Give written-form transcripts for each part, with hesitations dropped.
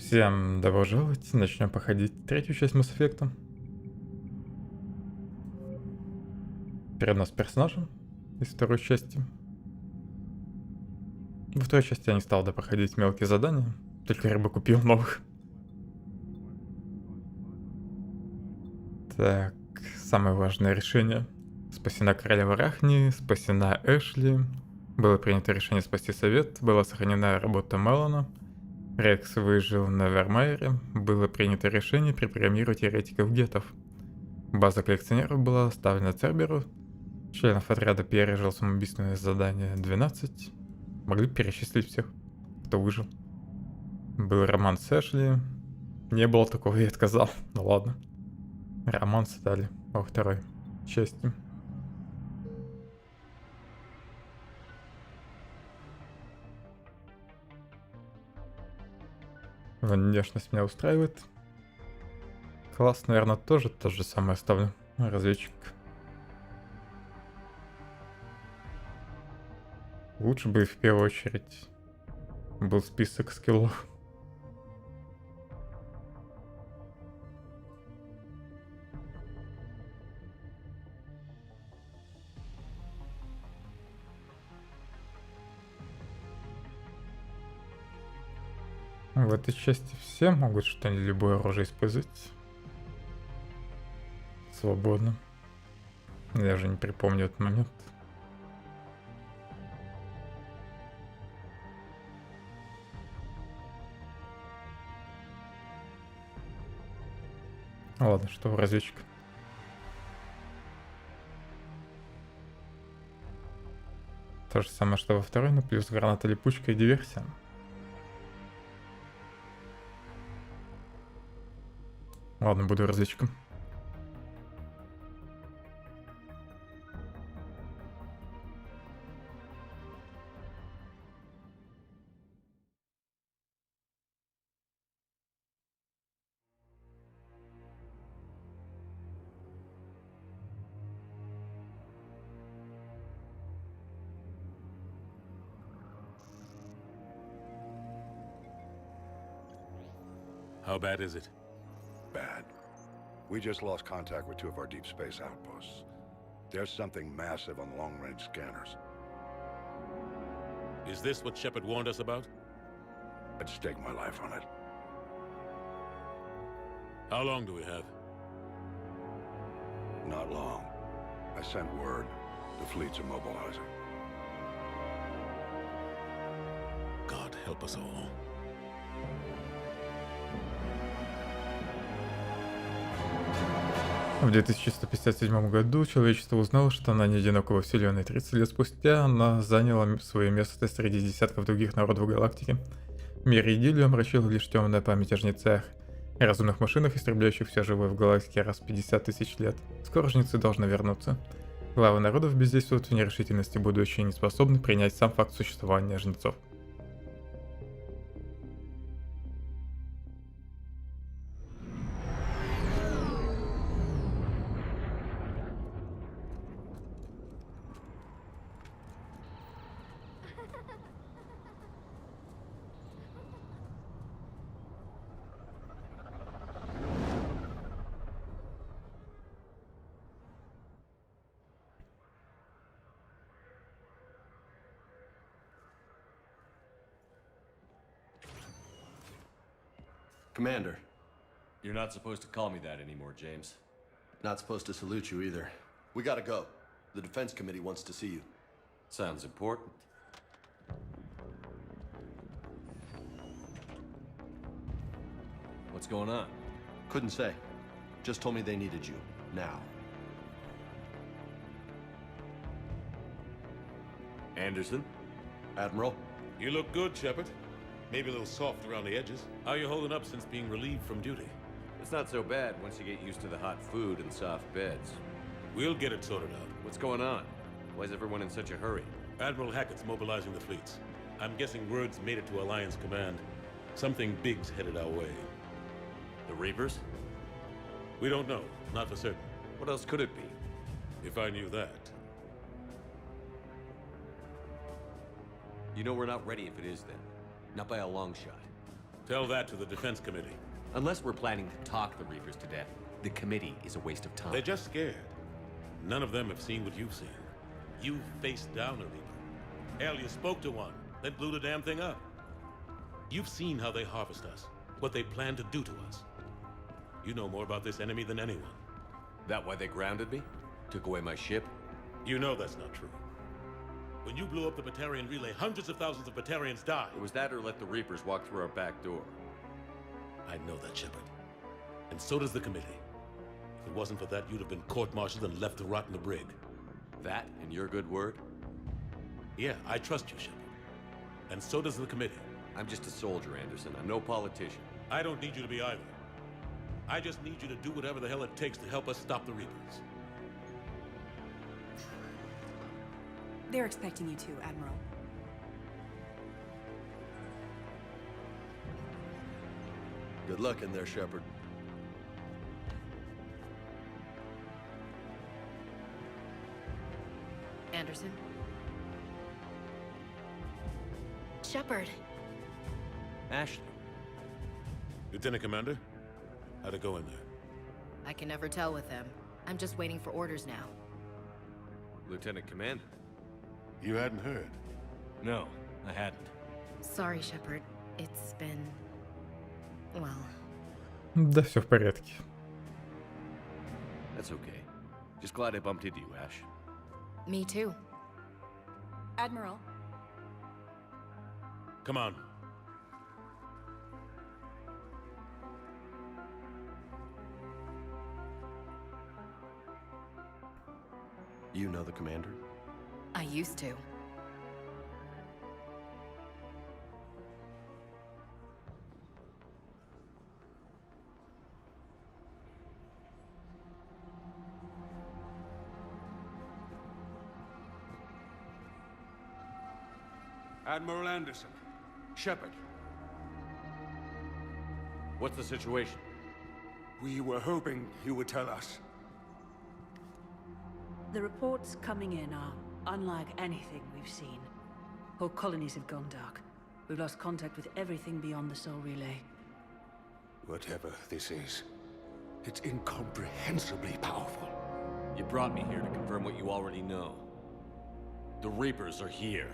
Всем добро пожаловать, начнем проходить третью часть Mass Effect. Перед нас персонажем из второй части. Во второй части я не стал допроходить мелкие задания, только рыбу купил новых. Так, самое важное решение. Спасена королева Рахни, спасена Эшли. Было принято решение спасти совет, была сохранена работа Мелана. Рекс выжил на Вермайере, было принято решение перепрограммировать еретиков гетов. База коллекционеров была оставлена Церберу. Членов отряда пережил самоубийственное задание 12. Могли перечислить всех, кто выжил. Был роман с Эшли. Не было такого, я отказал. Ну ладно. Роман стали во второй части. Внешность меня устраивает. Класс, наверное, тоже то же самое оставлю. Разведчик. Лучше бы в первую очередь был список скиллов. В этой части все могут что-нибудь, любое оружие использовать. Свободно. Я же не припомню этот момент. Ладно, что у разведчика? То же самое, что во второй, но плюс граната, липучка и диверсия. Ладно, буду разведчиком. How bad is it? Bad. We just lost contact with two of our deep space outposts. There's something massive on the long-range scanners. Is this what Shepard warned us about? I'd stake my life on it. How long do we have? Not long. I sent word. The fleets are mobilizing. God help us all. В 2157 году человечество узнало, что она не одинока во Вселенной. 30 лет спустя она заняла свое место среди десятков других народов галактики. Мир идиллию омрачила лишь темная память о жнецах и разумных машинах, истребляющих все живое в галактике раз в 50 тысяч лет. Скоро жнецы должны вернуться. Главы народов бездействуют в нерешительности, будучи не способны принять сам факт существования жнецов. Commander. You're not supposed to call me that anymore, James. Not supposed to salute you either. We gotta go. The Defense Committee wants to see you. Sounds important. What's going on? Couldn't say. Just told me they needed you. Now. Anderson? Admiral? You look good, Shepard. Maybe a little soft around the edges. How are you holding up since being relieved from duty? It's not so bad once you get used to the hot food and soft beds. We'll get it sorted out. What's going on? Why is everyone in such a hurry? Admiral Hackett's mobilizing the fleets. I'm guessing word's made it to Alliance Command. Something big's headed our way. The Reapers? We don't know. Not for certain. What else could it be? If I knew that. You know we're not ready if it is then. Not by a long shot. Tell that to the defense committee. Unless we're planning to talk the Reapers to death, the committee is a waste of time. They're just scared. None of them have seen what you've seen. You faced down a Reaper. Hell, you spoke to one, then blew the damn thing up. You've seen how they harvest us, what they plan to do to us. You know more about this enemy than anyone. That why they grounded me? Took away my ship? You know that's not true. When you blew up the Batarian relay, hundreds of thousands of Batarians died. It was that or let the Reapers walk through our back door. I know that, Shepard. And so does the committee. If it wasn't for that, you'd have been court-martialed and left to rot in the brig. That and your good word? Yeah, I trust you, Shepard. And so does the committee. I'm just a soldier, Anderson. I'm no politician. I don't need you to be either. I just need you to do whatever the hell it takes to help us stop the Reapers. They're expecting you to, Admiral. Good luck in there, Shepard. Anderson? Shepard. Ashley. Lieutenant Commander, how'd it go in there? I can never tell with them. I'm just waiting for orders now. Lieutenant Commander. You hadn't heard? No, I hadn't. Sorry, Shepard. It's been... well... Да все в порядке. That's okay. Just glad I bumped into you, Ash. Me too. Admiral, Come on. You know the commander? I used to. Admiral Anderson. Shepard. What's the situation? We were hoping you would tell us. The reports coming in are unlike anything we've seen. Whole colonies have gone dark. We've lost contact with everything beyond the Soul Relay. Whatever this is, it's incomprehensibly powerful. You brought me here to confirm what you already know. The Reapers are here.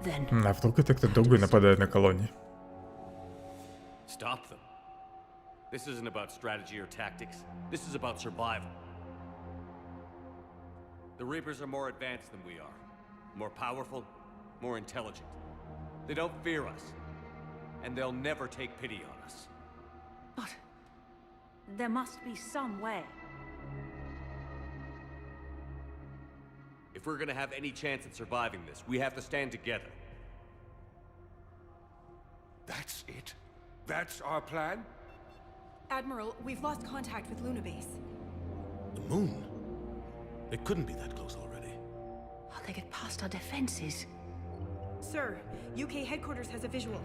Then, А вдруг это кто другой нападает на колонии? Stop them. This isn't about strategy or tactics. This is about survival. The Reapers are more advanced than we are. More powerful, more intelligent. They don't fear us. And they'll never take pity on us. but there must be some way. If we're gonna have any chance at surviving this, we have to stand together. That's it? That's our plan? Admiral, we've lost contact with Luna Base. The moon? It couldn't be that close already. How they get past our defenses? Sir, UK headquarters has a visual.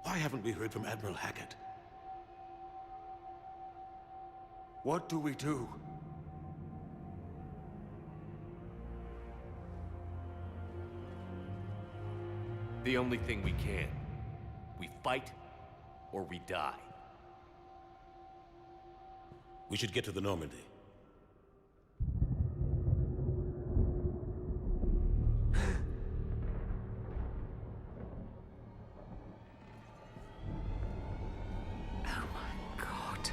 Why haven't we heard from Admiral Hackett? What do we do? The only thing we can. We fight, or we die. We should get to the Normandy. Oh my god.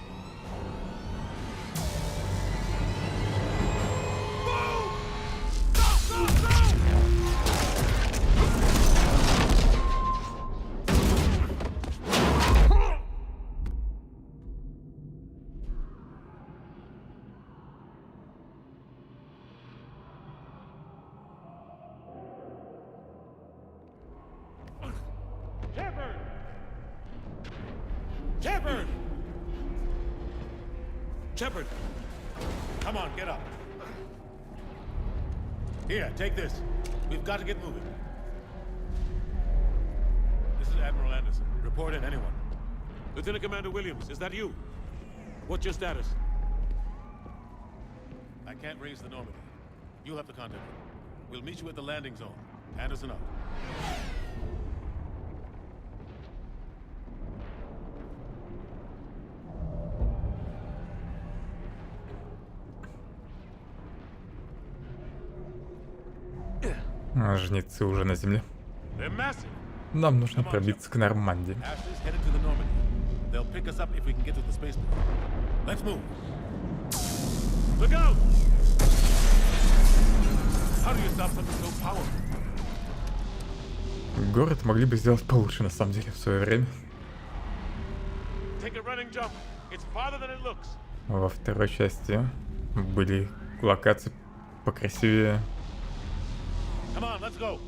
Shepard! Shepard! Come on, get up. Here, take this. We've got to get moving. This is Admiral Anderson. Report in, anyone. Lieutenant Commander Williams, is that you? What's your status? I can't raise the Normandy. You'll have to contact him. We'll meet you at the landing zone. Anderson out. Жнецы уже на земле. They're massive. Нам нужно пробиться к Нормандии. Ashley's headed to the Normandy. They'll pick us up if we can get to the spaceport. Let's move. Look out! How do you stop something so powerful? Город могли бы сделать получше, на самом деле, в свое время. Take a running jump. It's farther than it looks. Во второй части были локации покрасивее. Come on, let's go.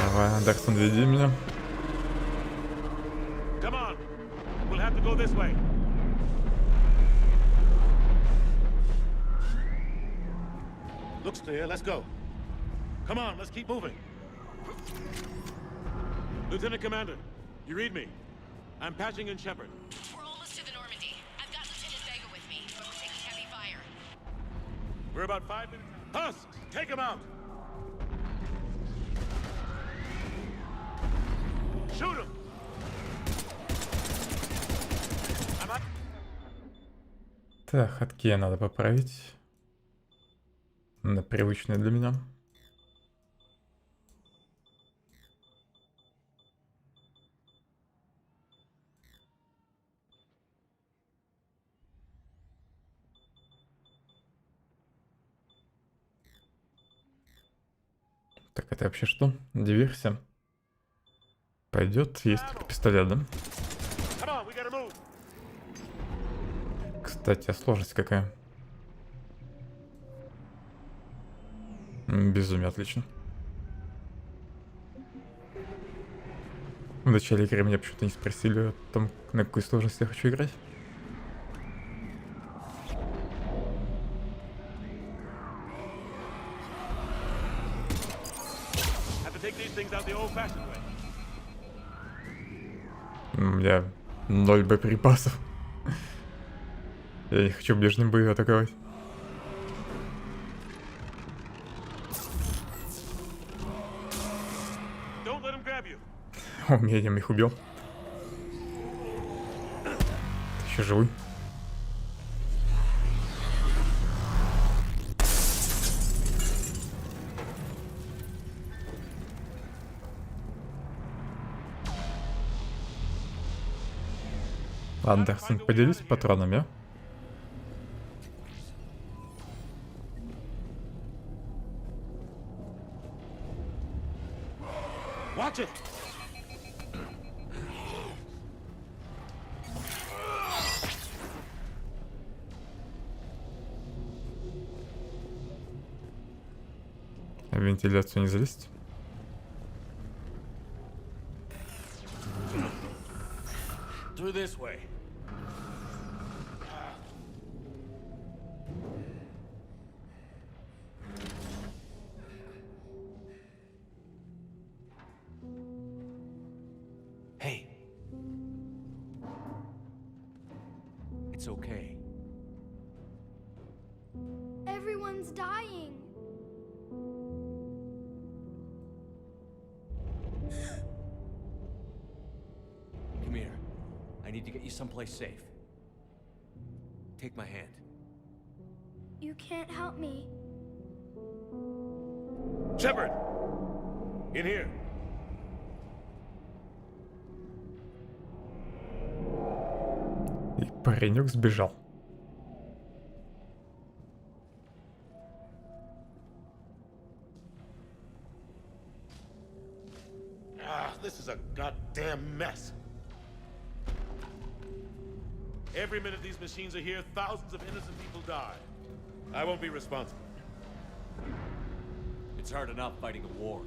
Давай, Андерсон, веди меня. Come on. We'll have to go this way. Looks clear. Let's go. Come on, let's keep moving. Lieutenant Commander, you read me. I'm patching in Shepard. We're almost to the Normandy. I've got Lieutenant Vega with me, but we're taking heavy fire. We're about 5 minutes. Husks, take him out. Shoot him. Так, ходки надо поправить. На привычные для меня. Так, это вообще что? Диверсия? Пойдет, есть только пистолет, да? Кстати, а сложность какая? Безумие, отлично. В начале игры меня почему-то не спросили о том, на какой сложности я хочу играть. У меня 0 боеприпасов. Я не хочу в ближнем бою атаковать. Умением их убил. Ты еще живой? Андерсон, поделись патронами. Watch it. В вентиляцию не залезть. Through this way. Hey. It's okay. Everyone's dying. Come here. I need to get you someplace safe. Take my hand. You can't help me. Shepard! In here. И паренек сбежал. This is a goddamn mess. Every minute these machines are here, thousands of innocent people die. I won't be responsible. It's hard enough fighting a war,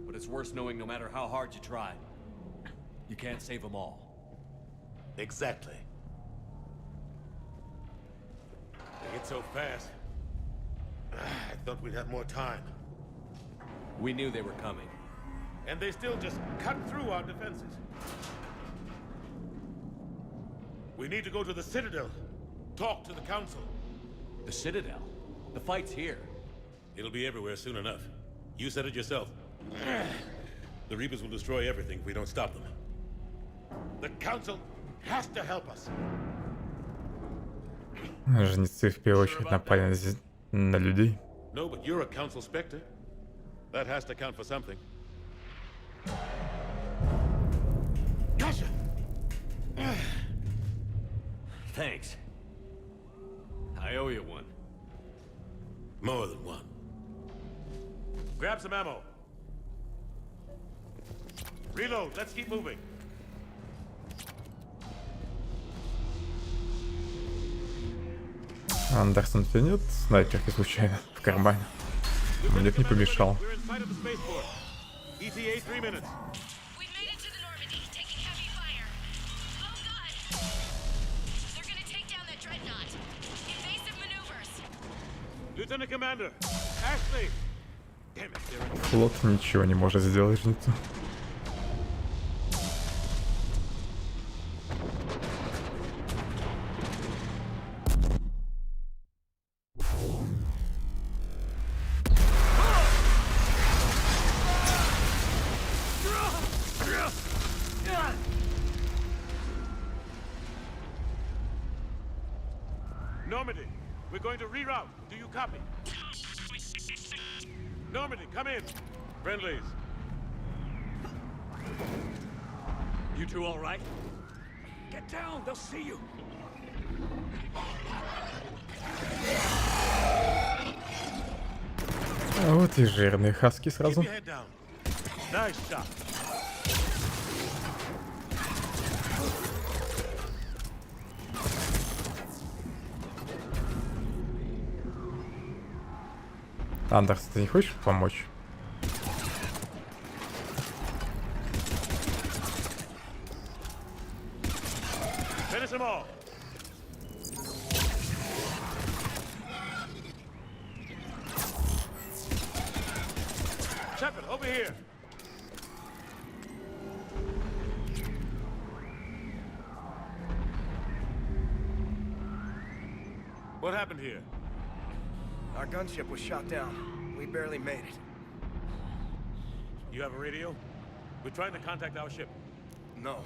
but but it's worth knowing no matter how hard you try, you can't save them all. Exactly. They hit so fast. I thought we'd have more time. We knew they were coming. And they still just cut through our defenses. We need to go to the Citadel. Talk to the Council. The Citadel? The fight's here. It'll be everywhere soon enough. You said it yourself. The Reapers will destroy everything if we don't stop them. The Council has to help us. Жнецы в первую очередь напали на людей. No, but you're a Council Spectre. That has to count for something. Gotcha! Thanks. I owe you one. More than one. Grab some ammo. Reload, let's keep moving. Андерсон у тебя нет снайперки случайно в кармане? Мне б не помешал. We're in sight of the spaceport. ETA 3 minutes. We made it to the Normandy, taking heavy fire. Oh god! They're gonna take down that dreadnought. Invasive maneuvers. Lieutenant Commander, Ashley. Damn it, they're in. Флот ничего не может сделать жнецу. Normandy, we're going to reroute. Do you copy? Normandy, come in. Friendlies. You two all right? Get down, they'll see you. А вот и жирные хаски Keep сразу. your head down. Nice shot. Андерс, ты не хочешь помочь? Finish them all. Shepard, over here. What happened here? Our gunship was shot down. We barely made it. You have a radio? We're trying to contact our ship. No.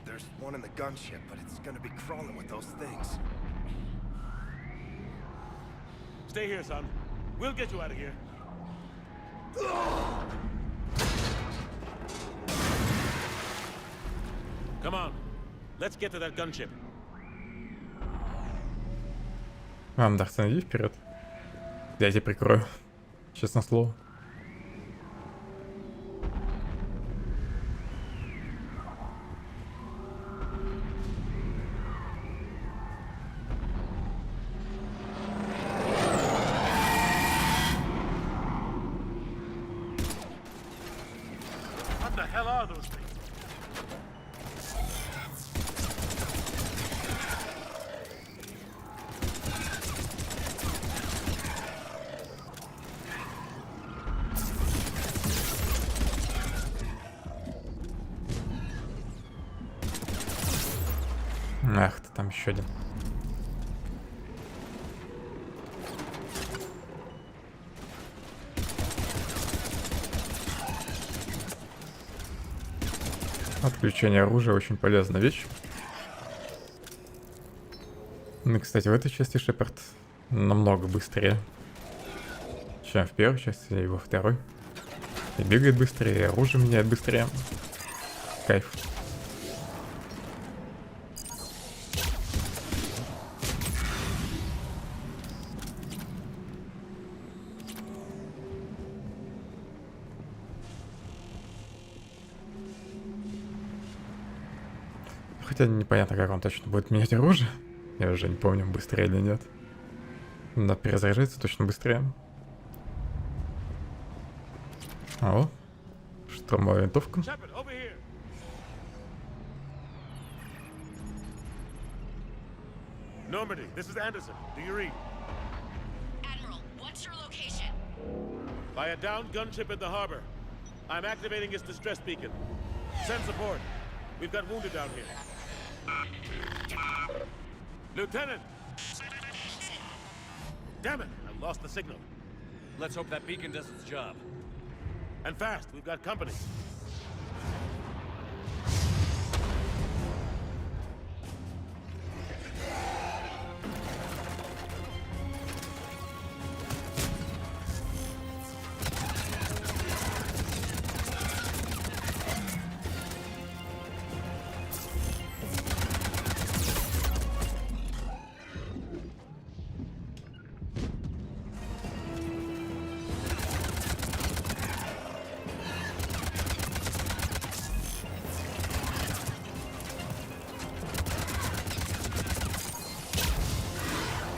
There's one in the gunship, but it's gonna be crawling with those things. Stay here, son. We'll get you out of here. Come on. Let's get to that gunship. Андерсон, иди вперед. Я тебя прикрою. Честное слово. What the hell are those things? Ах ты, там еще один. Отключение оружия очень полезная вещь. Ну и, кстати, в этой части Шепард намного быстрее, чем в первой части и во второй. И бегает быстрее, и оружие меняет быстрее. Кайф. Хотя непонятно, как он точно будет менять оружие. Я уже не помню, быстрее или нет. Но перезаряжается точно быстрее. О, Штурмовая винтовка. Shepard, over here. Normandy, this is Anderson. Do you read? Admiral, what's your location? By a downed gunship in the harbor. I'm activating its distress beacon. Send support. We've got wounded down here. Lieutenant! Damn it! I lost the signal. Let's hope that beacon does its job. And fast, we've got company.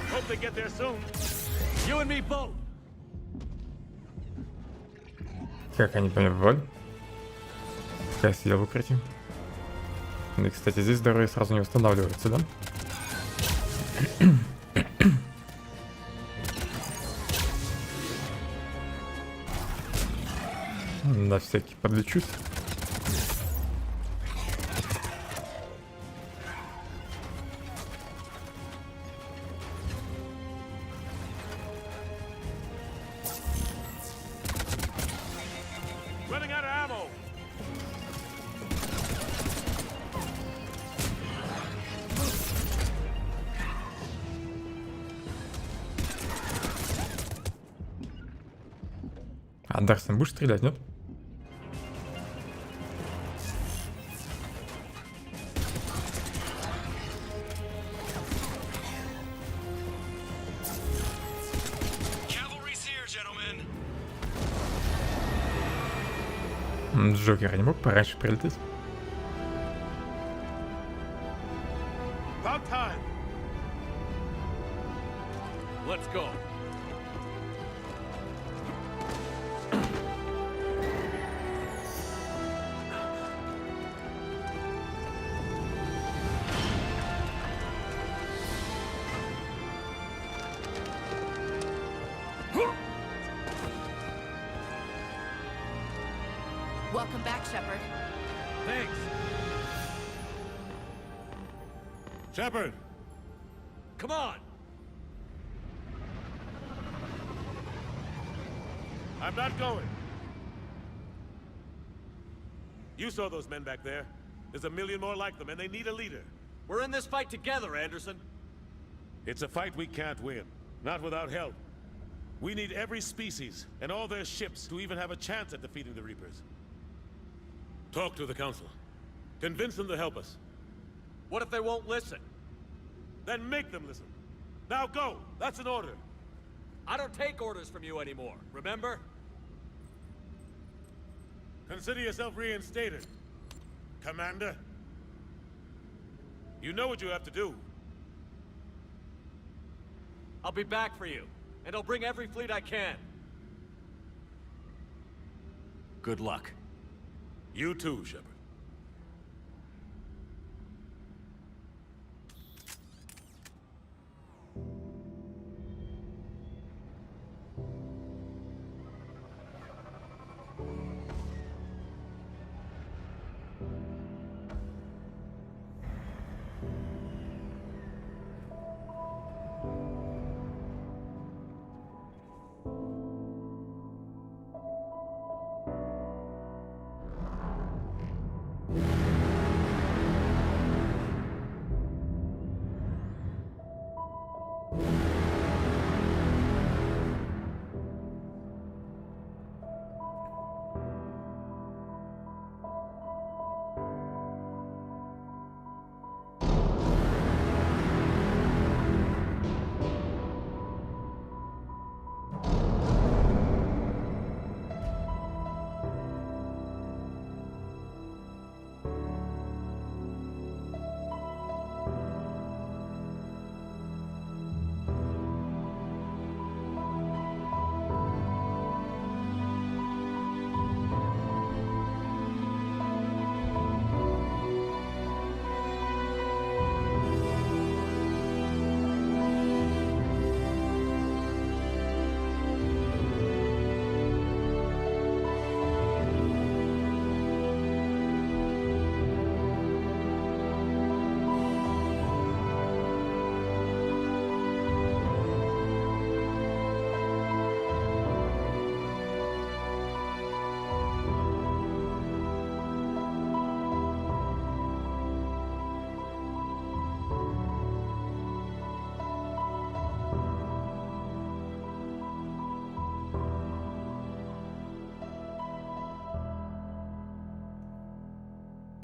Hope they get there soon. You and me both. Как они побывали? Я сидел в укрытии. Ну и, кстати, здесь здоровье сразу не восстанавливается, да? На всякий подлечусь. Running out of ammo. А Дарсен, будешь стрелять, нет? Джокер не мог пораньше прилететь? About time. Let's go. Welcome back, Shepard. Thanks. Shepard. Come on. I'm not going. You saw those men back there. There's a million more like them, and they need a leader. We're in this fight together, Anderson. It's a fight we can't win. Not without help. We need every species, and all their ships, to even have a chance at defeating the Reapers. Talk to the Council. Convince them to help us. What if they won't listen? Then make them listen. Now go! That's an order. I don't take orders from you anymore, remember? Consider yourself reinstated, Commander. You know what you have to do. I'll be back for you, and I'll bring every fleet I can. Good luck. You too, Shepard.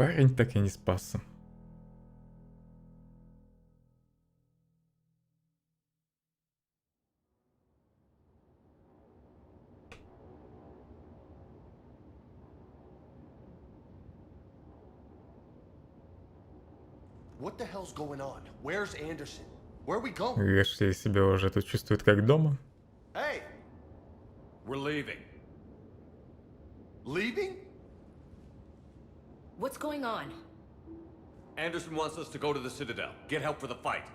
парень так и не спасся. What the hell's going on? Where's Anderson? Where are we going? Эшли себя уже тут чувствует как дома. Hey! We're leaving. Leaving? What's going on? Anderson wants us to go to the Citadel. Get help for the fight.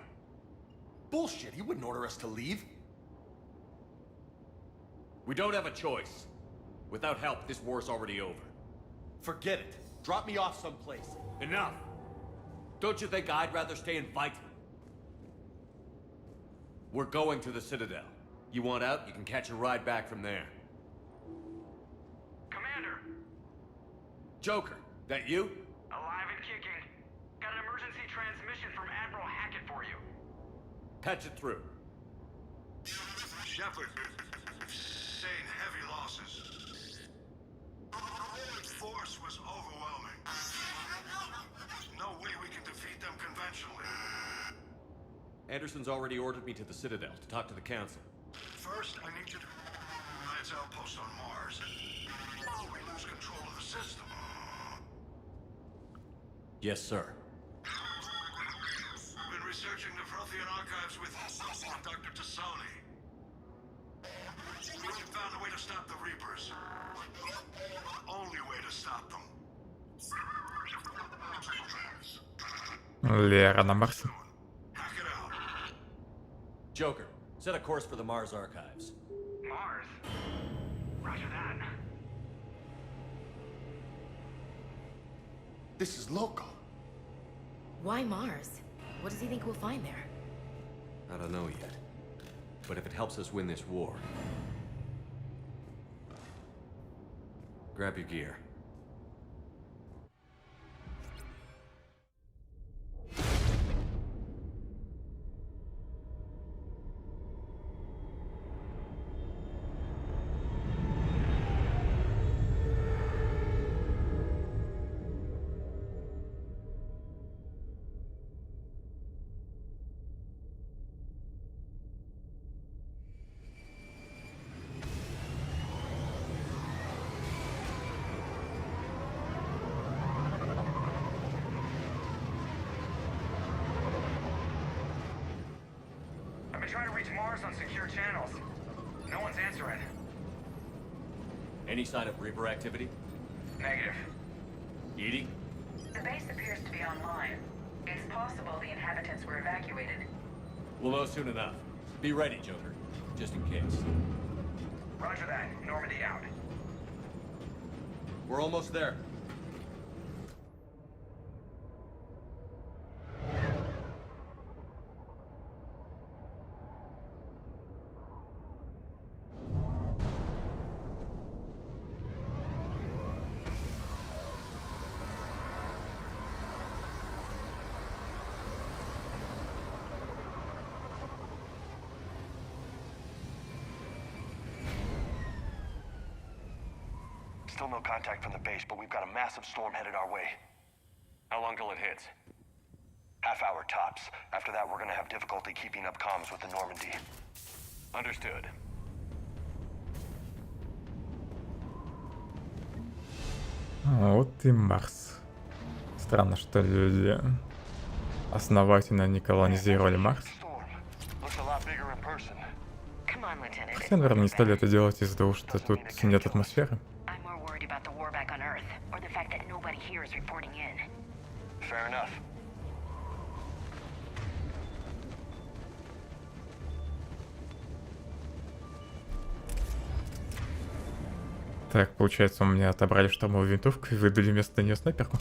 Bullshit, he wouldn't order us to leave. We don't have a choice. Without help, this war's already over. Forget it. Drop me off someplace. Enough! Don't you think I'd rather stay and fight? We're going to the Citadel. You want out, you can catch a ride back from there. Commander! Joker, that you? Alive and kicking. Got an emergency transmission from Admiral Hackett for you. Patch it through. Shepard, sustained heavy losses. The force was overwhelming. There's no way we can defeat them conventionally. Anderson's already ordered me to the Citadel to talk to the Council. First, I need you to Alliance outpost on Mars. We lose control of the system. Yes, sir. Been researching the Frothian archives with Dr. Tassoni. We found a way to stop the Reapers. The only way to stop them. Лера на Марсе. Hack it out. Joker, set a course for the Mars archives. Mars? Roger that. This is loco. Why Mars? What does he think we'll find there? I don't know yet. But if it helps us win this war... Grab your gear. I've been trying to reach Mars on secure channels. No one's answering. Any sign of Reaper activity? Negative. Edie? The base appears to be online. It's possible the inhabitants were evacuated. We'll know soon enough. Be ready, Joker. Just in case. Roger that. Normandy out. We're almost there. Still no contact from the base, but we've got a massive storm headed our way. How long till it hits? Half hour tops. After that, we're gonna have difficulty keeping up comms with the Normandy. Understood. Вот и Марс. Странно, что люди основательно не колонизировали Марс. Хотя, наверное, не стали это делать из-за того, что тут нет атмосферы. Fair enough. Так, получается, у меня отобрали штурмовую винтовку и выдали вместо нее снайперку.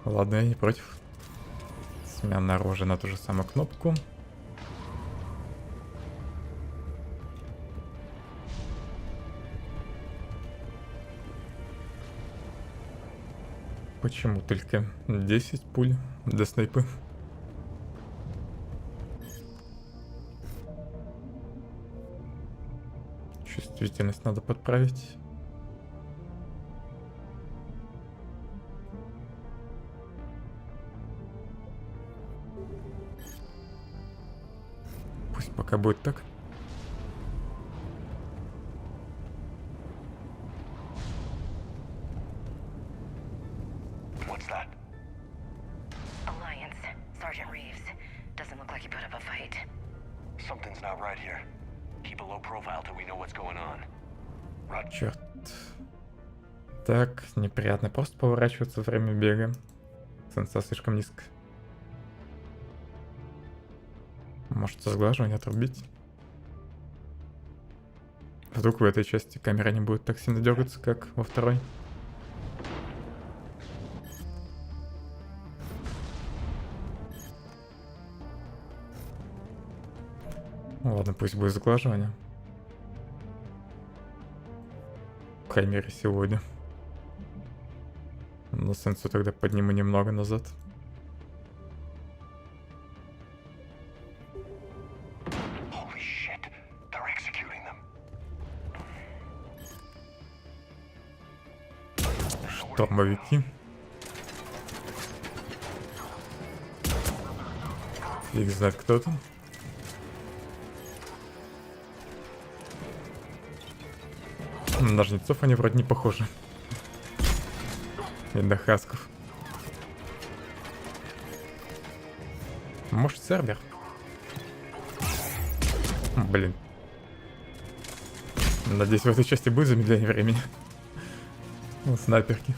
Ладно, я не против. Смена оружия на ту же самую кнопку. Почему только 10 пуль до снайпы? Чувствительность надо подправить. Пока будет так. What's that? Alliance. Sergeant Reeves. Doesn't look like he put up a fight. Something's not right here. Keep a low profile till we know what's going on. Черт. Так, неприятно просто поворачиваться во время бега. Сенса слишком низко. Может, со сглаживания отрубить? Вдруг в этой части камера не будет так сильно дергаться, как во второй. Ну ладно, пусть будет сглаживание. По крайней мере, сегодня. Но сенсу тогда подниму немного назад. Holy shit, they're executing them. Штурмовики. Фиг знает кто там. На жнецов они вроде не похожи. И на хасков. Может, сервер? Блин. Надеюсь, в этой части будет замедление времени. Ну, снайперки.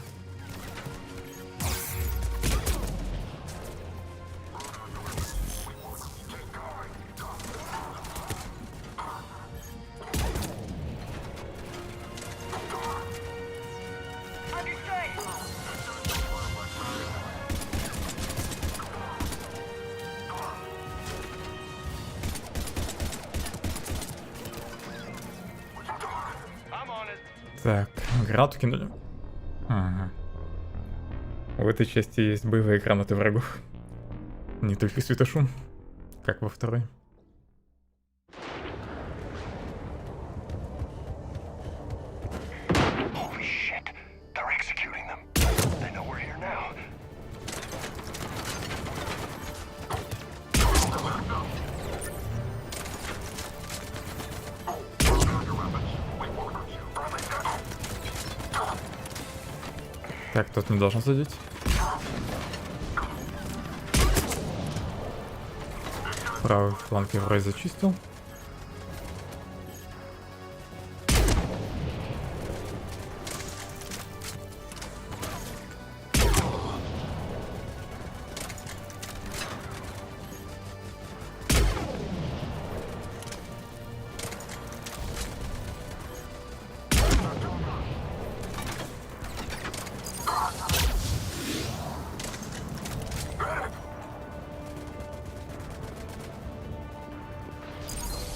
Так, гранату кинули. Ага. В этой части есть боевые гранаты врагов. Не только светошум, как во второй. Holy shit, they're executing them. They know we're here now. Так, тот не должен задеть. Правый фланг я вроде зачистил.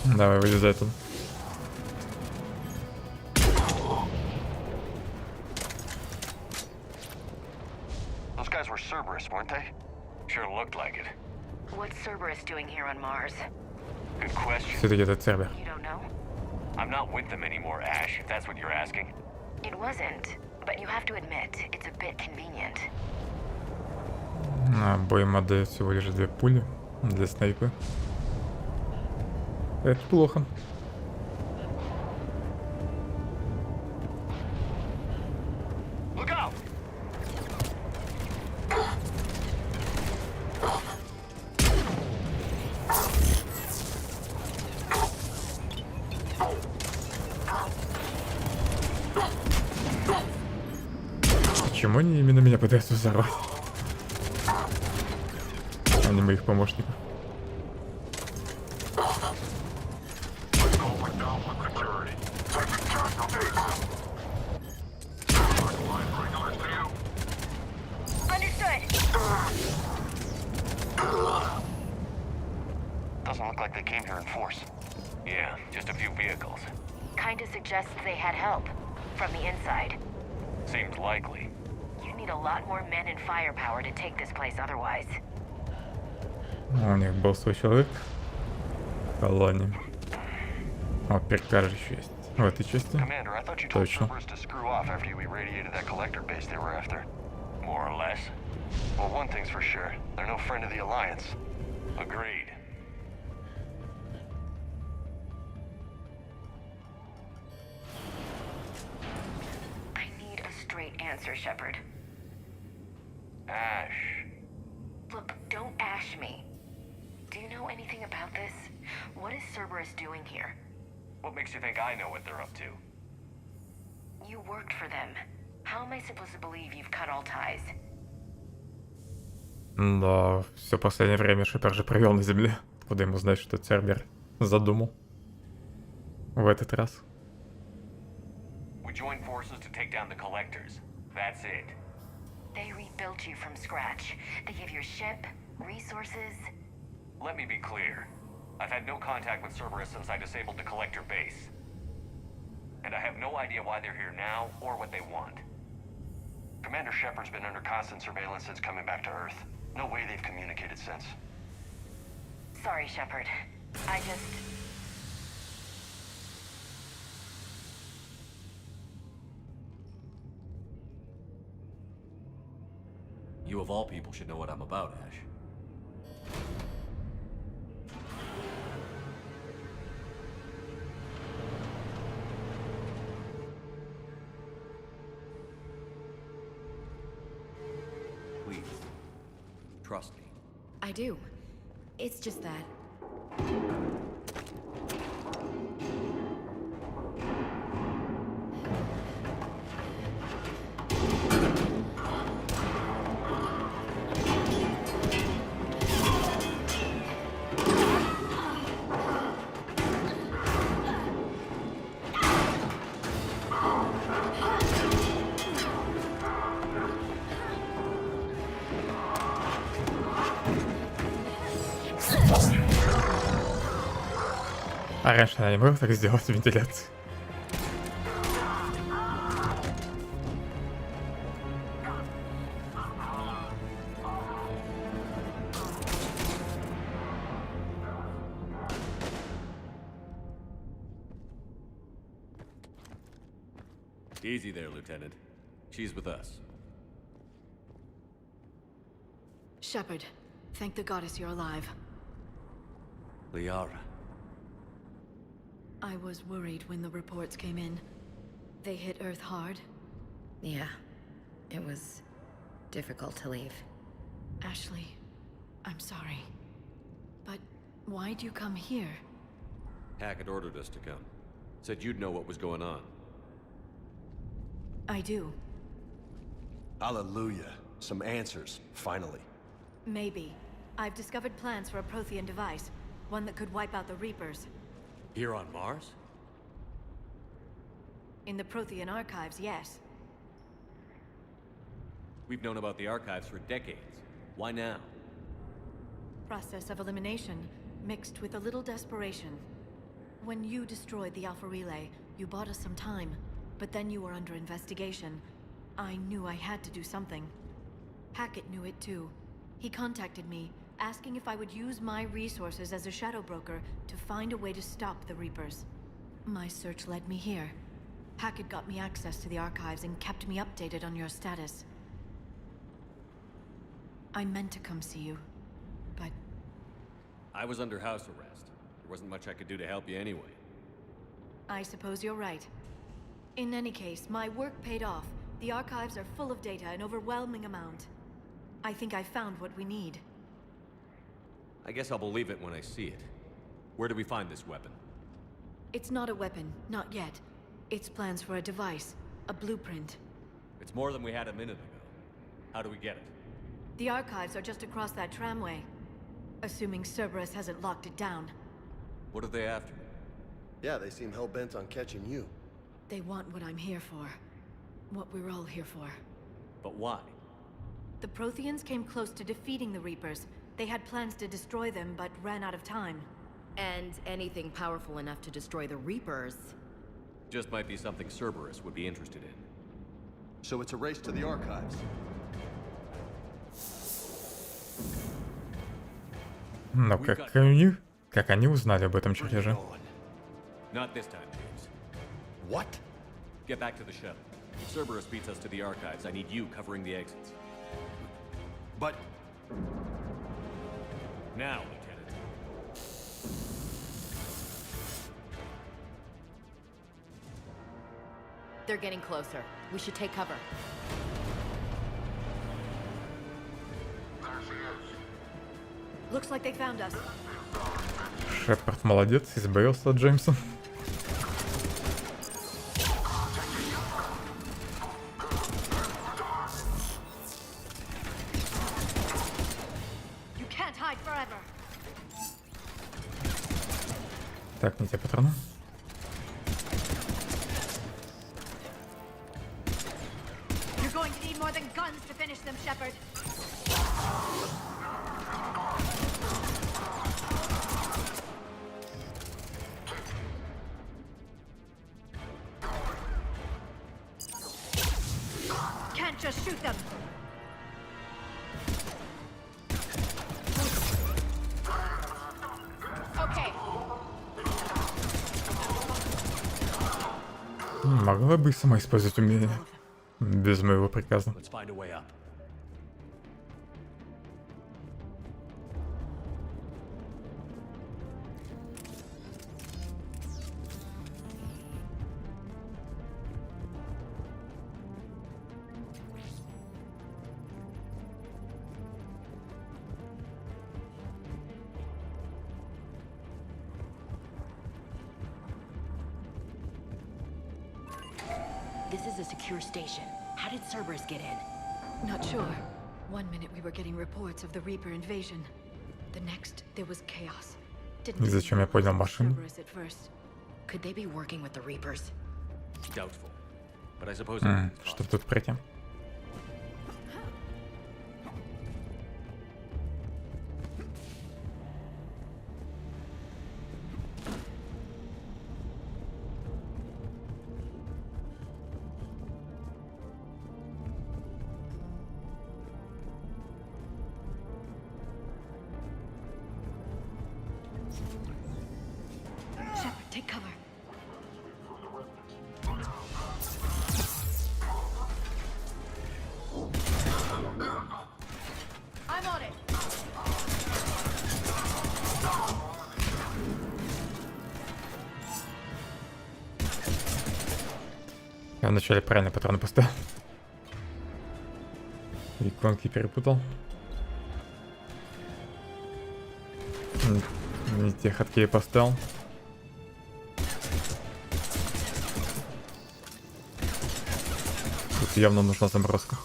Давай, вылезай оттуда. Those guys were Cerberus, weren't they? Sure looked like it. What's Cerberus doing here on Mars? Good question. Все-таки этот сервер. You don't know? I'm not with them anymore, Ash, if that's what you're asking. It wasn't, but you have to admit, it's a bit convenient. Обоим отдает всего лишь 2 пули для снайпы. Это плохо. Look out! Почему они именно меня пытаются взорвать? А не моих помощников. Doesn't look like they came here in force. Yeah, just a few vehicles. Kinda suggests they had help from the inside. Seems likely. You need a lot more men and firepower to take this place otherwise. У них был свой человек. В Phellon. О, перкар еще есть. В этой части. Commander, I thought you told Точно. Cerberus to screw off after you irradiated that collector base they were after. More or less. Well, one thing's for sure. They're no friend of the Alliance. Agreed. Commander Shepard. Ash. Look, don't ash me. Do you know anything about this? What is Cerberus doing here? What makes you think I know what they're up to? You worked for them. How am I supposed to believe you've cut all ties? Но все последнее время Шепард же провел на Земле. Откуда ему знать, что Цербер задумал в этот раз? We joined forces to take down the collectors. That's it. They rebuilt you from scratch. They gave you a ship, resources. Let me be clear. I've had no contact with Cerberus since I disabled the collector base. And I have no idea why they're here now or what they want. Commander Shepard's been under constant surveillance since coming back to Earth. No way they've communicated since. Sorry, Shepard. I just... You of all people should know what I'm about, Ash. Please, trust me. I do. It's just that. А раньше она не могла так сделать вентиляцию. Easy there, Lieutenant. She's with us. Shepard, thank the goddess you're alive. Liara. I was worried when the reports came in. They hit Earth hard. Yeah. It was difficult to leave. Ashley, I'm sorry. But why'd you come here? Hackett ordered us to come. Said you'd know what was going on. I do. Hallelujah. Some answers, finally. Maybe. I've discovered plans for a Prothean device. One that could wipe out the Reapers. Here on Mars? In the Prothean archives, yes. We've known about the archives for decades. Why now? Process of elimination, mixed with a little desperation. When you destroyed the Alpha Relay, you bought us some time. But then you were under investigation. I knew I had to do something. Hackett knew it too. He contacted me, asking if I would use my resources as a shadow broker to find a way to stop the Reapers. My search led me here. Hackett got me access to the archives and kept me updated on your status. I meant to come see you, but... I was under house arrest. There wasn't much I could do to help you anyway. I suppose you're right. In any case, my work paid off. The archives are full of data, an overwhelming amount. I think I found what we need. I guess I'll believe it when I see it. Where do we find this weapon? It's not a weapon, not yet. It's plans for a device, a blueprint. It's more than we had a minute ago. How do we get it? The archives are just across that tramway. Assuming Cerberus hasn't locked it down. What are they after? Yeah, they seem hell-bent on catching you. They want what I'm here for. What we're all here for. But why? The Protheans came close to defeating the Reapers. They had plans to destroy them, but ran out of time. And anything powerful enough to destroy the Reapers. Just might be something Cerberus would be interested in. So it's a race to the archives. Но как они узнали об этом чертеже? Not this time, James. What? Get back to the shuttle. If Cerberus beats us to the archives, I need you covering the exits. But... Now, Lieutenant. They're getting closer. We should take cover. Looks like they found us. Шепард молодец, избавился от Джеймса. You can't hide forever. Так, не те патроны. You're going to need more than guns to finish them, Shepard. Can't just shoot them. Okay. Могла бы и сама использовать умение. Без моего приказа. Let's find a way up. This is a secure station. How did Cerberus get in? Not sure. One minute we were getting reports of the Reaper invasion. The next, there was chaos. Didn't И зачем я поднял машину? Cerberus at first. Could they be working with the Reapers? Doubtful. But I suppose Что тут пройти? Shepard, take cover. I'm on it. Я вначале правильно патроны поставил. Иконки перепутал. Не те ходки я поставил. Тут явно нужна заморозка.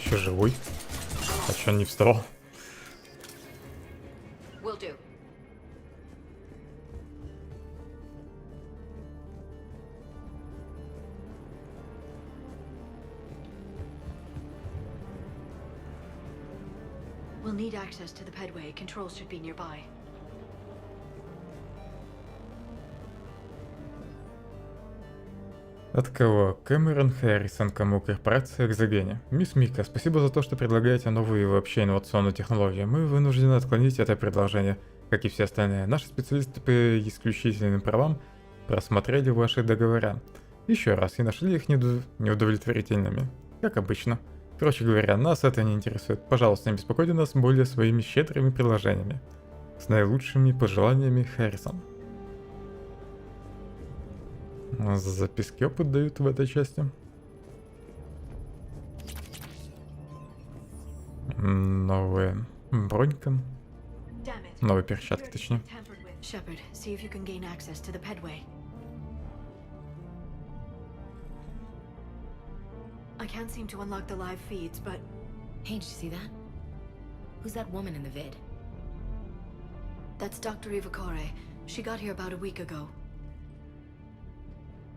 Еще живой? А чё он не вставал? Will do. We'll need access to the pedway. Controls should be nearby. От кого? Кэмерон Харрисон, кому корпорация Экзогения. Мисс Мика, спасибо за то, что предлагаете новую и вообще инновационную технологию. Мы вынуждены отклонить это предложение, как и все остальные. Наши специалисты по исключительным правам просмотрели ваши договора. Еще раз, и нашли их неудовлетворительными. Как обычно. Короче говоря, нас это не интересует. Пожалуйста, не беспокойте нас более своими щедрыми предложениями. С наилучшими пожеланиями, Харрисон. Записки опыт дают в этой части. Новая бронька. Новые перчатки, точнее. Shepard, see if you can gain access to the pedway. I can't seem to unlock the live feeds, but... Hey, did you see that? Who's that woman in the vid? That's Dr. Ivakore. She got here about a week ago.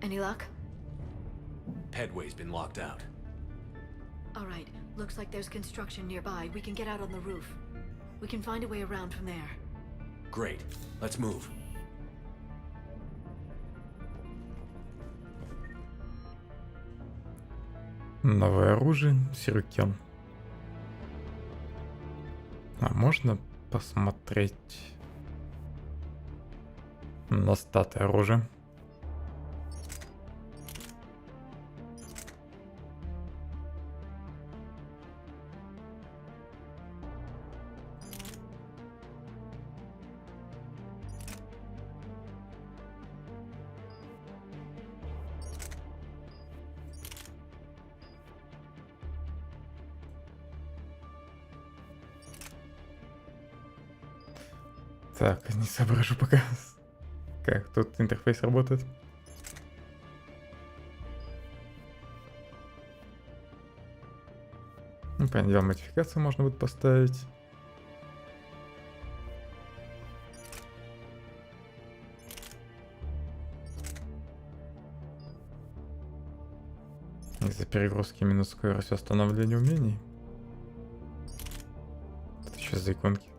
Any luck? Pedway's been locked out. Alright, looks like there's construction nearby. We can get out on the roof. We can find a way around from there. Great. Let's move. Новое оружие, сюрикян. А можно посмотреть на статы оружия? Так, не соображу пока. Как тут интерфейс работает. Ну, понятное дело, модификацию можно будет поставить. Из-за перегрузки минус скорость восстановления умений. Это что за иконки?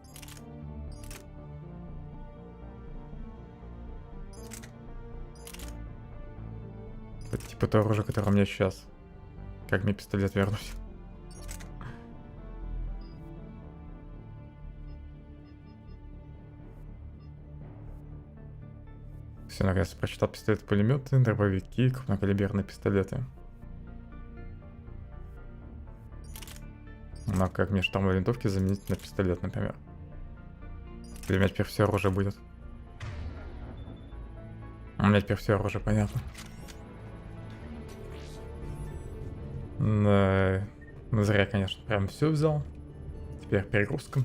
Это типа то оружие, которое у меня сейчас. Как мне пистолет вернуть? Все, наконец прочитал пистолеты-пулеметы, дробовики, крупнокалиберные пистолеты. Ну, как мне штурмовые винтовки заменить на пистолет, например? Или у меня теперь все оружие будет? У меня теперь все оружие, понятно. Ну, зря, конечно, прям все взял. Теперь перегрузка.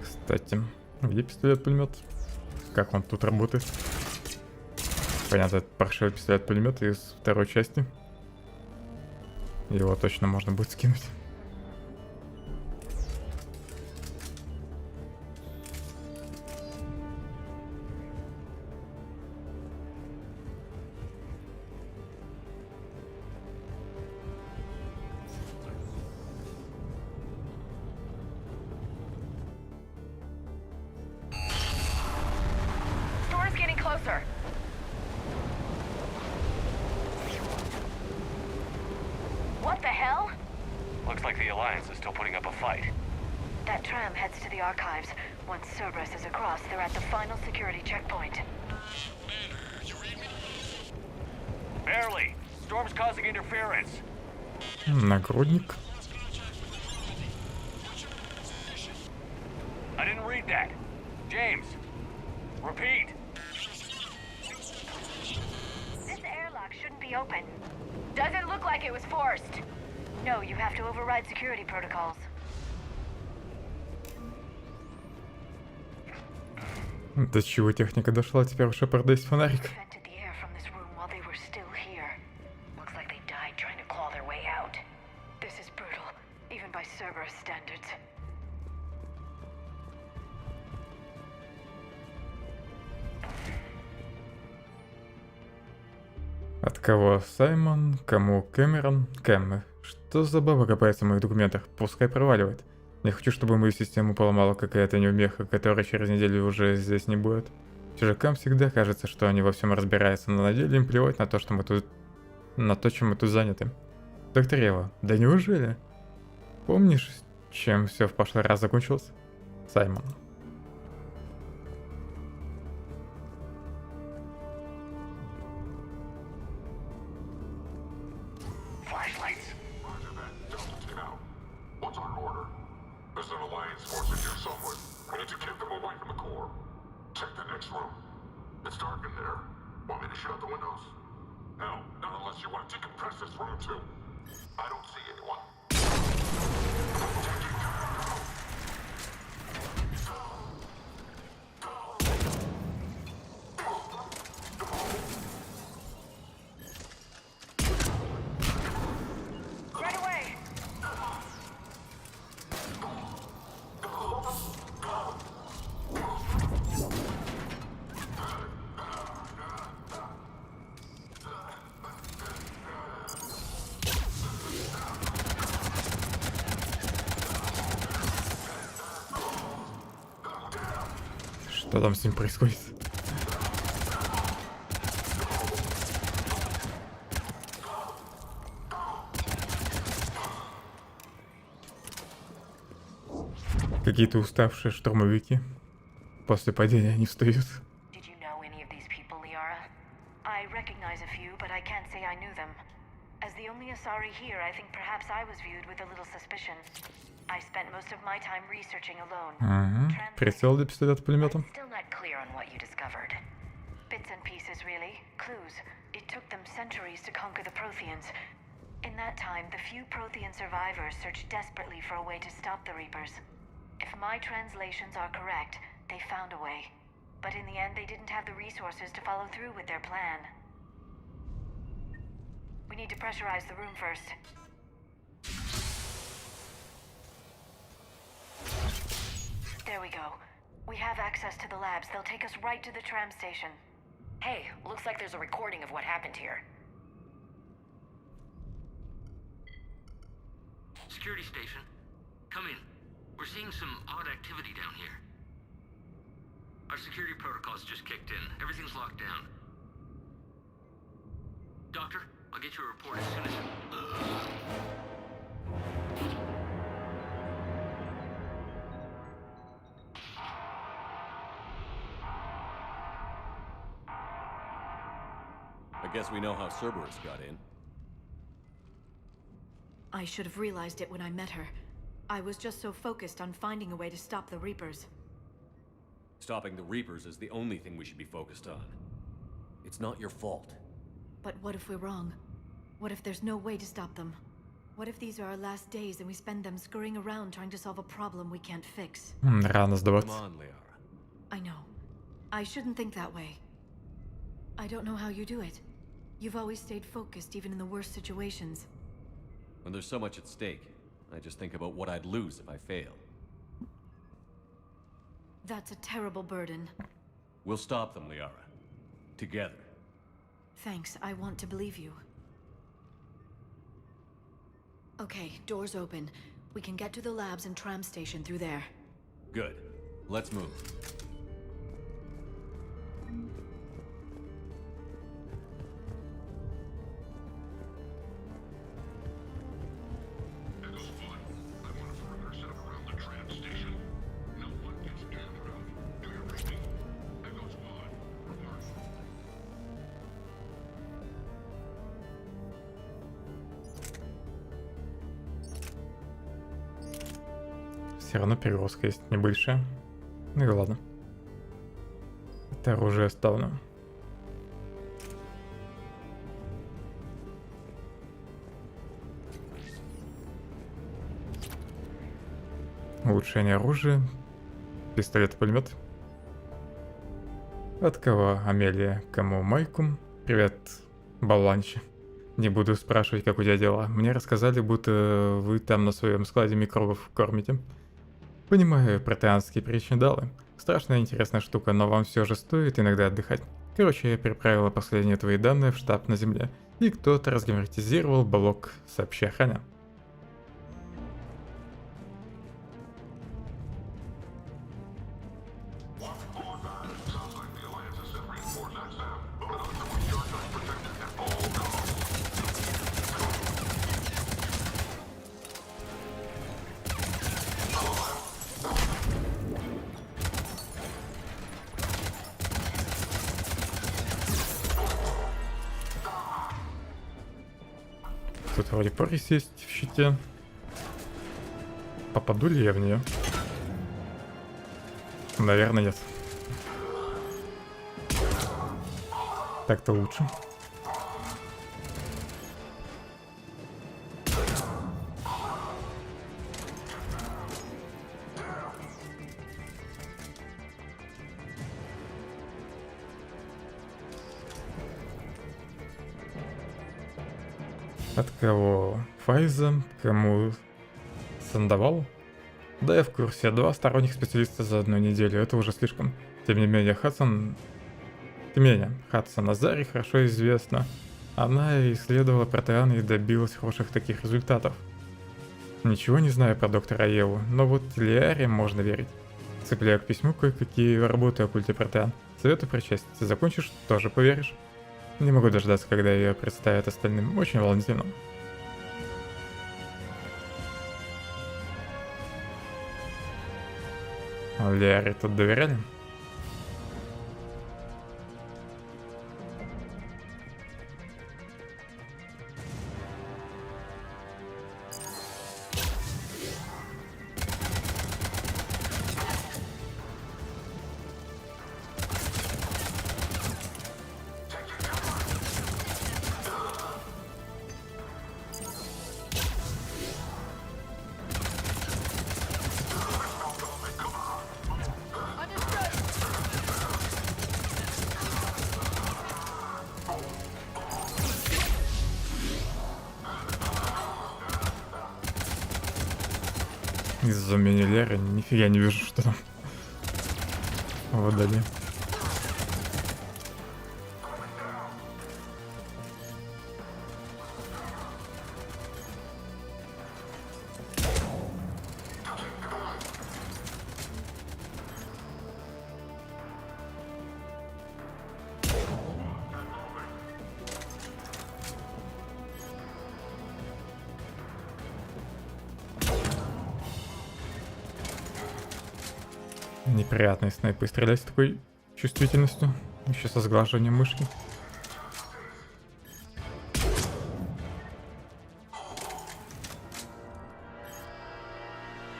Кстати, где пистолет-пулемет? Как он тут работает? Понятно, это паршивый пистолет-пулемет из второй части. Его точно можно будет скинуть. Storm's getting closer. What the hell? Looks like the Alliance is still putting up a fight. That tram heads to the archives. Once Cerberus is across, they're at the final security checkpoint. Barely. Storm's causing interference. Нагрудник. I didn't read that. James, repeat. This airlock shouldn't be open. Doesn't look like it was forced. No, you have to override security protocols. До чего техника дошла, теперь уже продать фонарик. Prevented the air from this room while they were still here. Looks like they died trying to claw their way out. This is brutal, even by Cerberus standards. От кого Саймон, кому Кэмерон? Кэм, что за баба копается в моих документах? Пускай проваливает. Не хочу, чтобы мою систему поломала какая-то неумеха, которая через неделю уже здесь не будет. Чужакам всегда кажется, что они во всем разбираются, но на деле им плевать на то, что мы тут... на то, чем мы тут заняты. Доктор Ева, да неужели? Помнишь, чем все в прошлый раз закончилось? Саймон. Flashlights. Roger that. Delta team out. What's our order? There's an Alliance force in here somewhere. We need to keep them away from the core. Check the next room. It's dark in there. Want me to shut the windows? No, not unless you want to decompress this room too. I don't see anyone. Right away! Что там с ним происходит? Какие-то уставшие штурмовики. После падения они встают. Did you know any of these people, Liara? I recognize a few, but I can't say I knew them. As the only Asari here, I think perhaps I was viewed with a little suspicion. I spent most of my time researching alone. Ага. Прицел для пистолета-пулемета. Still not clear on what you discovered. Bits and pieces, really. Clues. It took them centuries to conquer the Protheans. In that time, the few Prothean survivors searched desperately for a way to stop the Reapers. If my translations are correct, they found a way. But in the end, they didn't have the resources to follow through with their plan. We need to pressurize the room first. There we go. We have access to the labs. They'll take us right to the tram station. Hey, looks like there's a recording of what happened here. Security station. Come in. We're seeing some odd activity down here. Our security protocols just kicked in. Everything's locked down. Doctor, I'll get you a report as soon as... I guess we know how Cerberus got in. I should have realized it when I met her. I was just so focused on finding a way to stop the Reapers. Stopping the Reapers is the only thing we should be focused on. It's not your fault. But what if we're wrong? What if there's no way to stop them? What if these are our last days and we spend them scurrying around trying to solve a problem we can't fix? Рано сдаваться. Come on, Liara. I know. I shouldn't think that way. I don't know how you do it. You've always stayed focused even in the worst situations. When there's so much at stake, I just think about what I'd lose if I fail. That's a terrible burden. We'll stop them, Liara. Together. Thanks, I want to believe you. Okay, doors open. We can get to the labs and tram station through there. Good. Let's move. Все равно перегрузка есть небольшая. Ну и ладно. Это оружие оставлю. Улучшение оружия. Пистолет-пулемет. От кого Амелия, кому Майку. Привет, Баланчи. Не буду спрашивать, как у тебя дела. Мне рассказали, будто вы там на своем складе микробов кормите. Понимаю, протеанские причиндалы. Страшная интересная штука, но вам все же стоит иногда отдыхать. Короче, я переправила последние твои данные в штаб на Земле, и кто-то разгерметизировал блок, сообщи охране. Тут вроде порис есть в щите. Попаду ли я в нее? Наверное, нет. Так-то лучше. От кого Файза, кому Сандавал? Да, я в курсе. 2 сторонних специалиста за одну неделю. Это уже слишком. Тем не менее, Хадсон Азари хорошо известна. Она исследовала протеаны и добилась хороших таких результатов. Ничего не знаю про доктора Еву, но вот Лиаре можно верить. Цепляю к письму кое-какие работы о культе протеан. Советую прочесть. Закончишь, тоже поверишь. Не могу дождаться, когда ее представят остальным. Очень волнительно. Лиаре тут доверяли? Из-за мини-леры нифига не вижу, что там вдали. Неприятные снайпы стрелять с такой чувствительностью. Еще со сглаживанием мышки.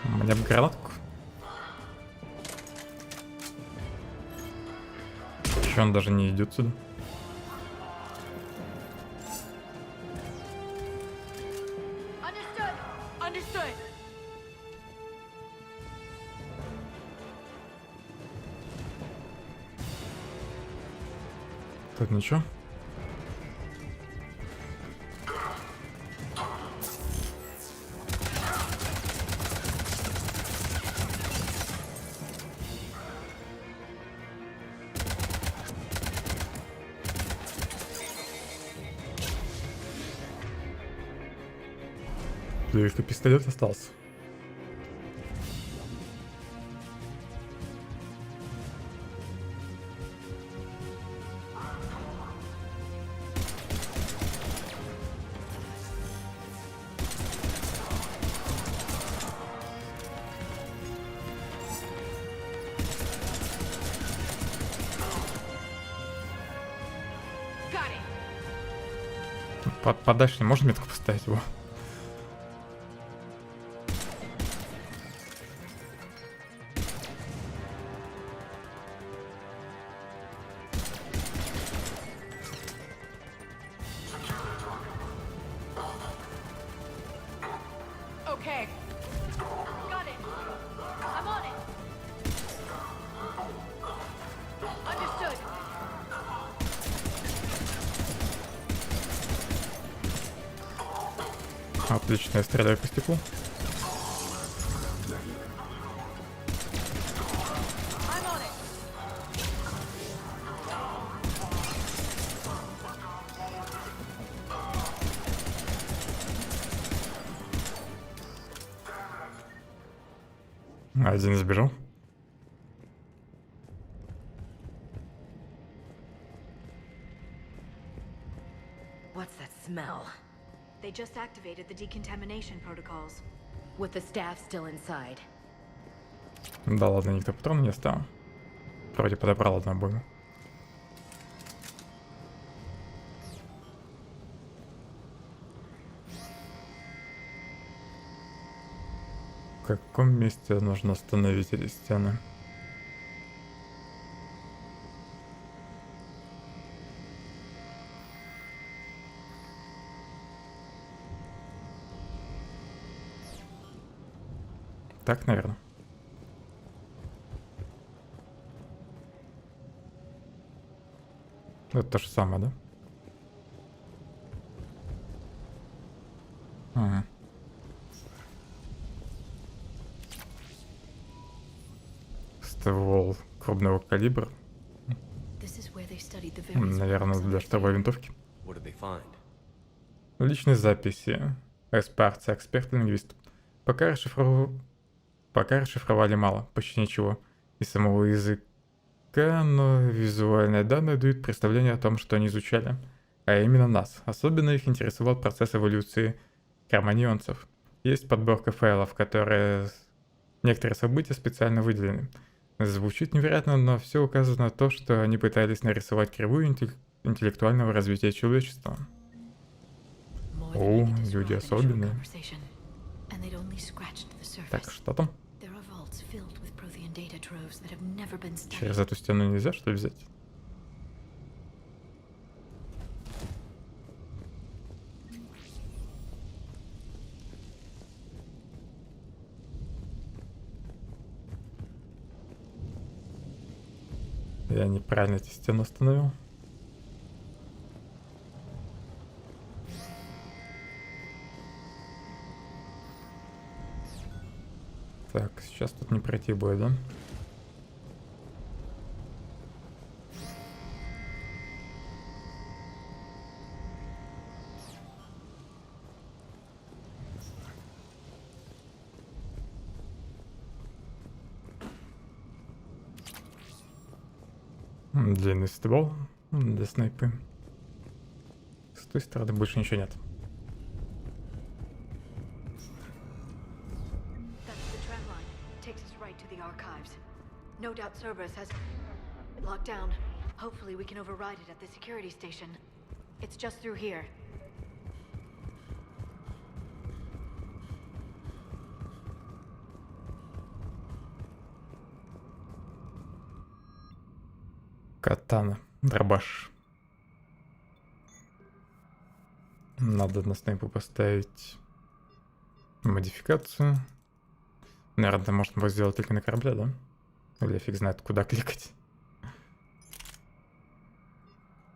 Мне бы гранатку. Еще он даже не идет сюда. Тут ничего. Только пистолет остался. Подальше не можно метку поставить его? Отлично, я стреляю по стеклу. Один сбежал. What's that smell? They just activated the decontamination protocols. With the staff still inside. Да ладно, никто патрона не оставил. Вроде подобрал одну обойму. В каком месте нужно остановить эти стены? Так, наверное. Это то же самое, да? Ага. Ствол крупного калибра. Наверное, для штабовой винтовки. Личные записи. Эспарца, эксперт-лингвист. Пока расшифровали мало, почти ничего из самого языка, но визуальные данные дают представление о том, что они изучали, а именно нас. Особенно их интересовал процесс эволюции кроманьонцев. Есть подборка файлов, в которые некоторые события специально выделены. Звучит невероятно, но все указывает на то, что они пытались нарисовать кривую интеллектуального развития человечества. О, люди особенные. Так, что там? Через эту стену нельзя, что ли, взять? Я неправильно эти стены установил. Так, сейчас тут не пройти будет, да? Длинный ствол для снайпы. С той стороны больше ничего нет. No doubt Cerberus has it locked down. Hopefully we can override it at the security station. It's just through here. Катана, дробаш. Надо на снайпу поставить модификацию. Наверное, это можно было сделать только на корабле, да? Или фиг знает, куда кликать.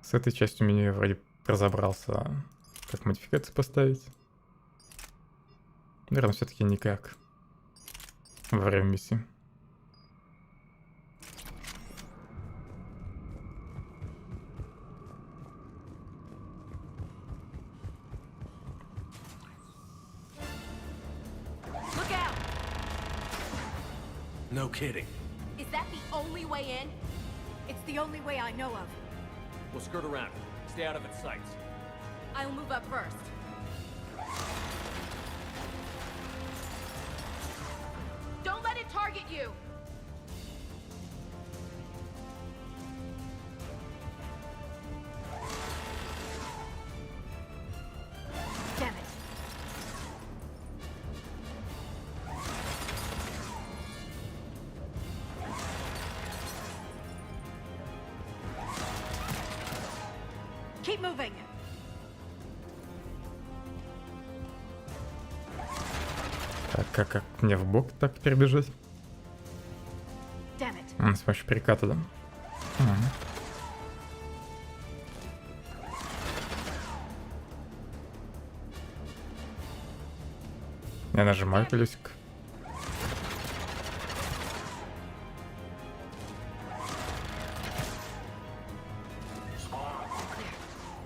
С этой частью меню я вроде разобрался, как модификации поставить. Наверное, все-таки никак. Во время миссии. No kidding. Is that the only way in? It's the only way I know of. We'll skirt around. Stay out of its sights. I'll move up first. Don't let it target you! Damn it. Keep moving. Так, как мне в бок так перебежать? С помощью переката, да? Я нажимаю колесико.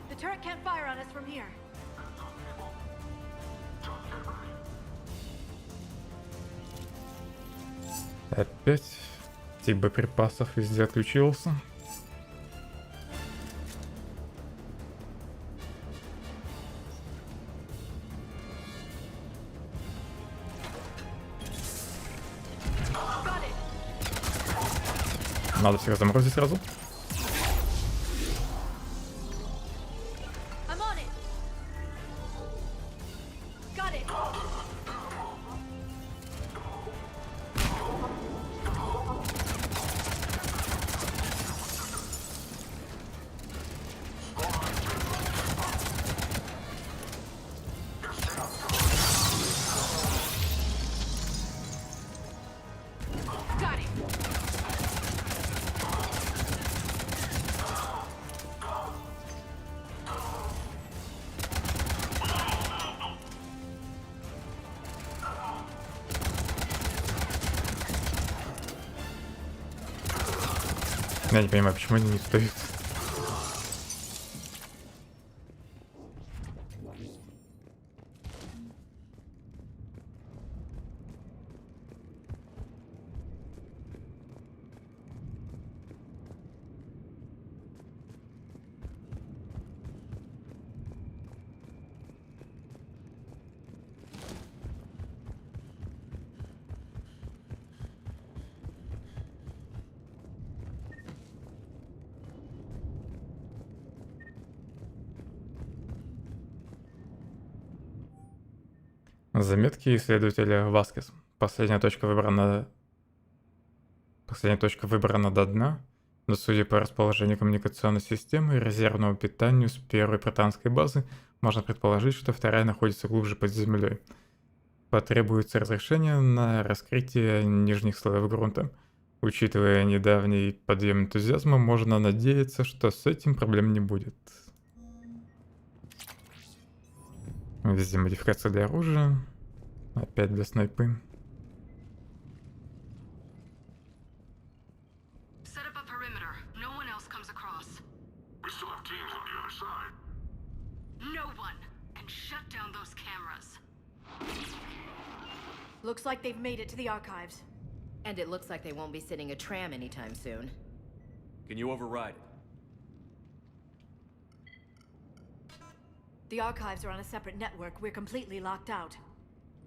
The turret can't fire on us from here. Опять тип боеприпасов везде отключился. Надо всех заморозить сразу. Я не понимаю, почему они не встают. Заметки исследователя Васкес. Последняя точка выбрана до дна, но судя по расположению коммуникационной системы и резервному питанию с первой британской базы, можно предположить, что вторая находится глубже под землей. Потребуется разрешение на раскрытие нижних слоев грунта. Учитывая недавний подъем энтузиазма, можно надеяться, что с этим проблем не будет. Везде модификация для оружия. Опять для снайпы. Looks like they've made it to the archives. And it looks like they won't be sitting a tram anytime soon. Can you override it? The archives are on a separate network. We're completely locked out.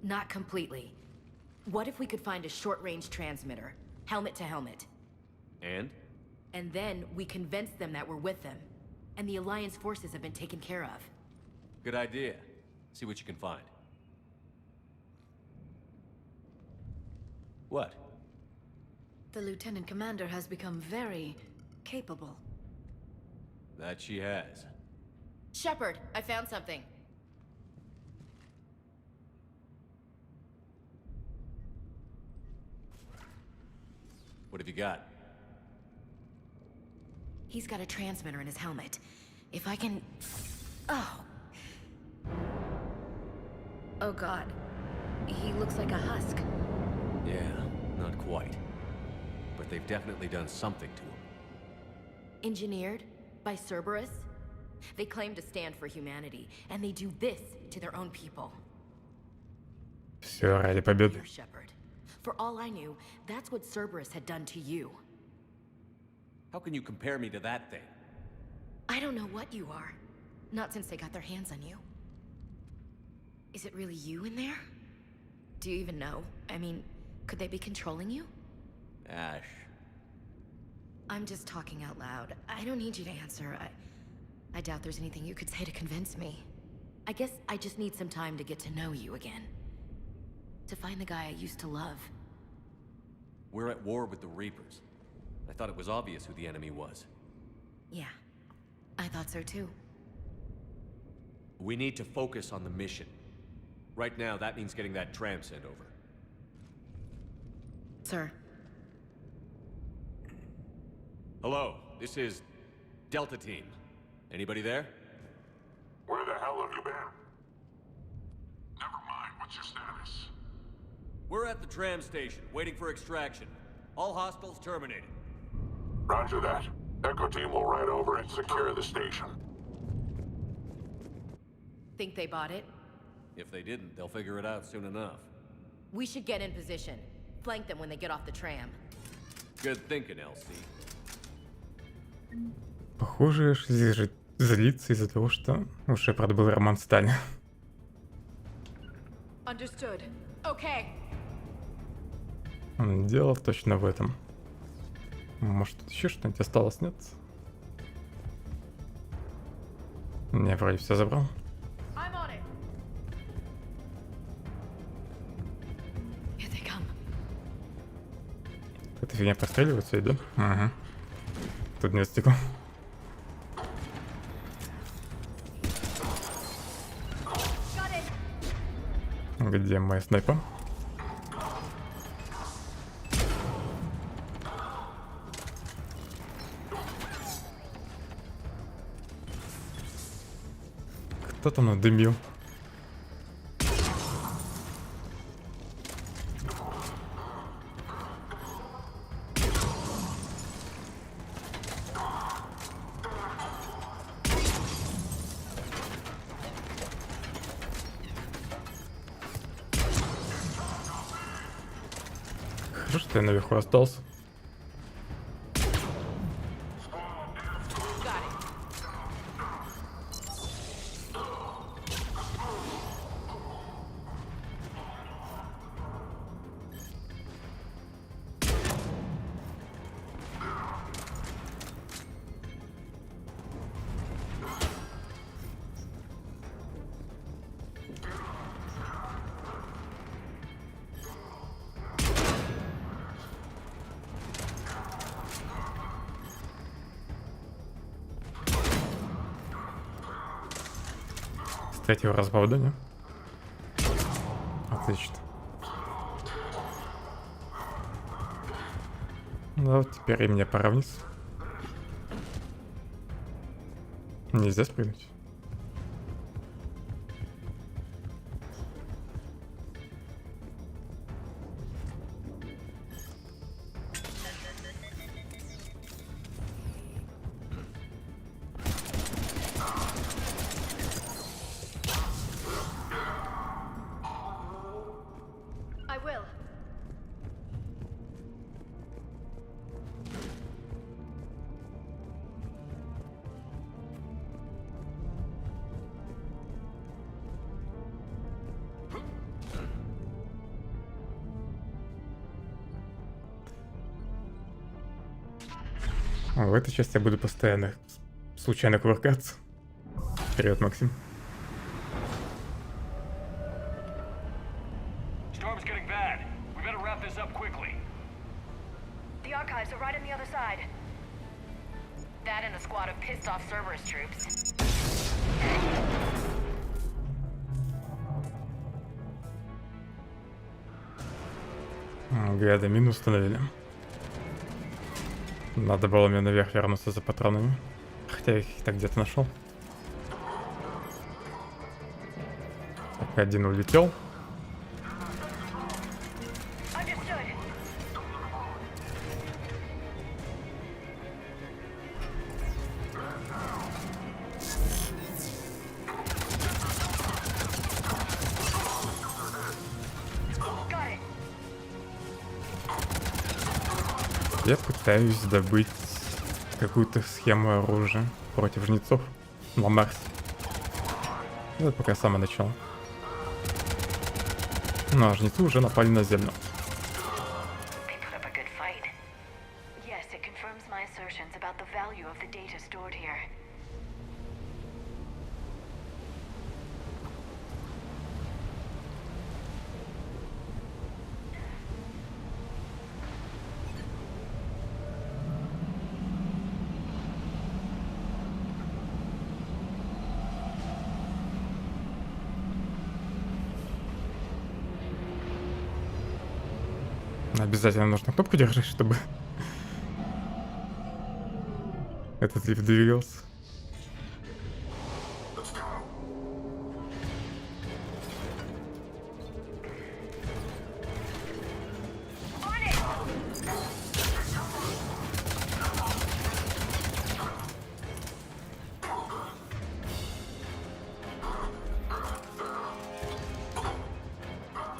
Not completely. What if we could find a short-range transmitter? Helmet to helmet. And? And then we convince them that we're with them. And the Alliance forces have been taken care of. Good idea. See what you can find. What? The Lieutenant Commander has become very capable. That she has. Shepard, I found something. What have you got? He's got a transmitter in his helmet. If I can... Oh. Oh god. He looks like a husk. Yeah, not quite. But they've definitely done something to him. Engineered by Cerberus? They claim to stand for humanity, and they do this to their own people. Все ради победы. Here, Shepard. For all I knew, that's what Cerberus had done to you. How can you compare me to that thing? I don't know what you are. Not since they got their hands on you. Is it really you in there? Do you even know? I mean, could they be controlling you? Ash. I'm just talking out loud. I don't need you to answer. I doubt there's anything you could say to convince me. I guess I just need some time to get to know you again. To find the guy I used to love. We're at war with the Reapers. I thought it was obvious who the enemy was. Yeah, I thought so too. We need to focus on the mission. Right now, that means getting that tram sent over. Sir. Hello, this is Delta Team. Anybody there? Where the hell have you been? Never mind, what's your status? We're at the tram station, waiting for extraction. All hostiles terminated. Roger that. Echo Team will ride over and secure the station. Think they bought it? If they didn't, they'll figure it out soon enough. We should get in position. Flank them when they get off the tram. Good thinking, LC. Похоже, Эшли злится из-за того, что у Шепарда был роман с Тали. Understood. Okay. Дело точно в этом. Может, тут еще что-нибудь осталось, нет? Не, вроде все забрал. I'm on it. Here they come. Эта фигня простреливается, да? Ага. Тут нет стекла. Где моя снайпа? Кто там надымил? Хорошо, что я наверху остался. Третьего раза попадания. Отлично. Ну вот теперь и мне пора вниз. Нельзя спрыгнуть. I will. В этой части я буду постоянно случайно кувыркаться. Привет, Максим. Storm's getting bad. We better wrap this up quickly. The archives are right on the other side. That and a squad of pissed off Cerberus troops. Гада, мину установили. Надо было мне наверх вернуться за патронами. Хотя я их так где-то нашел. Так, один улетел. Я пытаюсь добыть какую-то схему оружия против жнецов на Марсе. Это пока самое начало. Ну а жнецы уже напали на Землю. Обязательно нужно кнопку держать, чтобы этот лифт двигался.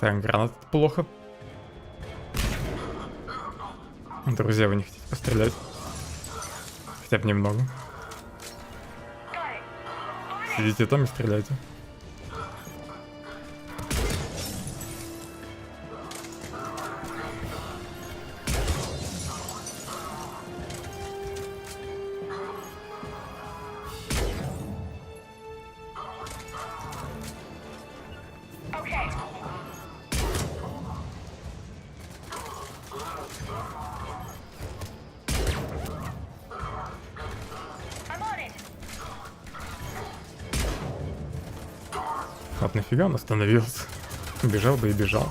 Так, гранат плохо. Друзья, вы не хотите пострелять? Хотя бы немного. Сидите там и стреляйте. Вот нафига он остановился? Бежал бы и бежал.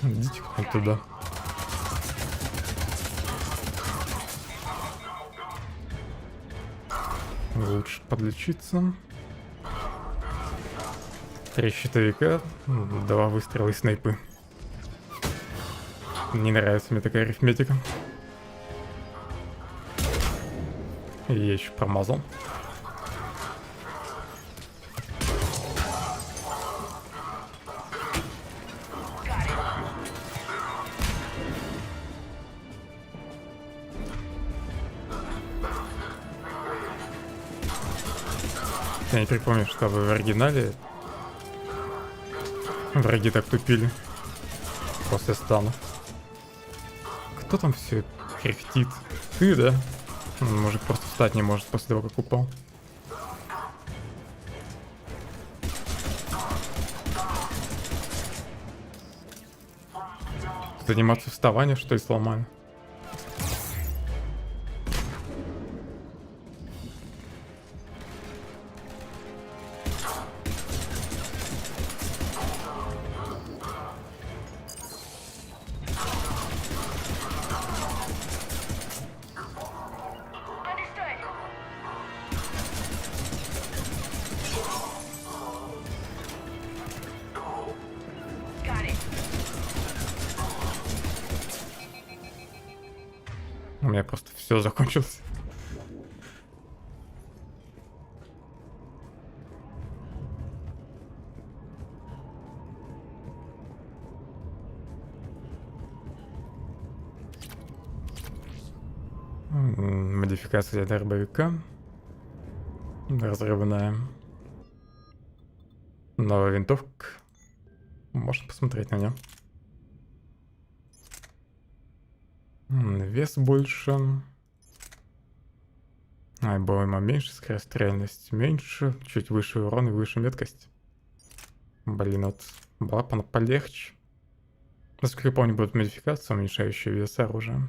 Идите хоть туда. Лучше подлечиться. 3 щитовика, 2 выстрела и снайпы. Не нравится мне такая арифметика. И я еще промазал. Я не припомню, чтобы в оригинале враги так тупили после стана. Кто там все кряхтит? Ты, да? Мужик просто встать не может после того, как упал. Заниматься вставанием, что ли, сломали? У меня просто все закончилось. Модификация для дробовика. Разрывная. Новая винтовка. Можно посмотреть на нее. Вес больше. Обойма меньше, скорострельность меньше. Чуть выше урон и выше меткость. Блин, вот была бы она полегче. Насколько я помню, будет модификация, уменьшающая вес оружия.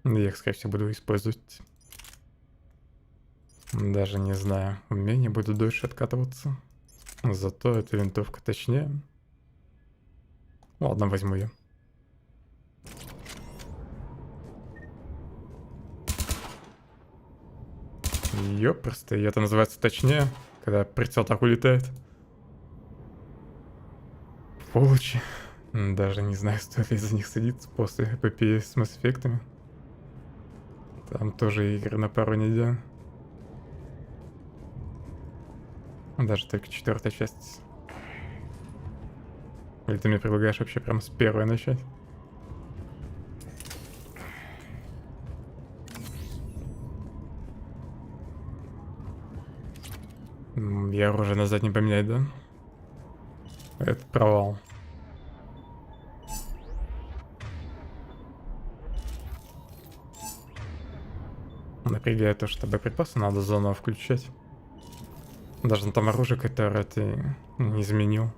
Я их, скорее всего, буду использовать. Даже не знаю. Умения будут дольше откатываться. Зато эта винтовка точнее. Ладно, возьму ее. Ёпрст, и это называется точнее, когда прицел так улетает. Получи. Даже не знаю, стоит ли за них садиться после эпопеи с Mass Effect'ами. Там тоже игры на пару недель. Даже только 4-я часть. Или ты мне предлагаешь вообще прям с 1-й начать? Я оружие назад не поменять, да? Это провал. Напрягает то, что боеприпасы надо заново включать. Даже на том оружии, которое ты не изменил.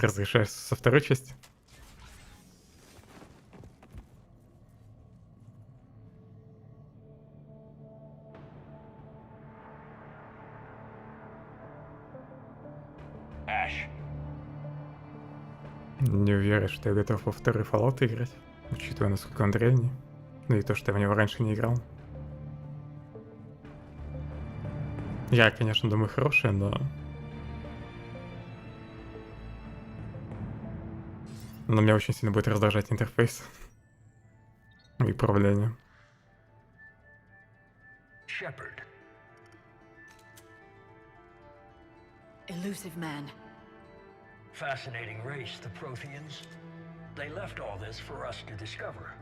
Разрешаешь со 2-й части? Не уверен, что я готов во 2-й Fallout играть, учитывая, насколько он древний. Ну и то, что я в него раньше не играл. Я, конечно, думаю, хорошая, но... Но меня очень сильно будет раздражать интерфейс. И управление. Shepard. Elusive man. Fascinating race, the Protheans. They left all this for us to discover,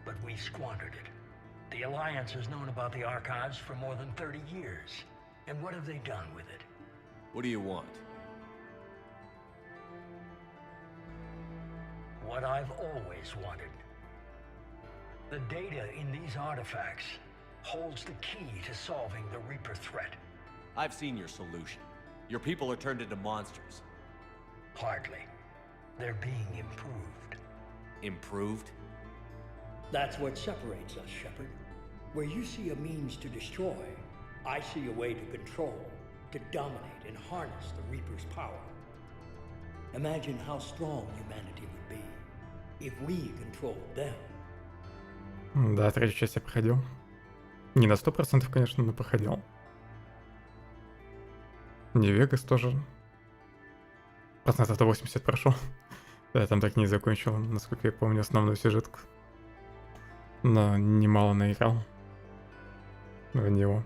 but we squandered it. The Alliance has known about the archives for more than 30 years. And what have they done with it? What do you want? What I've always wanted. The data in these artifacts holds the key to solving the Reaper threat. I've seen your solution. Your people are turned into monsters. Hardly. They're being improved. Improved? That's what separates us, Shepard. Where you see a means to destroy, I see a way to control, to dominate and harness the Reaper's power. Imagine how strong humanity would be if we controlled them. Да, 3-ю часть я проходил. Не на 100%, конечно, но проходил. Не Вегас тоже. Процентов 80 прошел. Я там так и не закончил, насколько я помню, основную сюжетку. Но немало наиграл в него.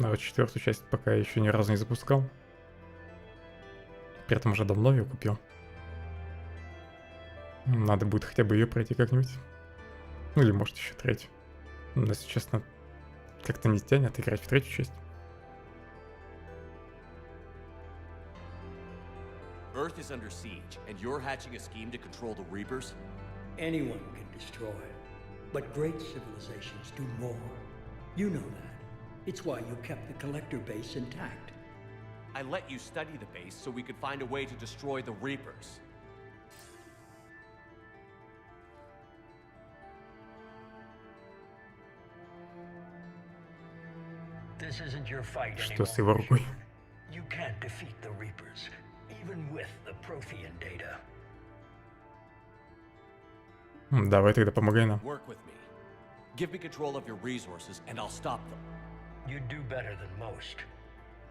А вот 4-ю часть пока еще ни разу не запускал. При этом уже давно ее купил. Надо будет хотя бы ее пройти как-нибудь. Ну или может еще 3-ю. Но, если честно, как-то не тянет играть в 3-ю часть. Earth is under siege, and you're hatching a scheme to control the Reapers? Anyone can destroy, but great civilizations do more. You know that. It's why you kept the Collector base intact. I let you study the base so we could find a way to destroy the Reapers. This isn't your fight Что с его рукой? You can't defeat the Reapers, even with the Prothean data. Давай тогда помогай нам. Work with me. Give me control of your resources, and I'll stop them. You'd do better than most.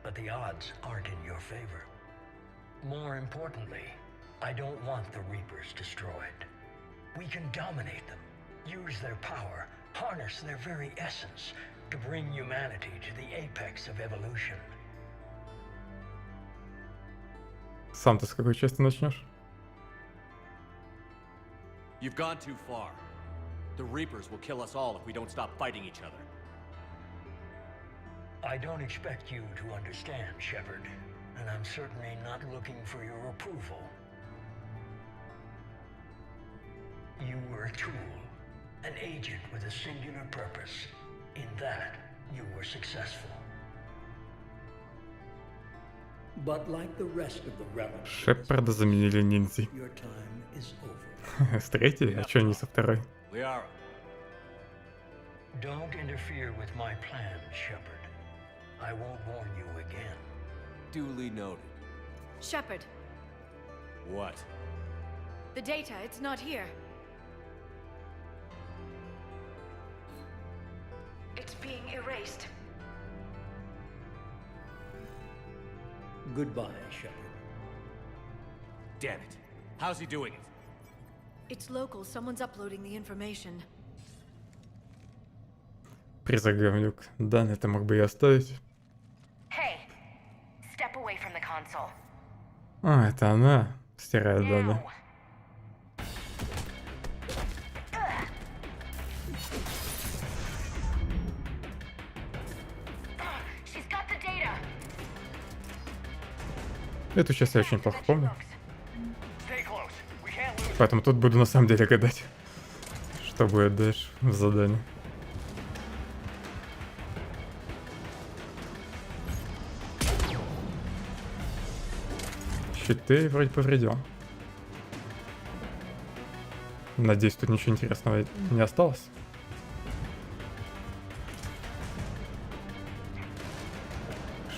but the odds aren't in your favor. More importantly, I don't want the Reapers destroyed. We can dominate them, use their power, harness their very essence to bring humanity to the apex of evolution. Сам ты с какой части начнешь? You've gone too far. The Reapers will kill us all if we don't stop fighting each other. I don't expect you to understand, Shepard, and I'm certainly not looking for your approval. You were a tool, an agent with a singular purpose. In that, you were successful. But like the rest of the relics, Шепарда заменили ниндзей. your time is over. С третьей? А чё не со второй? Liara, Don't interfere with my plans, Shepard. I won't warn you again. duly noted. Shepard, What? the data, it's not here. It's being erased. Goodbye, Shepard. Damn it. How's he doing it? It's local. Someone's uploading the information. Призаговнюк. Да, это мог бы и оставить. Hey, step away from the console. А, это она стирает данные. She's got the data. Эту часть я очень плохо помню. Stay close. We can't lose. Поэтому тут буду на самом деле гадать, что будет дальше в задании. Щиты вроде повредил. Надеюсь, тут ничего интересного не осталось.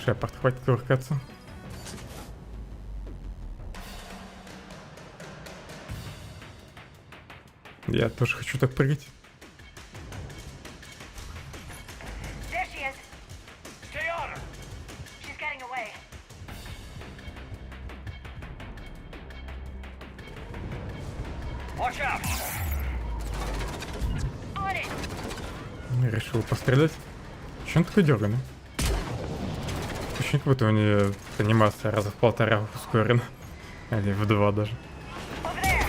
Шепард, хватит кувыркаться. Я тоже хочу так прыгать. There she is. Stay on her. She's getting away. Watch out. On it. Решил пострелять. Че он такой дерганый? Ощущение, как будто у нее анимация раза в 1,5 ускорена. Или в 2 даже. Over there.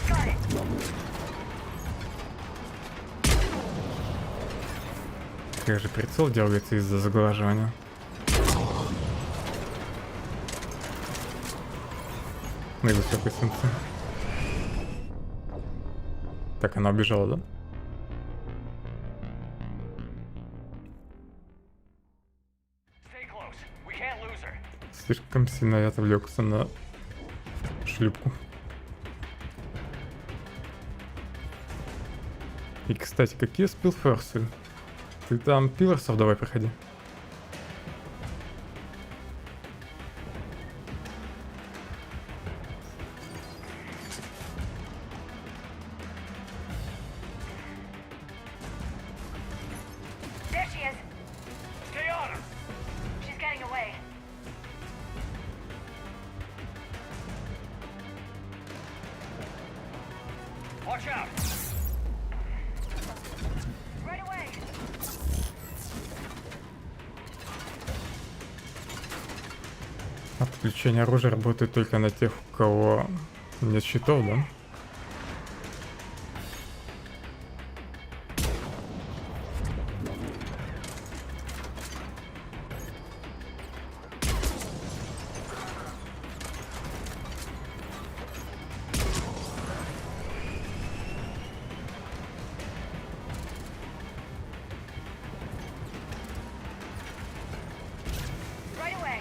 Got it. Как же прицел дергается из-за заглаживания. На высокой сенсы. Так, она убежала, да? Stay close. We can't lose her. Слишком сильно я отвлекся на шлюпку. И, кстати, какие спилферсы? Ты там пилорсов давай проходи. There she is. Stay on her. She's getting away. Watch out. Right away. Отключение оружия работает только на тех, у кого нет щитов, да? Right away.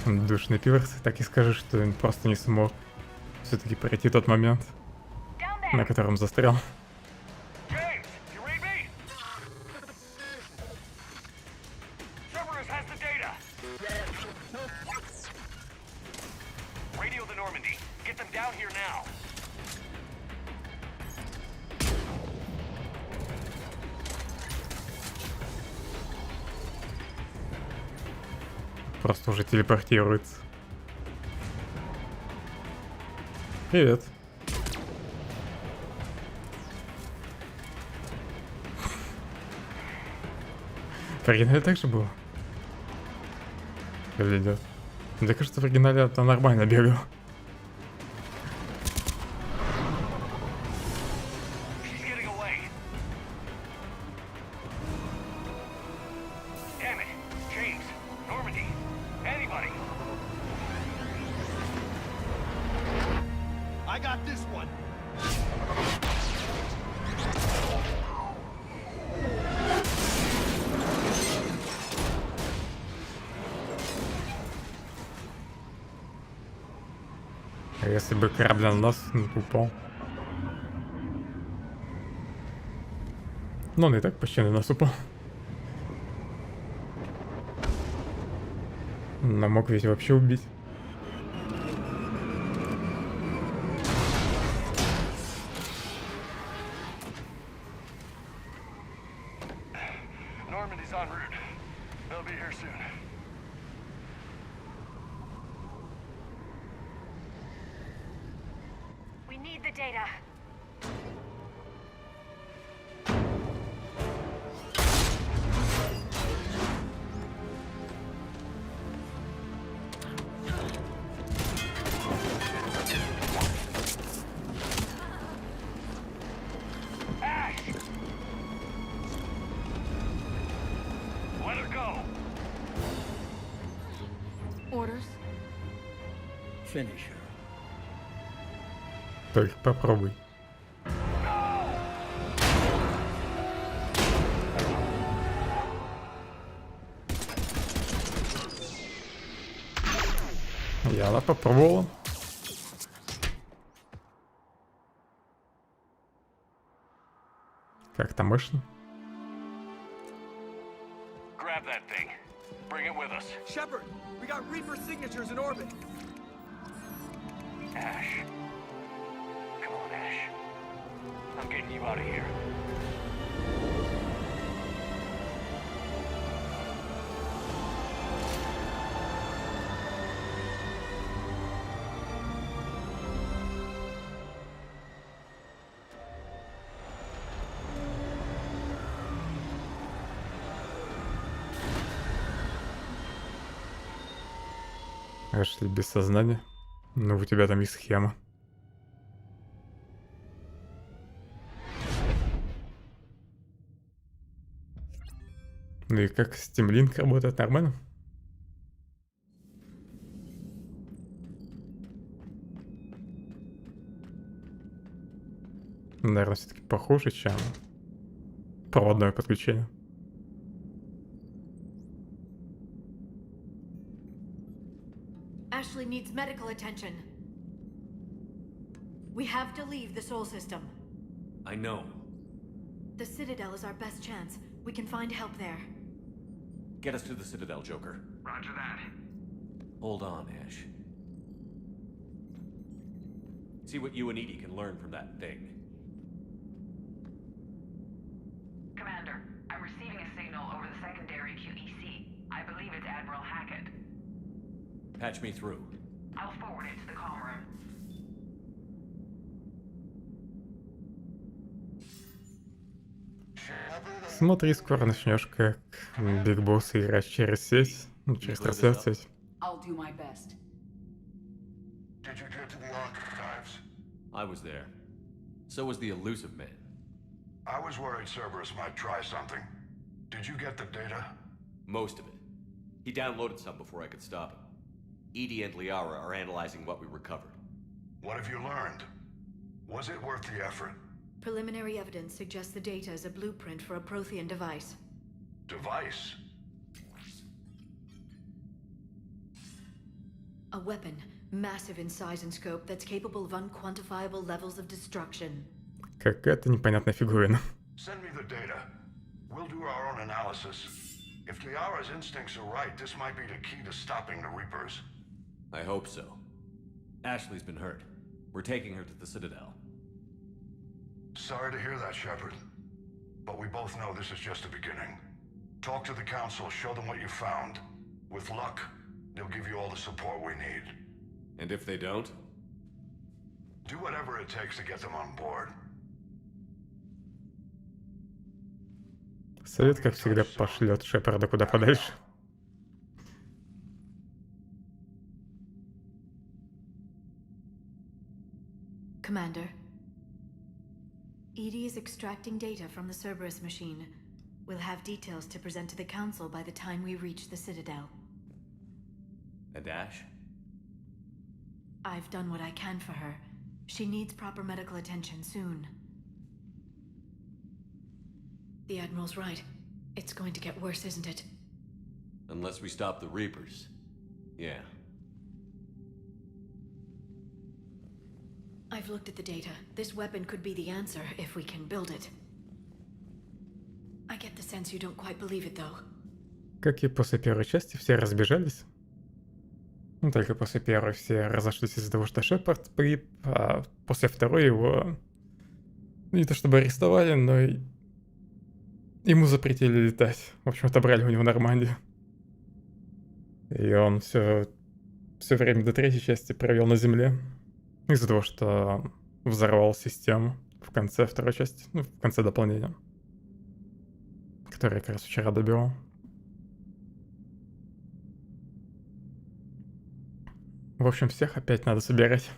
Душный пилорс, так и скажи, что он просто не смог все-таки пройти тот момент, на котором застрял. James, you read me? Cerberus has the data. Normandy. Get them down here now. Просто уже телепортируется. Привет. В оригинале так же было? Выглядит. Мне кажется, в оригинале это нормально бегал. А если бы корабль на нас упал? Ну, он и так почти на нас упал. Но мог ведь вообще убить. Normandy's en route. They'll be here soon. We need the data. Orders? Finish her. Только попробуй. И она попробовала. Как-то мощно. Grab that thing. Bring it with us. Shepard, we got Reaper signatures in orbit. Ash. Come on, Ash. I'm getting you out of here. Эшли без сознания. Ну, у тебя там есть схема. Ну и как Steam Link работает нормально? Наверное, все-таки похоже, чем проводное подключение. Ashley needs medical attention. We have to leave the Sol system. I know. The Citadel is our best chance. We can find help there. Get us to the Citadel, Joker. Roger that. Hold on, Ash. See what you and Edie can learn from that thing. Commander, I'm receiving a signal over the secondary QEC. I believe it's Admiral Hackett. Patch me through. I'll forward it to the comm room. Смотри, скоро начнешь как Биг Босс играть через сеть, ну, через трансляцию. I'll do my best. Did you get to the archives? I was there. So was the elusive man. I was worried Cerberus might try something. Did you get the data? Most of it. He downloaded some before I could stop him. Edie and Liara are analyzing what we recovered. What have you learned? Was it worth the effort? Preliminary evidence suggests the data is a blueprint for a Prothean device. Device? A weapon, massive in size and scope, that's capable of unquantifiable levels of destruction. Какая-то непонятная фигурина. Send me the data. We'll do our own analysis. If Liara's instincts are right, this might be the key to stopping the Reapers. I hope so. Ashley's been hurt. We're taking her to the Citadel. Sorry to hear that, Shepard. But we both know this is just the beginning. Talk to the Council, show them what you found. With luck, they'll give you all the support we need. And if they don't? Do whatever it takes to get them on board. Совет, как всегда, пошлет Шепарда куда подальше. Commander, EDI is extracting data from the Cerberus machine. We'll have details to present to the Council by the time we reach the Citadel. And Ash? I've done what I can for her. She needs proper medical attention soon. The Admiral's right. It's going to get worse, isn't it? Unless we stop the Reapers. Yeah. I've looked at the data. This weapon could be the answer if we can build it. I get the sense you don't quite believe it, though. Как и после первой части, все разбежались. Ну, только после первой все разошлись из-за того, что Шепард погиб, а после второй его не то чтобы арестовали, но и ему запретили летать. В общем, отобрали у него Нормандию. И он все время до третьей части провел на Земле. Из-за того, что взорвал систему в конце второй части, ну, в конце дополнения. Которое я как раз вчера добивал. В общем, всех опять надо собирать.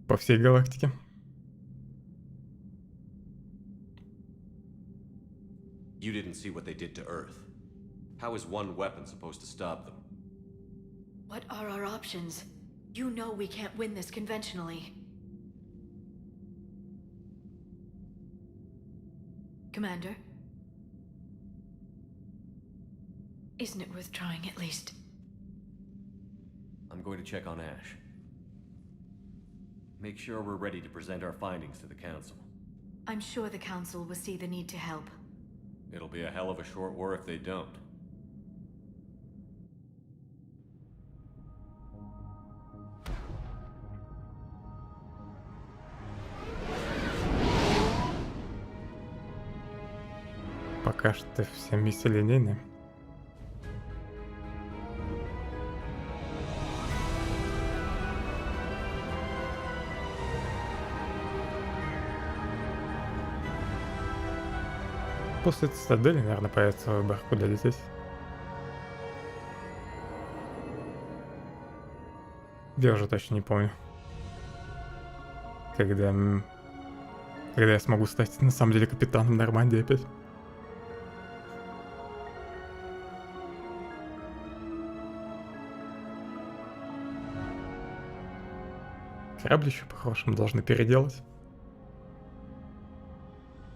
По всей галактике. You didn't see what they did to Earth. How is one weapon supposed to stop them? What are our options? You know we can't win this conventionally. Commander? Isn't it worth trying at least? I'm going to check on Ash. Make sure we're ready to present our findings to the Council. I'm sure the Council will see the need to help. It'll be a hell of a short war if they don't. Пока что все миссии линейные. После цитадели, наверное, появится выбор, куда лететь. Я уже точно не помню. Когда я смогу стать на самом деле капитаном Нормандии опять. Корабль еще по-хорошему должны переделать.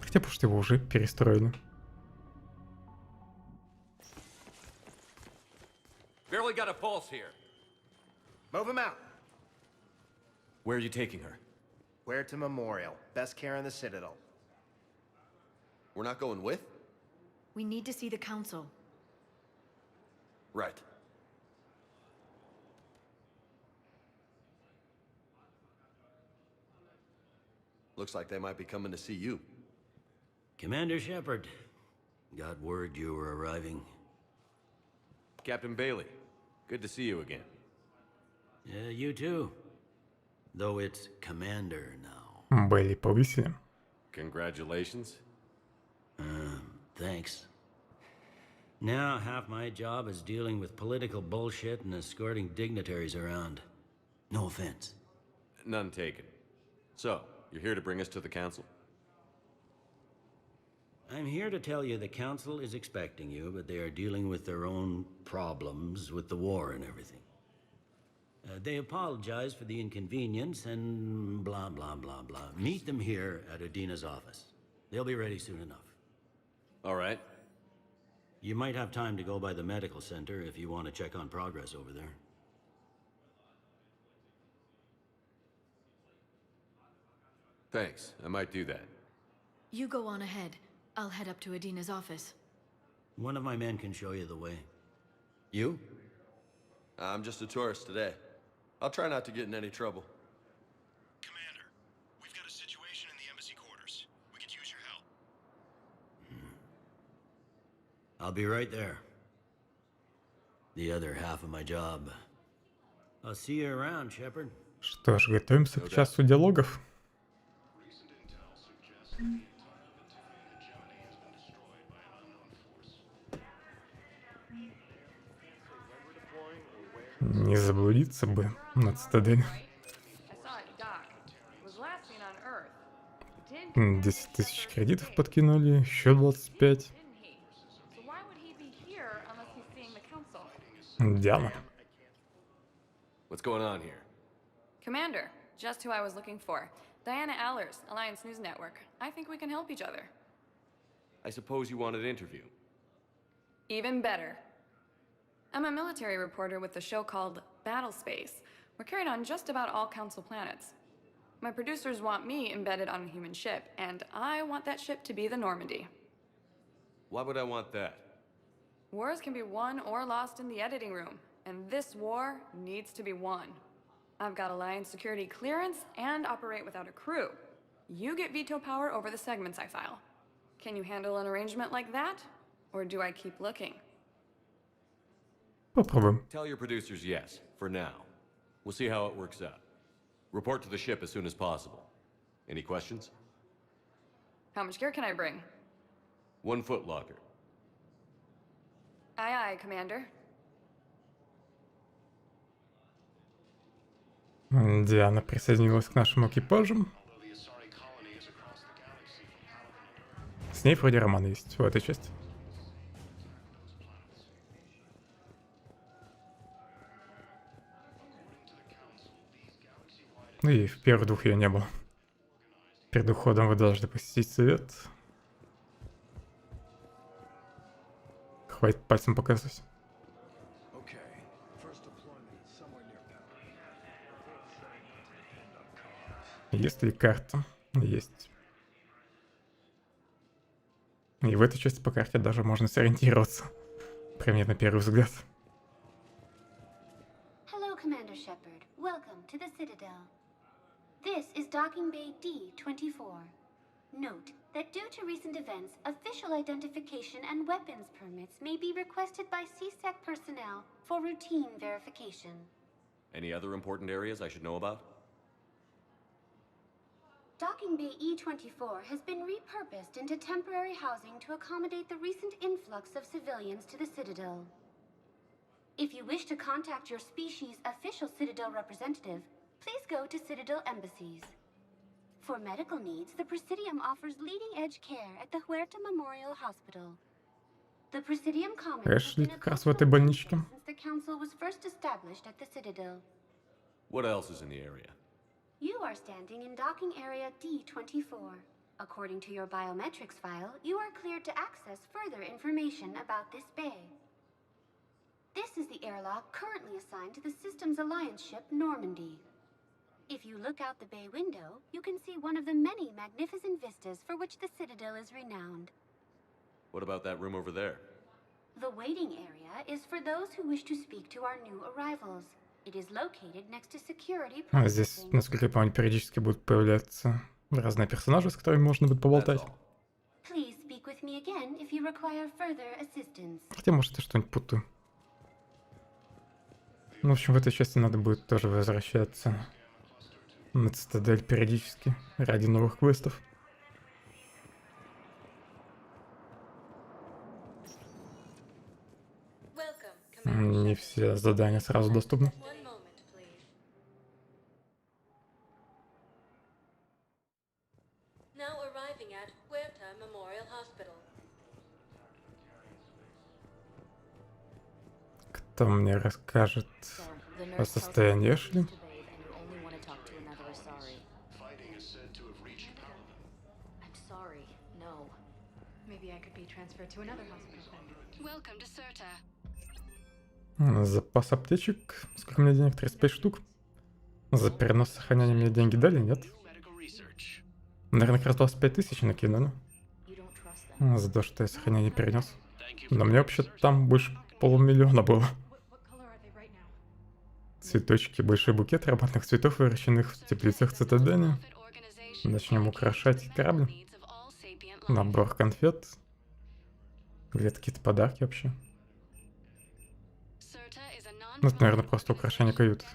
Хотя потому что его уже перестроили. Barely got a pulse here. Move him out. Where are you taking her? Where to Memorial. Best care in the Citadel. We're not going with? We need to see the Council. Right. Looks like they might be coming to see you. Commander Shepard, got word you were arriving. Captain Bailey, good to see you again. Yeah, you too. Though it's Commander now. Бейли повысили. Congratulations. Thanks. Now half my job is dealing with political bullshit and escorting dignitaries around. No offense. None taken. So, you're here to bring us to the Council? I'm here to tell you the Council is expecting you, but they are dealing with their own problems with the war and everything. They apologize for the inconvenience and blah, blah, blah, blah. Meet them here at Udina's office. They'll be ready soon enough. All right. You might have time to go by the medical center if you want to check on progress over there. Thanks. I might do that. You go on ahead. I'll head up to Udina's office. One of my men can show you the way. You? I'm just a tourist today. I'll try not to get in any trouble. Commander, we've got a situation in the embassy quarters. We could use your help. I'll be right there. The other half of my job. I'll see you around, Shepard. Что ж, готовимся к часу диалогов. Не заблудиться бы на цитадели. 10 тысяч кредитов подкинули, еще 25. Диана. What's going on here? Commander, just who I was looking for. Diana Allers, Alliance News Network. I think we can help each other. I suppose you want an interview. Even better. I'm a military reporter with a show called Battle Space. We're carried on just about all Council planets. My producers want me embedded on a human ship, and I want that ship to be the Normandy. Why would I want that? Wars can be won or lost in the editing room, and this war needs to be won. I've got Alliance security clearance and operate without a crew. You get veto power over the segments I file. Can you handle an arrangement like that? Or do I keep looking? Попробуем. Tell your producers yes, for now. We'll see how it works out. Report to the ship as soon as possible. Any questions? How much gear can I bring? 1 foot locker. Aye, aye, Commander. Диана присоединилась к нашему экипажу. С ней вроде роман есть в этой части. Ну и в первых двух ее не было. Перед уходом вы должны посетить совет. Хватит пальцем показывать. Есть ли карта? Есть. И в этой части по карте даже можно сориентироваться. Прям на первый взгляд. Hello, Commander Shepard. Welcome to the Citadel. This is Docking Bay D-24. Note that due to recent events, official identification and weapons permits may be requested by CSEC personnel for routine verification. Any other important areas I should know about? Docking Bay E-24 has been repurposed into temporary housing to accommodate the recent influx of civilians to the Citadel. If you wish to contact your species' official Citadel representative, please go to Citadel embassies. For medical needs, the Presidium offers leading-edge care at the Huerta Memorial Hospital. The Presidium Commons has Эшли been a как раз в этой больничке. since the Council was first established at the Citadel. What else is in the area? You are standing in docking area D-24. According to your biometrics file, you are cleared to access further information about this bay. This is the airlock currently assigned to the Systems Alliance ship Normandy. If you look out the bay window, you can see one of the many magnificent vistas for which the Citadel is renowned. What about that room over there? The waiting area is for those who wish to speak to our new arrivals. It is located next to security Здесь, processing. насколько я помню, периодически будут появляться разные персонажи, с которыми можно будет поболтать. Please speak with me again if you require further assistance. Хотя, может, я что-нибудь путаю. Ну, в общем, в этой части надо будет тоже возвращаться на цитадель периодически ради новых квестов. Не все задания сразу доступны. Кто мне расскажет о состоянии Эшли? Запас аптечек. Сколько у меня денег? 35 штук. За перенос сохранения мне деньги дали? Нет. Наверное, как раз 25 тысяч накинули. За то, что я сохранение перенес. Но мне вообще там больше 500 000 было. Цветочки. Большой букет ароматных цветов, выращенных в теплицах цитадели. Начнем украшать корабль. Набор конфет. Или это какие-то подарки вообще? Ну, это, наверное, просто украшение каюты.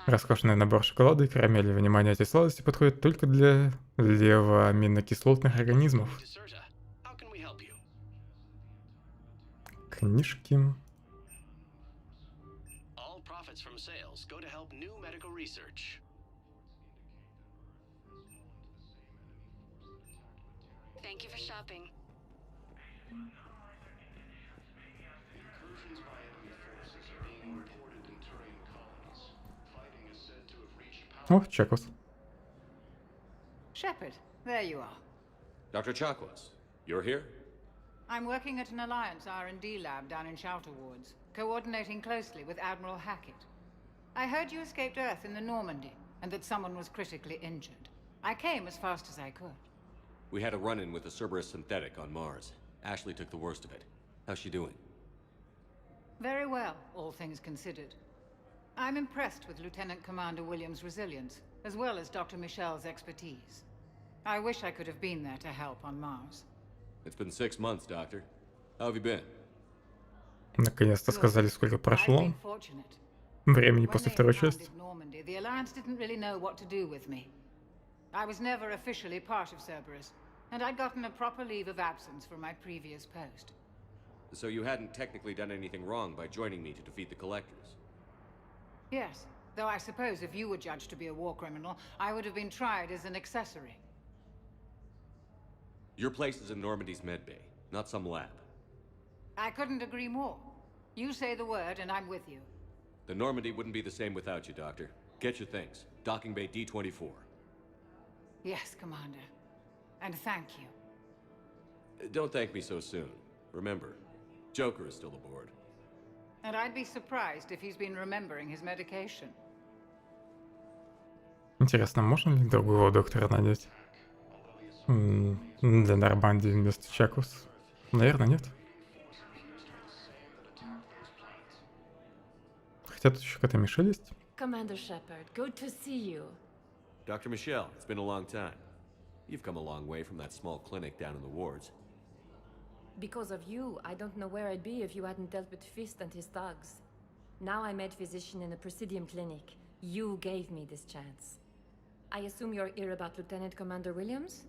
Роскошный набор шоколада и карамели. Внимание, эти сладости подходят только для левоаминокислотных организмов. Книжки. Thank you for shopping. О, Чакос. Shepard, there you are. Dr. Chakwas, you're here? I'm working at an Alliance R&D lab down in Shelter Wards, coordinating closely with Admiral Hackett. I heard you escaped Earth in the Normandy, and that someone was critically injured. I came as fast as I could. We had a run-in with a Cerberus synthetic on Mars. Ashley took the worst of it. How's she doing? Very well, all things considered. I'm impressed with Lieutenant Commander Williams' resilience, as well as Dr. Michel's expertise. I wish I could have been there to help on Mars. It's been 6 months, Doctor. How have you been? Наконец-то сказали, сколько прошло времени после второй части. Normandy, the Alliance didn't really know what to do with me. I was never officially part of Cerberus, and I'd gotten a proper leave of absence from my previous post. So you hadn't technically done anything wrong by joining me to defeat the Collectors? Yes, though I suppose if you were judged to be a war criminal, I would have been tried as an accessory. Your place is in Normandy's medbay, not some lab. I couldn't agree more. You say the word and I'm with you. The Normandy wouldn't be the same without you, Doctor. Get your things. Docking bay D-24. Yes, Commander. And thank you. Don't thank me so soon. Remember, Joker is still aboard. And I'd be surprised if he's been remembering his medication. Интересно, можно ли другого доктора надеть? Для Нормандии вместо Чакус? Наверное, нет. Хотя тут еще какая-то Мишель есть. Commander Shepard, good to see you. Dr. Michelle, it's been a long time. You've come a long way from that small clinic down in the wards. Because of you, I don't know where I'd be if you hadn't dealt with Fist and his thugs. Now I'm med physician in a Presidium clinic. You gave me this chance. I assume you're here about Lieutenant Commander Williams?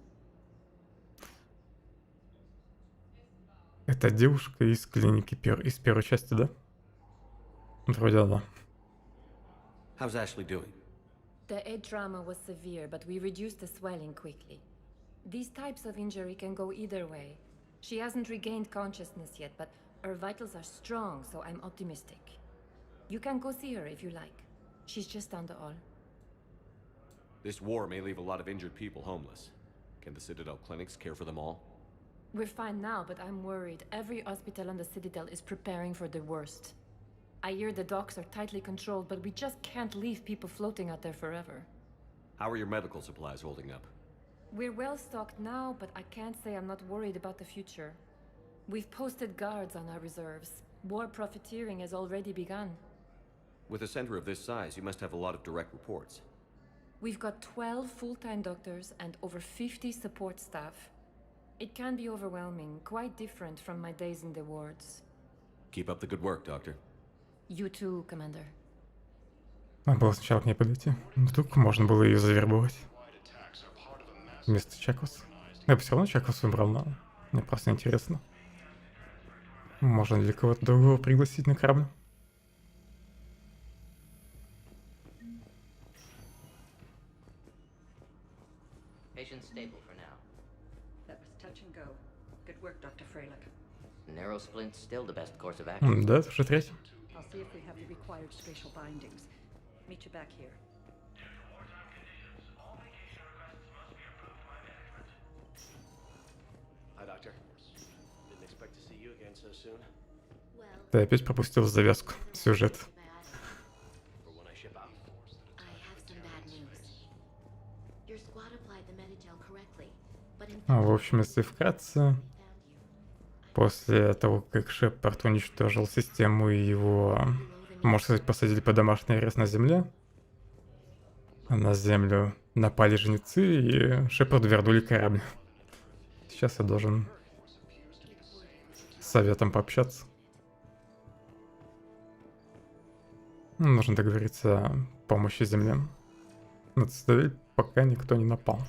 Это девушка из клиники из первой части, да? Вроде да. How's Ashley doing? The head trauma was severe, but we reduced the swelling quickly. These types of injury can go either way. She hasn't regained consciousness yet, but her vitals are strong, so I'm optimistic. You can go see her if you like. She's just down the hall. This war may leave a lot of injured people homeless. Can the Citadel clinics care for them all? We're fine now, but I'm worried. Every hospital on the Citadel is preparing for the worst. I hear the docks are tightly controlled, but we just can't leave people floating out there forever. How are your medical supplies holding up? We're well stocked now, but I can't say I'm not worried about the future. We've posted guards on our reserves. War profiteering has already begun. With a center of this size, you must have a lot of direct reports. We've got 12 full-time doctors and over 50 support staff. It can be overwhelming, quite different from my days in the wards. Keep up the good work, Doctor. You too, Commander. Надо было сначала к ней подойти. Вдруг можно было ее завербовать. Вместо Чакус. Я бы все равно Чакус выбрал, но мне просто интересно. Можно ли кого-то другого пригласить на корабль? Patient stable for now. That was touch and go. Good work, Dr. Phellon. Narrow splint's still the best course of action. Да, это уже третий. I'll see if we have the required spatial bindings. Meet you back here. Hi, Doctor. Didn't expect to see you again so soon. Ты опять пропустил завязку, сюжет. For when I ship out. I have some bad news. Your squad applied the metagel correctly, but in В общем, если вкратце, после того, как Шепард уничтожил систему и его Можно сказать, посадили под домашний арест на земле. На землю напали жнецы, и Шепарду вернули корабль. Сейчас я должен с советом пообщаться. Нужно договориться о помощи земле. На цитадель пока никто не напал.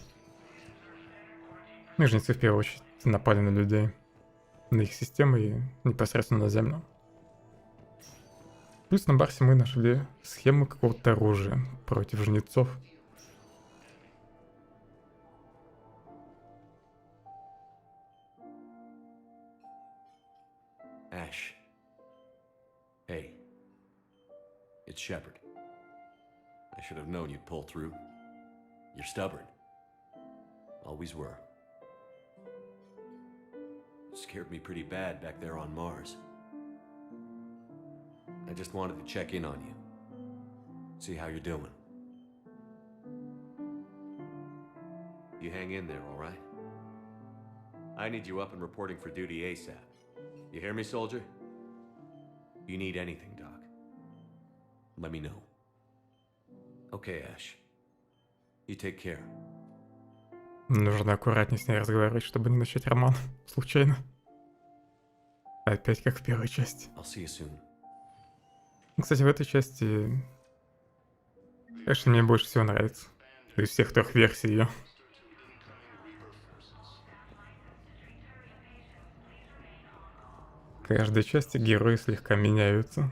И жнецы в первую очередь напали на людей, на их системы и непосредственно на землю. Плюс на Барсе мы нашли схему какого-то оружия против жнецов. Ash. Hey. It's Shepard. I should have known you'd pull through. You're stubborn. Always were. Scared me pretty bad back there on Mars. I just wanted to check in on you. See how you're doing. You hang in there, all right? I need you up and reporting for duty ASAP. You hear me, soldier? You need anything, Doc. Let me know. Okay, Ash. You take care. Нужно аккуратнее с ней разговаривать, чтобы не начать роман случайно. Опять как в первой части. I'll see you soon. Кстати, в этой части Эшли мне больше всего нравится. Из всех 3 версий ее. В каждой части герои слегка меняются.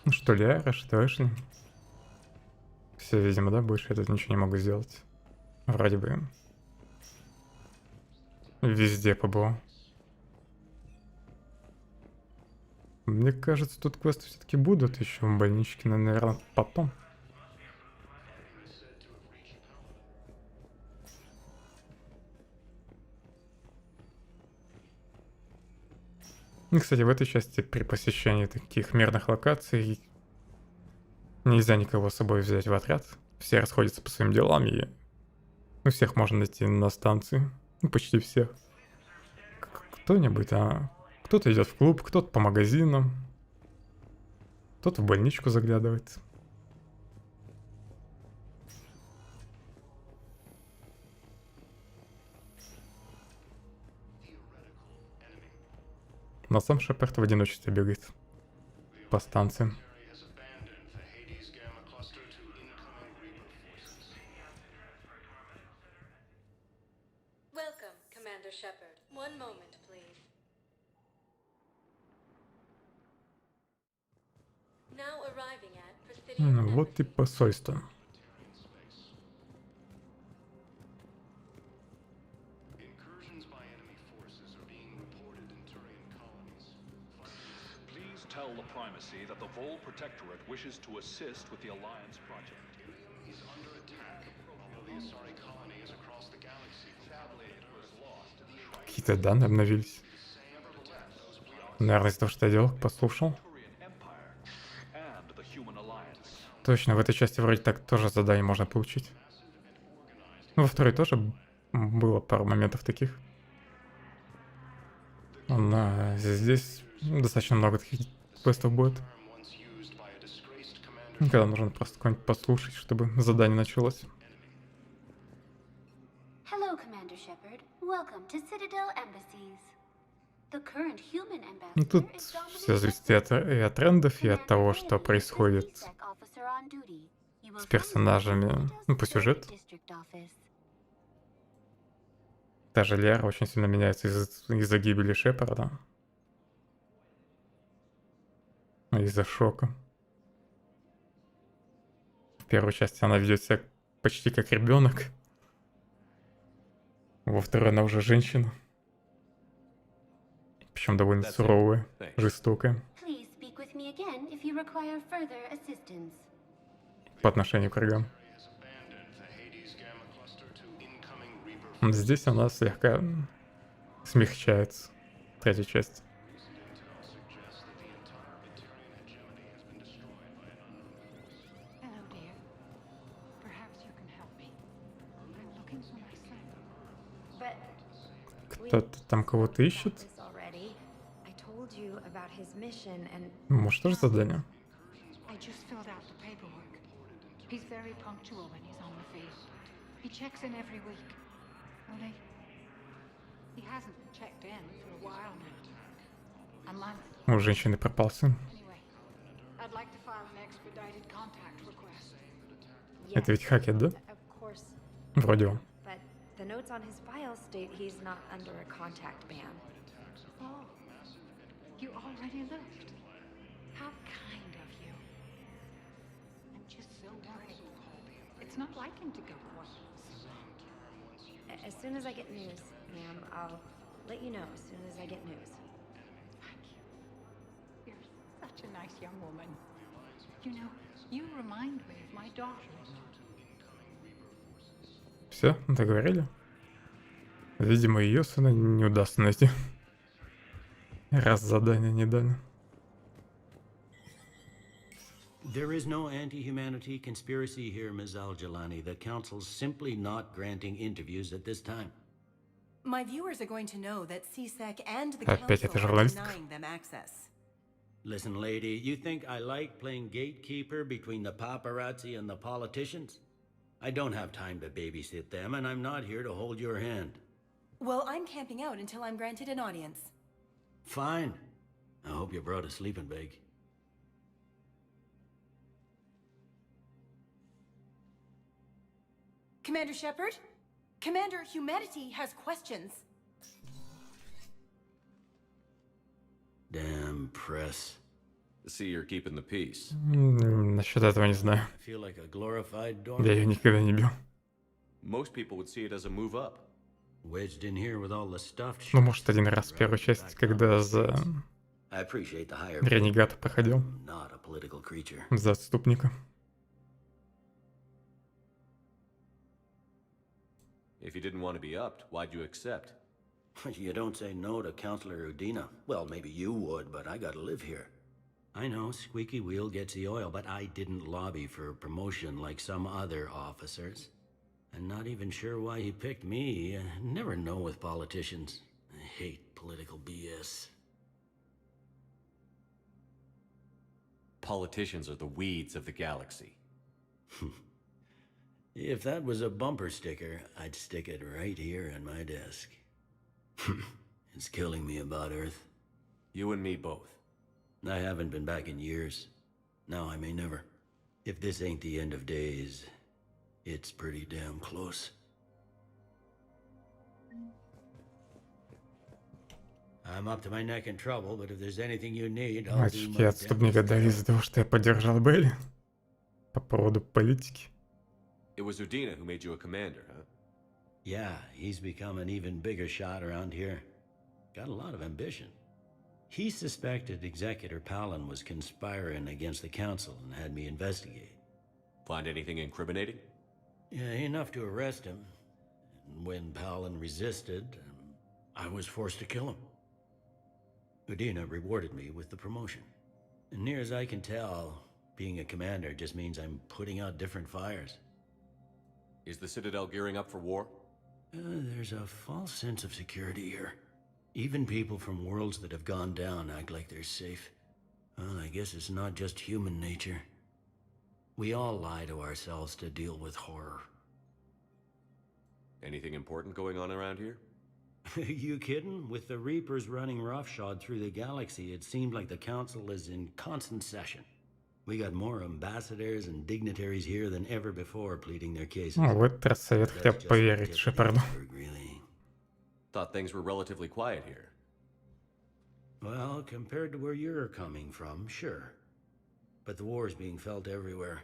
Ну что Лиара, что Эшли. Все, видимо, да, больше я тут ничего не могу сделать. Вроде бы везде побывал. Мне кажется, тут квесты все-таки будут еще в больничке, но, наверное, потом. И, кстати, в этой части при посещении таких мирных локаций нельзя никого с собой взять в отряд. Все расходятся по своим делам, и всех можно найти на станции. Ну, почти всех. Кто-нибудь, кто-то идет в клуб, кто-то по магазинам, кто-то в больничку заглядывает. Но сам Шепард в одиночестве бегает по станциям. Welcome, Commander Shepard. One moment, please. Now arriving at Presidium. Вот и посольство. Tell the Primacy that the Vol Protectorate wishes to assist with the Alliance project. He's under attack. Although the Asari colony is across the galaxy, sadly it was lost in the Какие-то данные обновились. Наверное, из-за того, что я диалог послушал. Точно, в этой части вроде так тоже задание можно получить. Ну, во второй тоже было пару моментов таких. Но здесь достаточно много таких квестов будет. Когда нужно просто какой-нибудь послушать, чтобы задание началось. Hello, Commander Shepard. Welcome to Citadel Embassies. The current human ambassador Ну, тут все зависит и от трендов, и от того, что происходит с персонажами, по сюжету. Даже Лиара очень сильно меняется из-за гибели Шепарда. Из-за шока. В первой части она ведет себя почти как ребенок. Во второй она уже женщина. Причем довольно суровая, жестокая. По отношению к врагам. Здесь она слегка смягчается. Третья часть. Кто-то там кого-то ищет. his mission and Может, тоже задание? I just filled out the paperwork. He's very punctual when he's on the field. He checks in every week. Only he hasn't checked in for a while now. A month. У женщины пропал сын. Anyway, I'd like to file an expedited contact request. Это ведь Хакет, да? Of course. Вроде он. But the notes on his file state he's not under a contact ban. Oh, you already looked. How kind of you. I'm just so worried. It's not like him to go quiet. As soon as I get news, ma'am, I'll let you know as soon as I get news. Thank you. You're such a nice young woman. You know, you remind me of my daughters. Все, договорили? Видимо, ее сына не удастся найти. Раз задание не дали. There is no anti-humanity conspiracy here, Ms. Al-Jalani. The Council's simply not granting interviews at this time. My viewers are going to know that CSEC and the Опять Council это are журналистка. denying them access. Listen, lady, you think I like playing gatekeeper between the paparazzi and the politicians? I don't have time to babysit them, and I'm not here to hold your hand. Well, I'm camping out until I'm granted an audience. Fine. I hope you brought a sleeping bag. Commander Shepard? Commander, humanity has questions. Damn press. See, you're keeping the peace. Насчет этого не знаю. I feel like a glorified dog. Я ее никогда не бил. Most people would see it as a move up. Wedged in here with all the stuffed Ну, может, один раз в первую часть, когда за I appreciate the higher ренегата проходил. not a political creature. За отступника. If you didn't want to be upped, why'd you accept? You don't say no to Counselor Udina. Well, maybe you would, but I gotta live here. I know, squeaky wheel gets the oil, but I didn't lobby for promotion like some other officers. I'm not even sure why he picked me. I never know with politicians. I hate political BS. Politicians are the weeds of the galaxy. If that was a bumper sticker, I'd stick it right here on my desk. It's killing me about Earth. You and me both. I haven't been back in years. Now I may never. If this ain't the end of days, it's pretty damn close. I'm up to my neck in trouble, but if there's anything you need, I'll do Мальчики my отступника damnedest. дали из-за того, что я поддержал Белли. По поводу политики. It was Udina who made you a commander, huh? Yeah, he's become an even bigger shot around here. Got a lot of ambition. He suspected Executor Phellon was conspiring against the Council and had me investigate. Find anything incriminating? Yeah, enough to arrest him. And when Phellon resisted, I was forced to kill him. Udina rewarded me with the promotion. And near as I can tell, being a commander just means I'm putting out different fires. Is the Citadel gearing up for war? There's a false sense of security here. Even people from worlds that have gone down act like they're safe. Well, I guess it's not just human nature. We all lie to ourselves to deal with horror. Anything important going on around here? You kidding? With the Reapers running roughshod through the galaxy, it seemed like the Council is in constant session. We got more ambassadors and dignitaries here than ever before pleading their cases. Ну, в этот раз совет хотя бы поверить Шепарду. Thought things were relatively quiet here. Well, compared to where you're coming from, sure. But the war's being felt everywhere.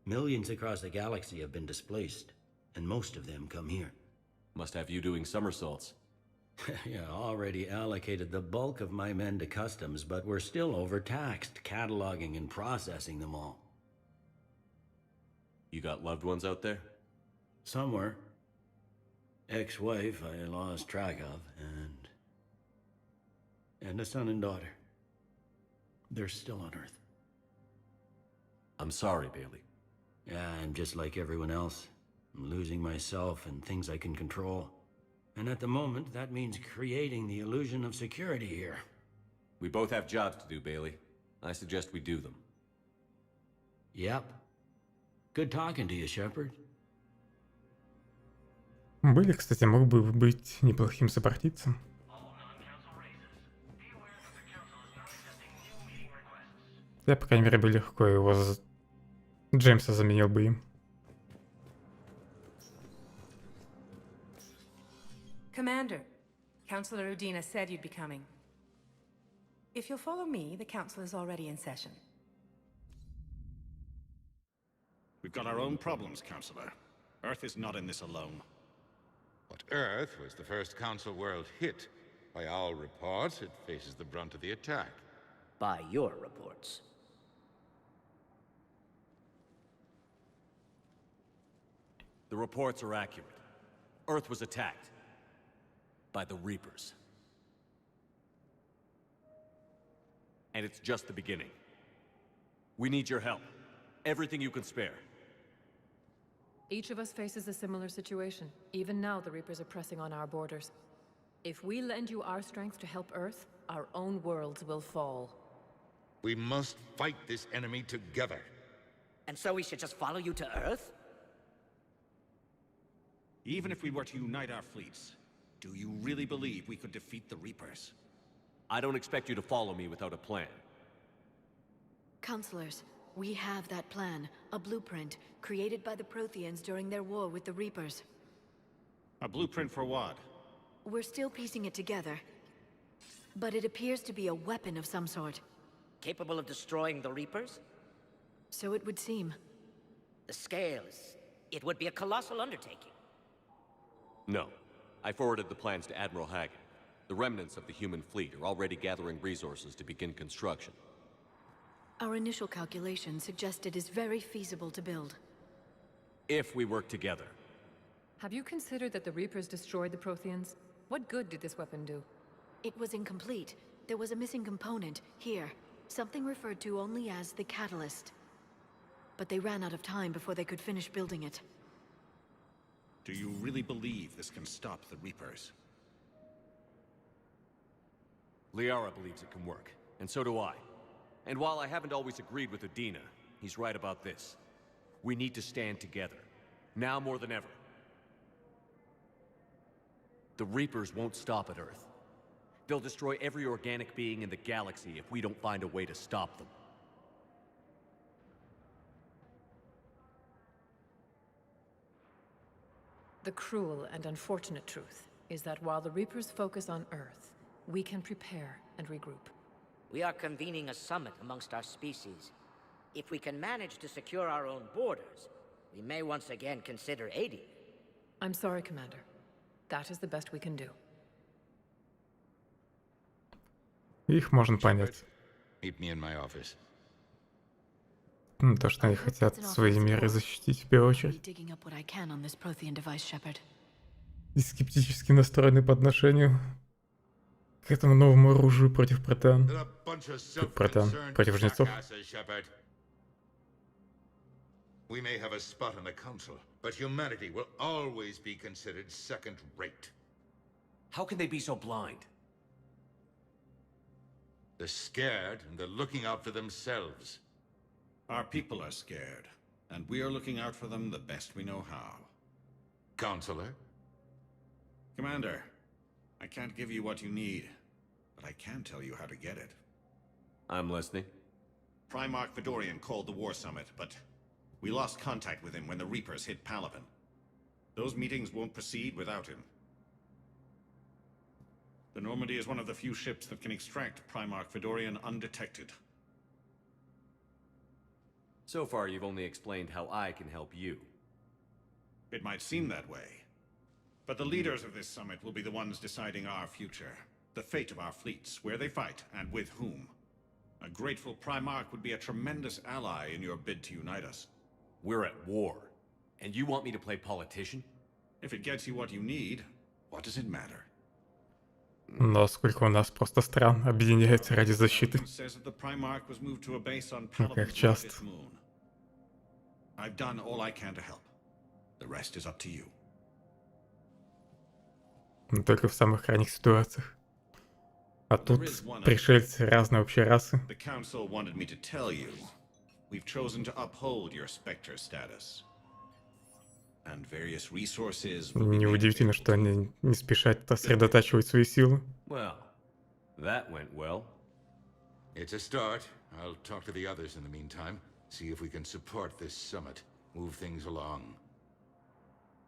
Millions across the galaxy have been displaced, and most of them come here. Must have you doing somersaults. Yeah, already allocated the bulk of my men to customs, but we're still overtaxed, cataloging and processing them all. You got loved ones out there? Somewhere. Ex-wife I lost track of, and a son and daughter. They're still on Earth. I'm sorry, Bailey. Yeah, I'm just like everyone else. I'm losing myself and things I can control. And at the moment, that means creating the illusion of security here. We both have jobs to do, Bailey. I suggest we do them. Yep. Good talking to you, Shepard. Были, кстати, мог бы быть неплохим сопартийцем. Я, по крайней мере, бы легко его Джеймса заменил бы им. Commander, Councilor Udina said you'd be coming. If you'll follow me, the council is already in session. We've got our own problems, Counselor. Earth is not in this alone. But Earth was the first Council world hit. By all reports, it faces the brunt of the attack. By your reports. The reports are accurate. Earth was attacked. By the Reapers. And it's just the beginning. We need your help. Everything you can spare. Each of us faces a similar situation. Even now, the Reapers are pressing on our borders. If we lend you our strength to help Earth, our own worlds will fall. We must fight this enemy together. And so we should just follow you to Earth? Even if we were to unite our fleets, do you really believe we could defeat the Reapers? I don't expect you to follow me without a plan. Counselors, we have that plan, a blueprint, created by the Protheans during their war with the Reapers. A blueprint for what? We're still piecing it together. But it appears to be a weapon of some sort. Capable of destroying the Reapers? So it would seem. The scales. It would be a colossal undertaking. No. I forwarded the plans to Admiral Hackett. The remnants of the human fleet are already gathering resources to begin construction. Our initial calculations suggest it is very feasible to build. If we work together. Have you considered that the Reapers destroyed the Protheans? What good did this weapon do? It was incomplete. There was a missing component, here. Something referred to only as the catalyst. But they ran out of time before they could finish building it. Do you really believe this can stop the Reapers? Liara believes it can work, and so do I. And while I haven't always agreed with Udina, he's right about this. We need to stand together. Now more than ever. The Reapers won't stop at Earth. They'll destroy every organic being in the galaxy if we don't find a way to stop them. The cruel and unfortunate truth is that while the Reapers focus on Earth, we can prepare and regroup. We are convening a summit amongst our species. If we can manage to secure our own borders, we may once again consider aiding. I'm sorry, Commander. That is the best we can do. Их можно понять. Meet me in my office. То, что они хотят свои меры защитить в первую очередь. И скептически настроены по отношению к этому новому оружию против протеан. Против жнецов. We may have a spot in the council, but humanity will always be considered second-rate. How can they be so blind? They're scared and they're looking out for themselves. Our people are scared, and we are looking out for them the best we know how. Counselor? Commander, I can't give you what you need, but I can tell you how to get it. I'm listening. Primarch Fedorian called the War Summit, but we lost contact with him when the Reapers hit Palaven. Those meetings won't proceed without him. The Normandy is one of the few ships that can extract Primarch Fedorian undetected. So far, you've only explained how I can help you. It might seem that way. But the leaders of this summit will be the ones deciding our future. The fate of our fleets, where they fight, and with whom. A grateful Primarch would be a tremendous ally in your bid to unite us. We're at war. And you want me to play politician? If it gets you what you need, what does it matter? Но сколько у нас просто стран объединяется ради защиты. Как часто. I've done all I can to help. The rest is up to you. Но только в самых крайних ситуациях. А тут пришельцы разные вообще расы. The Council wanted me to tell you. We've chosen to uphold your Spectre status. And various resources will be made Неудивительно, что они не спешат сосредотачивать свои силы. Well, that went well. It's a start. I'll talk to the others in the meantime. See if we can support this summit. Move things along.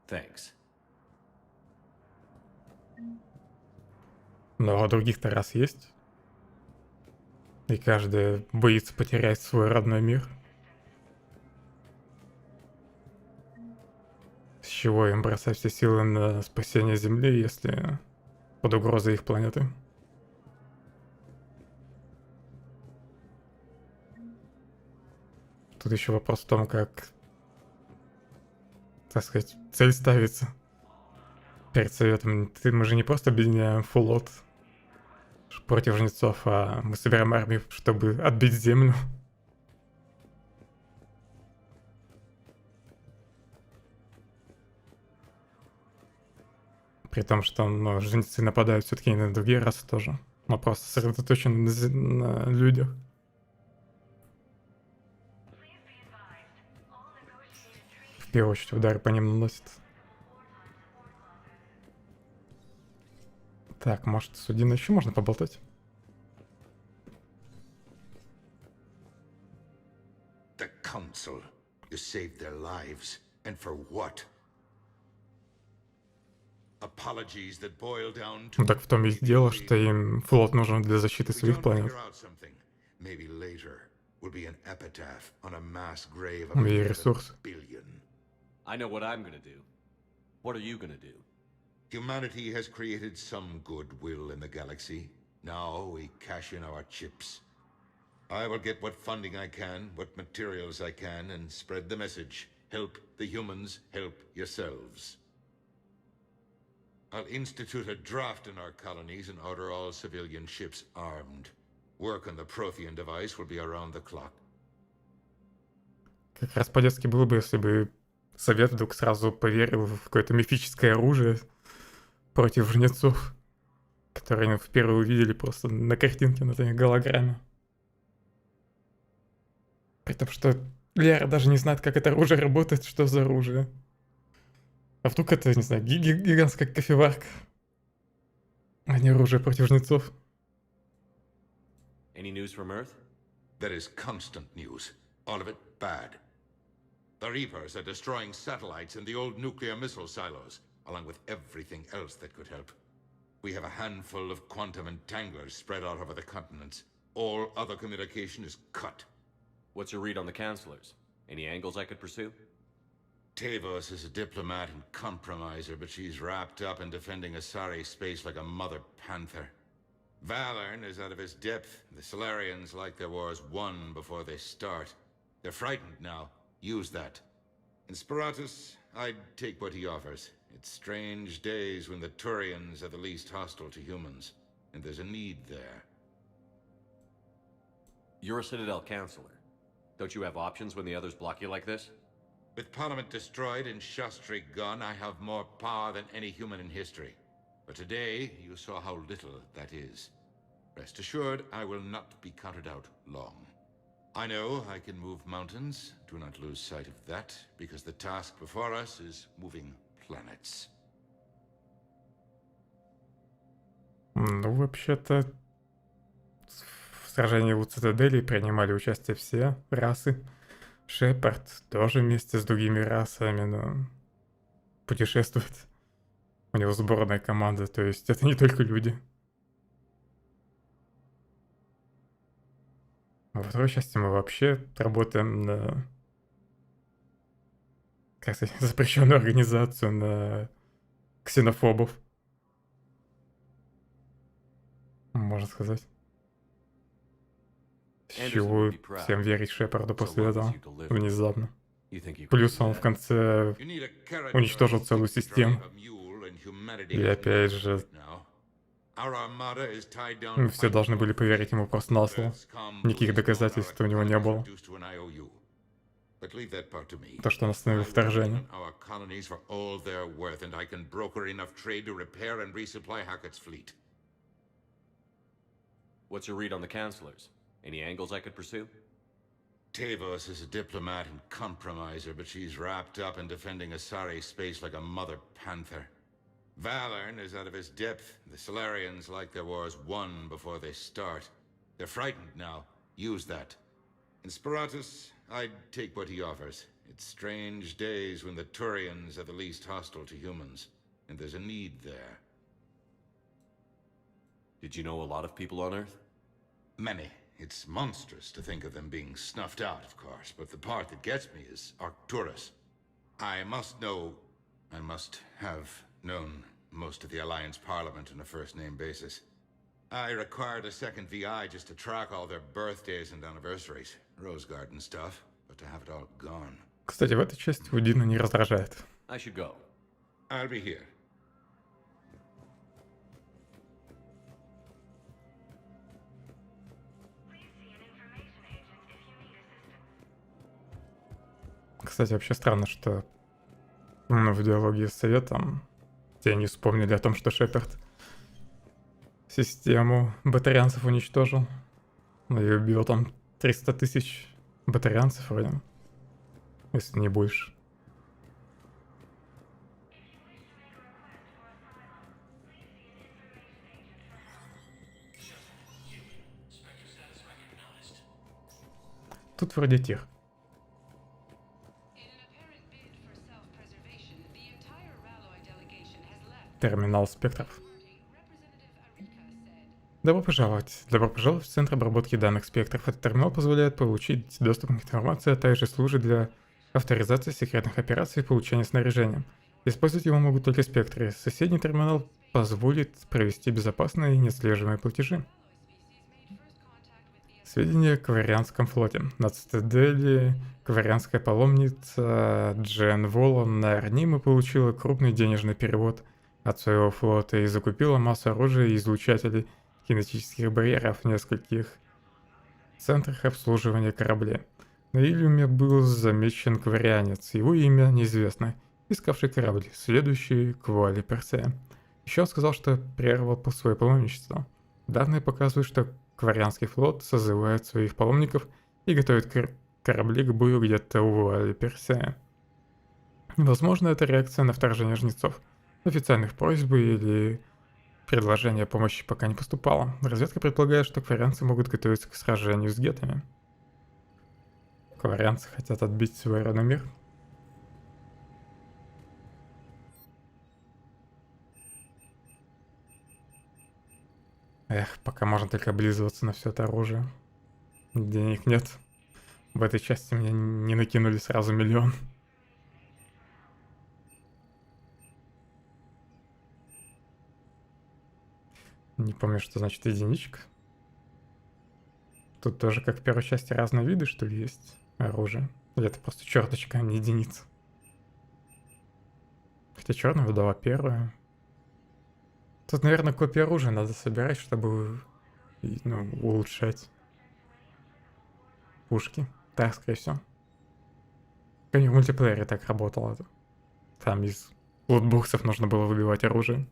Thanks. Но у других-то рас есть. И каждый боится потерять свой родной мир. С чего им бросать все силы на спасение Земли, если под угрозой их планеты? Тут еще вопрос в том, как, так сказать, цель ставится перед Советом. Мы же не просто объединяем флот против жнецов, а мы собираем армию, чтобы отбить Землю. При том, что жнецы нападают все-таки и на другие расы тоже. Но просто сосредоточены на людях. В первую очередь удары по ним наносят. Так, может, с Удиной еще можно поболтать? The Council. You saved their lives. And for what? Apologies that boil down to... Ну так в том и дело, что им флот нужен для защиты своих планет. Maybe later will be an epitaph on a mass grave of И ресурсы. I know what I'm gonna do. What are you gonna do? Humanity has created some goodwill in the galaxy. Now we cash in our chips. I will get what funding I can, what materials I can, and spread the message. Help the humans, help yourselves. I'll institute a draft in our colonies and order all civilian ships armed. Work on the Prothean device will be around the clock. Как раз по-детски было бы, если бы Совет вдруг сразу поверил в какое-то мифическое оружие против жнецов, которые они впервые увидели просто на картинке, на этой голограмме. При том, что Лера даже не знает, как это оружие работает, что за оружие. А вдруг это, не знаю, гигантская кофеварка, а не оружие против жнецов. Any news from Earth? There is constant news. All of it bad. The Reapers are destroying satellites and the old nuclear missile silos, along with everything else that could help. We have a handful of quantum entanglers spread out over the continents. All other communication is cut. What's your read on the counselors? Any angles I could pursue? Tavos is a diplomat and compromiser, but she's wrapped up in defending Asari space like a mother panther. Valorn is out of his depth. The Solarians like their wars won before they start. They're frightened now. Use that. In Sparatus, I'd take what he offers. It's strange days when the Turians are the least hostile to humans, and there's a need there. You're a Citadel counselor. Don't you have options when the others block you like this? With Parliament destroyed and Shastri gone, I have more power than any human in history. But today, you saw how little that is. Rest assured, I will not be counted out long. I know I can move mountains. Do not lose sight of that, because the task before us is moving planets. Ну, вообще-то, в сражении у Цитадели принимали участие все расы. Шепард тоже вместе с другими расами, но путешествует. У него сборная команда, то есть это не только люди. Во второй части мы вообще работаем на, как сказать, запрещенную организацию, на ксенофобов. Можно сказать. С чего всем верить Шепарду после этого внезапно. Плюс он в конце уничтожил целую систему. И опять же, все должны были поверить ему просто на слово. Никаких доказательств у него не было. То, что он остановил вторжение. What's your read on the counselors? Any angles I could pursue? Tavos is a diplomat and compromiser, but she's wrapped up in defending Asari space like a mother panther. Valern is out of his depth. The Solarians, like their wars, won before they start. They're frightened now. Use that. In Sparatus, I'd take what he offers. It's strange days when the Turians are the least hostile to humans, and there's a need there. Did you know a lot of people on Earth? Many. It's monstrous to think of them being snuffed out, of course, but the part that gets me is Arcturus. I must have known most of the Alliance Parliament on a first-name basis. I required a second VI just to track all their birthdays and anniversaries. Rose Garden stuff, but to have it all gone. Кстати, в этой части Удина не раздражает. I should go. I'll be here. Кстати, вообще странно, что в диалоге с Советом те не вспомнили о том, что Шепард систему батарианцев уничтожил. Ну и убил там 300 тысяч батарианцев вроде, если не больше. Тут вроде тихо. Терминал спектров. Добро пожаловать. Добро пожаловать в Центр обработки данных спектров. Этот терминал позволяет получить доступ к информации, а также служит для авторизации секретных операций и получения снаряжения. Использовать его могут только спектры. Соседний терминал позволит провести безопасные и неотслеживаемые платежи. Сведения о Кварианском флоте. На цитадели Кварианская паломница Джен Волан на Арниме получила крупный денежный перевод от своего флота и закупила массу оружия и излучателей кинетических барьеров в нескольких центрах обслуживания кораблей. На Иллюме был замечен кварианец, его имя неизвестно, искавший корабль, следующий к вуале Персея. Еще он сказал, что прервал свое паломничество. Данные показывают, что Кварианский флот созывает своих паломников и готовит корабли к бою где-то у вуали Персея. Возможно, это реакция на вторжение жнецов. Официальных просьб или предложения о помощи пока не поступало. Разведка предполагает, что кварианцы могут готовиться к сражению с гетами. Кварианцы хотят отбить свой родной мир. Эх, пока можно только облизываться на все это оружие. Денег нет. В этой части мне не накинули сразу 1 000 000. Не помню, что значит единичка. Тут тоже, как в первой части, разные виды, что ли, есть оружие. Или это просто черточка, а не единица. Хотя черная выдала первая. Тут, наверное, копии оружия надо собирать, чтобы улучшать пушки. Так, скорее всего. Как в мультиплеере так работало. Там из лутбоксов нужно было выбивать оружие.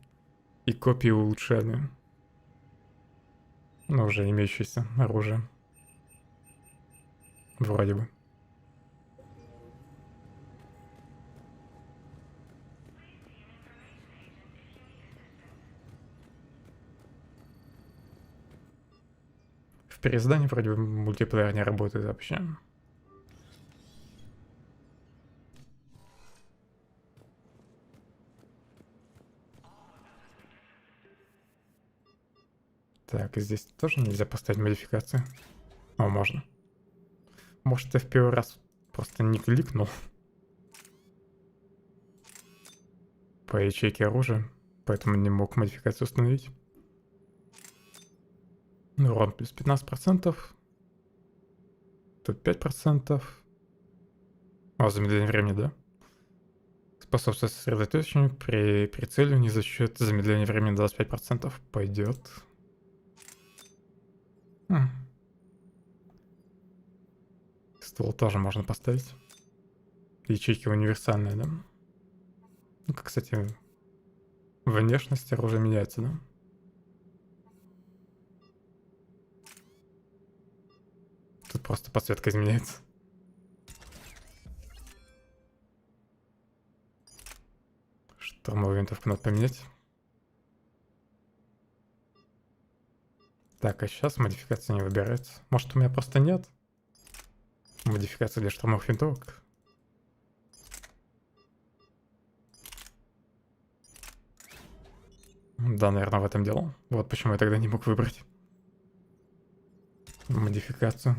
И копии улучшали. Ну, уже имеющееся оружие. Вроде бы. В переиздании вроде бы мультиплеер не работает вообще. Так, и здесь тоже нельзя поставить модификации. О, можно. Может, я в первый раз просто не кликнул по ячейке оружия, поэтому не мог модификацию установить. Урон плюс 15%. Тут 5%. О, замедление времени, да? Способствует сосредоточению при прицеливании за счет замедления времени 25%. Пойдет. Ствол тоже можно поставить. Ячейки универсальные, да? Ну, кстати, внешность оружия меняется, да? просто подсветка изменяется. Штурмовую винтовку надо поменять. Так, а сейчас модификация не выбирается. Может, у меня просто нет модификации для штурмовых винтовок? Да, наверное, в этом дело. Вот почему я тогда не мог выбрать модификацию.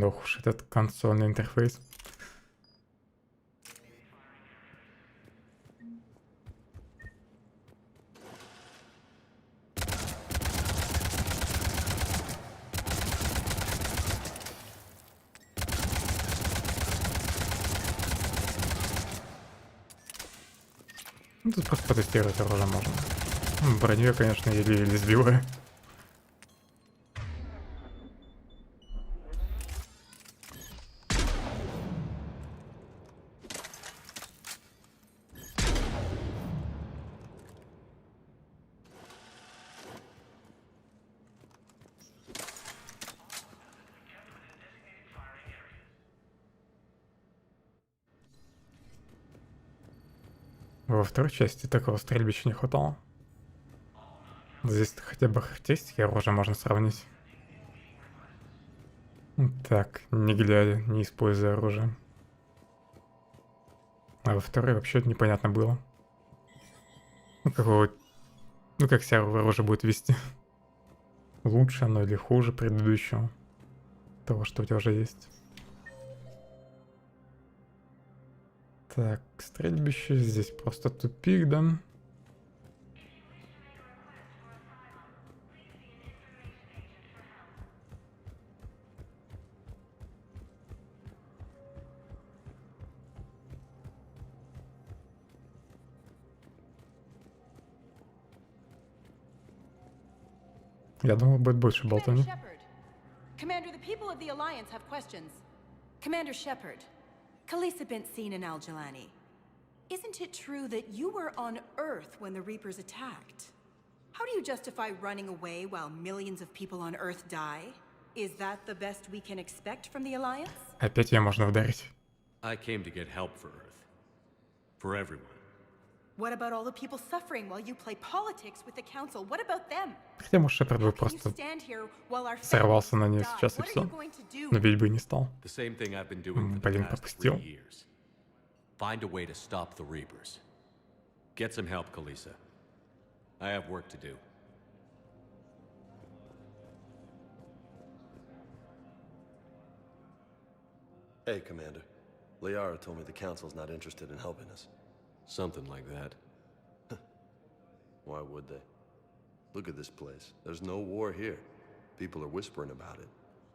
Ох уж этот консольный интерфейс. Ну, тут просто потестировать оружие можно. Броню я, конечно, еле-еле сбиваю. Во второй части такого стрельбища не хватало. Здесь хотя бы характеристики оружия можно сравнить. Так, не глядя, не используя оружие. А во второй вообще непонятно было. Ну, какого... Ну, как себя оружие будет вести. Лучше оно или хуже предыдущего. Того, что у тебя уже есть. Так, стрельбище. Здесь просто тупик, да? Я думал, будет больше болтовни. Commander, the people of the Alliance have questions. Commander Shepard, Khaleesi bint seen in Al-Jalani. Isn't it true that you were on Earth when the Reapers attacked? How do you justify running away while millions of people on Earth die? Is that the best we can expect from the Alliance? Опять ее можно ударить. I came to get help for Earth. For everyone. What about all the people suffering while you play politics with the Council? What about them? Хотя, может, Шепард бы просто сорвался на нее сейчас и все. Но бить бы не стал. Блин, пропустил. Find a way to stop the Reapers. Get some help, Khaleesi. I have work to do. Hey, Commander. Liara told me the Council's not interested in helping us. Something like that. Why would they? Look at this place. There's no war here. People are whispering about it.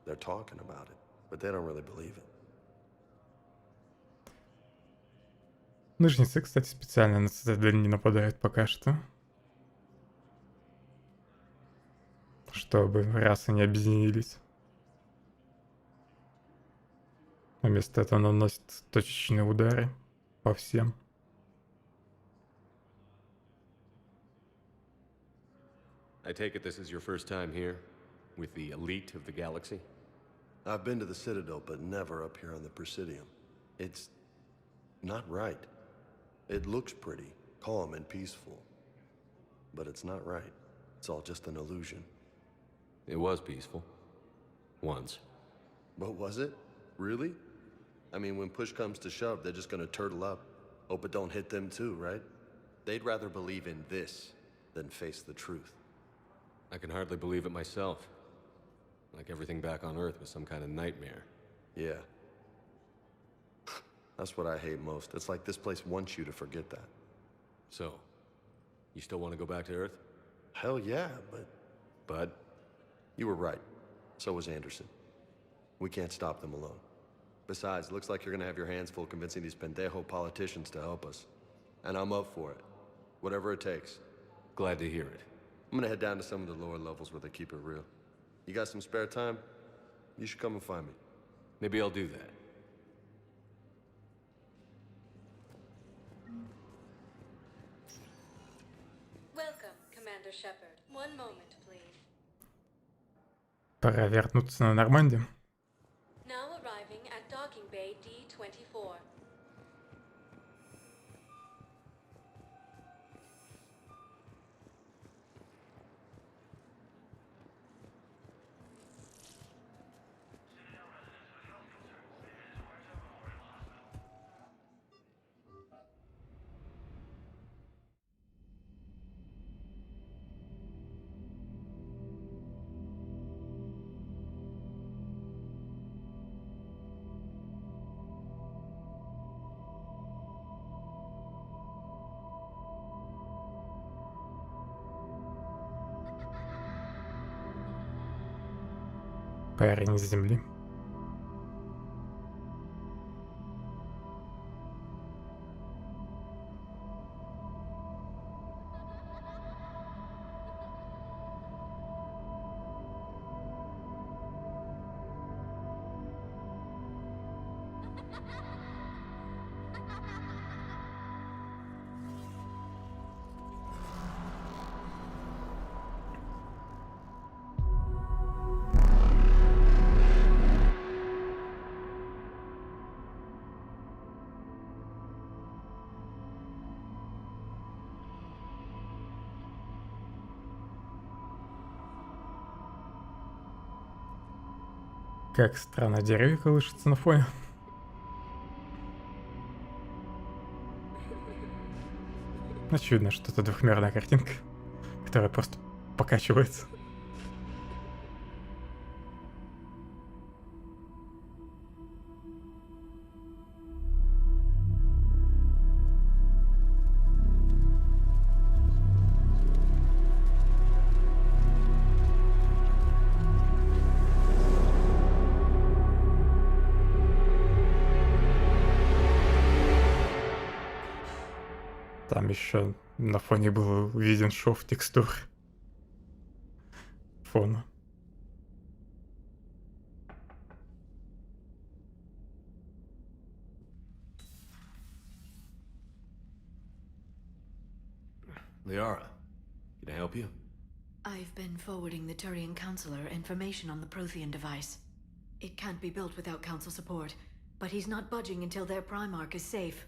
They're talking about it, but they don't really believe it. Ножницы, кстати, специально на цитадель не нападают пока что. Чтобы расы не объединились. Вместо этого наносят точечные удары по всем. I take it this is your first time here, with the elite of the galaxy? I've been to the Citadel, but never up here on the Presidium. It's not right. It looks pretty, calm and peaceful. But it's not right. It's all just an illusion. It was peaceful. Once. But was it? Really? I mean, when push comes to shove, they're just gonna turtle up. Hope it don't hit them too, right? They'd rather believe in this than face the truth. I can hardly believe it myself. Like everything back on Earth was some kind of nightmare. Yeah. That's what I hate most. It's like this place wants you to forget that. So, you still want to go back to Earth? Hell yeah, but... Bud? You were right. So was Anderson. We can't stop them alone. Besides, it looks like you're gonna have your hands full convincing these pendejo politicians to help us. And I'm up for it. Whatever it takes. Glad to hear it. I'm gonna head down to some of the lower levels where they keep it real. You got some spare time? You should come and find me. Maybe I'll do that. Welcome, Commander. Commander Shepard. One moment, please. Пора вернуться на Нормандию. Now arriving at docking bay D-24. Парень с земли. Как странно, деревья колышутся на фоне. Очевидно, что это двухмерная картинка, которая просто покачивается. Там еще на фоне был виден шов текстур фона. Liara, can I help you? I've been forwarding the Turian Counselor information on the Prothean device. It can't be built without Council support, but he's not budging until their Primarch is safe.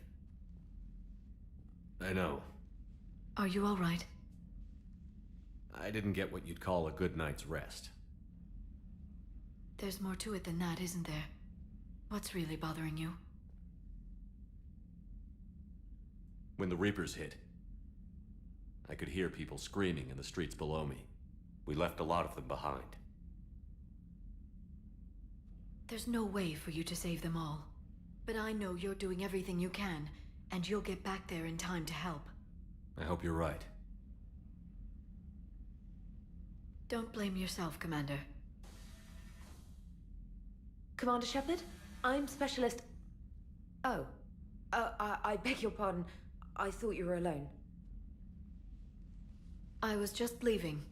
I know. Are you all right? I didn't get what you'd call a good night's rest. There's more to it than that, isn't there? What's really bothering you? When the Reapers hit, I could hear people screaming in the streets below me. We left a lot of them behind. There's no way for you to save them all. But I know you're doing everything you can, and you'll get back there in time to help. I hope you're right. Don't blame yourself, Commander. Commander Shepard, I'm Specialist... Oh. I beg your pardon. I thought you were alone. I was just leaving.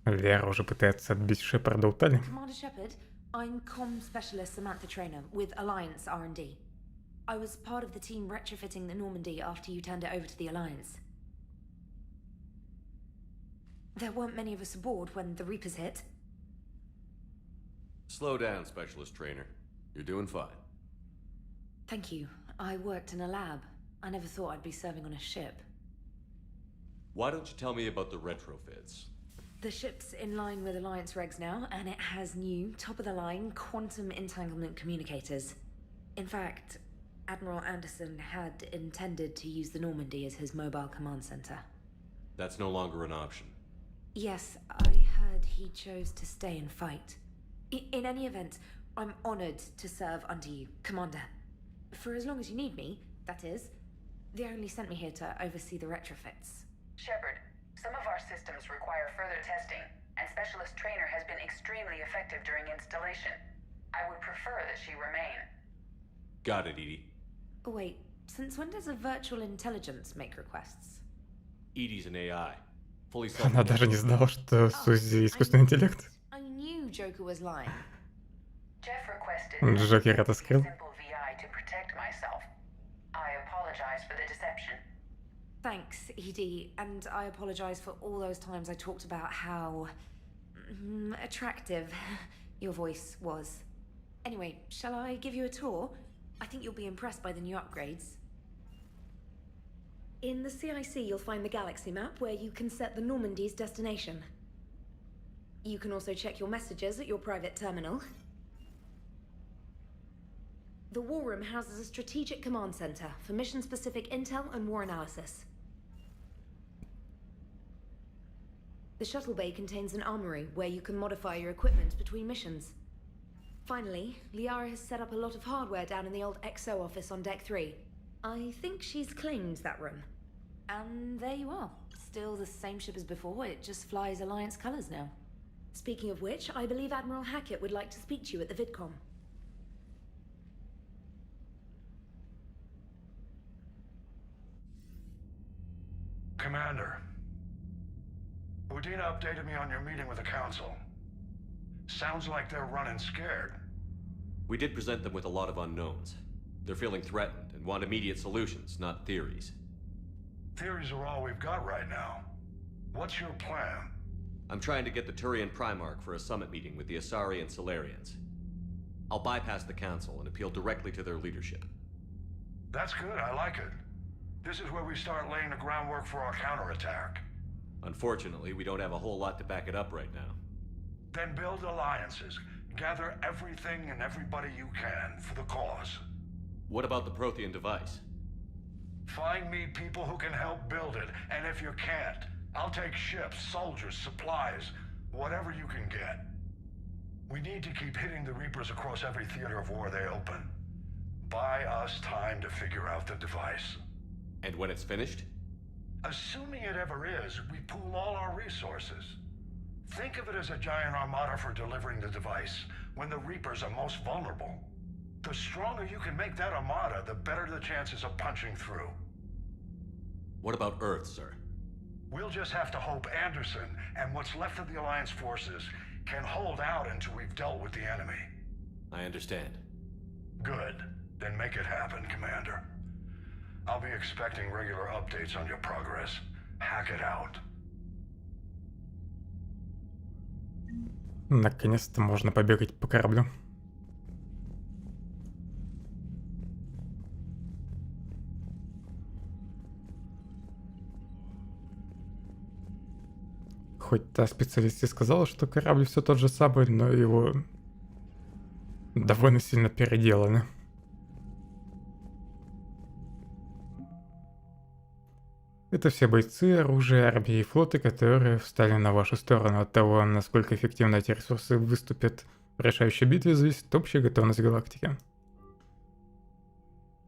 Лера уже пытается отбить Шепарда у Тали. Commander Shepard, I'm Comm Specialist Samantha Trainer with Alliance R&D. I was part of the team retrofitting the Normandy after you turned it over to the Alliance. There weren't many of us aboard when the Reapers hit. Slow down, Specialist Trainer. You're doing fine. Thank you. I worked in a lab. I never thought I'd be serving on a ship. Why don't you tell me about the retrofits? The ship's in line with Alliance regs now, and it has new, top-of-the-line quantum entanglement communicators. In fact, Admiral Anderson had intended to use the Normandy as his mobile command center. That's no longer an option. Yes, I heard he chose to stay and fight. In any event, I'm honored to serve under you, Commander. For as long as you need me, that is. They only sent me here to oversee the retrofits. Shepard, some of our systems require further testing, and Specialist Trainer has been extremely effective during installation. I would prefer that she remain. Got it, Edie. Oh, wait, since when does a virtual intelligence make requests? Edie's an AI. Fully Она даже не знала, что Сузи искусственный интеллект. I knew Joker was lying. Jeff requested Джокер это a скрыл. simple VI to protect myself. I apologize for the deception. Thanks, Edie, and I apologize for all those times I talked about how attractive your voice was. Anyway, shall I give you a tour? I think you'll be impressed by the new upgrades. In the CIC, you'll find the galaxy map where you can set the Normandy's destination. You can also check your messages at your private terminal. The War Room houses a strategic command center for mission-specific intel and war analysis. The shuttle bay contains an armory where you can modify your equipment between missions. Finally, Liara has set up a lot of hardware down in the old XO office on Deck 3. I think she's claimed that room. And there you are. Still the same ship as before, it just flies Alliance colors now. Speaking of which, I believe Admiral Hackett would like to speak to you at the VidCom. Commander, Udina updated me on your meeting with the Council. Sounds like they're running scared. We did present them with a lot of unknowns. They're feeling threatened and want immediate solutions, not theories. Theories are all we've got right now. What's your plan? I'm trying to get the Turian Primarch for a summit meeting with the Asari and Solarians. I'll bypass the Council and appeal directly to their leadership. That's good, I like it. This is where we start laying the groundwork for our counterattack. Unfortunately, we don't have a whole lot to back it up right now. Then build alliances. Gather everything and everybody you can for the cause. What about the Prothean device? Find me people who can help build it, and if you can't, I'll take ships, soldiers, supplies, whatever you can get. We need to keep hitting the Reapers across every theater of war they open. Buy us time to figure out the device. And when it's finished? Assuming it ever is, we pool all our resources. Think of it as a giant armada for delivering the device, when the Reapers are most vulnerable. The stronger you can make that armada, the better the chances of punching through. What about Earth, sir? We'll just have to hope Anderson, and what's left of the Alliance forces, can hold out until we've dealt with the enemy. I understand. Good. Then make it happen, Commander. I'll be expecting regular updates on your progress. Hack it out. Наконец-то можно побегать по кораблю. Хоть та специалист и сказала, что корабль все тот же самый, но его довольно сильно переделаны. Это все бойцы, оружие, армии и флоты, которые встали на вашу сторону. От того, насколько эффективно эти ресурсы выступят в решающей битве, зависит общая готовность галактики.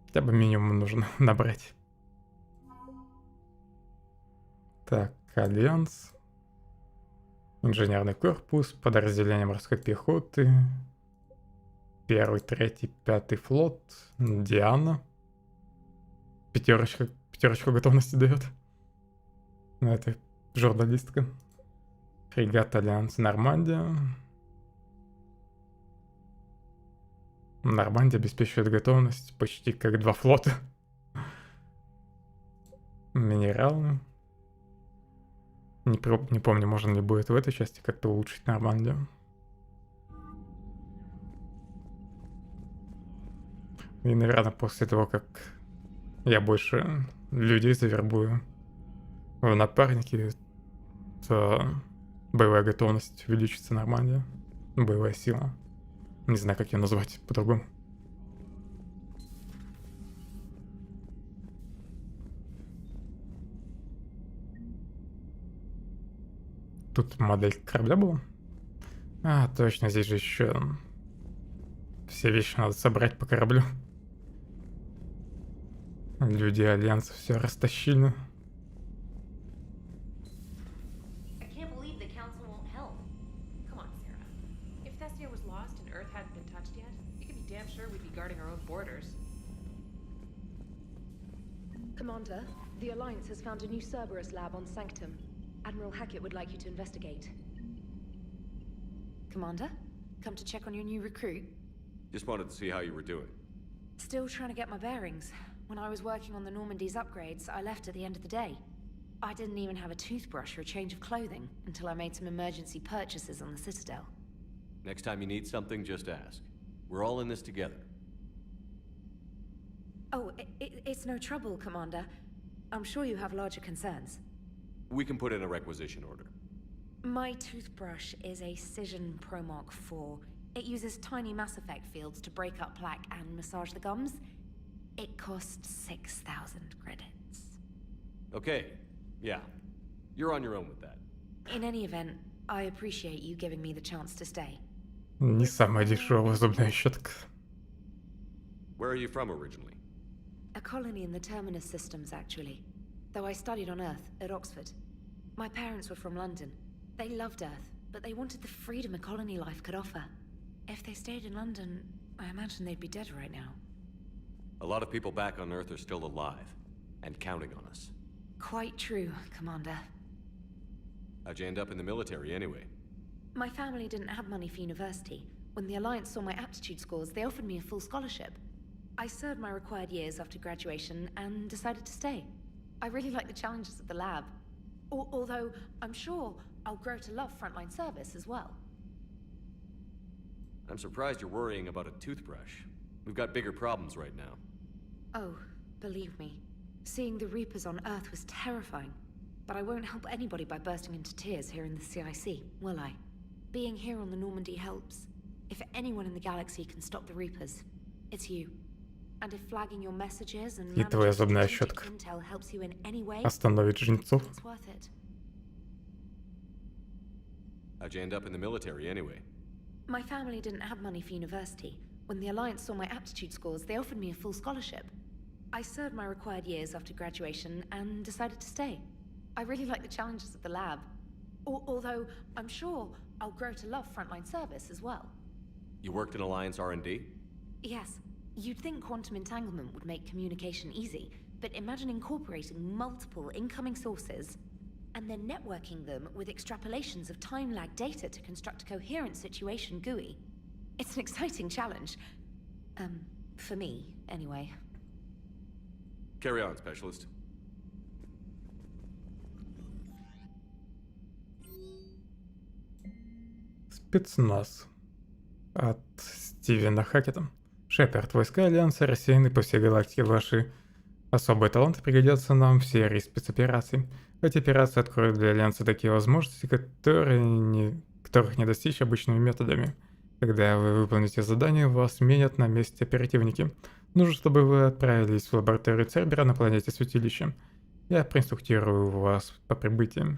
Хотя бы минимум нужно набрать. Так, Альянс. Инженерный корпус, подразделение морской пехоты. 1, 3, 5 флот. Диана. Пятерочку готовности дает. Ну, это журналистка. Фрегат Альянс Нормандия. Нормандия обеспечивает готовность почти как 2 флота. Минералы. Не помню, можно ли будет в этой части как-то улучшить Нормандию. И, наверное, после того, как я больше людей завербую в напарники, то боевая готовность увеличится Нормандия. Боевая сила. Не знаю, как ее назвать по-другому. Тут модель корабля была? А, точно, здесь же еще все вещи надо собрать по кораблю. Люди Альянса все растащили. Commander, the Alliance has found a new Cerberus lab on Sanctum. Admiral Hackett would like you to investigate. Commander, come to check on your new recruit? Just wanted to see how you were doing. Still trying to get my bearings. When I was working on the Normandy's upgrades, I left at the end of the day. I didn't even have a toothbrush or a change of clothing until I made some emergency purchases on the Citadel. Next time you need something, just ask. We're all in this together. Oh, it's no trouble, Commander. I'm sure you have larger concerns. We can put in a requisition order. My toothbrush is a Cision Pro Mark IV. It uses tiny Mass Effect fields to break up plaque and massage the gums. It costs 6,000 credits. Okay, yeah. You're on your own with that. In any event, I appreciate you giving me the chance to stay. Не самая дешевая зубная щетка. Where are you from originally? A colony in the Terminus systems, actually. Though I studied on Earth, at Oxford. My parents were from London. They loved Earth, but they wanted the freedom a colony life could offer. If they stayed in London, I imagine they'd be dead right now. A lot of people back on Earth are still alive, and counting on us. Quite true, Commander. How'd you end up in the military anyway? My family didn't have money for university. When the Alliance saw my aptitude scores, they offered me a full scholarship. I served my required years after graduation and decided to stay. I really like the challenges of the lab. Although, I'm sure I'll grow to love frontline service as well. I'm surprised you're worrying about a toothbrush. We've got bigger problems right now. Oh, believe me. Seeing the Reapers on Earth was terrifying. But I won't help anybody by bursting into tears here in the CIC, will I? Being here on the Normandy helps. If anyone in the galaxy can stop the Reapers, it's you. And if flagging your messages and И твоя зубная managing щетка strategic intel helps you in any way, остановит жнецов. it's worth it. How'd you end up in the military anyway? My family didn't have money for university. When the Alliance saw my aptitude scores, they offered me a full scholarship. I served my required years after graduation and decided to stay. I really like the challenges of the lab. Although, I'm sure I'll grow to love frontline service as well. You worked in Alliance R&D? Yes. You'd think quantum entanglement would make communication easy, but imagine incorporating multiple incoming sources and then networking them with extrapolations of time-lag data to construct a coherent situation GUI. It's an exciting challenge. For me, anyway. Carry on, Specialist. Спецназ. От Стивена Хакета. Шепард, войска Альянса рассеяны по всей галактике. Ваши особые таланты пригодятся нам в серии спецопераций. Эти операции откроют для Альянса такие возможности, которых не достичь обычными методами. Когда вы выполните задание, вас менят на месте оперативники. Нужно, чтобы вы отправились в лабораторию Цербера на планете Святилища. Я проинструктирую вас по прибытии.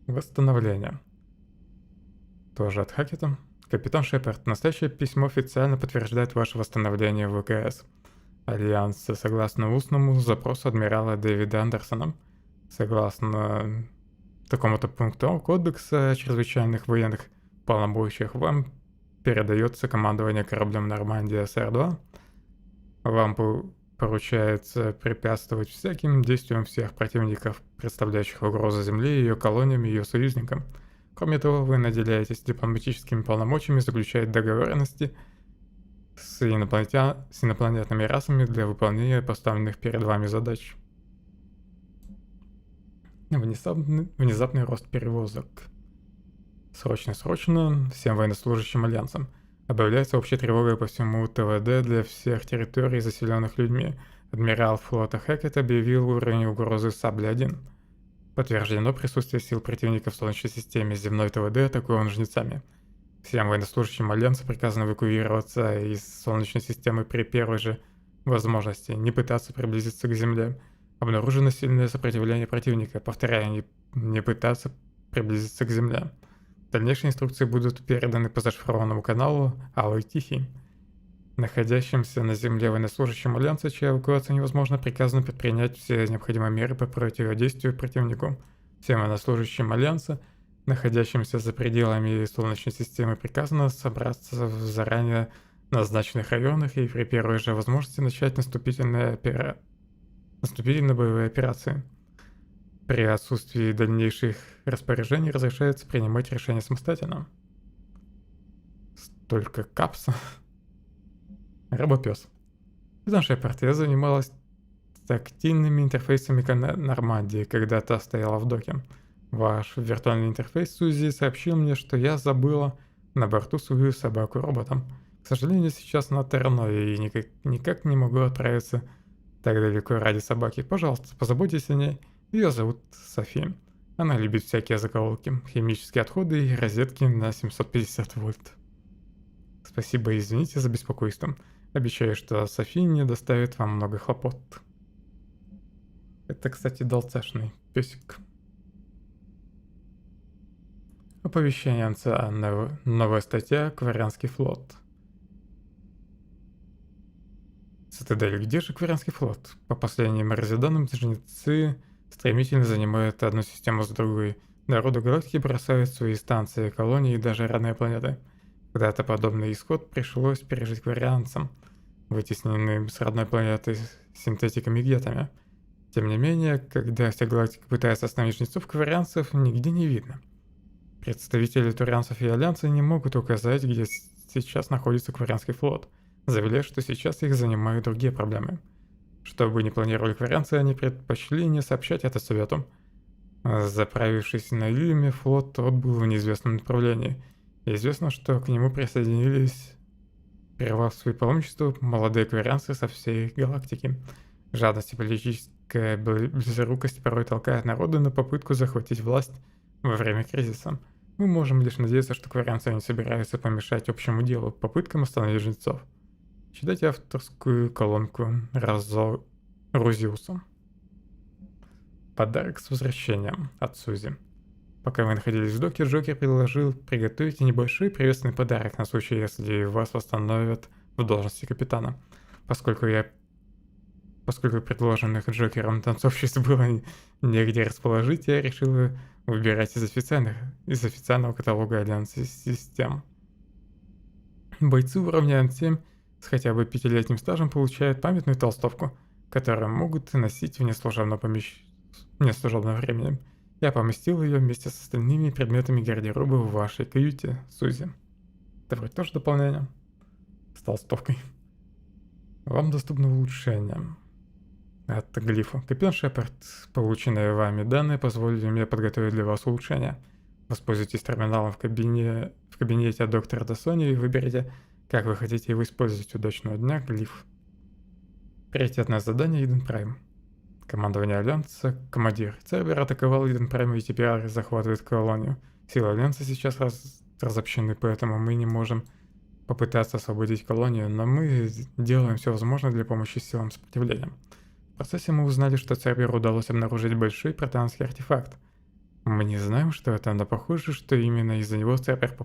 Восстановление. Тоже от Хакета. Капитан Шепард, настоящее письмо официально подтверждает ваше восстановление в ВКС. Альянс, согласно устному запросу адмирала Дэвида Андерсона. Согласно такому-то пункту Кодекса чрезвычайных военных полномочиях, вам передается командование кораблем Нормандия СР-2. Вам поручается препятствовать всяким действиям всех противников, представляющих угрозу Земли, ее колониям и ее союзникам. Кроме того, вы наделяетесь дипломатическими полномочиями заключать договоренности с инопланетными расами для выполнения поставленных перед вами задач. Внезапный рост перевозок. Срочно всем военнослужащим Альянсом. Объявляется общая тревога по всему ТВД для всех территорий, заселенных людьми. Адмирал флота Хэкет объявил уровень угрозы Сабли-1. Подтверждено присутствие сил противника в Солнечной системе. Земной ТВД атакуем жнецами. Всем военнослужащим Альянса приказано эвакуироваться из Солнечной системы при первой же возможности, не пытаться приблизиться к Земле. Обнаружено сильное сопротивление противника. Повторяю, не пытаться приблизиться к Земле. Дальнейшие инструкции будут переданы по зашифрованному каналу Алый Тихий. Находящимся на Земле военнослужащим Альянса, чья эвакуация невозможна, приказано предпринять все необходимые меры по противодействию противнику. Всем военнослужащим Альянса, находящимся за пределами Солнечной системы, приказано собраться в заранее назначенных районах и при первой же возможности начать наступительные боевые операции. При отсутствии дальнейших распоряжений разрешается принимать решения самостоятельно. Столько капса. Робопес. Капитан Шепард, я занималась тактильными интерфейсами Нормандии, когда та стояла в доке. Ваш виртуальный интерфейс Сузи сообщил мне, что я забыла на борту свою собаку-робота. К сожалению, сейчас на Тернове и никак не могу отправиться так далеко ради собаки. Пожалуйста, позаботьтесь о ней. Ее зовут Софи. Она любит всякие заколки, химические отходы и розетки на 750 вольт. Спасибо и извините за беспокойство. Обещаю, что Софи не доставит вам много хлопот. Это, кстати, долцашный песик. Оповещение НЦА. Новая статья «Кварианский флот». Цитадель. Где же Кварианский флот? По последним разведанным, жнецы стремительно занимают одну систему с другой. Народу галактики бросают свои станции, колонии и даже родные планеты. Когда-то подобный исход пришлось пережить кварианцам, вытесненным с родной планеты синтетиками и гетами. Тем не менее, когда вся галактика пытается остановить жнецов, кварианцев нигде не видно. Представители турианцев и Альянса не могут указать, где сейчас находится Кварианский флот, заявляя, что сейчас их занимают другие проблемы. Что бы ни планировали кварианцы, они предпочли не сообщать это Совету. Заправившись на Иллюме, флот отбыл в неизвестном направлении. И известно, что к нему присоединились, прервав свои паломничества, молодые кварианцы со всей галактики. Жадность и политическая близорукость порой толкают народы на попытку захватить власть во время кризиса. Мы можем лишь надеяться, что кварианцы не собираются помешать общему делу, попыткам остановить жнецов. Читайте авторскую колонку Розиуса. Подарок с возвращением от Сузи. Пока вы находились в доке, Джокер предложил приготовить небольшой приветственный подарок на случай, если вас восстановят в должности капитана. Поскольку предложенных Джокером танцовщиц было негде расположить, я решил выбирать из официального каталога Альянса систем. Бойцы уровня М7 с хотя бы 5-летним стажем получают памятную толстовку, которую могут носить вне служебного времени. Я поместил ее вместе с остальными предметами гардероба в вашей каюте, Сузи. Это вроде тоже дополнение. С толстовкой. Вам доступно улучшение. От глифа. Капитан Шепард, полученные вами данные позволили мне подготовить для вас улучшение. Воспользуйтесь терминалом в кабинете доктора Досони и выберите, как вы хотите его использовать. Удачного дня, глиф. Приоритетное задание Иден Прайм. Командование Альянса, командир. Цербер атаковал Иден Прайм и теперь захватывает колонию. Силы Альянса сейчас разобщены, поэтому мы не можем попытаться освободить колонию, но мы делаем все возможное для помощи силам сопротивления. В процессе мы узнали, что Церберу удалось обнаружить большой протанский артефакт. Мы не знаем, что это, но похоже, что именно из-за него Цербер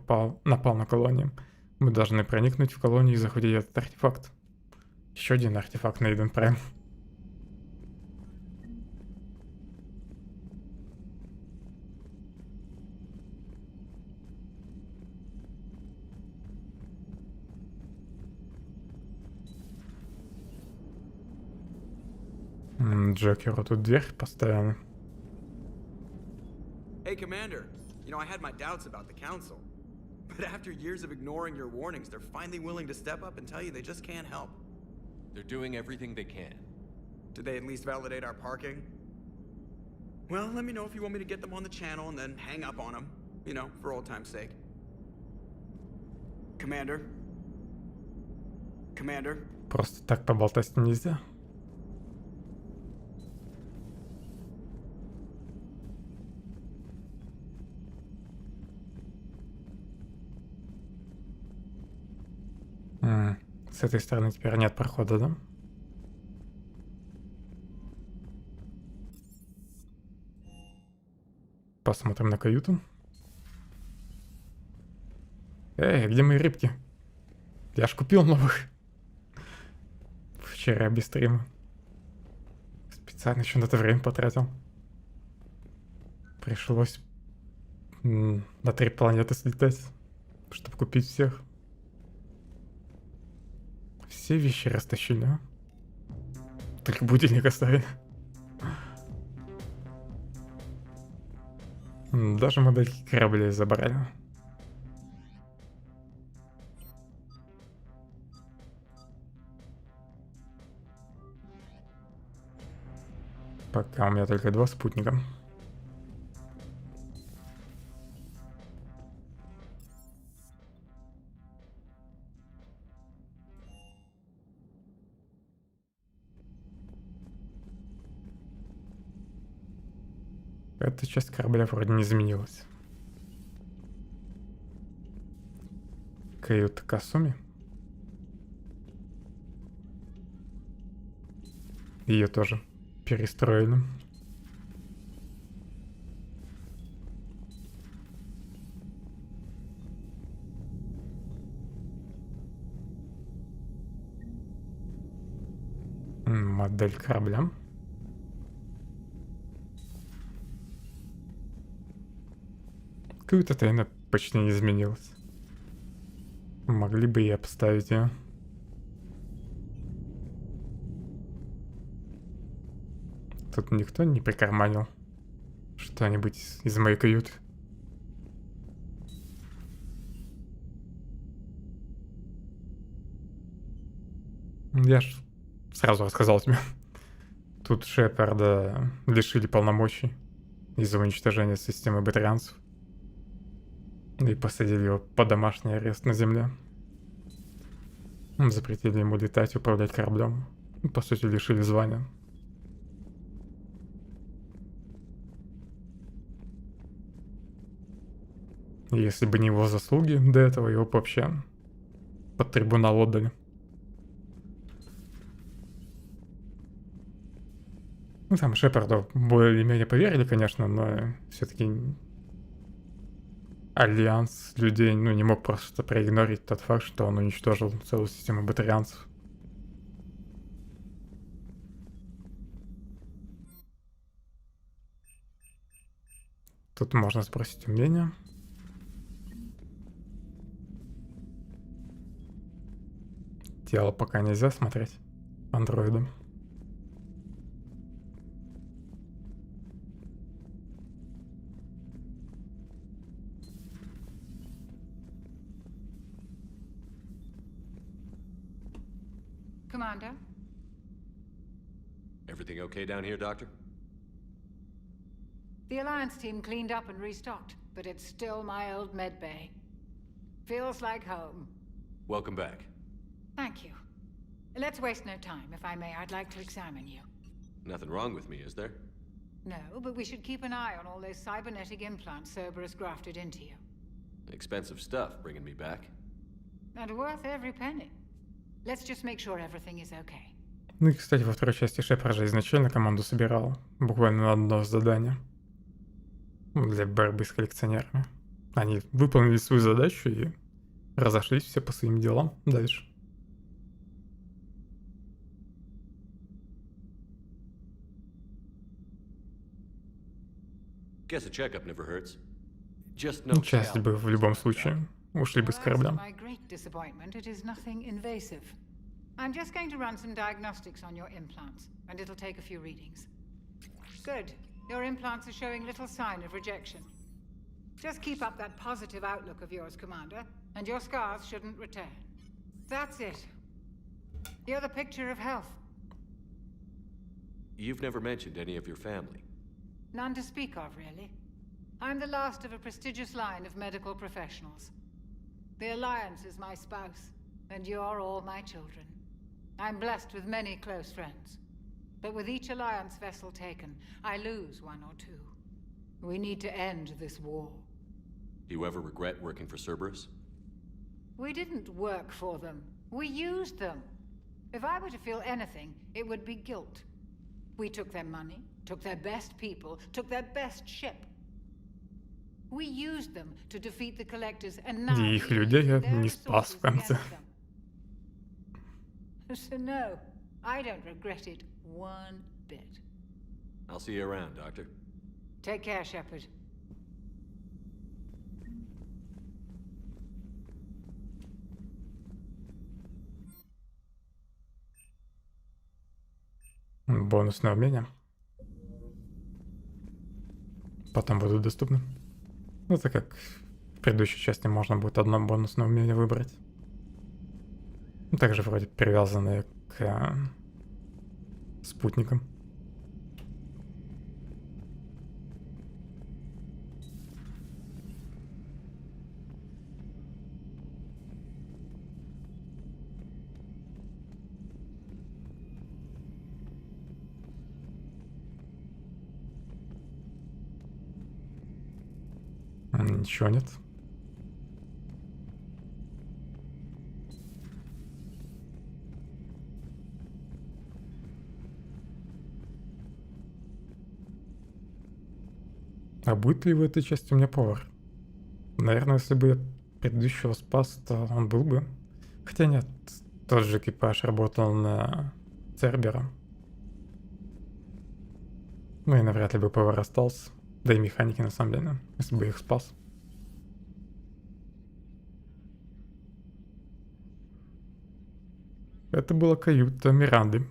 напал на колонию. Мы должны проникнуть в колонию и захватить этот артефакт. Еще один артефакт на Иден Прайм. Джокеру тут дверь поставили. Hey, Commander. You know, I had my doubts about the Council. But after years of ignoring your warnings, they're finally willing to step up and tell you they just can't help. They're doing everything they can. Did they at least validate our parking? Well, let me know if you want me to get them on the channel and then hang up on them. You know, for old time's sake. Commander? Commander? Просто так поболтать нельзя. С этой стороны теперь нет прохода, да? Посмотрим на каюту. Эй, где мои рыбки? Я ж купил новых. Вчера без стрима. Специально еще на это время потратил. Пришлось на 3 планеты слетать, чтобы купить всех. Все вещи растащили, а? Только будильник оставили. Даже модельки кораблей забрали. Пока у меня только 2 спутника. Эта часть корабля вроде не изменилась. Каюта Касуми. Ее тоже перестроили. Модель корабля. Каюта тайна почти не изменилась. Могли бы и обставить ее. Тут никто не прикарманил что-нибудь из моей каюты. Я ж сразу рассказал тебе. Тут Шепарда лишили полномочий из-за уничтожения системы бетарианцев. И посадили его под домашний арест на земле. Запретили ему летать и управлять кораблем. По сути, лишили звания. Если бы не его заслуги до этого, его бы вообще под трибунал отдали. Ну, там Шепарду более-менее поверили, конечно, но все-таки альянс людей, ну, не мог просто проигнорить тот факт, что он уничтожил целую систему батарианцев. Тут можно сбросить умения. Тело пока нельзя смотреть андроидом. Commander? Everything okay down here, Doctor? The Alliance team cleaned up and restocked, but it's still my old med bay. Feels like home. Welcome back. Thank you. Let's waste no time. If I may, I'd like to examine you. Nothing wrong with me, is there? No, but we should keep an eye on all those cybernetic implants Cerberus grafted into you. Expensive stuff bringing me back. And worth every penny. Let's just make sure everything is okay. Ну и, кстати, во второй части Шепард же изначально команду собирал буквально на одно задание для борьбы с коллекционерами. Они выполнили свою задачу и разошлись все по своим делам дальше. Guess a checkup never hurts. Just no Ну, часть бы в любом случае ушли бы с корабля. My great disappointment, it is nothing invasive. I'm just going to run some diagnostics on your implants, and it'll take a few readings. Good. Your implants are showing little sign of rejection. Just keep up that positive outlook of yours, Commander, and your scars shouldn't return. That's it. You're the picture of health. You've never mentioned any of your family. None to speak of, really. I'm the last of a prestigious line of medical professionals. The Alliance is my spouse, and you're all my children. I'm blessed with many close friends. But with each Alliance vessel taken, I lose one or two. We need to end this war. Do you ever regret working for Cerberus? We didn't work for them. We used them. If I were to feel anything, it would be guilt. We took their money, took their best people, took their best ship. We used them to defeat the collectors, and now И их людей я не спас в конце. So no, I don't regret it one bit. I'll see you around, Doctor. Take care, Shepard. Бонусные умения. Потом будут доступны. Это как в предыдущей части можно будет одно бонусное умение выбрать. Также вроде привязанные к спутникам. Ничего нет. А будет ли в этой части у меня повар? Наверное, если бы я предыдущего спас, то он был бы. Хотя нет, тот же экипаж работал на Цербера. Ну и навряд ли бы повар остался. Да и механики на самом деле, если бы их спас. Это была каюта Миранды.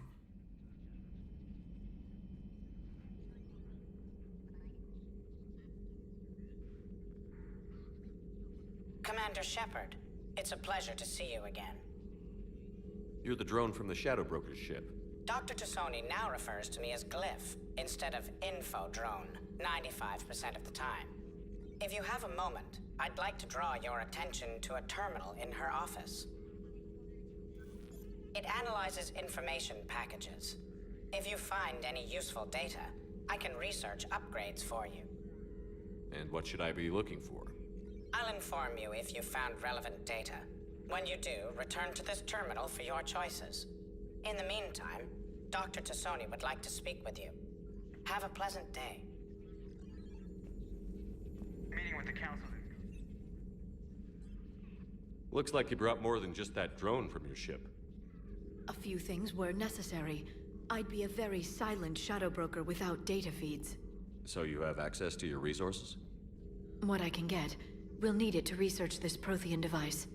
Commander Shepard, it's a pleasure to see you again. You're the drone from the Shadow Broker's ship. Dr. Tassoni now refers to me as Glyph instead of Info Drone, 95% of the time. If you have a moment, I'd like to draw your attention to a terminal in her office. It analyzes information packages. If you find any useful data, I can research upgrades for you. And what should I be looking for? I'll inform you if you found relevant data. When you do, return to this terminal for your choices. In the meantime, Dr. Tassoni would like to speak with you. Have a pleasant day. Meeting with the council. Looks like you brought more than just that drone from your ship. A few things were necessary. I'd be a very silent shadow broker without data feeds. So you have access to your resources? What I can get. We'll need it to research this Prothean device.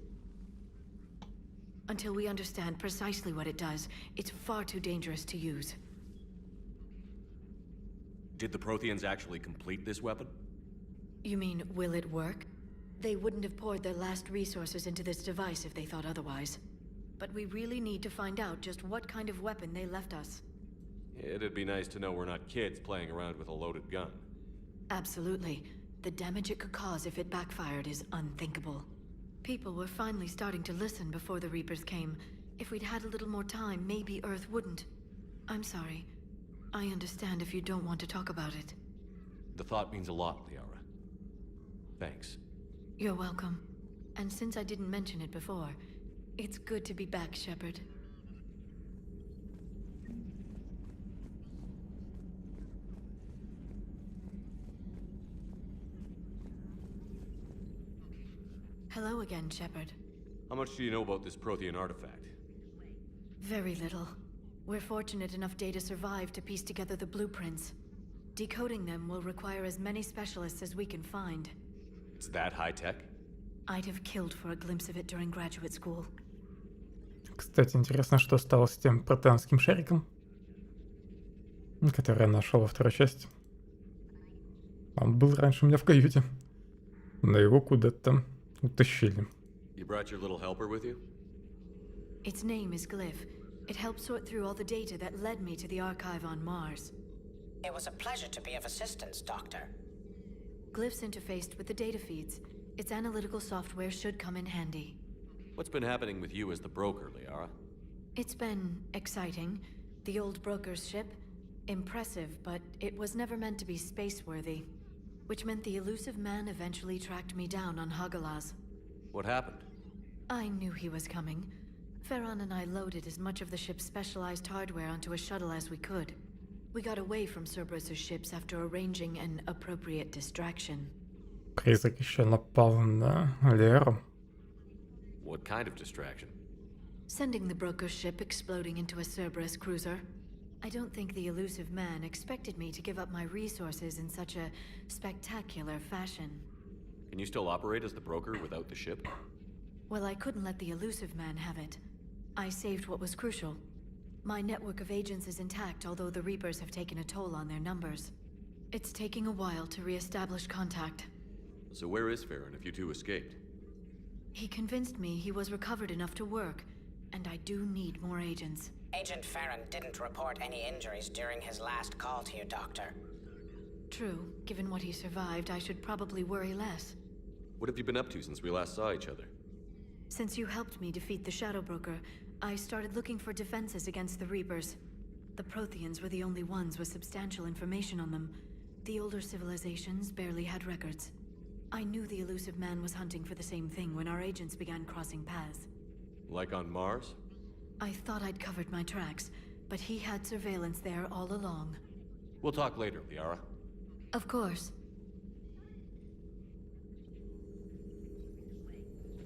Until we understand precisely what it does, it's far too dangerous to use. Did the Protheans actually complete this weapon? You mean, will it work? They wouldn't have poured their last resources into this device if they thought otherwise. But we really need to find out just what kind of weapon they left us. It'd be nice to know we're not kids playing around with a loaded gun. Absolutely. The damage it could cause if it backfired is unthinkable. People were finally starting to listen before the Reapers came. If we'd had a little more time, maybe Earth wouldn't. I'm sorry. I understand if you don't want to talk about it. The thought means a lot, Liara. Thanks. You're welcome. And since I didn't mention it before, it's good to be back, Shepard. Hello again, Shepard. How much do you know about this Prothean artifact? Very little. We're fortunate enough data survived to piece together the blueprints. Decoding them will require as many specialists as we can find. It's that high-tech? I'd have killed for a glimpse of it during graduate school. Кстати, интересно, что стало с тем протеанским шариком, который я нашел во второй части. Он был раньше у меня в каюте, но его куда-то утащили. You brought your little helper with you? Its name is Glyph. It helped sort through all the data that led me to the archive on Mars. It was a pleasure to be of assistance, Doctor. Glyph's interfaced with the data feeds. Its analytical software should come in handy. What's been happening with you as the broker, Liara? It's been exciting. The old broker's ship, impressive, but it was never meant to be space-worthy. Which meant the elusive man eventually tracked me down on Hagalaz. What happened? I knew he was coming. Phellon and I loaded as much of the ship's specialized hardware onto a shuttle as we could. We got away from Cerberus's ships after arranging an appropriate distraction. Призрак еще напал на Леру. What kind of distraction? Sending the broker's ship exploding into a Cerberus cruiser. I don't think the elusive man expected me to give up my resources in such a spectacular fashion. Can you still operate as the broker without the ship? Well, I couldn't let the elusive man have it. I saved what was crucial. My network of agents is intact, although the Reapers have taken a toll on their numbers. It's taking a while to re-establish contact. So where is Phellon if you two escaped? He convinced me he was recovered enough to work, and I do need more agents. Agent Phellon didn't report any injuries during his last call to you, Doctor. True. Given what he survived, I should probably worry less. What have you been up to since we last saw each other? Since you helped me defeat the Shadow Broker, I started looking for defenses against the Reapers. The Protheans were the only ones with substantial information on them. The older civilizations barely had records. I knew the elusive man was hunting for the same thing when our agents began crossing paths. Like on Mars? I thought I'd covered my tracks, but he had surveillance there all along. We'll talk later, Liara. Of course.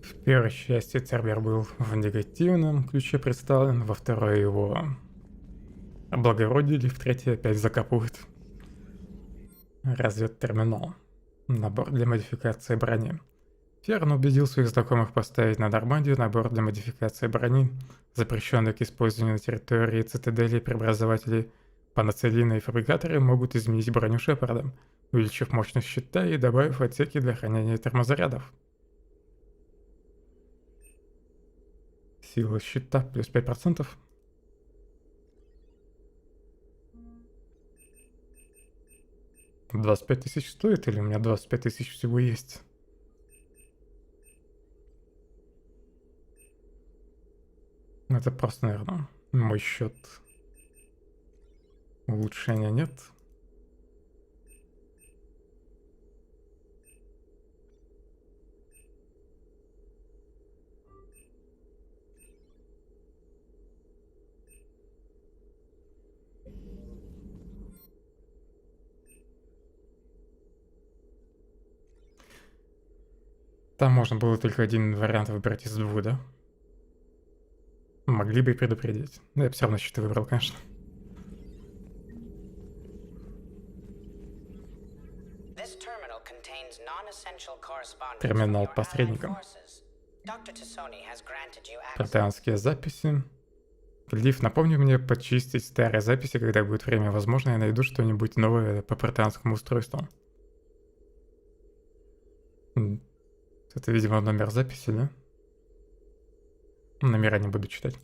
В первой части Цербер был в негативном ключе представлен, во второй его облагородили, в третьей опять закапывают. Разведтерминал. Набор для модификации брони. Ферн убедил своих знакомых поставить на Нормандию набор для модификации брони, запрещенный к использованию на территории цитаделей преобразователей. Панацелины и фабрикаторы могут изменить броню Шепарда, увеличив мощность щита и добавив отсеки для хранения термозарядов. Сила щита плюс 5%. $25 000 стоит или у меня 25 000 всего есть? Это просто, наверное, мой счет. Улучшения нет. Там можно было только один вариант выбрать из двух, да? Могли бы и предупредить. Но я бы все равно щиты выбрал, конечно. Терминал посредником. Протеанские записи. Лив, напомни мне почистить старые записи, когда будет время. Возможно, я найду что-нибудь новое по протеанскому устройству. Это, видимо, номер записи, да? Номера не буду читать.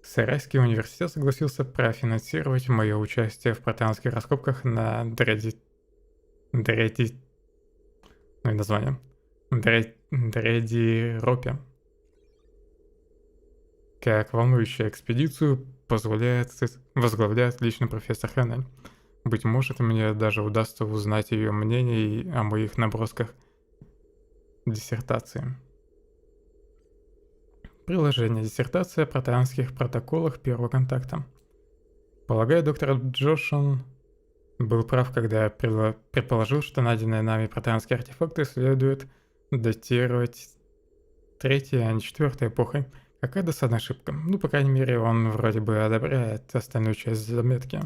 Сарайский университет согласился профинансировать мое участие в протеанских раскопках на ну и название. Дредиропе. Как волнующую экспедицию возглавляет лично профессор Phellon. Быть может, мне даже удастся узнать ее мнение о моих набросках диссертации. Приложение. Диссертация о протеанских протоколах первого контакта. Полагаю, доктор Джошон был прав, когда предположил, что найденные нами протеанские артефакты следует датировать третьей, а не четвертой эпохой. Какая досадная ошибка. Ну, по крайней мере, он вроде бы одобряет остальную часть заметки.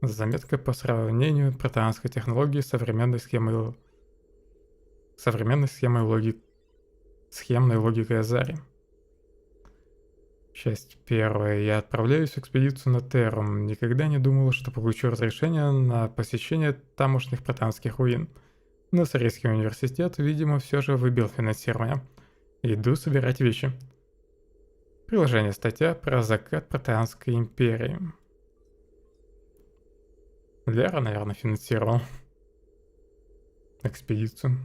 Заметка по сравнению протеанской технологии с современной схемной логикой Азари. Часть первая. Я отправляюсь в экспедицию на Террум. Никогда не думал, что получу разрешение на посещение тамошних протеанских руин. Но Сарийский университет, видимо, все же выбил финансирование. Иду собирать вещи. Приложение. Статья про закат протеанской империи. Лера, наверное, финансировал экспедицию.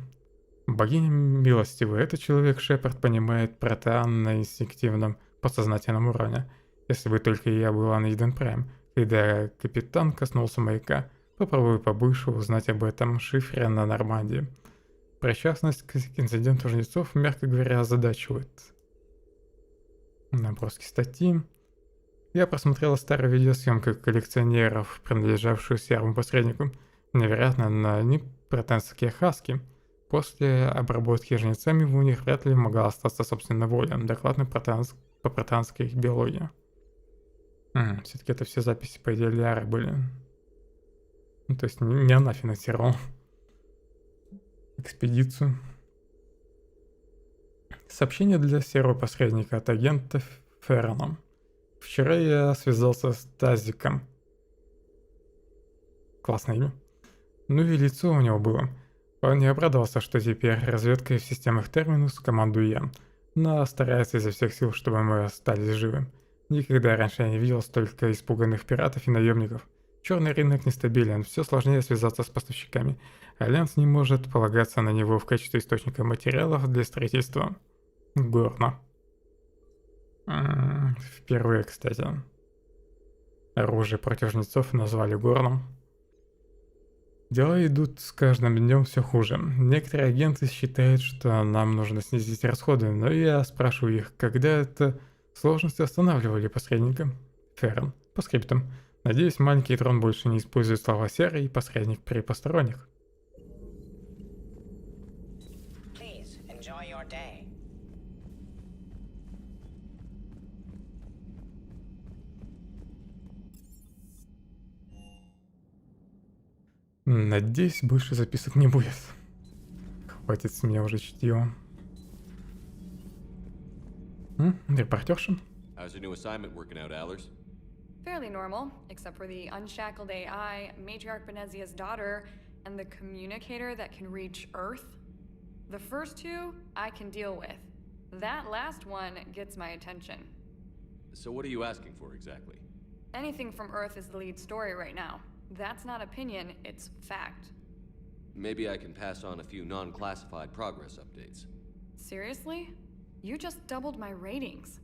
Богиня милостивая. Этот человек Шепард понимает протеан на инстинктивном подсознательном уровне. Если бы только я была на Иден Прайм, когда капитан коснулся маяка, попробую побольше узнать об этом шифре на Нормандии. Причастность к инциденту жнецов, мягко говоря, озадачивает. Наброски статьи. Я просмотрела старую видеосъемку коллекционеров, принадлежавшую серому посреднику. Невероятно, но они протеанские хаски. После обработки жнецами у них вряд ли могла остаться собственная воля. Докладно по протеанской биологии. Все-таки это все записи, по идее, Ляры были. Ну, то есть не она финансировала экспедицию. Сообщение для серого посредника от агента Phellon. Вчера я связался с Тазиком. Классное имя. Ну и лицо у него было. Он не обрадовался, что теперь разведкой в системах Терминус командую я, но старается изо всех сил, чтобы мы остались живы. Никогда раньше я не видел столько испуганных пиратов и наемников. Черный рынок нестабилен, все сложнее связаться с поставщиками. Альянс не может полагаться на него в качестве источника материалов для строительства горна. Впервые, кстати, оружие против жнецов назвали горном. Дела идут с каждым днем все хуже. Некоторые агенты считают, что нам нужно снизить расходы, но я спрашиваю их, когда это сложности останавливали посредника. Phellon. По скриптам. Надеюсь, маленький трон больше не использует слова «серый» и посредник при посторонних. Please enjoy your day. Надеюсь, больше записок не будет. Хватит с меня уже чтива. Репортерша. How's your new assignment working out, Allers? Fairly normal, except for the unshackled AI, Matriarch Benezia's daughter, and the communicator that can reach Earth. The first two, I can deal with. That last one gets my attention. So what are you asking for exactly? Anything from Earth is the lead story right now. That's not opinion, it's fact. Maybe I can pass on a few non-classified progress updates. Seriously? You just doubled my ratings.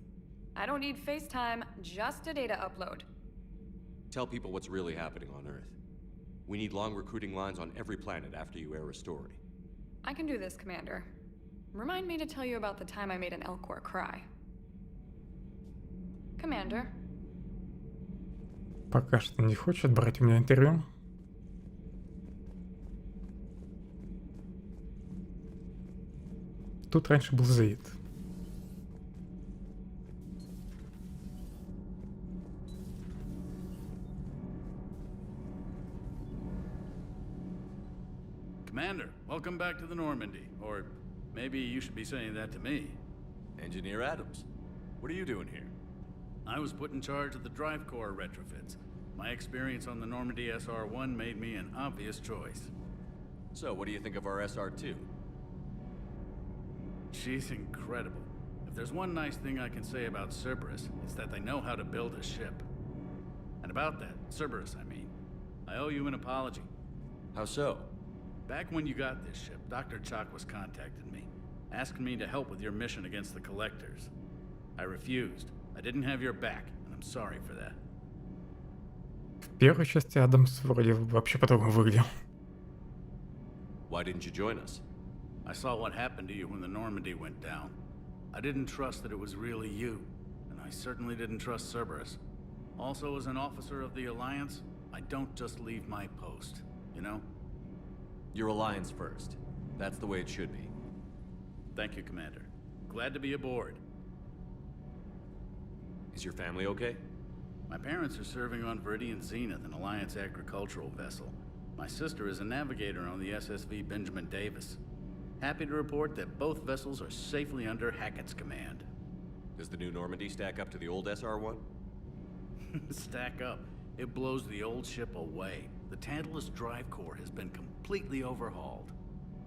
I don't need FaceTime, just a data upload. Tell people what's really happening on Earth. We need long recruiting lines on every planet after you air a story. I can do this, Commander. Remind me to tell you about the time I made an Elcor cry. Commander. Пока что не хочет брать у меня интервью. Тут раньше был Заид. Commander, welcome back to the Normandy. Or maybe you should be saying that to me. Engineer Adams, what are you doing here? I was put in charge of the drive core retrofits. My experience on the Normandy SR-1 made me an obvious choice. So, what do you think of our SR-2? She's incredible. If there's one nice thing I can say about Cerberus, it's that they know how to build a ship. And about that, Cerberus, I mean, I owe you an apology. How so? Back when you got this ship, Dr. Chakwas contacted me, asking me to help with your mission against the Collectors. I refused. I didn't have your back, and I'm sorry for that. В первой части Адамс вроде вообще по-другому выглядел. Why didn't you join us? I saw what happened to you when the Normandy went down. I didn't trust that it was really you, and I certainly didn't trust Cerberus. Also, as an officer of the Alliance, I don't just leave my post, you know? Your Alliance first. That's the way it should be. Thank you, Commander. Glad to be aboard. Is your family okay? My parents are serving on Viridian Zenith, an Alliance agricultural vessel. My sister is a navigator on the SSV Benjamin Davis. Happy to report that both vessels are safely under Hackett's command. Does the new Normandy stack up to the old SR-1? Stack up. It blows the old ship away. The Tantalus drive core has been completely overhauled.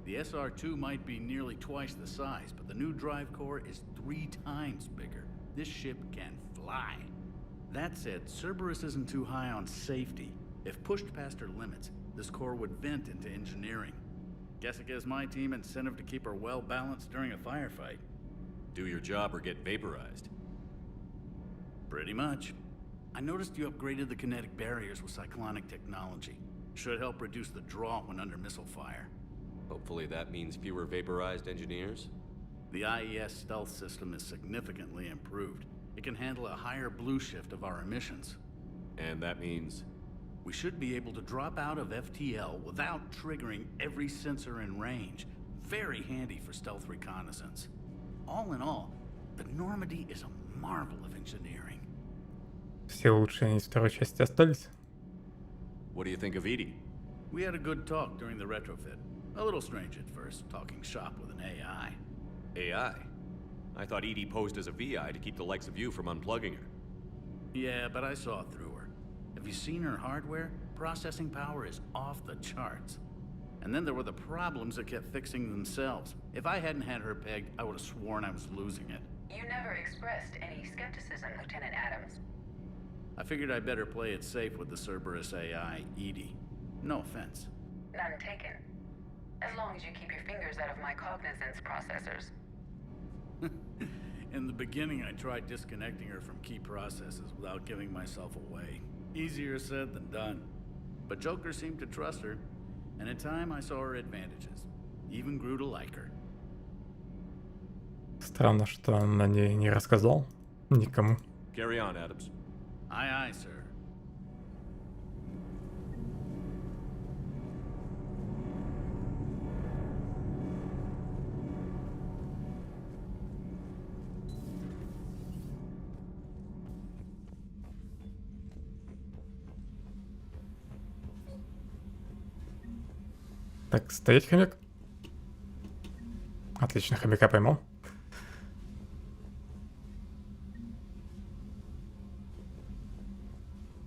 The SR-2 might be nearly twice the size, but the new drive core is 3 times bigger. This ship can fly. That said, Cerberus isn't too high on safety. If pushed past her limits, this core would vent into engineering. Guess it gives my team incentive to keep her well balanced during a firefight. Do your job or get vaporized. Pretty much. I noticed you upgraded the kinetic barriers with cyclonic technology. Should help reduce the draw when under missile fire. Hopefully that means fewer vaporized engineers? The IES stealth system is significantly improved. It can handle a higher blue shift of our emissions. And that means? We should be able to drop out of FTL without triggering every sensor in range. Very handy for stealth reconnaissance. All in all, the Normandy is a marvel of engineering. Все улучшения из второй части остались. What do you think of Edie? We had a good talk during the retrofit. A little strange at first, talking shop with an AI. AI? I thought Edie posed as a VI to keep the likes of you from unplugging her. Yeah, but I saw through her. Have you seen her hardware? Processing power is off the charts. And then there were the problems that kept fixing themselves. If I hadn't had her pegged, I would have sworn I was losing it. You never expressed any skepticism, Lieutenant Adams. I figured I'd better play it safe with the Cerberus AI, Edie. No offense. None taken. As long as you keep your fingers out of my cognizance processors. In the beginning, I tried disconnecting her from key processes without giving myself away. Easier said than done. But Joker seemed to trust her, And in time, I saw her advantages. Even grew to like her. Странно, что он о ней не рассказал никому. Carry on, Adams. Aye, aye, sir. Так, стоять, хомяк. Отлично, хомяка поймал.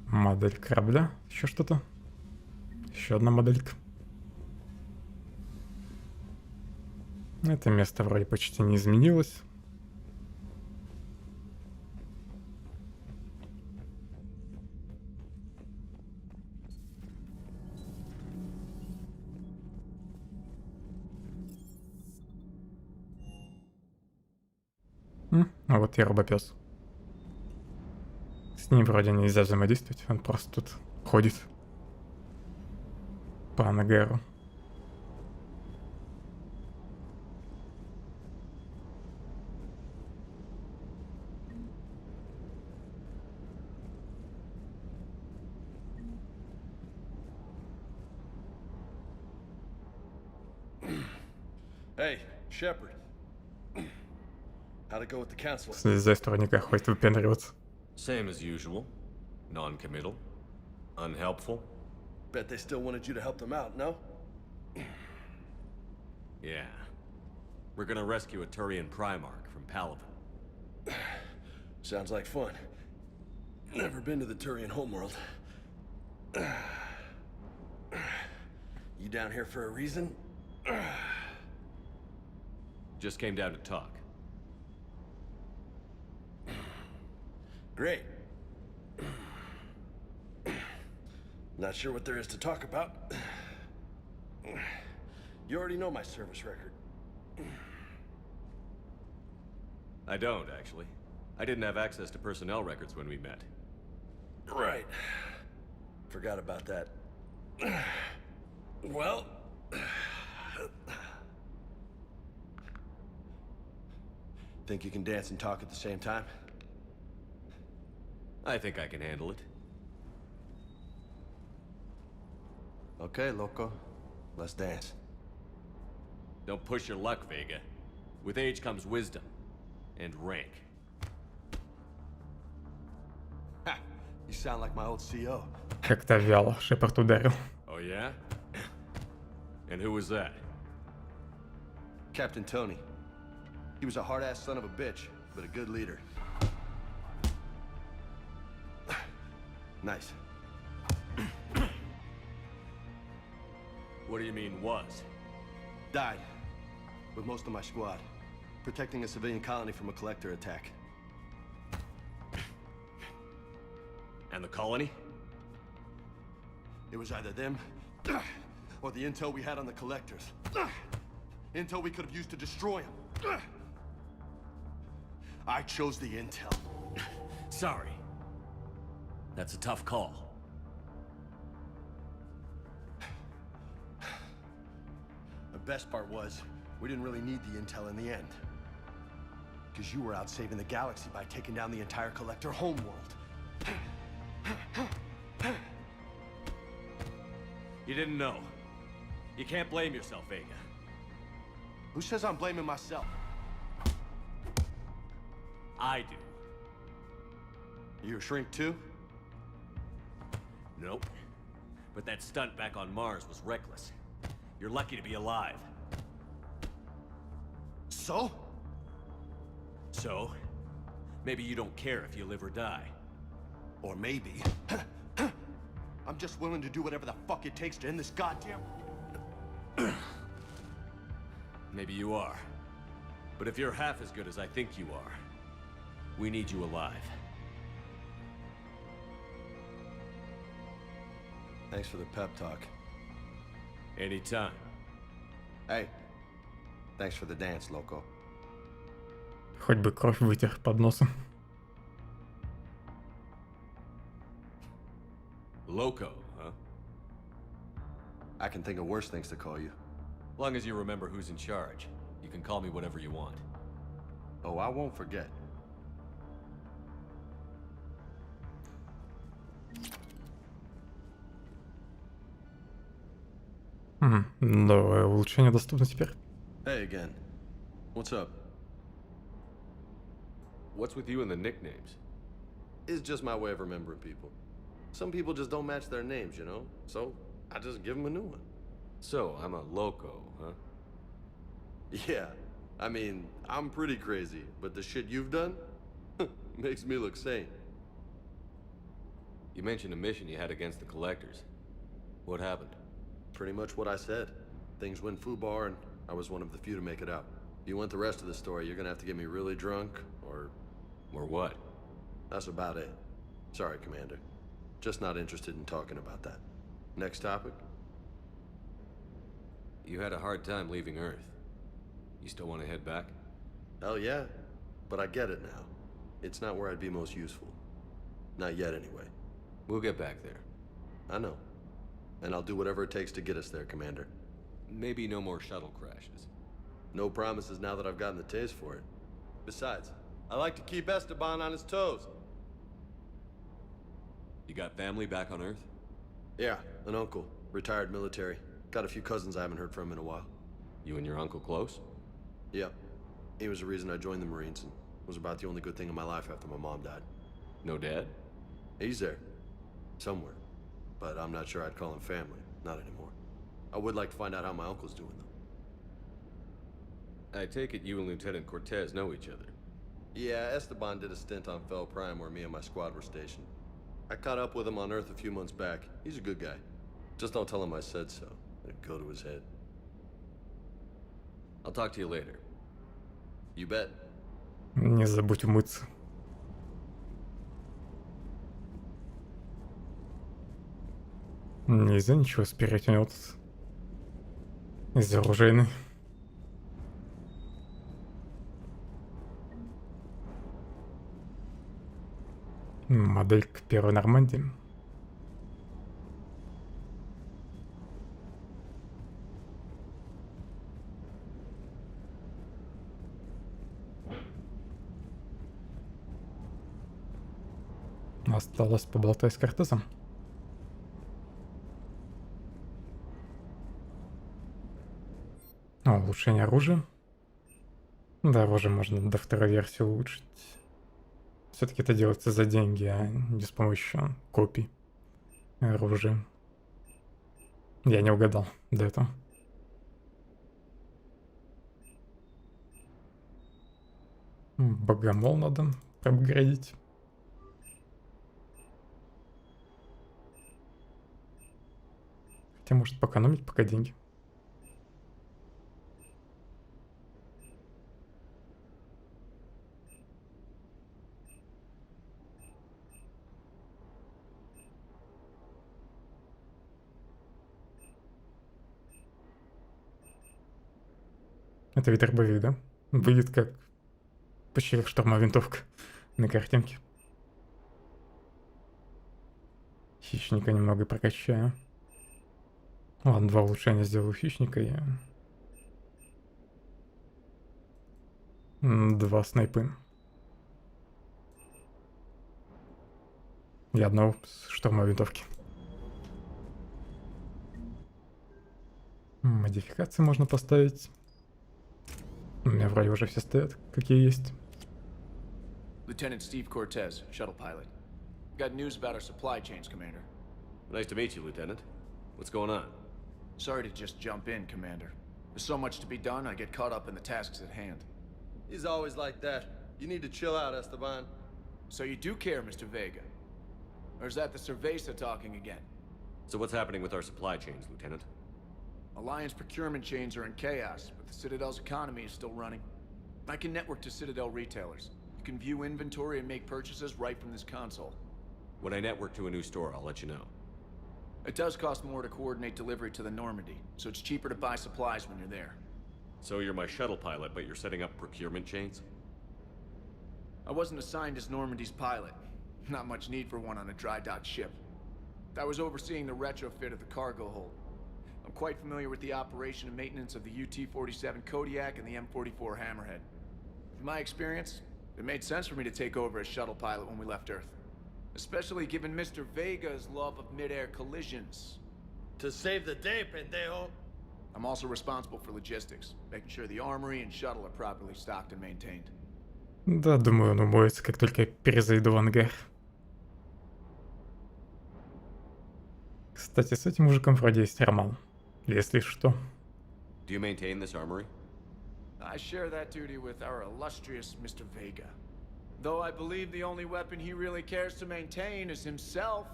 Модель корабля. Еще что-то. Еще одна моделька. Это место вроде почти не изменилось. А вот и робопес. С ним вроде нельзя взаимодействовать, он просто тут ходит по ангару. Hey, Shepard. How'd it go with the council? Слезай сторожника, хватит выпендриваться. Same as usual. Non-committal. Unhelpful. Bet they still wanted you to help them out, no? Yeah. We're gonna rescue a Turian Primarch from Paladin. Sounds like fun. Never been to the Turian homeworld. You down here for a reason? Just came down to talk. Great. Not sure what there is to talk about. You already know my service record. I don't, actually. I didn't have access to personnel records when we met. Right. Forgot about that. Well... Think you can dance and talk at the same time? I think I can handle it. Okay, loco. Let's dance. Don't push your luck, Vega. With age comes wisdom. And rank. Ha! You sound like my old CO. Как-то вяло Шепард ударил. Oh yeah? And who was that? Captain Tony. He was a hard-ass son of a bitch, but a good leader. Nice. What do you mean, was? Died. With most of my squad. Protecting a civilian colony from a collector attack. And the colony? It was either them, or the intel we had on the collectors. Intel we could have used to destroy them. I chose the intel. Sorry. That's a tough call. The best part was, we didn't really need the intel in the end. Because you were out saving the galaxy by taking down the entire collector homeworld. You didn't know. You can't blame yourself, Vega. Who says I'm blaming myself? I do. You a shrink too? Nope. But that stunt back on Mars was reckless. You're lucky to be alive. So? So? Maybe you don't care if you live or die. Or maybe... I'm just willing to do whatever the fuck it takes to end this goddamn... Maybe you are. But if you're half as good as I think you are, we need you alive. Thanks for the pep talk. Anytime. Hey, thanks for the dance, loco. Хоть бы кровь вытер под носом. Loco, huh? I can think of worse things to call you. Long as you remember who's in charge, you can call me whatever you want. Oh, I won't forget. Новое улучшение доступно теперь. Hey again. What's up? What's with you and the nicknames? It's just my way of remembering people. Some people just don't match their names, you know? So, I just give them a new one. So, I'm a loco, huh? Yeah. I mean, I'm pretty crazy, but the shit you've done makes me look sane. You mentioned a mission you had against the Collectors. What happened? Pretty much what I said. Things went foobar, and I was one of the few to make it out. If you want the rest of the story, you're gonna have to get me really drunk, or... Or what? That's about it. Sorry, Commander. Just not interested in talking about that. Next topic? You had a hard time leaving Earth. You still want to head back? Hell yeah. But I get it now. It's not where I'd be most useful. Not yet, anyway. We'll get back there. I know. And I'll do whatever it takes to get us there, Commander. Maybe no more shuttle crashes. No promises now that I've gotten the taste for it. Besides, I like to keep Esteban on his toes. You got family back on Earth? Yeah, an uncle. Retired military. Got a few cousins I haven't heard from in a while. You and your uncle close? Yep. He was the reason I joined the Marines and was about the only good thing in my life after my mom died. No dad? He's there. Somewhere. But I'm not sure I'd call him family. Not anymore. I would like to find out how my uncle's doing, though. I take it you and Lieutenant Cortez know each other. Yeah, Esteban did a stint on Phell Prime where me and my squad were stationed. I caught up with him on Earth a few months back. He's a good guy. Just don't tell him I said so. It'd go to his head. I'll talk to you later. You bet. Не забудь умыться. Нельзя ничего спереть у него тут. Из оружейной. Моделька первой Нормандии. Осталось поболтать с Кортезом. Улучшение оружия. Да, оружие можно до второй версии улучшить. Все-таки это делается за деньги, а не с помощью копий оружия. Я не угадал до этого. Богомол надо проапгрейдить. Хотя может поэкономить пока деньги. Это вид дробовик, да? Выглядит как почти как штурмовая винтовка на картинке. Хищника немного прокачаю. Ладно, 2 улучшения сделаю хищника и 2 снайпы. И одного штурмовой винтовки. Модификации можно поставить. У меня вроде уже все стоят, какие есть. Lieutenant Steve Cortez, shuttle pilot. Got news about our supply chains, Commander. Nice to meet you, Lieutenant. What's going on? Sorry to just jump in, Commander. There's so much to be done, I get caught up in the tasks at hand. He's always like that. You need to chill out, Esteban. So you do care, Mr. Vega? Or is that the Cerveza talking again? So what's happening with our supply chains, Lieutenant? Alliance procurement chains are in chaos, but the Citadel's economy is still running. I can network to Citadel retailers. You can view inventory and make purchases right from this console. When I network to a new store, I'll let you know. It does cost more to coordinate delivery to the Normandy, so it's cheaper to buy supplies when you're there. So you're my shuttle pilot, but you're setting up procurement chains? I wasn't assigned as Normandy's pilot. Not much need for one on a dry dock ship. I was overseeing the retrofit of the cargo hold. I'm quite familiar with the operation and maintenance of the UT-47 Kodiak and the M44 Hammerhead. In my experience, it made sense for me to take over as shuttle pilot when we left Earth. Especially given Mr. Vega's love of mid-air collisions. To save the day, pendejo. I'm also responsible for logistics, making sure the armory and shuttle are properly stocked and maintained. Да, думаю, он умоется, как только я перезайду в ангар. Кстати, с этим мужиком вроде есть роман. Если что. Do you maintain this armory? I share that duty with our illustrious Mr. Vega. Though I believe the only weapon he really cares to maintain is himself.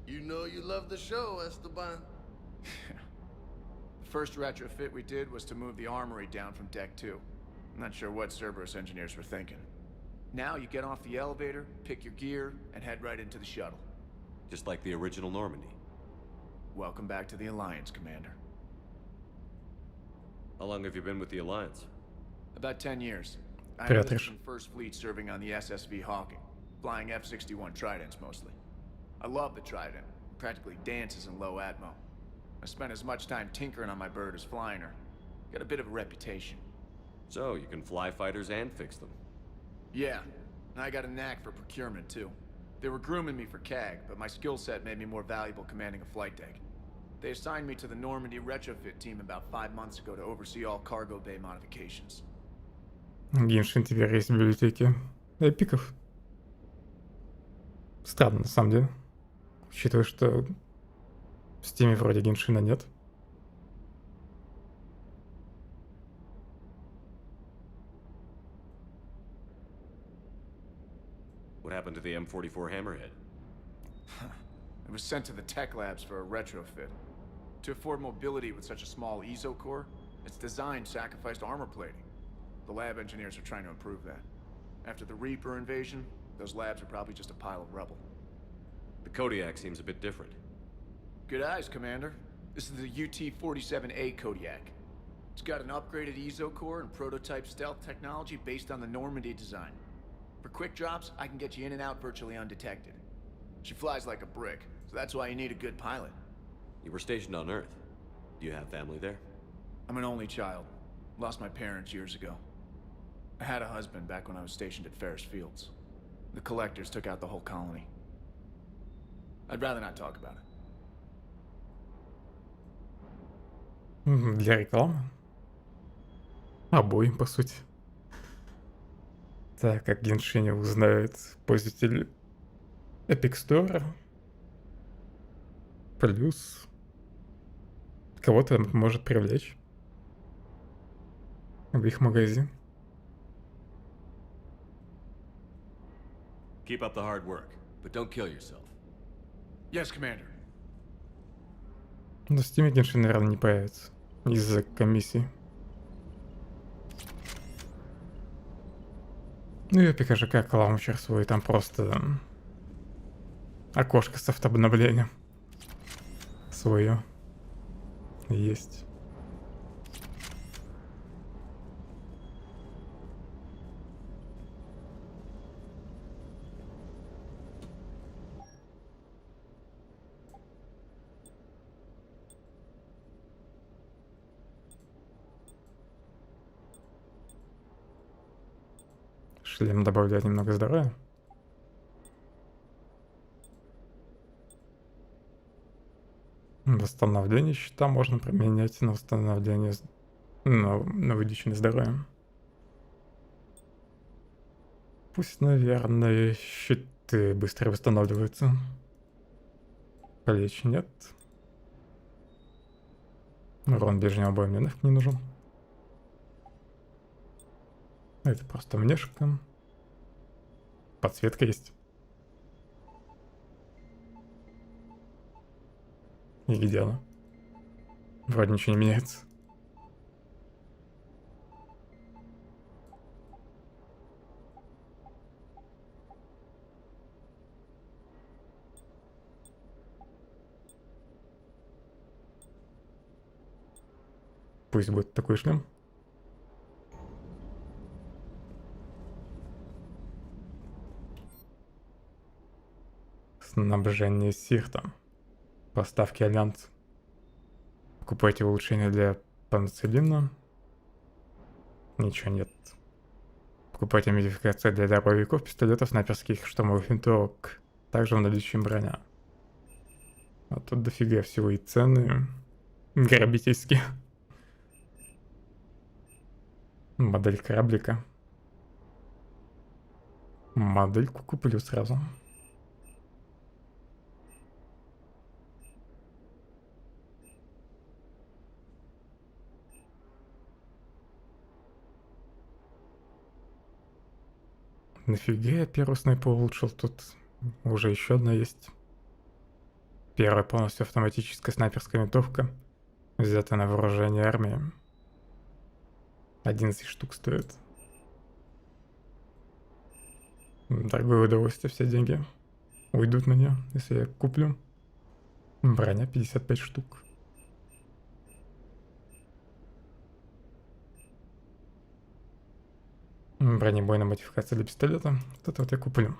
You know you love the show, Esteban. The first retrofit we did was to move the armory down from Deck 2. I'm not sure what Cerberus engineers were thinking. Now you get off the elevator, pick your gear, and head right into the shuttle. Just like the original Normandy. Welcome back to the Alliance, Commander. How long have you been with the Alliance? About 10 years. I Привет, enlisted Риш. in First Fleet serving on the SSV Hawking, flying F-61 Tridents mostly. I love the Trident. It practically dances in low atmo. I spent as much time tinkering on my bird as flying her. Got a bit of a reputation. So, you can fly fighters and fix them. Yeah, and I got a knack for procurement too. They were grooming me for CAG, but my skill set made me more valuable commanding a flight deck. They assigned me to the Normandy retrofit team about 5 months ago to oversee all cargo bay modifications. Геншин теперь есть в библиотеке эпиков. Странно, на самом деле. Учитывая, что в Стиме вроде Геншина нет. What happened to the M44 Hammerhead? It was sent to the tech labs for a retrofit. To afford mobility with such a small ESO core, its design sacrificed armor plating. The lab engineers are trying to improve that. After the Reaper invasion, those labs are probably just a pile of rubble. The Kodiak seems a bit different. Good eyes, Commander. This is the UT-47A Kodiak. It's got an upgraded ESO core and prototype stealth technology based on the Normandy design. For quick drops, I can get you in and out virtually undetected. She flies like a brick, so that's why you need a good pilot. You were stationed on Earth. Do you have family there? I'm an only child. Lost my parents years ago. I had a husband back when I was stationed at Ferris Fields. The collectors took out the whole colony. I'd rather not talk about it. Для рекламы. Обоим, по сути. Так, как Геншине узнает пользователь Epic Store. Плюс кого-то может привлечь в их магазин. Keep up the hard work, but don't kill yourself. Yes, Commander. Но в Steam Геншин, наверное, не появится из-за комиссии. Ну и Epic же как лаунчер свой, там просто окошко с автообновлением свое есть. Шлем добавляет немного здоровья. Восстановление щита можно применять на восстановление, на выдачу здоровья. Пусть, наверное, щиты быстро восстанавливаются. Плечи нет. Урон ближнего боя мне нафиг не нужен. Это просто внешка. Подсветка есть. И где она? Вроде ничего не меняется. Пусть будет такой шлем. Снабжение сиртом. Поставки Альянс. Покупайте улучшения для панцелина. Ничего нет. Покупайте модификации для дробовиков, пистолетов, снайперских, штурмовых винтовок. Также в наличии броня. А тут дофига всего и цены грабительские. Модель кораблика. Модельку куплю сразу. Нафига я первый снайпер улучшил? Тут уже еще одна есть. Первая полностью автоматическая снайперская винтовка. Взята на вооружение армии. 11 штук стоит. Дорогое удовольствие, все деньги уйдут на нее, если я куплю. Броня 55 штук. Бронебойная модификация для пистолета. Вот это вот я куплю.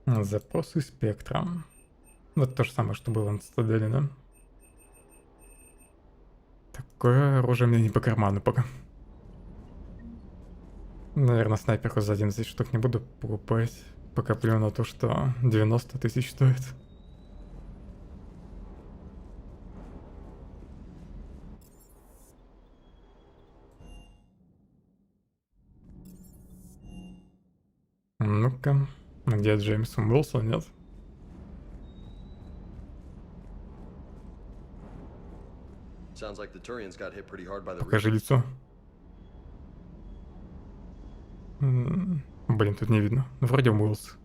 Запросы спектра. Вот то же самое, что было на Цитадели, да? Такое оружие мне не по карману пока. Наверное, снайперку за 11 штук не буду покупать. Покоплю на то, что 90 тысяч стоит. Ну-ка, где Джеймс умылся, нет? Покажи лицо. Блин, тут не видно. Вроде умылся.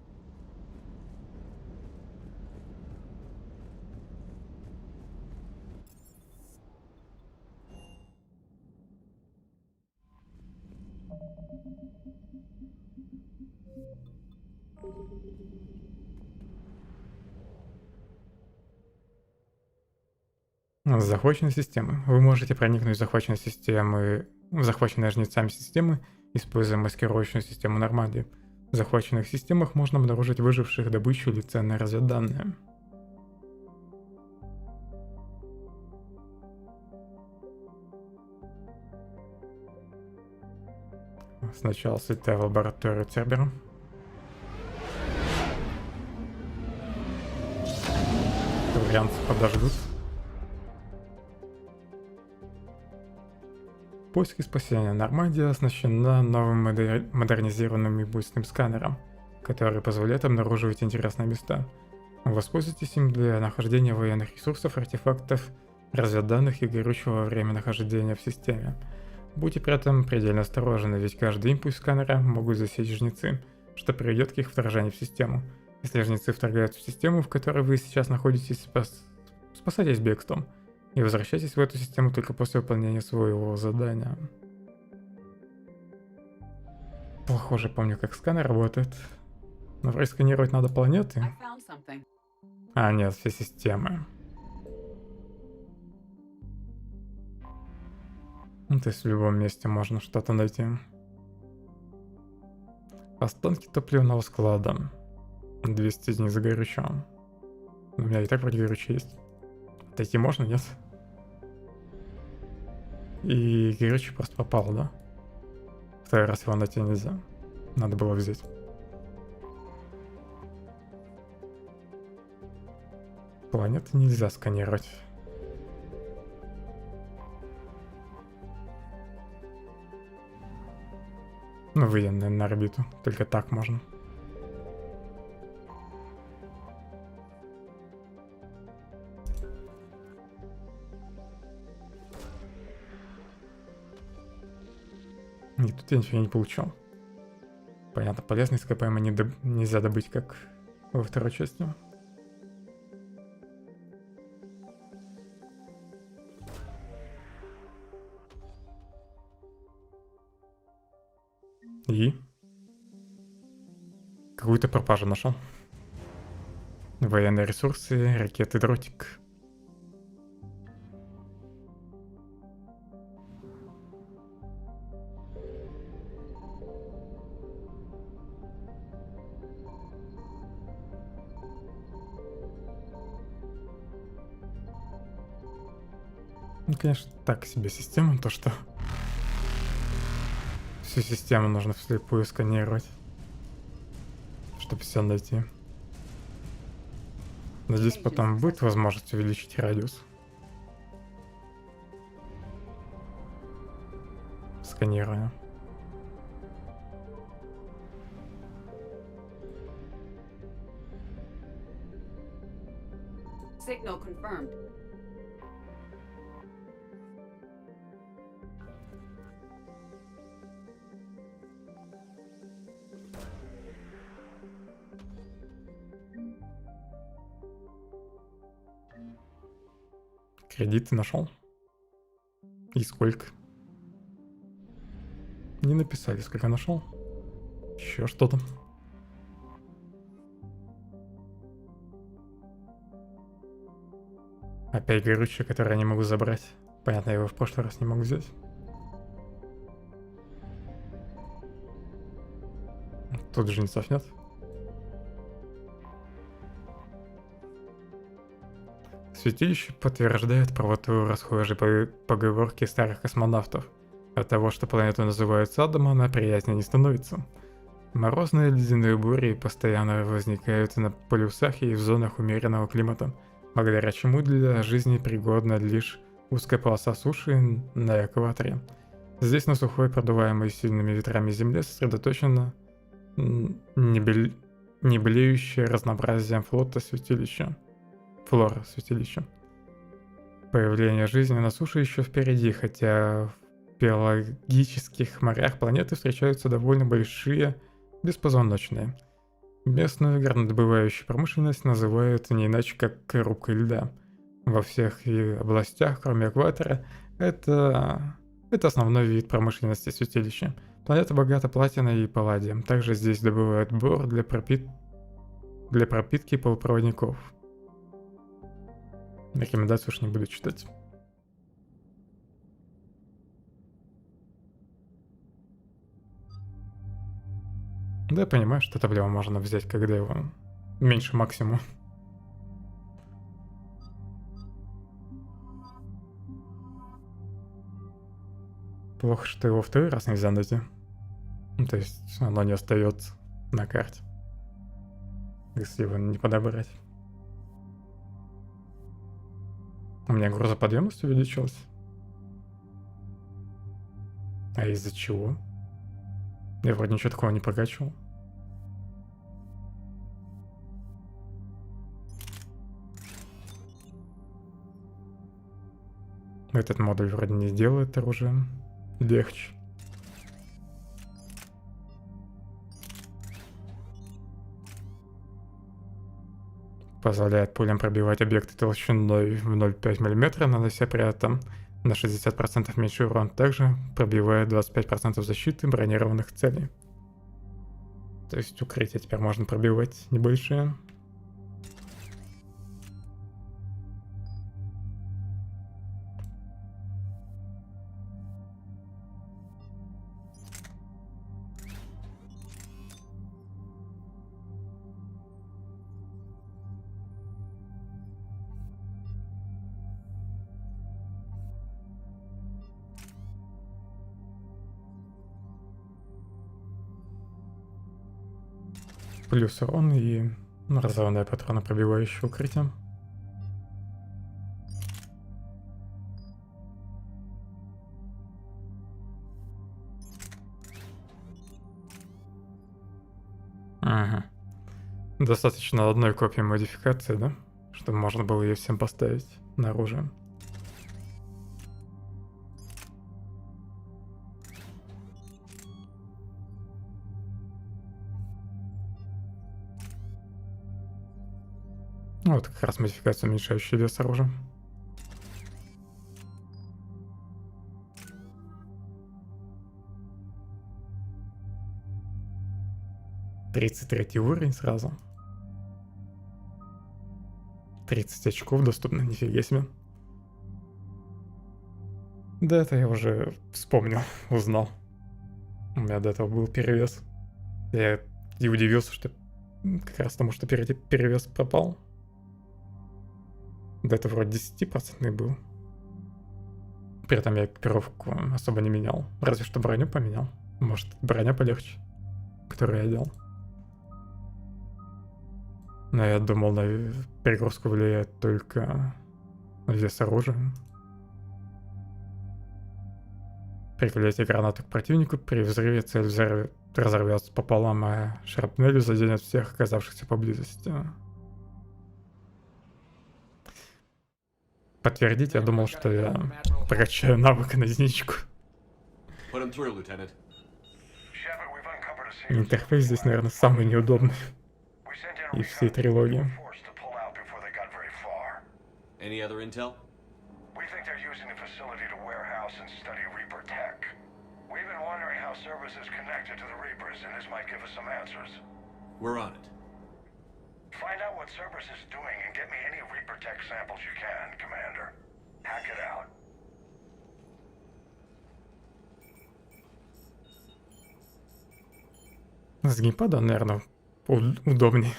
Захваченные системы. Вы можете проникнуть в захваченные жнецами системы, используя маскировочную систему Нормандии. В захваченных системах можно обнаружить выживших, добычу или ценные разведданные. Сначала слетаю в лабораторию Цербера. Варианты подождут. Поиск и спасение. Нормандия оснащена новым модернизированным импульсным сканером, который позволяет обнаруживать интересные места. Воспользуйтесь им для нахождения военных ресурсов, артефактов, разведданных и горючего во время нахождения в системе. Будьте при этом предельно осторожны, ведь каждый импульс сканера могут засечь жнецы, что приведет к их вторжению в систему. Если жнецы вторгаются в систему, в которой вы сейчас находитесь, спасайтесь бегством. И возвращайтесь в эту систему только после выполнения своего задания. Плохо уже помню, как сканер работает. Но вроде сканировать надо планеты. А, нет, все системы. Ну, то есть в любом месте можно что-то найти. Останки топливного склада. 200 единиц горючего. У меня и так вроде горючее есть. Отойти можно, нет? И горючее просто попало, да? Второй раз его найти нельзя. Надо было взять. Планеты нельзя сканировать. Ну, выйдем, наверное, на орбиту. Только так можно. И тут я ничего не получил. Понятно, полезные ископаемые нельзя добыть, как во второй части. И? Какую-то пропажу нашел. Военные ресурсы, ракеты, дротик. Ну, конечно, так себе система, то что всю систему нужно вслепую сканировать, чтобы все найти. Надеюсь, потом будет возможность увеличить радиус сканирования. Signal confirmed. Кредиты нашел? И сколько? Не написали, сколько нашел. Еще что-то. Опять горючее, которое я не могу забрать. Понятно, я его в прошлый раз не мог взять. Тут жнецов нет. Святилище подтверждает правоту расхожей поговорки старых космонавтов. От того, что планету называют садом, она приятнее не становится. Морозные ледяные бури постоянно возникают на полюсах и в зонах умеренного климата, благодаря чему для жизни пригодна лишь узкая полоса суши на экваторе. Здесь на сухой, продуваемой сильными ветрами земле сосредоточено неблеющее разнообразием флора святилища. Появление жизни на суше еще впереди, хотя в биологических морях планеты встречаются довольно большие беспозвоночные. Местную горнодобывающую промышленность называют не иначе как рубкой льда. Во всех областях, кроме экватора, это основной вид промышленности святилища. Планета богата платиной и палладием. Также здесь добывают бор для пропитки полупроводников. Рекомендации уж не буду читать. Да, я понимаю, что топливо можно взять, когда его меньше максимума. Плохо, что его второй раз нельзя найти. Ну, то есть оно не остается на карте, если его не подобрать. У меня грузоподъемность увеличилась. А из-за чего? Я вроде ничего такого не прокачивал. Этот модуль вроде не делает оружие легче. Позволяет пулям пробивать объекты толщиной в 0,5 мм, нанося при этом на 60% меньше урон. Также пробивает 25% защиты бронированных целей. То есть укрытия теперь можно пробивать небольшие. Плюс урон и разрывные патроны, пробивающие укрытие. Ага. Достаточно одной копии модификации, да? Чтобы можно было ее всем поставить на оружие. Вот как раз модификация, уменьшающая вес оружия. «33 уровень сразу. 30 очков доступно, нифига себе. Да, это я уже вспомнил, узнал. У меня до этого был перевес. Я и удивился, что как раз тому, что перевес пропал. До этого вроде 10% был. При этом я экипировку особо не менял. Разве что броню поменял. Может, броня полегче, которую я делал. Но я думал, на перегрузку влияет только вес оружия. При влиянии гранаты к противнику, при взрыве цель разорвется пополам, а шрапнелью заденет всех оказавшихся поблизости. Подтвердить, я думал, что я прокачаю навык на единичку. Интерфейс здесь, наверное, самый неудобный из всей трилогии. Any other intel? We think they're using the facility to warehouse and study Reaper tech. We've been wondering how Cerberus is connected to the Reapers, and this might give us some answers. We're on it. Find out what Cerberus is doing and get me any Reaper tech samples you can, Commander. Hack it out. С геймпада, наверное, удобнее.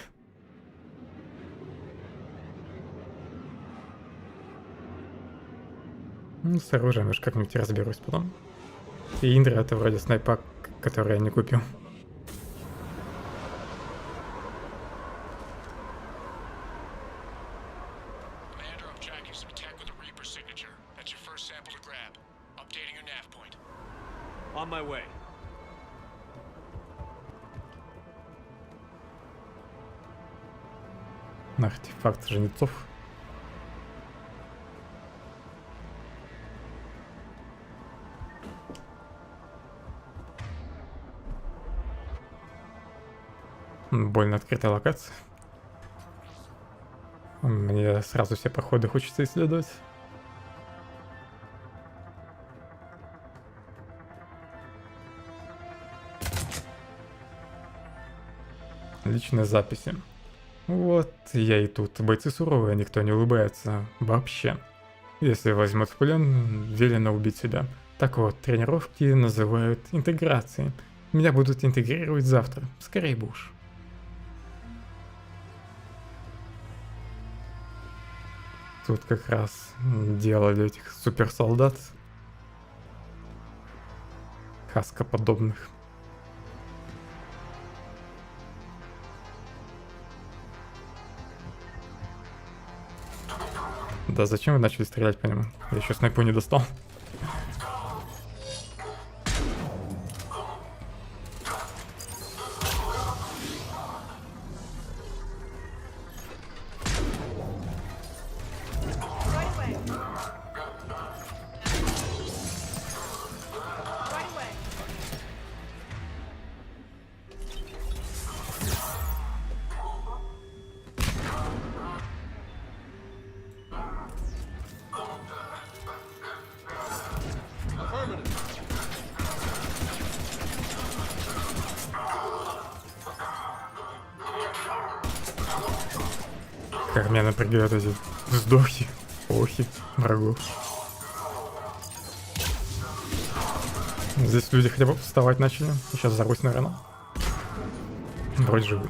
Ну, с оружием уж как-нибудь разберусь потом. И Индра — это вроде снайпак, который я не купил. On my way. Артефакт жнецов. Больно открытая локация. Мне сразу все проходы хочется исследовать. Личные записи. Вот, я и тут. Бойцы суровые, никто не улыбается. Вообще. Если возьмут в плен, велено убить себя. Так вот, тренировки называют интеграцией. Меня будут интегрировать завтра. Скорей бы уж. Тут как раз делали этих суперсолдат. Хаскоподобных. Да зачем вы начали стрелять по нему? Я еще снайпу не достал. Как меня напрягают эти вздохи, охи врагов. Здесь люди хотя бы вставать начали. Сейчас взорвусь, наверное. Вроде живы.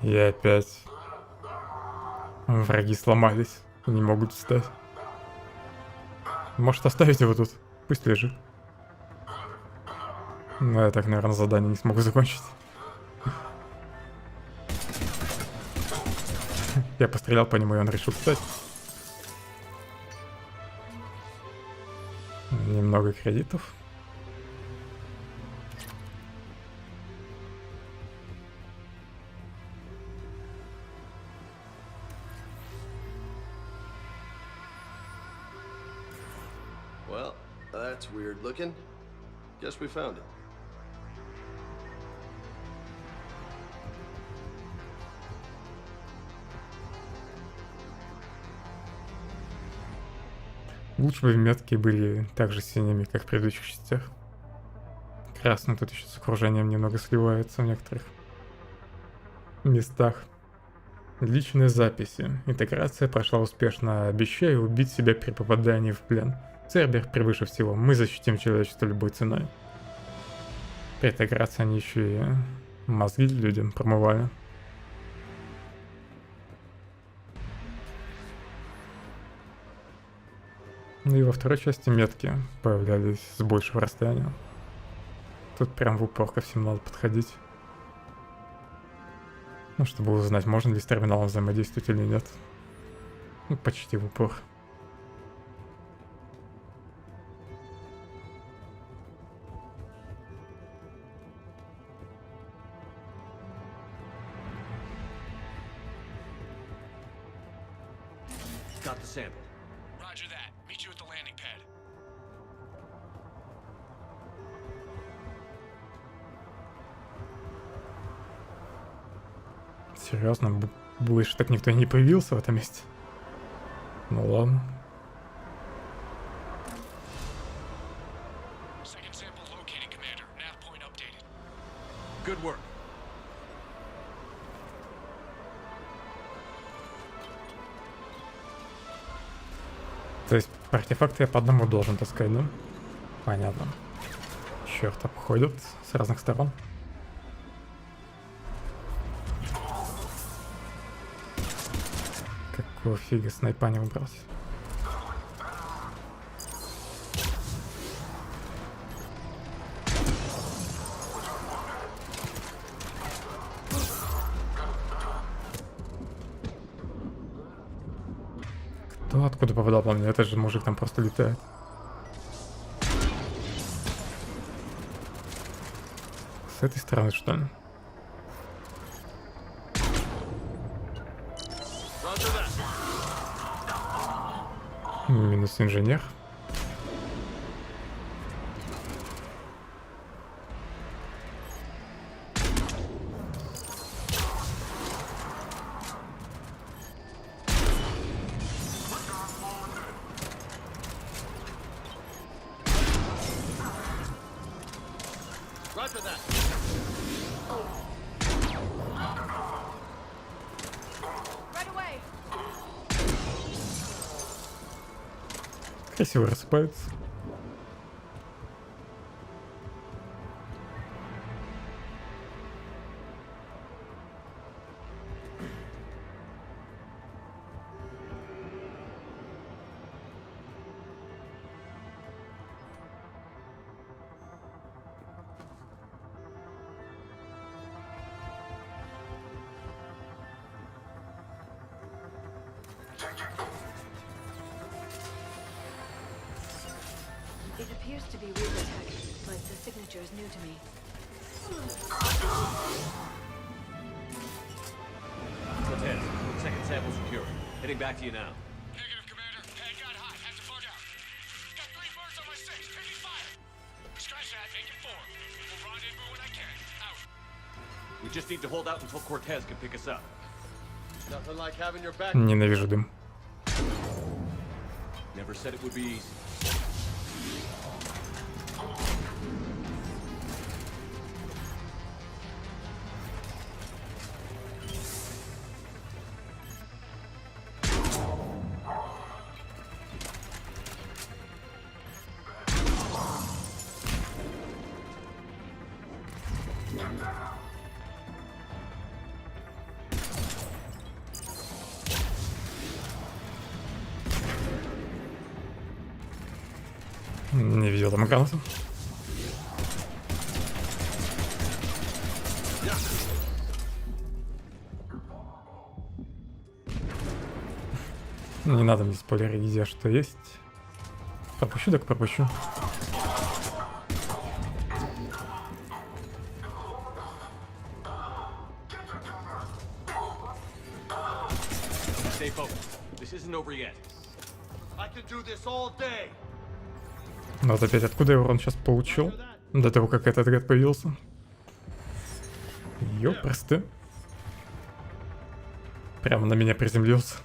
И опять враги сломались и не могут встать. Может, оставить его тут? Пусть лежит. Но я так, наверное, задание не смогу закончить. Я пострелял по нему, и он решил встать. Немного кредитов. Well, that's weird looking. Guess we found it. Лучше бы метки были так же синими, как в предыдущих частях. Красный тут еще с окружением немного сливается в некоторых местах. Личные записи. Интеграция прошла успешно. Обещаю убить себя при попадании в плен. Цербер превыше всего. Мы защитим человечество любой ценой. При этой операции они еще и мозги людям промывали. Ну и во второй части метки появлялись с большего расстояния. Тут прям в упор ко всем надо подходить. Ну, чтобы узнать, можно ли с терминалом взаимодействовать или нет. Ну, почти в упор. Got the sample. Roger that. Meet you at the landing pad. Серьезно, больше так никто и не появился в этом месте. Ну ладно. Good work. То есть артефакты я по одному должен таскать, да? Понятно. Черт, обходят с разных сторон. Какого фига снайпа не убрался? Кто откуда попадал по мне? Этот же мужик там просто летает. С этой стороны, что ли? Минус инженер. Красиво рассыпается. It appears to be Reaper tech, but the signature is new to me. Cortez, second sample secure. Heading back to you now. Negative, Commander. Pad got hot. Have to bug out. Got 3 birds on my 6. Taking fire. Scratch that. Make it 4. We'll rendezvous when I can. Out. We just need to hold out until Cortez can pick us up. Nothing like having your back. Ненавижу дым. Never said it would be easy. Не видел там гранату. Не надо мне спойлерить, где что есть. Пропущу, так пропущу. Stay focused. This isn't over yet. I can do this all day. Ну вот опять откуда я урон сейчас получил? До того, как этот гад появился. Ёпрсты. Прямо на меня приземлился.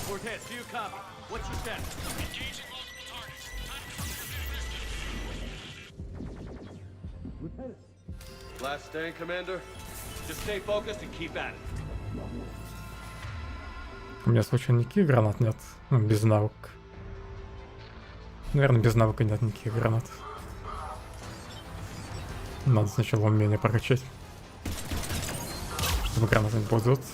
Cortez, What's your test? Engaging multiple targets. Time to Lieutenant. Last stand, Commander. Just stay focused and keep at it. У меня случайно никаких гранат нет? Ну, без навык. Наверное, без навыка нет никаких гранат. Надо сначала умение прокачать, чтобы гранатами пользоваться.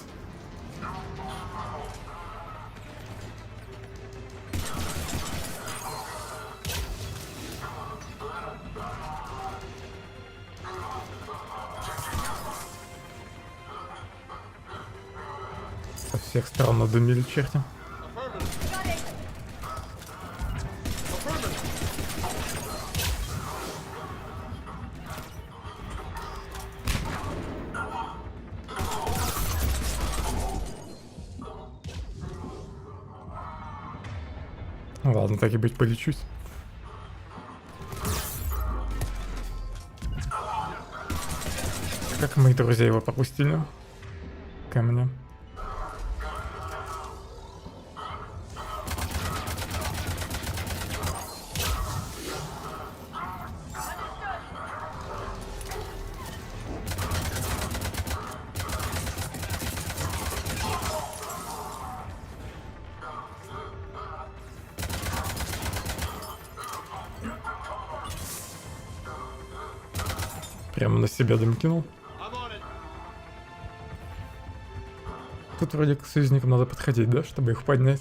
Со всех сторон надымили черти. Ладно, так и быть, полечусь. Как мои друзья его пропустили ко мне. Прямо на себя дым кинул. Тут вроде к союзникам надо подходить, да, чтобы их поднять.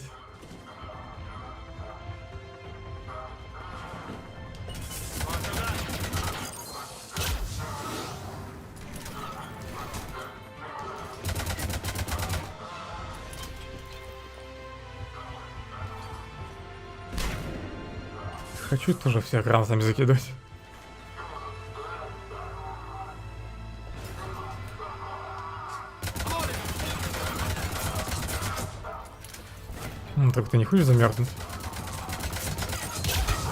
Хочу тоже всех гранатами закидывать. Ну, так ты не хочешь замерзнуть?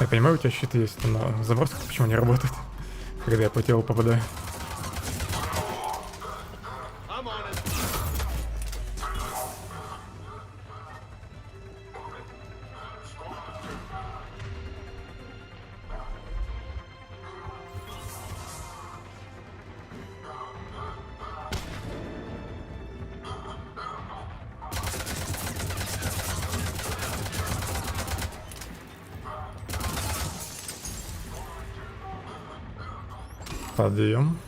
Я понимаю, у тебя щиты есть, но заброска почему не работает, когда я по телу попадаю? Подъем.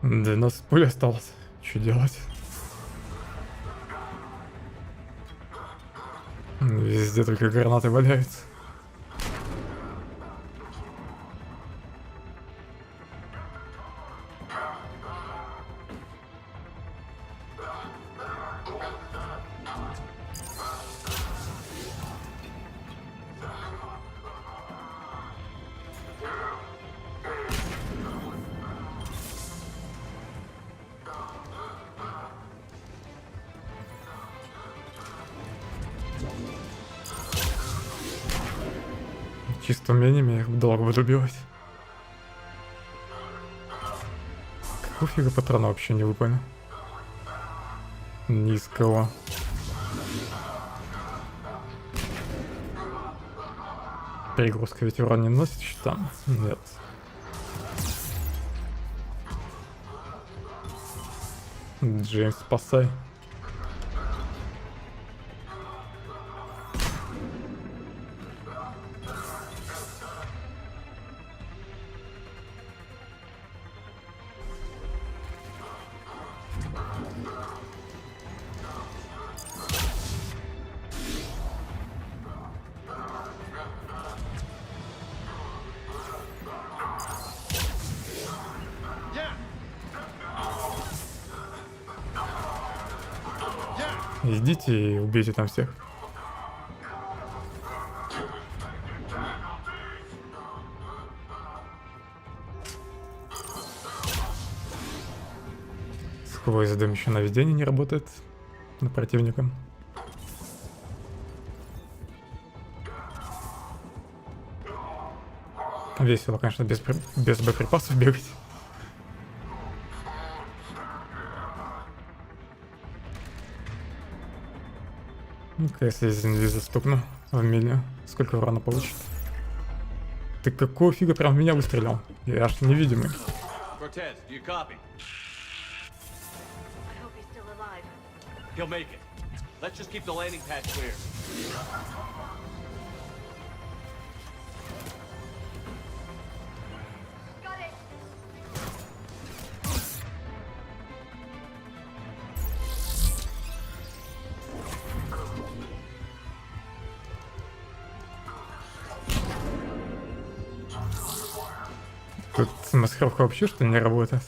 Да, у нас пуля осталась. Что делать? Везде только гранаты валяются. Чисто умениями я их долго буду убивать. Какого фига патрона вообще не выпали? Низкого. Перегрузка ведь урон не носит щитам? Нет. Джеймс, спасай. Идите и убейте там всех. Сквозь дым еще наведение не работает на противника. Весело, конечно, без боеприпасов бегать. Ну-ка, если из инвиза стукну в миле, сколько урона получит? Ты какого фига прям в меня выстрелил? Я аж невидимый. Cortez, do you copy? I hope he's still alive. He'll make it. Let's just keep the landing pad clear. Got it. Тут маскировка вообще что не работает.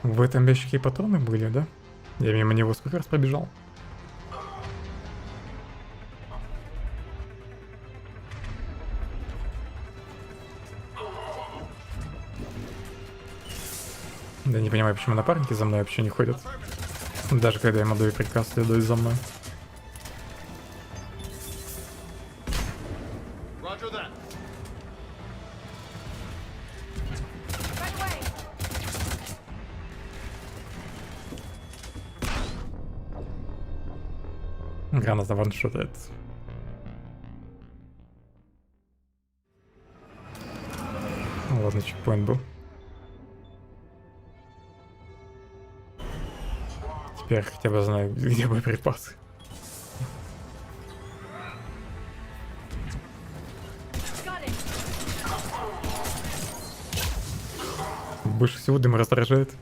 В этом ящике патроны были, да? Я мимо него сколько раз пробежал. Да не понимаю, почему напарники за мной вообще не ходят. Даже когда им отдаю приказ, следует за мной. Roger that. Граната ваншотает. Ладно, чекпоинт был. Теперь хотя бы знаю, где боеприпасы. Больше всего дым раздражает.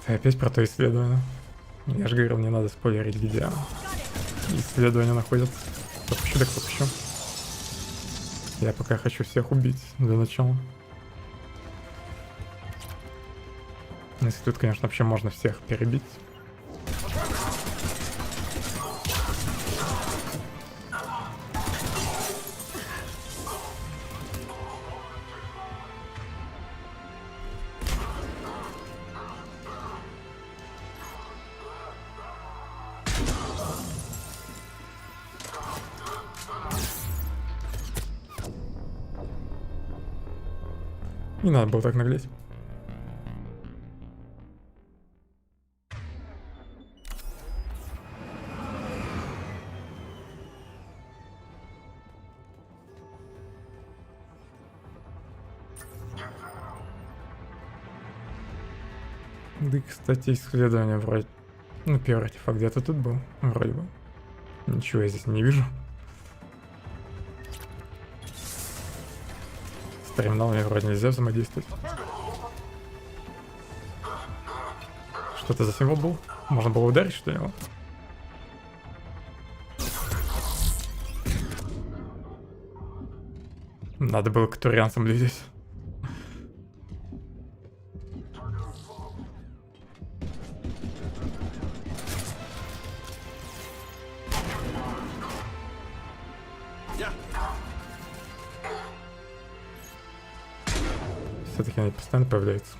Ты опять про то исследование. Я же говорил, мне надо спойлерить, где исследования находятся. Попущу, так попущу. Я пока хочу всех убить для начала. Если тут, конечно, вообще можно всех перебить. Не надо было так наглеть. Да, кстати, исследование вроде... Ну, первый артефакт где-то тут был, вроде бы. Ничего я здесь не вижу. С терминалами вроде нельзя взаимодействовать. Что это за символ был? Можно было ударить, что ли, его? Надо было к турианцам лезть. Все-таки они постоянно появляются.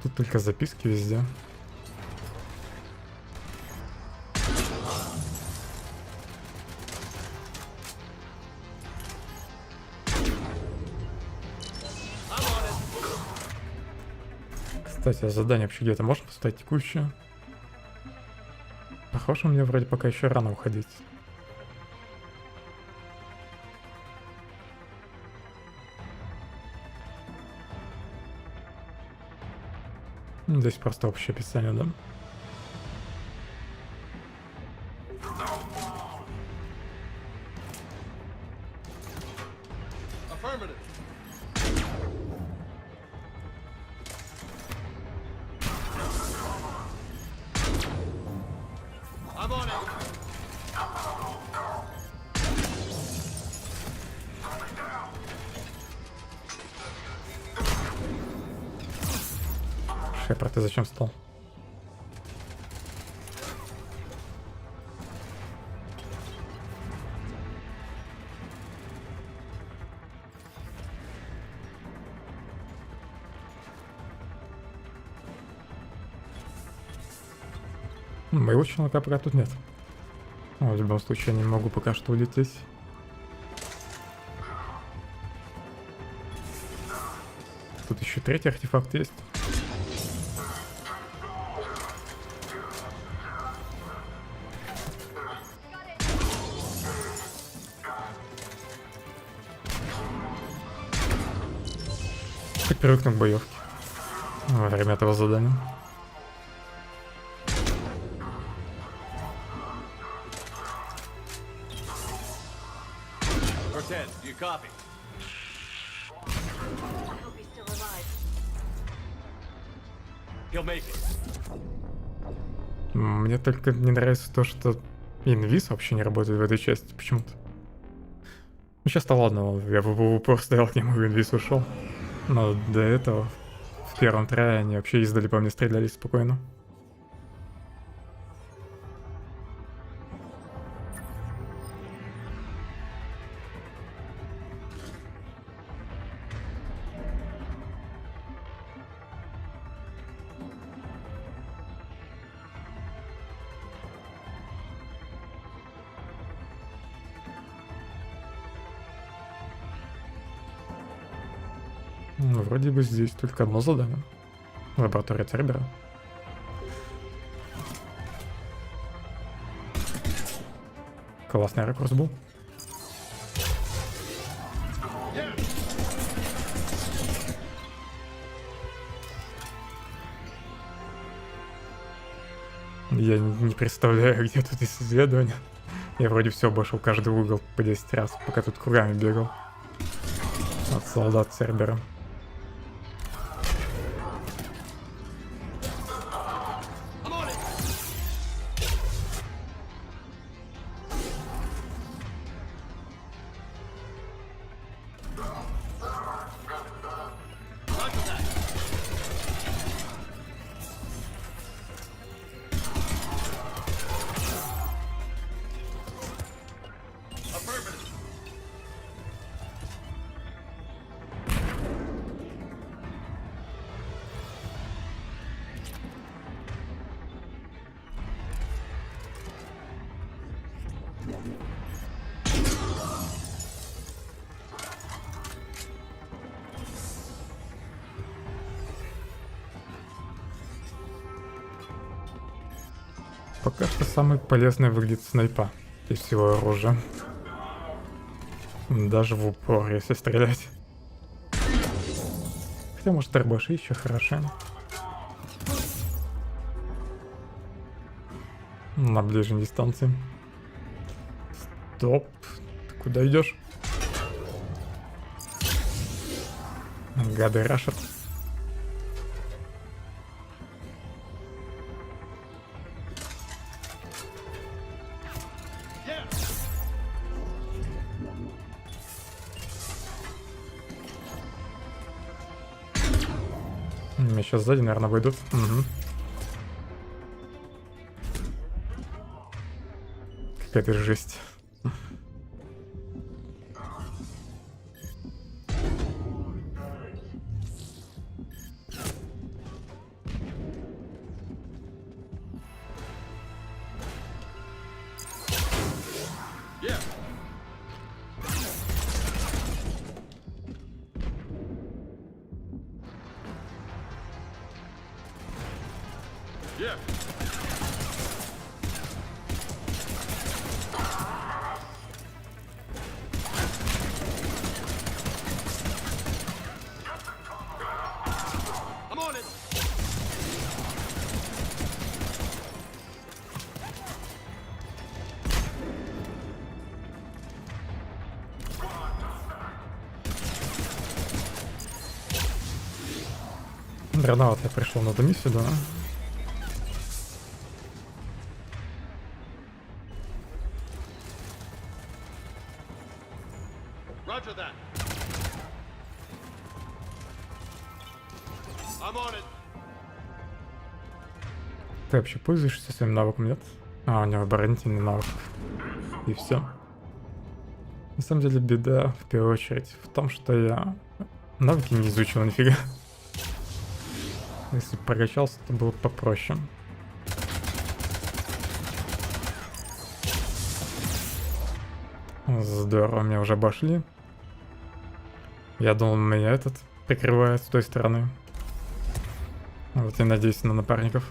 Тут только записки везде. Кстати, а задание вообще где-то можно поставить текущее? Похоже, мне вроде пока еще рано уходить. Здесь просто общее описание, да? Шепард, ты зачем встал? Моего челнока пока тут нет. В любом случае, я не могу пока что улететь. Тут еще третий артефакт есть. Хоть привыкну к боевке во время этого задания. Do you copy? He'll make it. Мне только не нравится то, что инвиз вообще не работает в этой части почему-то. Ну сейчас-то ладно, я в упор стоял к нему, инвиз ушел. Но до этого, в первом трае, они вообще издали по мне стреляли спокойно. Ну, вроде бы здесь только одно задание. Лаборатория Цербера. Классный ракурс был. Я не представляю, где тут исследование. Я вроде все обошел каждый угол по 10 раз, пока тут кругами бегал. От солдат Цербера. Пока что самый полезный выглядит снайпа из всего оружия. Даже в упор, если стрелять. Хотя, может, дробаши еще хороши. На ближней дистанции. Стоп. Ты куда идешь? Гады рашат. Меня сейчас сзади, наверное, выйдут. Угу. Какая-то жесть. Рановато я пришел на эту миссию, да? Roger that. I'm on it. Ты вообще пользуешься своим навыком, нет? А, у него оборонительный навык. И все. На самом деле беда, в первую очередь, в том, что я навыки не изучил нифига. Если бы прокачался, то было попроще. Здорово, меня уже обошли. Я думал, меня этот прикрывает с той стороны. Вот я надеюсь на напарников.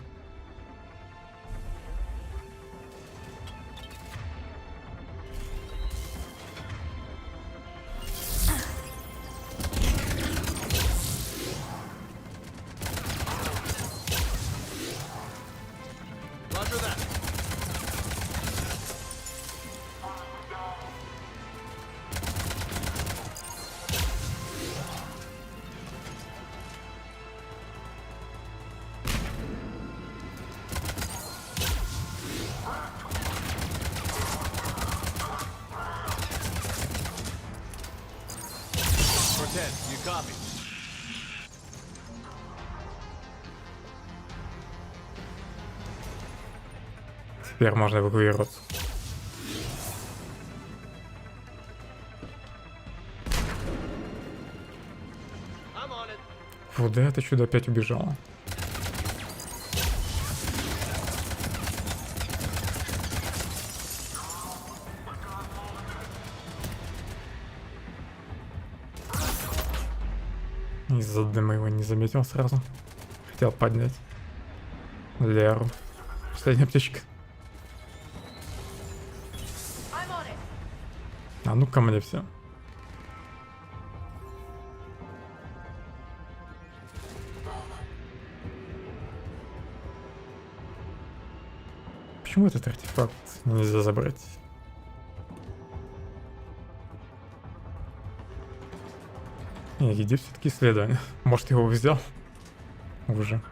Теперь можно эвакуироваться. Фу, да это чудо опять убежало. Из-за дыма его не заметил сразу. Хотел поднять. Леру. Последняя птичка. А ну ко мне все. Почему этот артефакт нельзя забрать? Не, иди все-таки исследование. Может, его взял? Уже.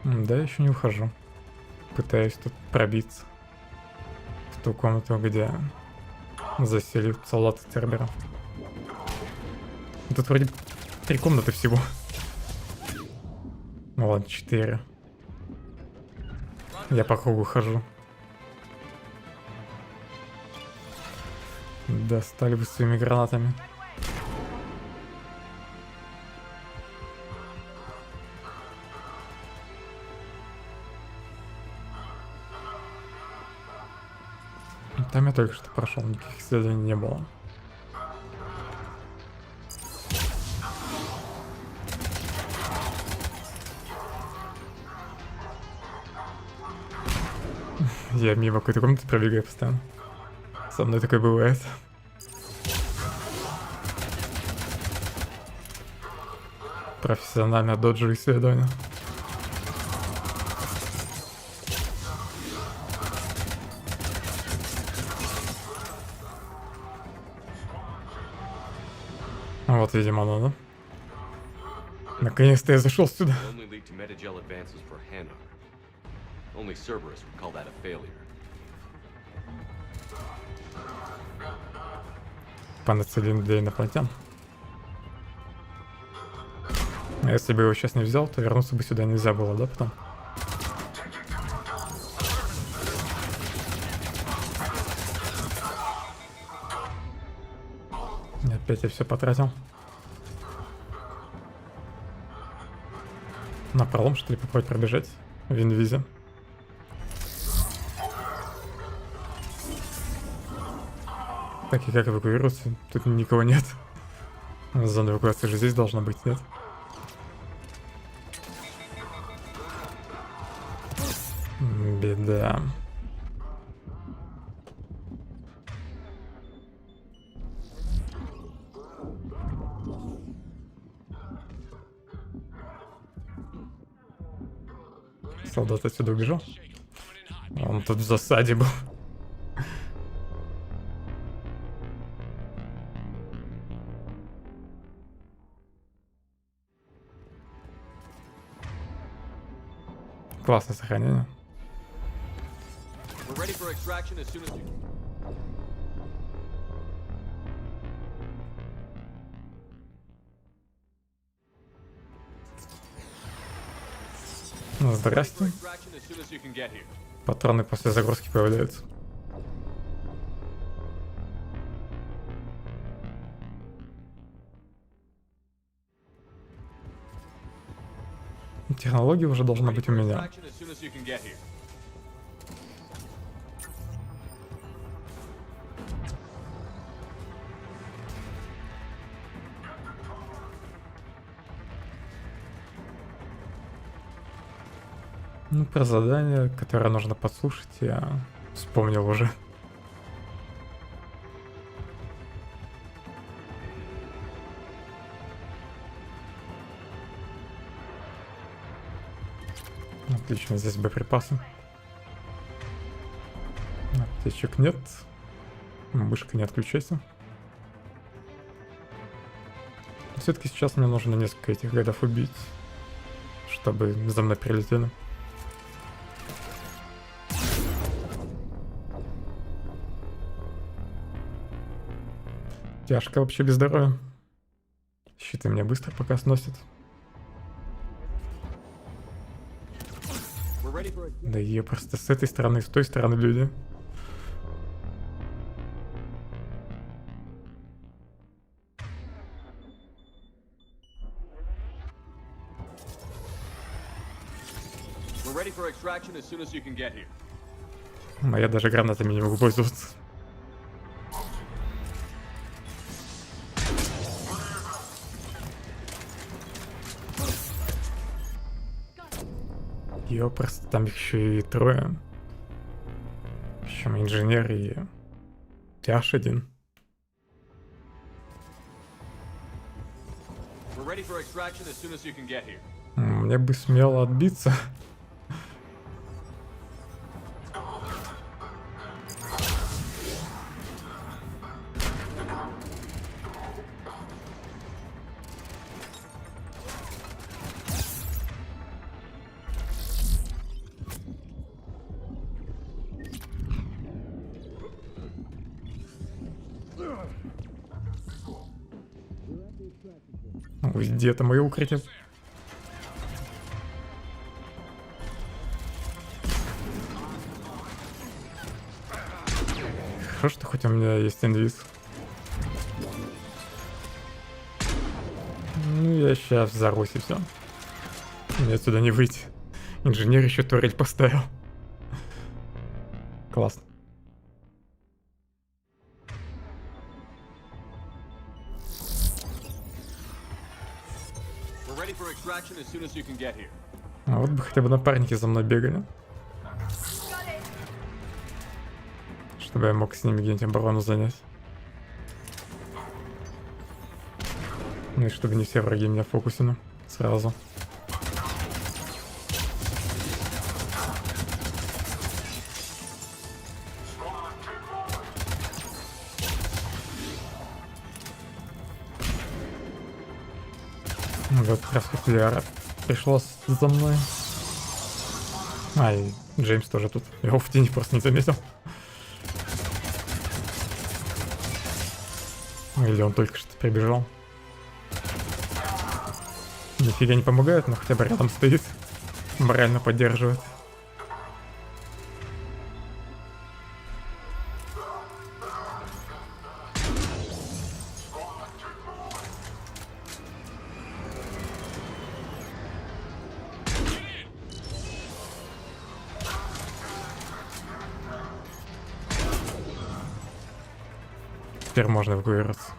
Да, еще не ухожу. Пытаюсь тут пробиться в ту комнату, где засели солдаты Цербера. Тут вроде 3 комнаты всего. Ну ладно, 4. Я по кругу хожу. Достали бы своими гранатами. Там я только что прошел, никаких исследований не было. Я мимо какой-то комнаты пробегаю постоянно. Со мной такое бывает. Профессиональное доджи исследование. Вот, видимо, оно, да? Наконец-то я зашел сюда. Панацелин для инопланетян. А если бы его сейчас не взял, то вернуться бы сюда нельзя было, да, потом? Опять я все потратил. На пролом, что ли, попробовать пробежать в инвизе. Так, и как эвакуироваться? Тут никого нет. Зона эвакуации же здесь должна быть, нет? Беда. Солдат отсюда убежал. Он тут в засаде был. Классное сохранение. Здрасте. Патроны после загрузки появляются. Технология уже должна быть у меня. Ну, про задание, которое нужно подслушать, я вспомнил уже. Отлично, здесь боеприпасы. Аптечек нет. Мышка, не отключайся. Все-таки сейчас мне нужно несколько этих гадов убить, чтобы за мной прилетели. Тяжко вообще без здоровья. Щиты меня быстро пока сносят. Да ее просто с этой стороны, с той стороны люди. Но я даже гранатами не могу пользоваться. Ее просто там еще и трое. Причем инженер и тяж один. Мне бы смело отбиться. Где это мое укрытие? Хорошо, что хоть у меня есть инвиз. Ну, я сейчас взорвусь и все. Мне отсюда не выйти. Инженер еще турель поставил. Классно. А вот бы хотя бы напарники за мной бегали. Чтобы я мог с ними где-нибудь оборону занять. Ну и чтобы не все враги меня фокусили сразу. Вот как раз Лиара пришла за мной. А, и Джеймс тоже тут. Его в тени просто не заметил. Или он только что прибежал. Нифига не помогает, но хотя бы рядом стоит. Морально поддерживает. Теперь можно эвакуироваться.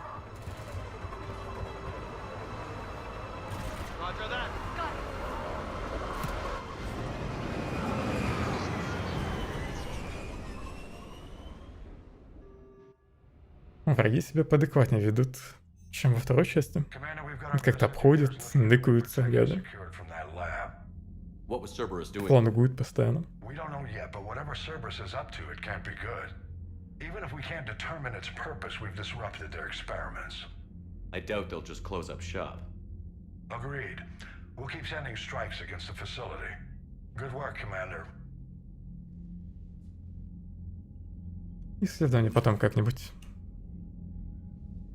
Враги себя поадекватнее ведут, чем во второй части. Как-то обходят, ныкаются, гады. Плануют постоянно. Even if we can't determine its purpose, we've disrupted their experiments. I doubt they'll just close up shop. Agreed. We'll keep sending strikes against the facility. Good work, Commander. Исследование потом как-нибудь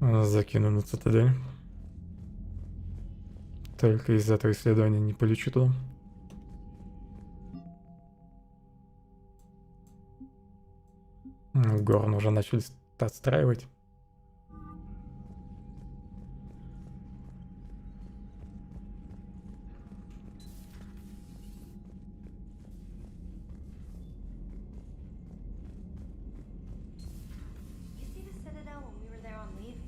закину на цитадель. Только из этого исследования не полечу туда. Горн уже начали отстраивать. You see the Citadel when we were there on leave?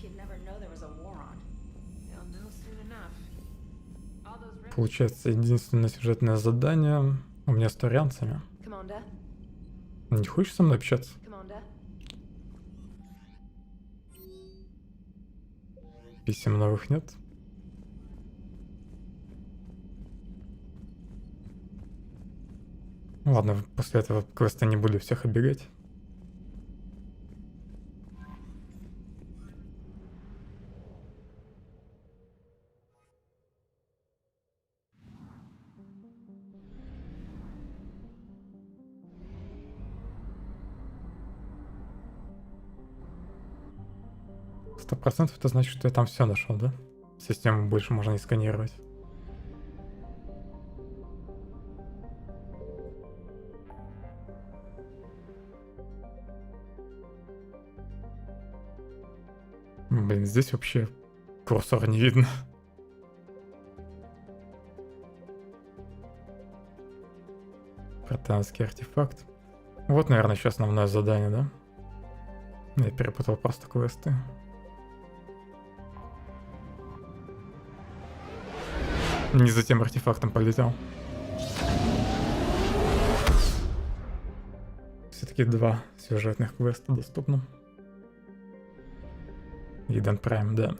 You'd never know there was a war on. They'll know soon enough. All those Получается, единственное сюжетное задание у меня с турианцами. Commander, Не хочешь со мной общаться? Commander. Писем новых нет. Ладно, после этого квеста не буду всех оббегать. %100 это значит, что я там все нашел, да? Систему больше можно не сканировать. Блин, здесь вообще курсор не видно. Протанский артефакт. Вот, наверное, еще основное задание, да? Я перепутал просто квесты. Не за тем артефактом полетел. Все-таки 2 сюжетных квеста доступно. Иден Прайм, да.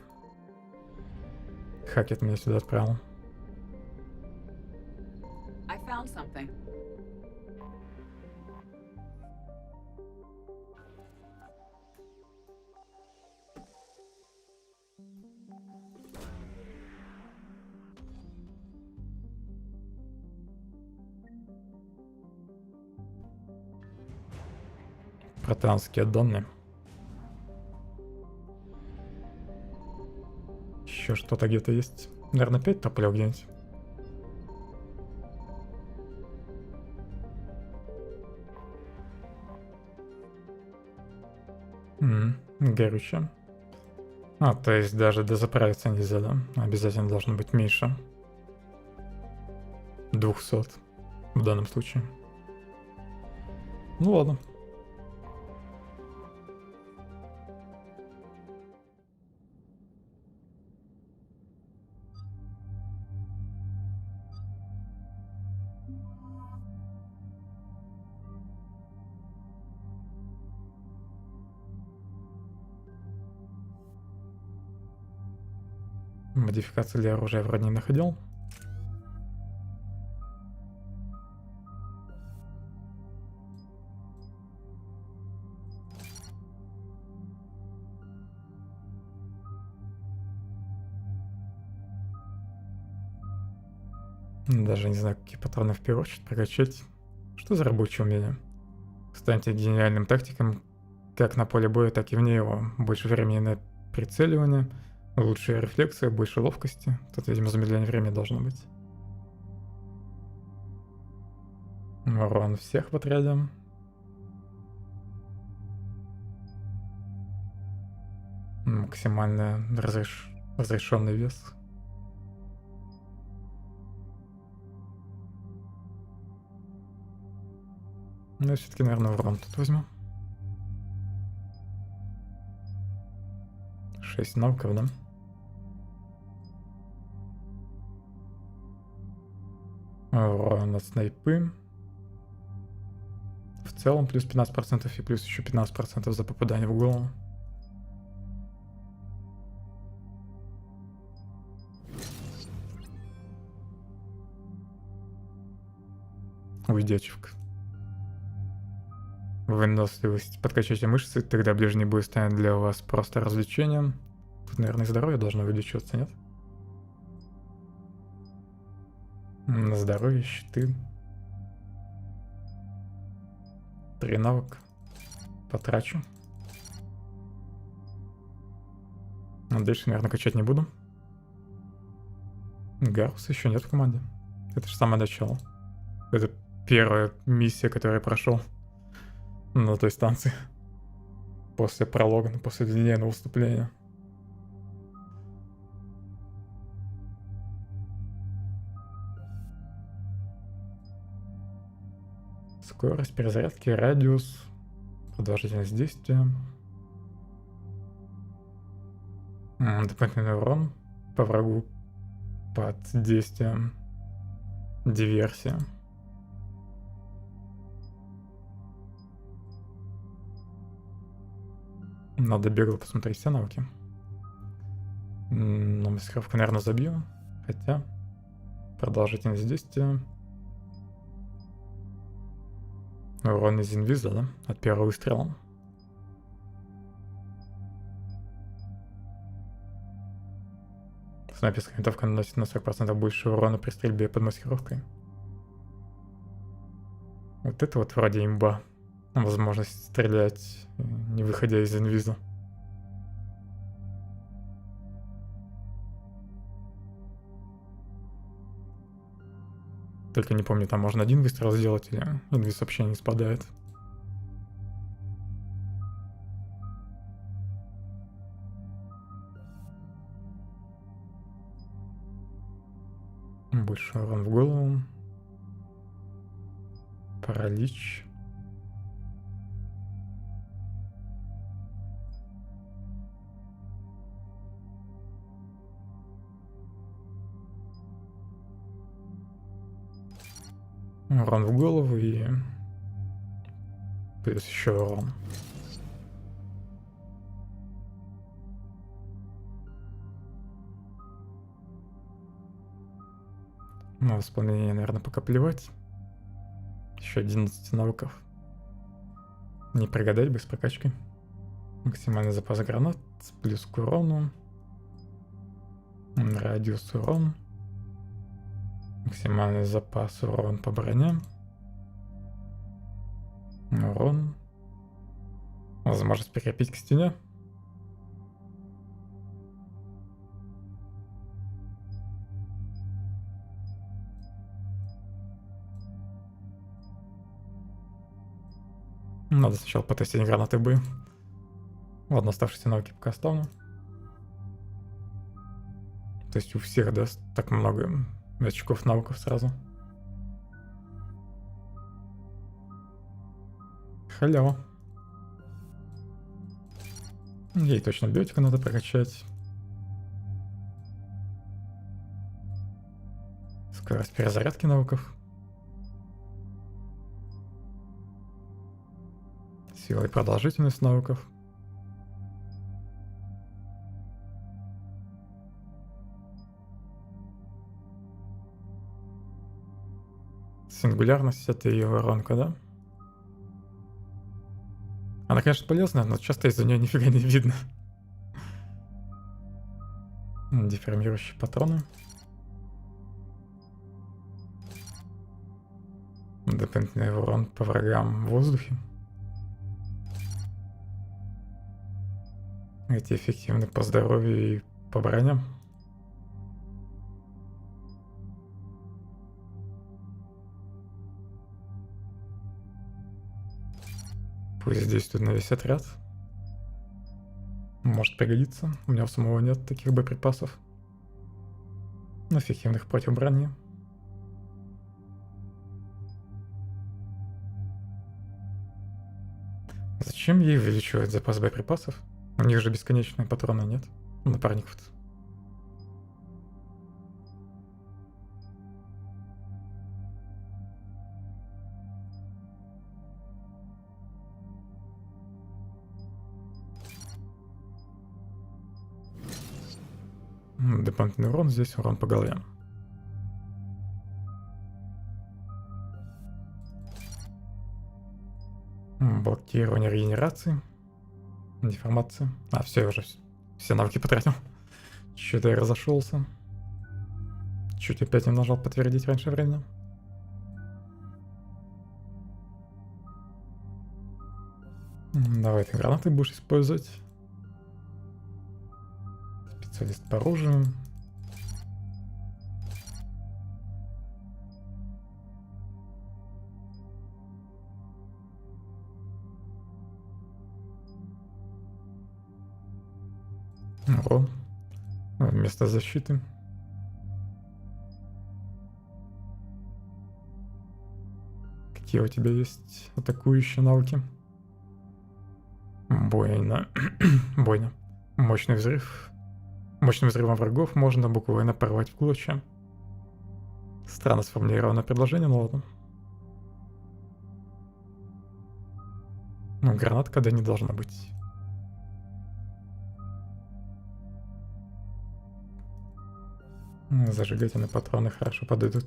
Хакет меня сюда отправил. I found something. Протанские данные. Еще что-то где-то есть. Наверное, 5 топлев где-нибудь. Горючее. А, то есть даже дозаправиться нельзя, да? Обязательно должно быть меньше 200 в данном случае. Ну ладно. Модификации для оружия вроде не находил. Даже не знаю, какие патроны в первую очередь прокачать. Что за рабочее умение? Станьте гениальным тактиком как на поле боя, так и вне его. Больше времени на прицеливание, лучшая рефлексия, больше ловкости. Тут, видимо, замедление времени должно быть. Урон всех в отряде. Максимально разрешенный вес. Ну, все-таки, наверное, урон тут возьму. 6 навыков, да? Урон от снайпы. В целом плюс 15% и плюс еще 15% за попадание в голову. Уйди, ачивка. Выносливость. Подкачайте мышцы, тогда ближний бой станет для вас просто развлечением. Тут, наверное, здоровье должно увеличиваться, нет? На здоровье, щиты. 3 навыка. Потрачу. А дальше, наверное, качать не буду. Гаруса еще нет в команде. Это же самое начало. Это первая миссия, которую я прошел. на той станции. После пролога, после линейного выступления. Скорость перезарядки, радиус, продолжительность действия. Дополнительный урон по врагу под действием. Диверсия. Надо бегло посмотреть все навыки. Но маскировку, наверное, забью. Хотя продолжительность действия. Урон из инвиза, да? От первого выстрела. Снайперская винтовка наносит на 40% больше урона при стрельбе под маскировкой. Вот это вот вроде имба. Возможность стрелять, не выходя из инвиза. Только не помню, там можно один выстрел сделать или инвиз вообще не спадает. Больше урон в голову. Паралич. Урон в голову и плюс еще урон. На восполнение, наверное, пока плевать. Еще 11 навыков. Не прогадать без прокачки. Максимальный запас гранат, плюс к урону. Радиус урон. Максимальный запас урон по броне. Урон. Возможность прикрепить к стене. Надо сначала потестить гранаты Б. Ладно, оставшиеся навыки пока оставлю. То есть у всех, да, так много очков навыков сразу. Халява. Ей точно биотика надо прокачать. Скорость перезарядки навыков. Сила и продолжительность навыков. Сингулярность — это ее воронка, да? Она, конечно, полезная, но часто из-за нее нифига не видно. Деформирующие патроны. Дополнительный урон по врагам в воздухе. Эти эффективны по здоровью и по броням. Пусть действует на весь отряд. Может пригодиться. У меня у самого нет таких боеприпасов. Но эффективных против брони. Зачем ей увеличивать запас боеприпасов? У них же бесконечные патроны нет. У напарников-то. Дополнительный урон, здесь урон по голове. Блокирование регенерации. Деформация. А, все, я уже все навыки потратил. Что-то я разошелся. Чуть опять не нажал подтвердить раньше времени. Давай ты гранаты будешь использовать. Специалист по оружию. Урон. Вместо защиты. Какие у тебя есть атакующие навыки? Бойня. Бойня. Мощный взрыв. Мощным взрывом врагов можно буквально порвать в клочья. Странно сформулированное предложение, но ладно. Ну, гранат когда не должна быть. Зажигательные патроны хорошо подойдут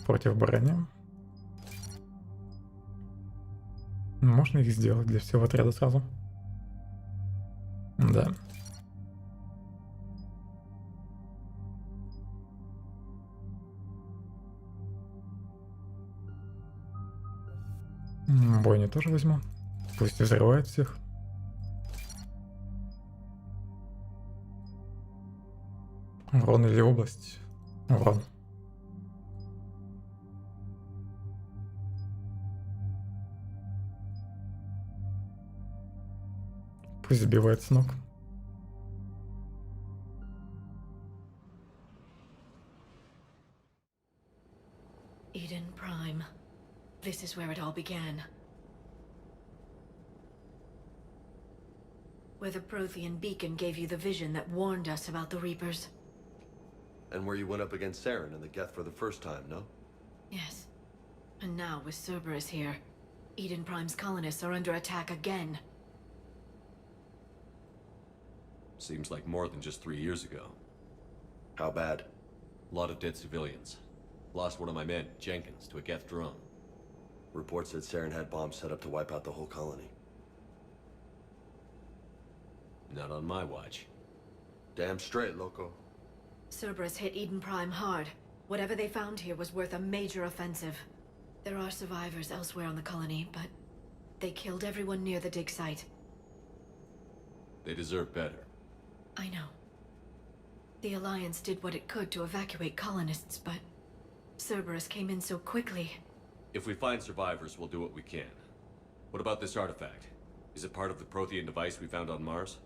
против брони. Можно их сделать для всего отряда сразу. Да. Бойни тоже возьму. Пусть взрывает всех. Урон или область? Урон. Пусть сбивает с ног. Eden Prime. This is where it all began. Where the Prothean beacon gave you the vision that warned us about the Reapers. And where you went up against Saren and the Geth for the first time, no? Yes. And now, with Cerberus here, Eden Prime's colonists are under attack again. Seems like more than just 3 years ago. How bad? A lot of dead civilians. Lost one of my men, Jenkins, to a Geth drone. Reports said Saren had bombs set up to wipe out the whole colony. Not on my watch. Damn straight, loco. Cerberus hit Eden Prime hard. Whatever they found here was worth a major offensive. There are survivors elsewhere on the colony, but they killed everyone near the dig site. They deserve better. I know. The Alliance did what it could to evacuate colonists, but Cerberus came in so quickly. If we find survivors, we'll do what we can. What about this artifact? Is it part of the Prothean device we found on Mars?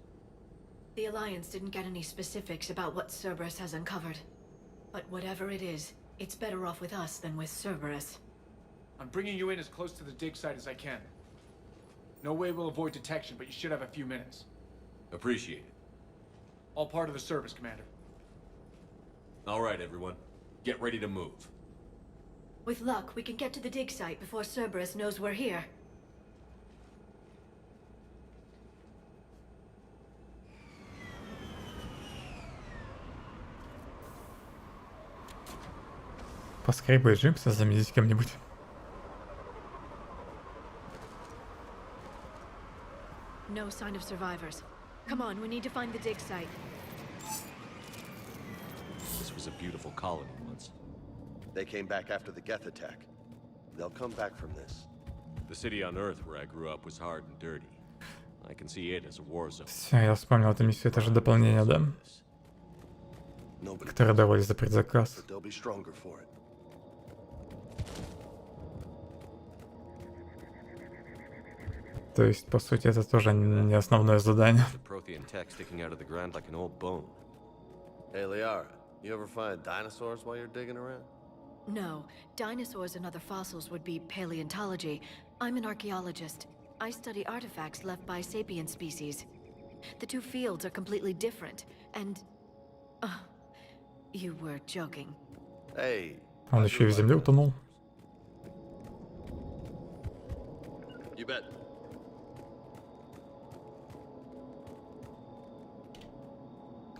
The Alliance didn't get any specifics about what Cerberus has uncovered. But whatever it is, it's better off with us than with Cerberus. I'm bringing you in as close to the dig site as I can. No way we'll avoid detection, but you should have a few minutes. Appreciate it. All part of the service, Commander. All right, everyone. Get ready to move. With luck, we can get to the dig site before Cerberus knows we're here. Поскорей бы Джимса заменить кем-нибудь. No sign of survivors. Come on, we need to find the dig site. This was a beautiful colony once. They came back after the Geth attack. They'll come back from this. The city on Earth where I grew up was hard and dirty. I can see it as a war zone. Все, я вспомнил эту миссию, это же дополнение, да? Которое давали за предзаказ. They'll be stronger for it. То есть, по сути, это тоже не основное задание. Prothean tech sticking out of the ground like an old bone. Hey, Liara, you ever find dinosaurs while you're digging around? No, dinosaurs and other fossils would be paleontology. I'm an archaeologist. I study artifacts left by sapient species. The two fields are completely different, and... you were joking. Hey. Он еще и в земле утонул. You bet.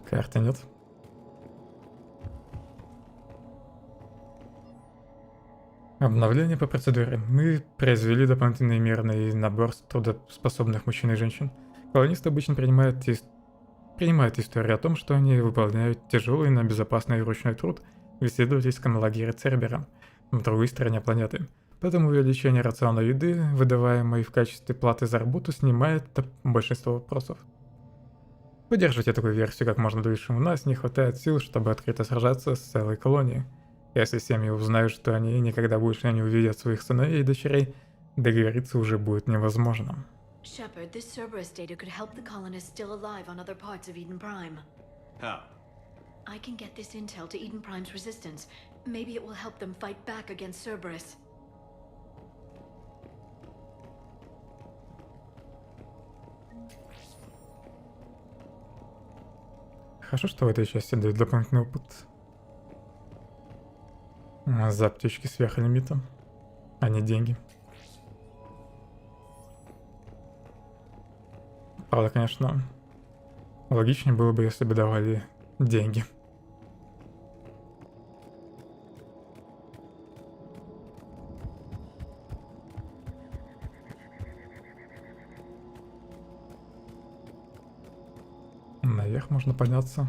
Карты нет. Обновление по процедуре. Мы произвели дополнительный мирный набор трудоспособных мужчин и женщин. Колонисты обычно принимают историю о том, что они выполняют тяжелый, но безопасный ручной труд в исследовательском лагере Цербера на другой стороне планеты. Поэтому увеличение рациона еды, выдаваемой в качестве платы за работу, снимает большинство вопросов. Поддерживайте такую версию как можно дольше. У нас не хватает сил, чтобы открыто сражаться с целой колонией. Если семьи узнают, что они никогда больше не увидят своих сыновей и дочерей, договориться уже будет невозможно. Shepard, this Cerberus data could help the colonists still alive on other parts of Eden Prime. How? I can get this intel to Eden Prime's resistance. Maybe it will help them fight back against Cerberus. Хорошо, что в этой части дают дополнительный опыт. За аптечки сверхлимитом, а не деньги. Правда, конечно, логичнее было бы, если бы давали деньги. Наверх можно подняться.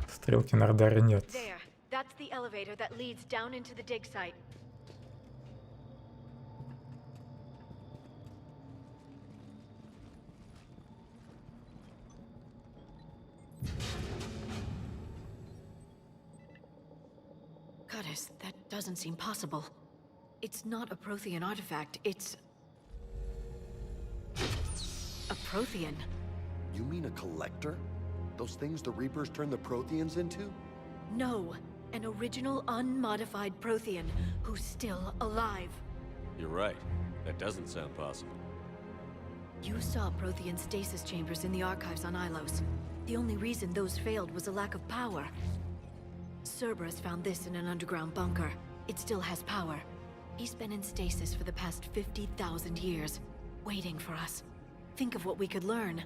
Стрелки на радаре нет. There. That's the elevator that leads down into the dig site. Goddess, that doesn't seem possible. It's not a Prothean artifact, it's... a Prothean. You mean a collector? Those things the Reapers turned the Protheans into? No, an original unmodified Prothean who's still alive. You're right. That doesn't sound possible. You saw Prothean stasis chambers in the archives on Ilos. The only reason those failed was a lack of power. Cerberus found this in an underground bunker. It still has power. He's been in stasis for the past 50,000 years, waiting for us. Think of what we could learn.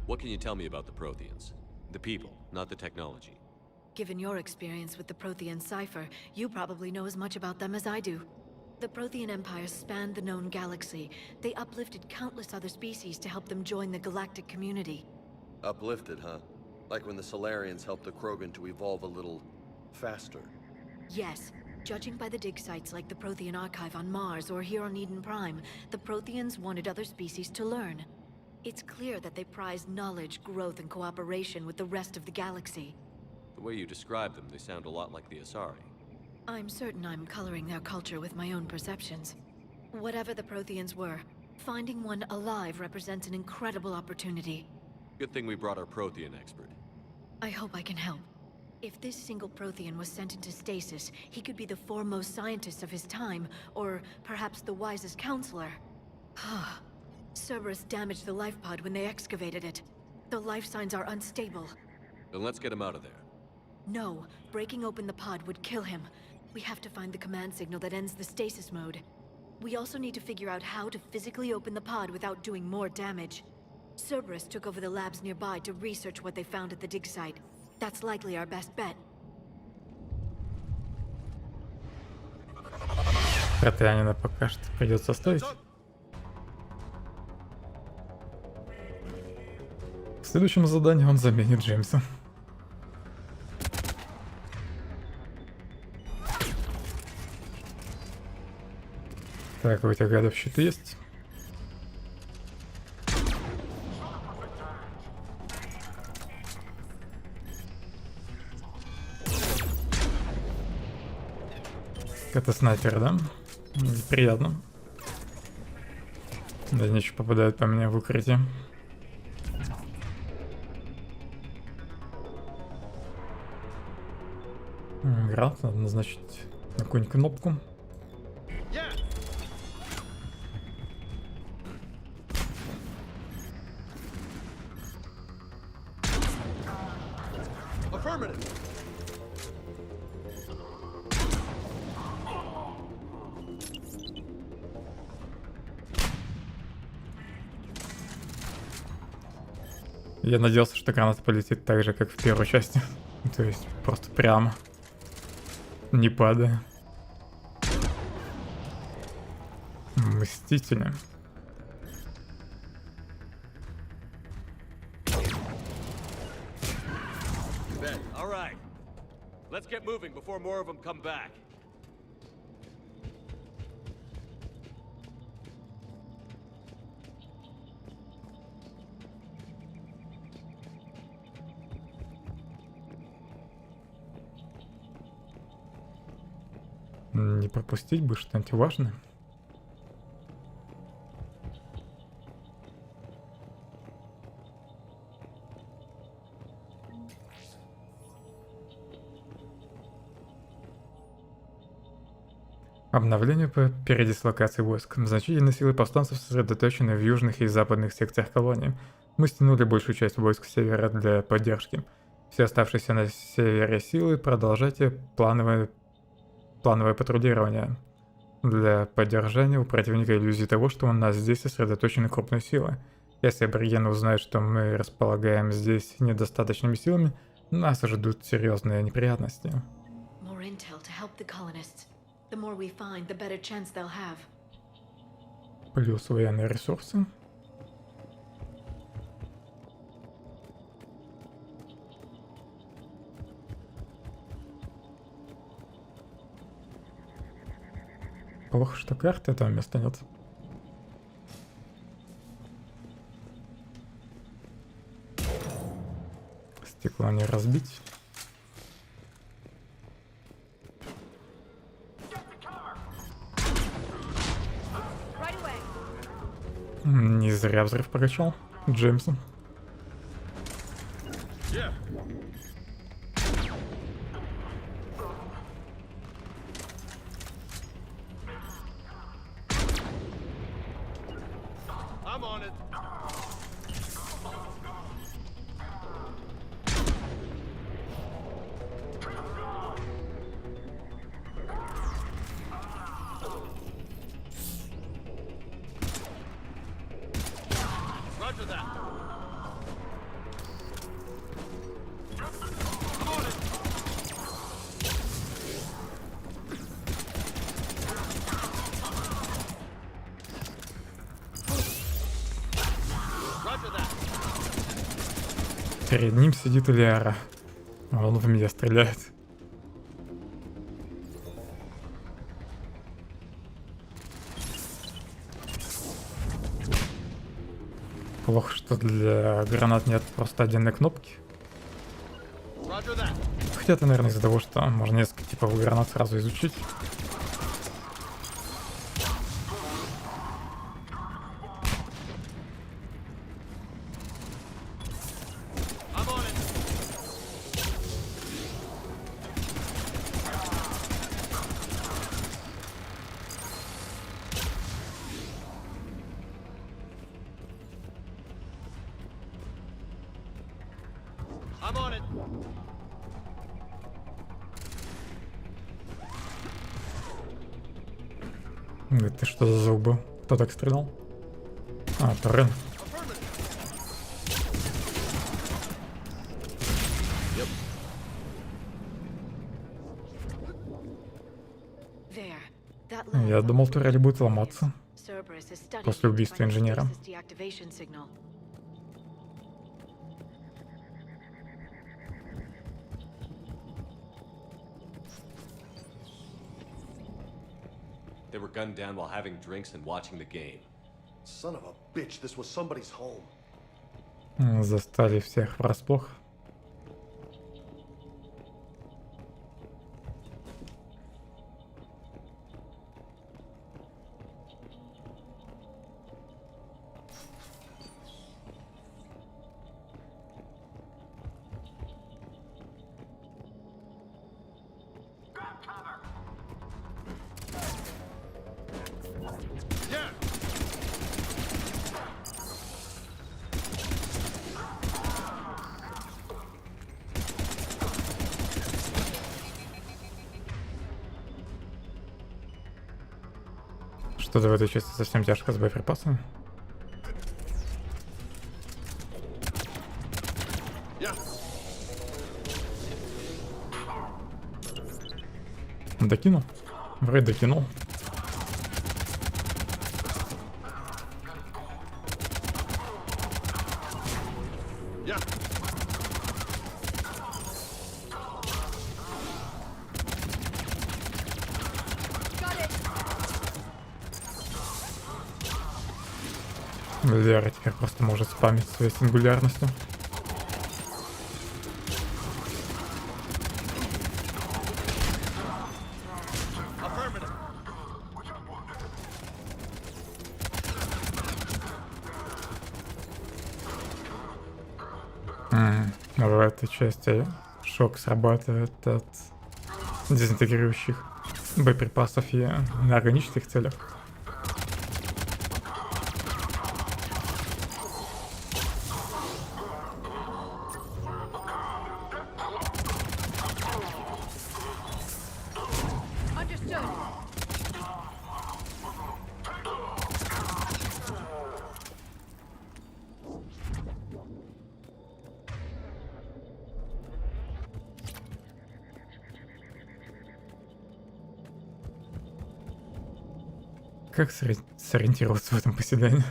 What can you tell me about the Protheans? The people, not the technology. Given your experience with the Prothean cipher, you probably know as much about them as I do. The Prothean Empire spanned the known galaxy. They uplifted countless other species to help them join the galactic community. Uplifted, huh? Like when the Solarians helped the Krogan to evolve a little... faster. Yes. Judging by the dig sites like the Prothean Archive on Mars or here on Eden Prime, the Protheans wanted other species to learn. It's clear that they prize knowledge, growth, and cooperation with the rest of the galaxy. The way you describe them, they sound a lot like the Asari. I'm certain I'm coloring their culture with my own perceptions. Whatever the Protheans were, finding one alive represents an incredible opportunity. Good thing we brought our Prothean expert. I hope I can help. If this single Prothean was sent into stasis, he could be the foremost scientist of his time, or perhaps the wisest counselor. Cerberus damaged the life pod when they excavated it. The life signs are unstable. Then let's get him out of there. No, breaking open the pod would kill him. We have to find the command signal that ends the stasis mode. We also need to figure out how to physically open the pod without doing more damage. Cerberus took over the labs nearby to research what they found at the dig site. That's likely our best bet. Протеанина пока что придется оставить. В следующем задании он заменит Джеймса. Так, у этих гадов щиты есть. Это снайпер, да? Приятно. Да, они еще попадают по мне в укрытие. Гранат надо назначить на какую-нибудь кнопку. Я надеялся, что граната полетит так же, как в первой части. То есть просто прямо. Не падая. Мстители. All right. Let's get moving before more of them come back. Не пропустить бы что-нибудь важное. Обновление по передислокации войск. Значительные силы повстанцев сосредоточены в южных и западных секциях колонии. Мы стянули большую часть войск с севера для поддержки. Все оставшиеся на севере силы продолжайте плановое патрулирование для поддержания у противника иллюзии того, что у нас здесь сосредоточены крупные силы. Если аборигены узнают, что мы располагаем здесь недостаточными силами, нас ждут серьезные неприятности. More intel to help the colonists. The more we find, the better chance they'll have. Плюс военные ресурсы. Плохо, что карты этого места нет. Стекло не разбить. Не зря взрыв прокачал Джеймса. I'm on it. Roger that. I'm on it. Roger that. Перед ним сидит Лиара. А он в меня стреляет. Плохо, что для гранат нет просто отдельной кнопки. Roger that. Хотя это, наверное, из-за того, что можно несколько типов гранат сразу изучить. I'm on it. I'm on it. Это что за звук был? Кто так стрелял? А, это Рен. There. That Я думал, турель будет ломаться Cerberus is studying после убийства инженера. stasis deactivation signal. They were gunned down while having drinks and watching the game. Son of a bitch, this was somebody's home. Застали всех врасплох. Что-то в этой части совсем тяжко с боеприпасами. Докинул? Вроде докинул. Лера теперь просто может спамить своей сингулярностью. В этой части шок срабатывает от дезинтегрирующих боеприпасов и на органических целях. Как сориентироваться в этом поселении?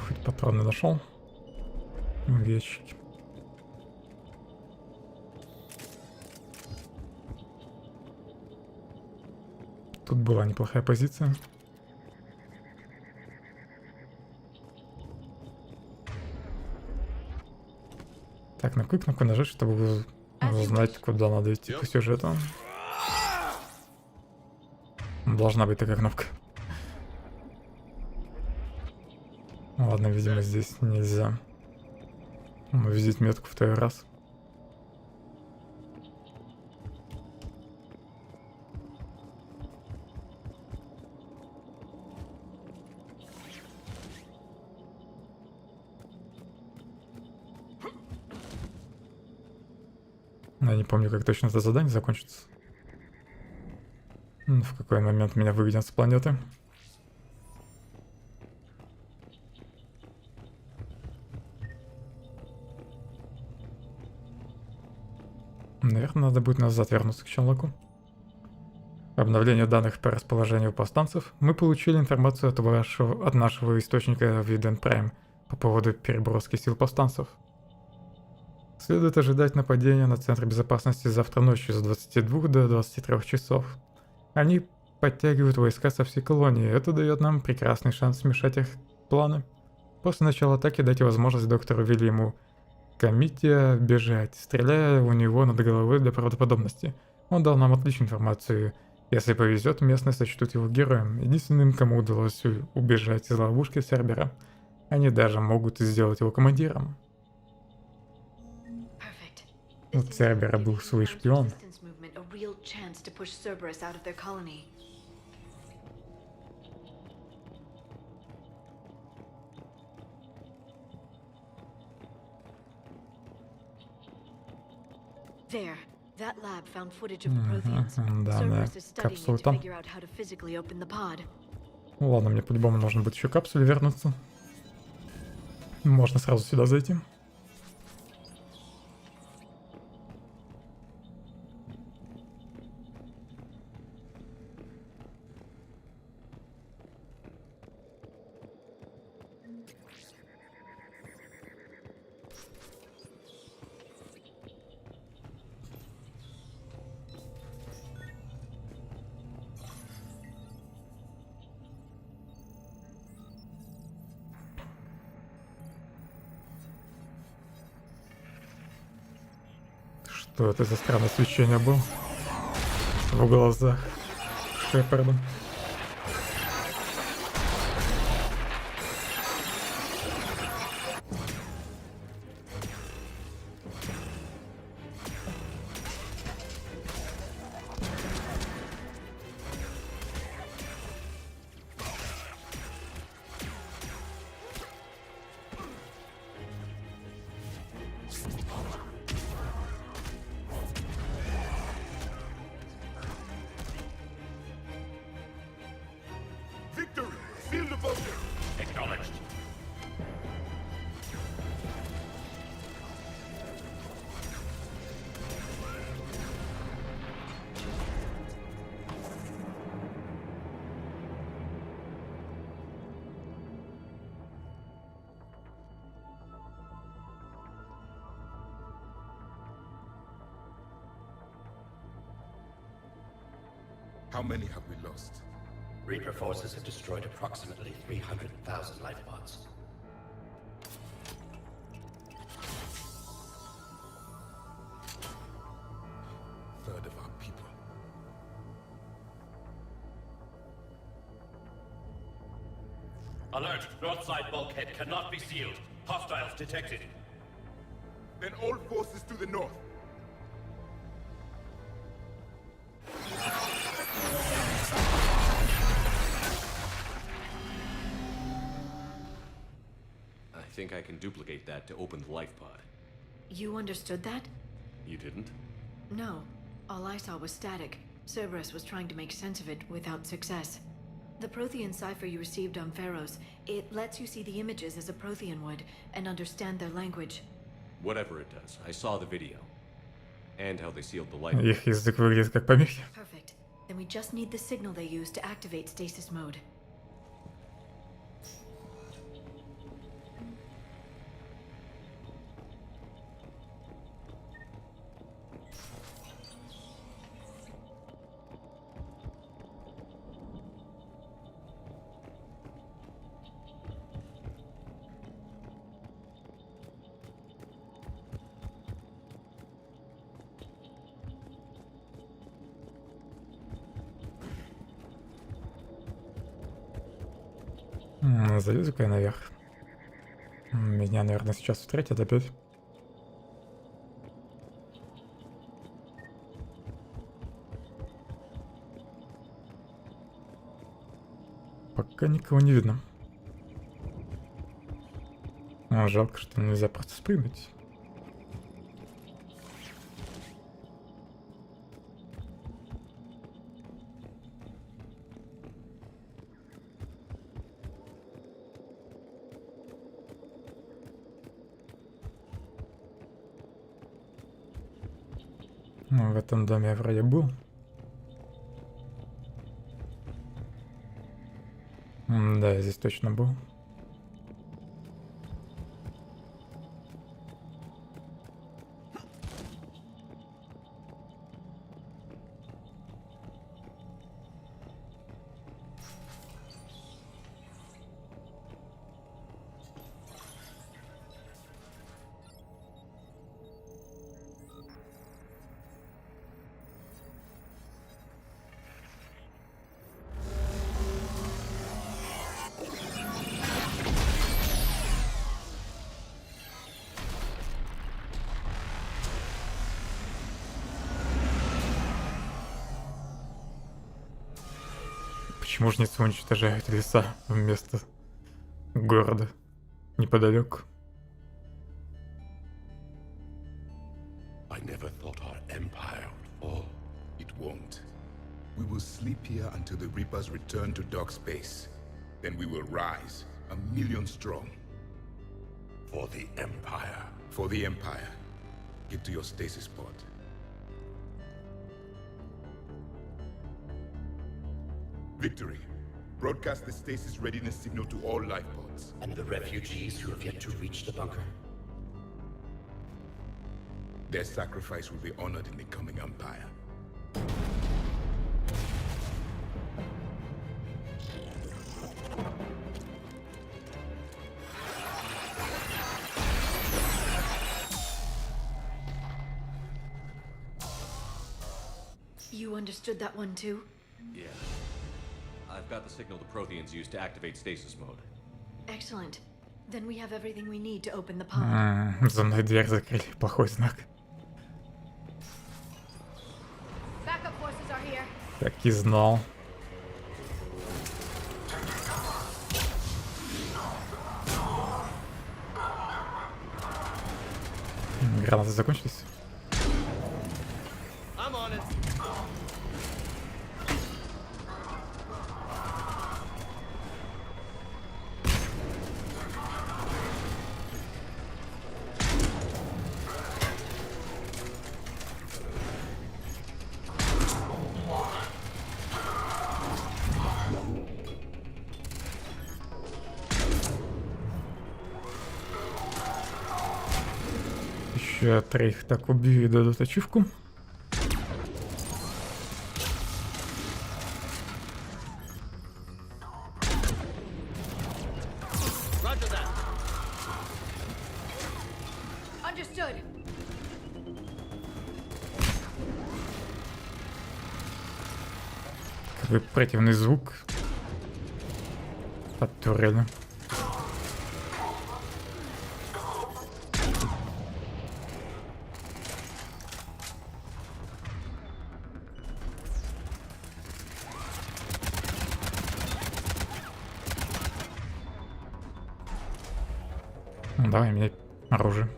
Хоть патроны нашел. Вещи. Тут была неплохая позиция. Так, на какую кнопку нажать, чтобы узнать, куда надо идти по сюжету? Должна быть такая кнопка. Ладно, видимо, здесь нельзя увидеть метку второй раз. Я не помню, как точно это задание закончится. В какой момент меня выведен с планеты. Наверное, надо будет назад вернуться к челноку. Обновление данных по расположению повстанцев. Мы получили информацию от нашего источника Виден Прайм по поводу переброски сил повстанцев. Следует ожидать нападения на Центр безопасности завтра ночью с 22 до 23 часов. Они подтягивают войска со всей колонии, это дает нам прекрасный шанс смешать их планы. После начала атаки дайте возможность доктору Вильяму Комития бежать, стреляя у него над головой для правдоподобности. Он дал нам отличную информацию. Если повезет, местные сочтут его героем, единственным, кому удалось убежать из ловушки Цербера. Они даже могут сделать его командиром. У Цербера был свой шпион. Да, капсулы там. Ладно, мне по-любому нужно будет еще к капсуле вернуться. Можно сразу сюда зайти. Что это за странное свечение было в глазах Шепарда? How many have we lost? Reaper forces have destroyed approximately 300,000 life pods. Third of our people. Alert! North side bulkhead cannot be sealed. Hostiles detected. Then all forces to the north. I think I can duplicate that to open the life pod. You understood that? You didn't? No. All I saw was static. Cerberus was trying to make sense of it without success. The Prothean cipher you received on Pharaohs, it lets you see the images as a Prothean would and understand their language. Whatever it does, I saw the video. And how they sealed the life. Их язык выглядит как помехи. Perfect. Then we just need the signal they use to activate stasis mode. Залезу-ка я наверх. Меня, наверное, сейчас встретят опять. Пока никого не видно. Жалко, что нельзя просто спрыгнуть. В этом доме я вроде был. Да, я здесь точно был. Почему жнецы уничтожают леса вместо города неподалеку? I never thought our empire would fall. It won't. We will sleep here until the Reapers return to dark space. Then we will rise, 1,000,000 strong. For the Empire. For the Empire. Get to your stasis pod. Victory. Broadcast the stasis readiness signal to all life pods. And the refugees who have yet to reach the bunker? Their sacrifice will be honored in the coming Empire. You understood that one too? Yeah. I've got the signal the Protheans use to activate stasis mode. Excellent. Then we have everything we need to open the pod. За мной дверь закрыли. Плохой знак. Backup forces are here. Так и знал. Гранаты закончились. I'm on it. Еще троих так убью и дадут ачивку. Understood. Какой противный звук от турели. Давай менять оружие.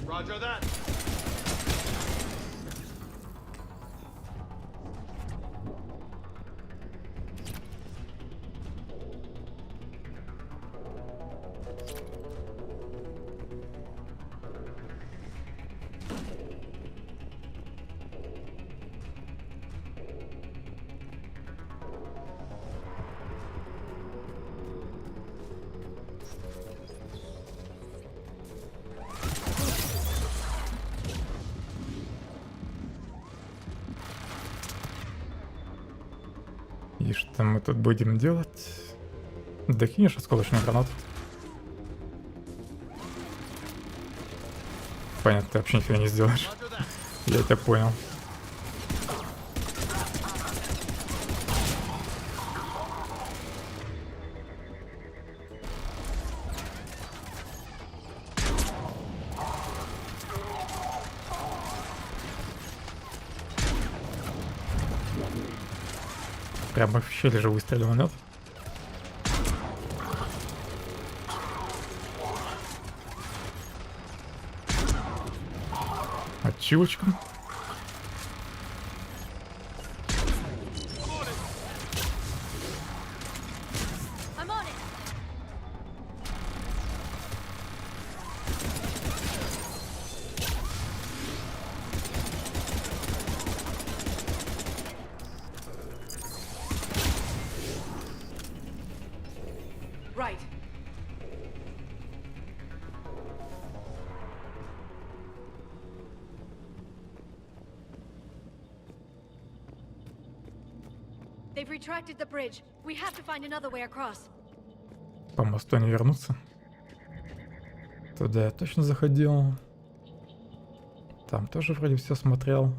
Roger that. И что мы тут будем делать? Докинешь осколочную гранату? Понятно, ты вообще нифига не сделаешь. Я тебя понял. Прямо в щели же выстрелил, нет? Ачивочка. Right. They've retracted the bridge. We have to find another way across. По мосту не вернуться. Туда я точно заходил. Там тоже вроде все смотрел.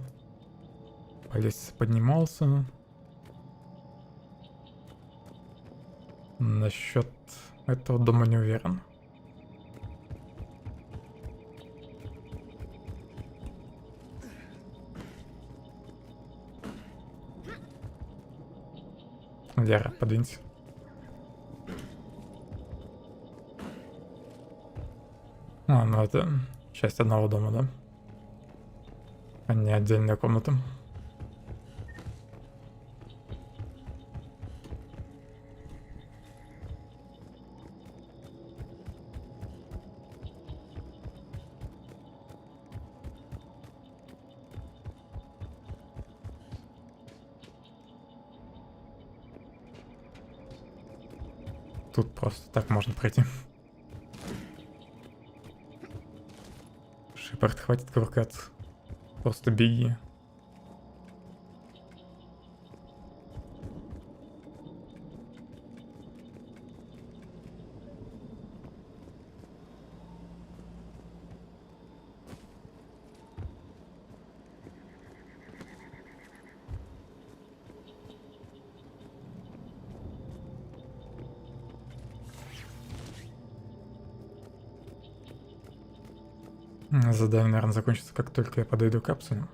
По лестнице поднимался. Насчет этого дома не уверен. Лера, подвинься. А, ну это часть одного дома, да? А не отдельная комната. Тут просто так можно пройти. Шепард, хватит кувыркаться. Просто беги. Задание, наверное, закончится, как только я подойду к капсуле.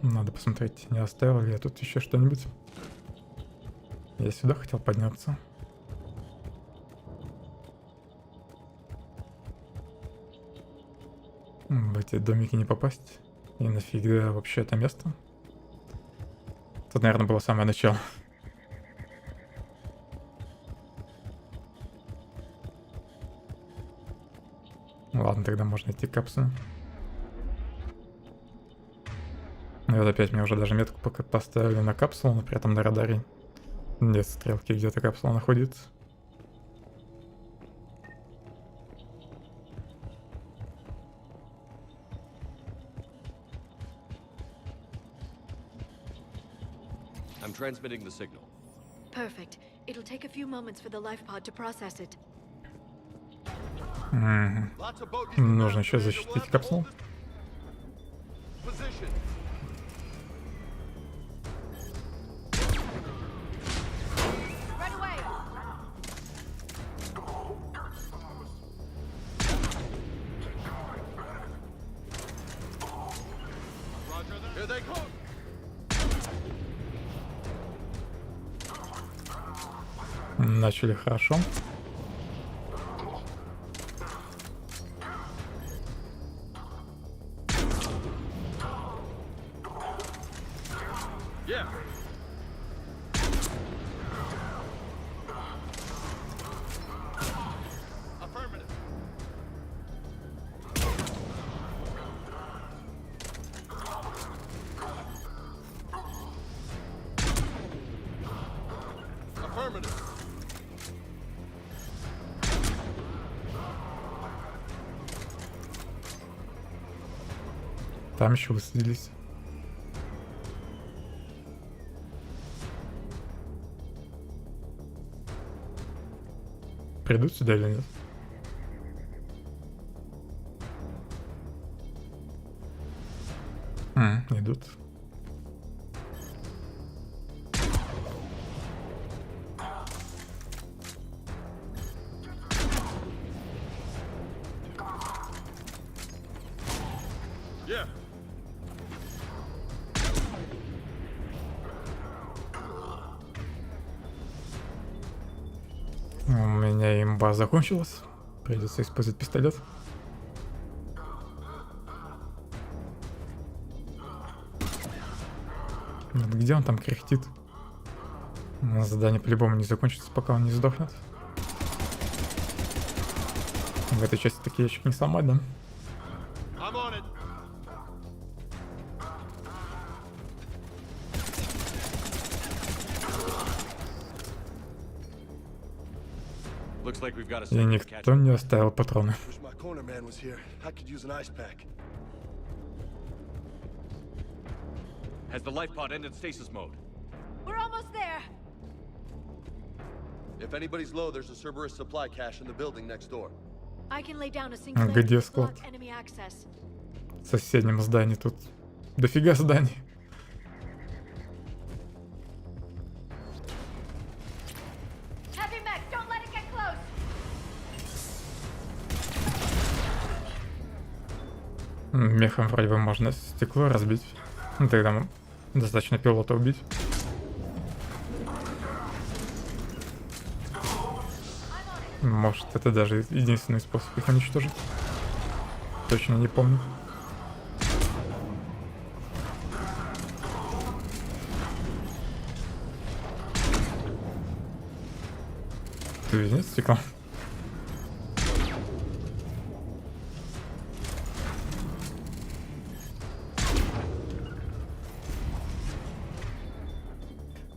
Надо посмотреть, не оставил ли я тут еще что-нибудь. Я сюда хотел подняться. В эти домики не попасть. И нафига вообще это место? Тут, наверное, было самое начало. Ладно, тогда можно идти к капсуле. И вот опять мне уже даже метку пока поставили на капсулу, но при этом на радаре нет стрелки, где-то капсула находится. transmitting the signal. Perfect. It'll take a few moments for the life pod to process it. Нужно еще защитить капсулу. Right away. Here they come. Начали хорошо. Yeah. Affirmative. Affirmative. Там еще высадились. Придут сюда или нет? Идут. Yeah. У меня имба закончилась. Придется использовать пистолет. Вот где он там кряхтит? Задание по-любому не закончится, пока он не сдохнет. В этой части такие ящики не сломать, да? I'm on it. Looks like we've got a И second никто не оставил патроны. Wish my corner man was here. I could use an ice pack. Has the life pod ended stasis mode? We're almost there. If anybody's low, there's a Cerberus supply cache in the building next door. I can lay down a single Где to склад? block enemy access. В соседнем здании тут дофига зданий. Heavy mech, don't let it get close. Мехом вроде бы можно стекло разбить. Ну, тогда достаточно пилота убить. Может, это даже единственный способ их уничтожить. Точно не помню. Ты нет стекла?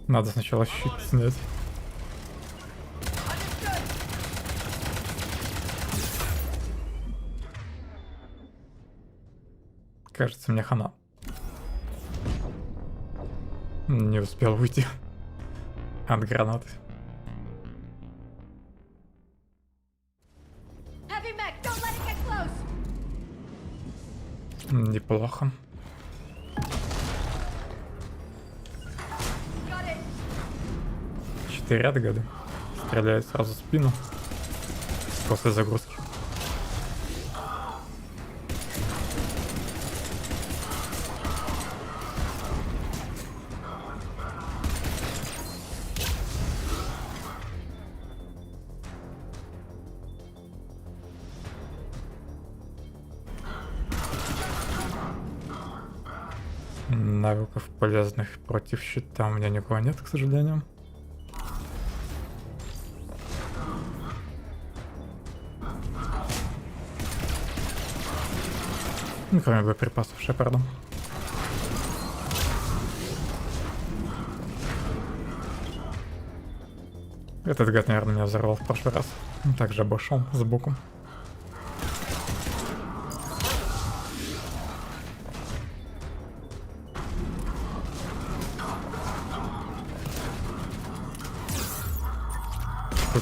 Надо сначала щит снять. Кажется, мне хана. Не успел уйти от гранаты. Heavy mech, don't let it get close. Неплохо. Got it. 4 ряда, гады. Стреляет сразу в спину. После загрузки. Навыков полезных против щита у меня никого нет, к сожалению. Ну, кроме боеприпасов Шепарда. Этот гад, наверное, меня взорвал в прошлый раз. Также обошел сбоку.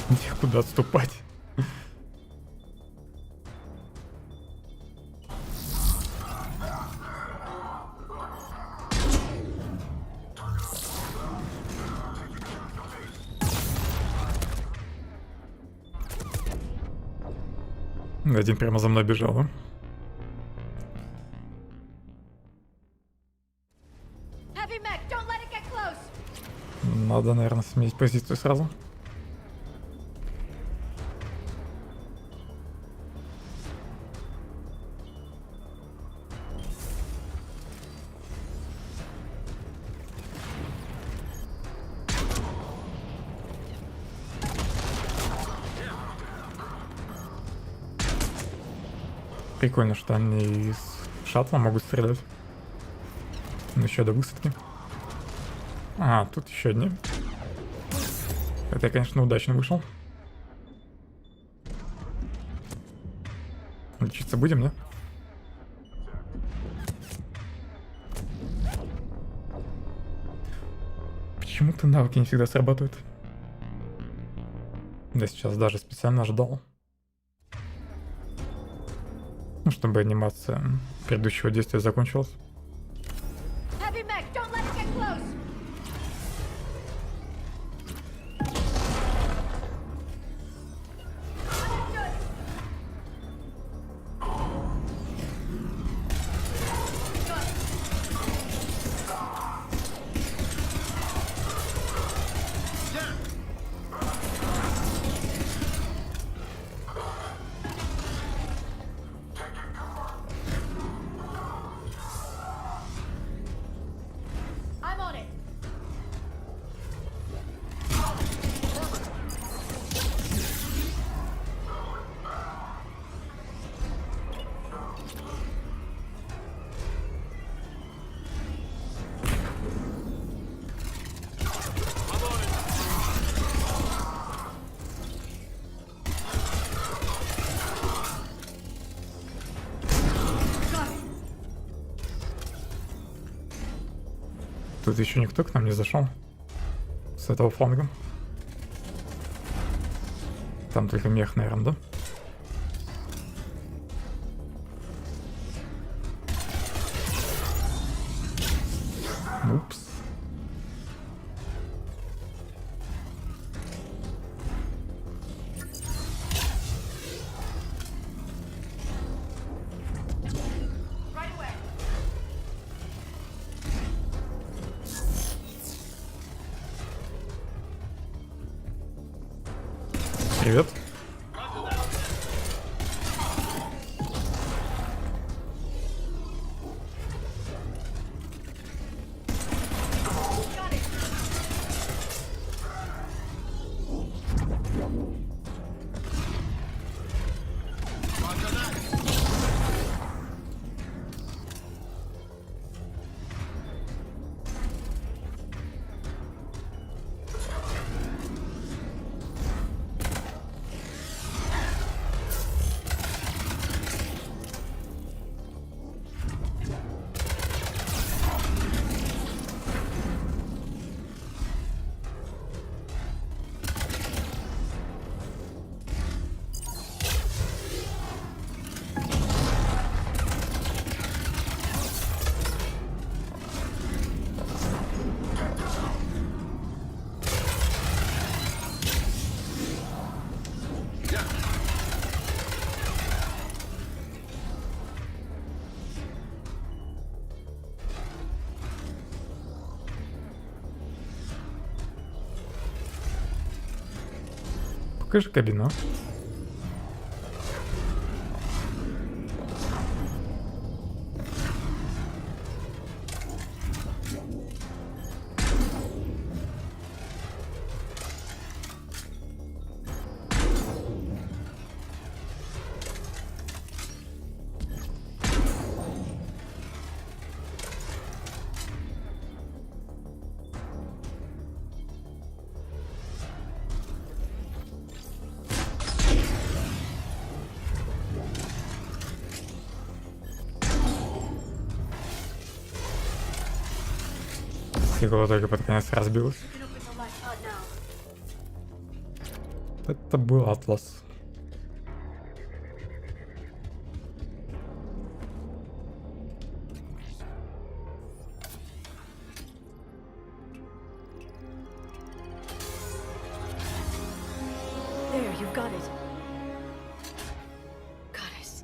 тут некуда отступать. Один прямо за мной бежал, да? Надо, наверное, сменить позицию сразу. Прикольно, что они из шаттла могут стрелять. Ну, еще до высадки. А, тут еще одни. Это я, конечно, удачно вышел. Лечиться будем, да? Почему-то навыки не всегда срабатывают. Я сейчас даже специально ждал. Ну, чтобы анимация предыдущего действия закончилась. Тут еще никто к нам не зашел с этого фланга. Там только мех, наверное, да? Упс. Привет. Покажи кабину. Стекло только под конец разбилось. Это был Атлас. There, you've got it. Goddess.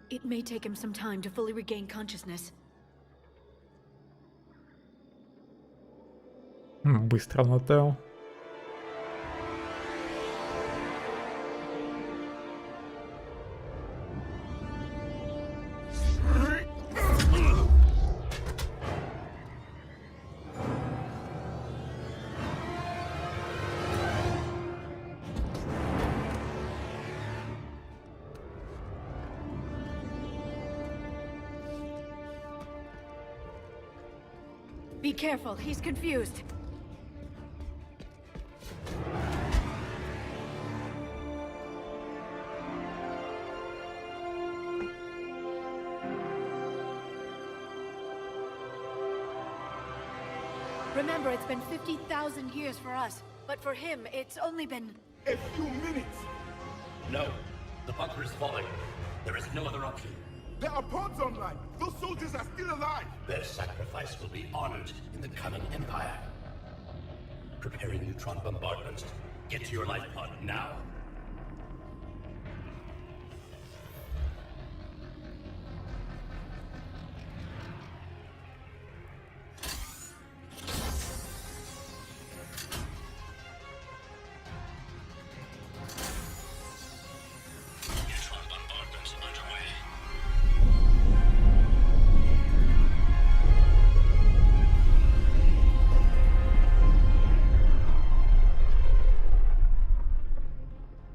It may take him some time to fully regain consciousness. Быстро Натео. Be careful, he's confused. Remember, it's been 50,000 years for us, but for him, it's only been... A few minutes! No. The bunker is falling. There is no other option. There are pods online! Those soldiers are still alive! Their sacrifice will be honored in the coming Empire. Preparing neutron bombardment. Get to your life pod now. Neutron bombardment underway.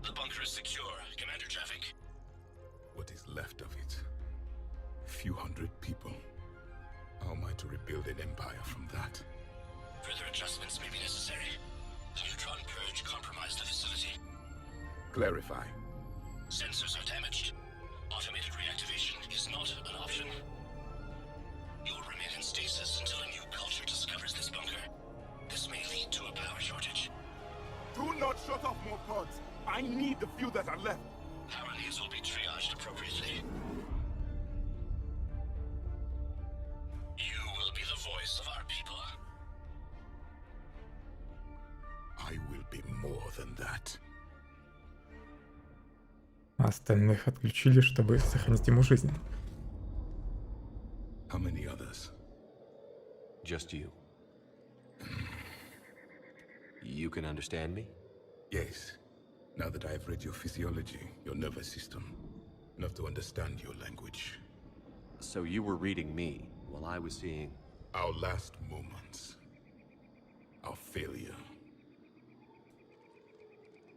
The bunker is secure. Commander traffic. What is left of it? A few hundred people. How am I to rebuild an empire from that? Further adjustments may be necessary. The neutron purge compromised the facility. Clarify. Sensors are damaged. Automated reactivation is not an option. You will remain in stasis until a new culture discovers this bunker. This may lead to a power shortage. Do not shut off more pods! I need the few that are left! Power leads will be triaged appropriately. You will be the voice of our people. I will be more than that. Остальных отключили, чтобы сохранить ему жизнь. How many others? Just you. You can understand me? Yes. Now that I've read your physiology, your nervous system, enough to understand your language. So you were reading me while I was seeing... Our last moments. Our failure.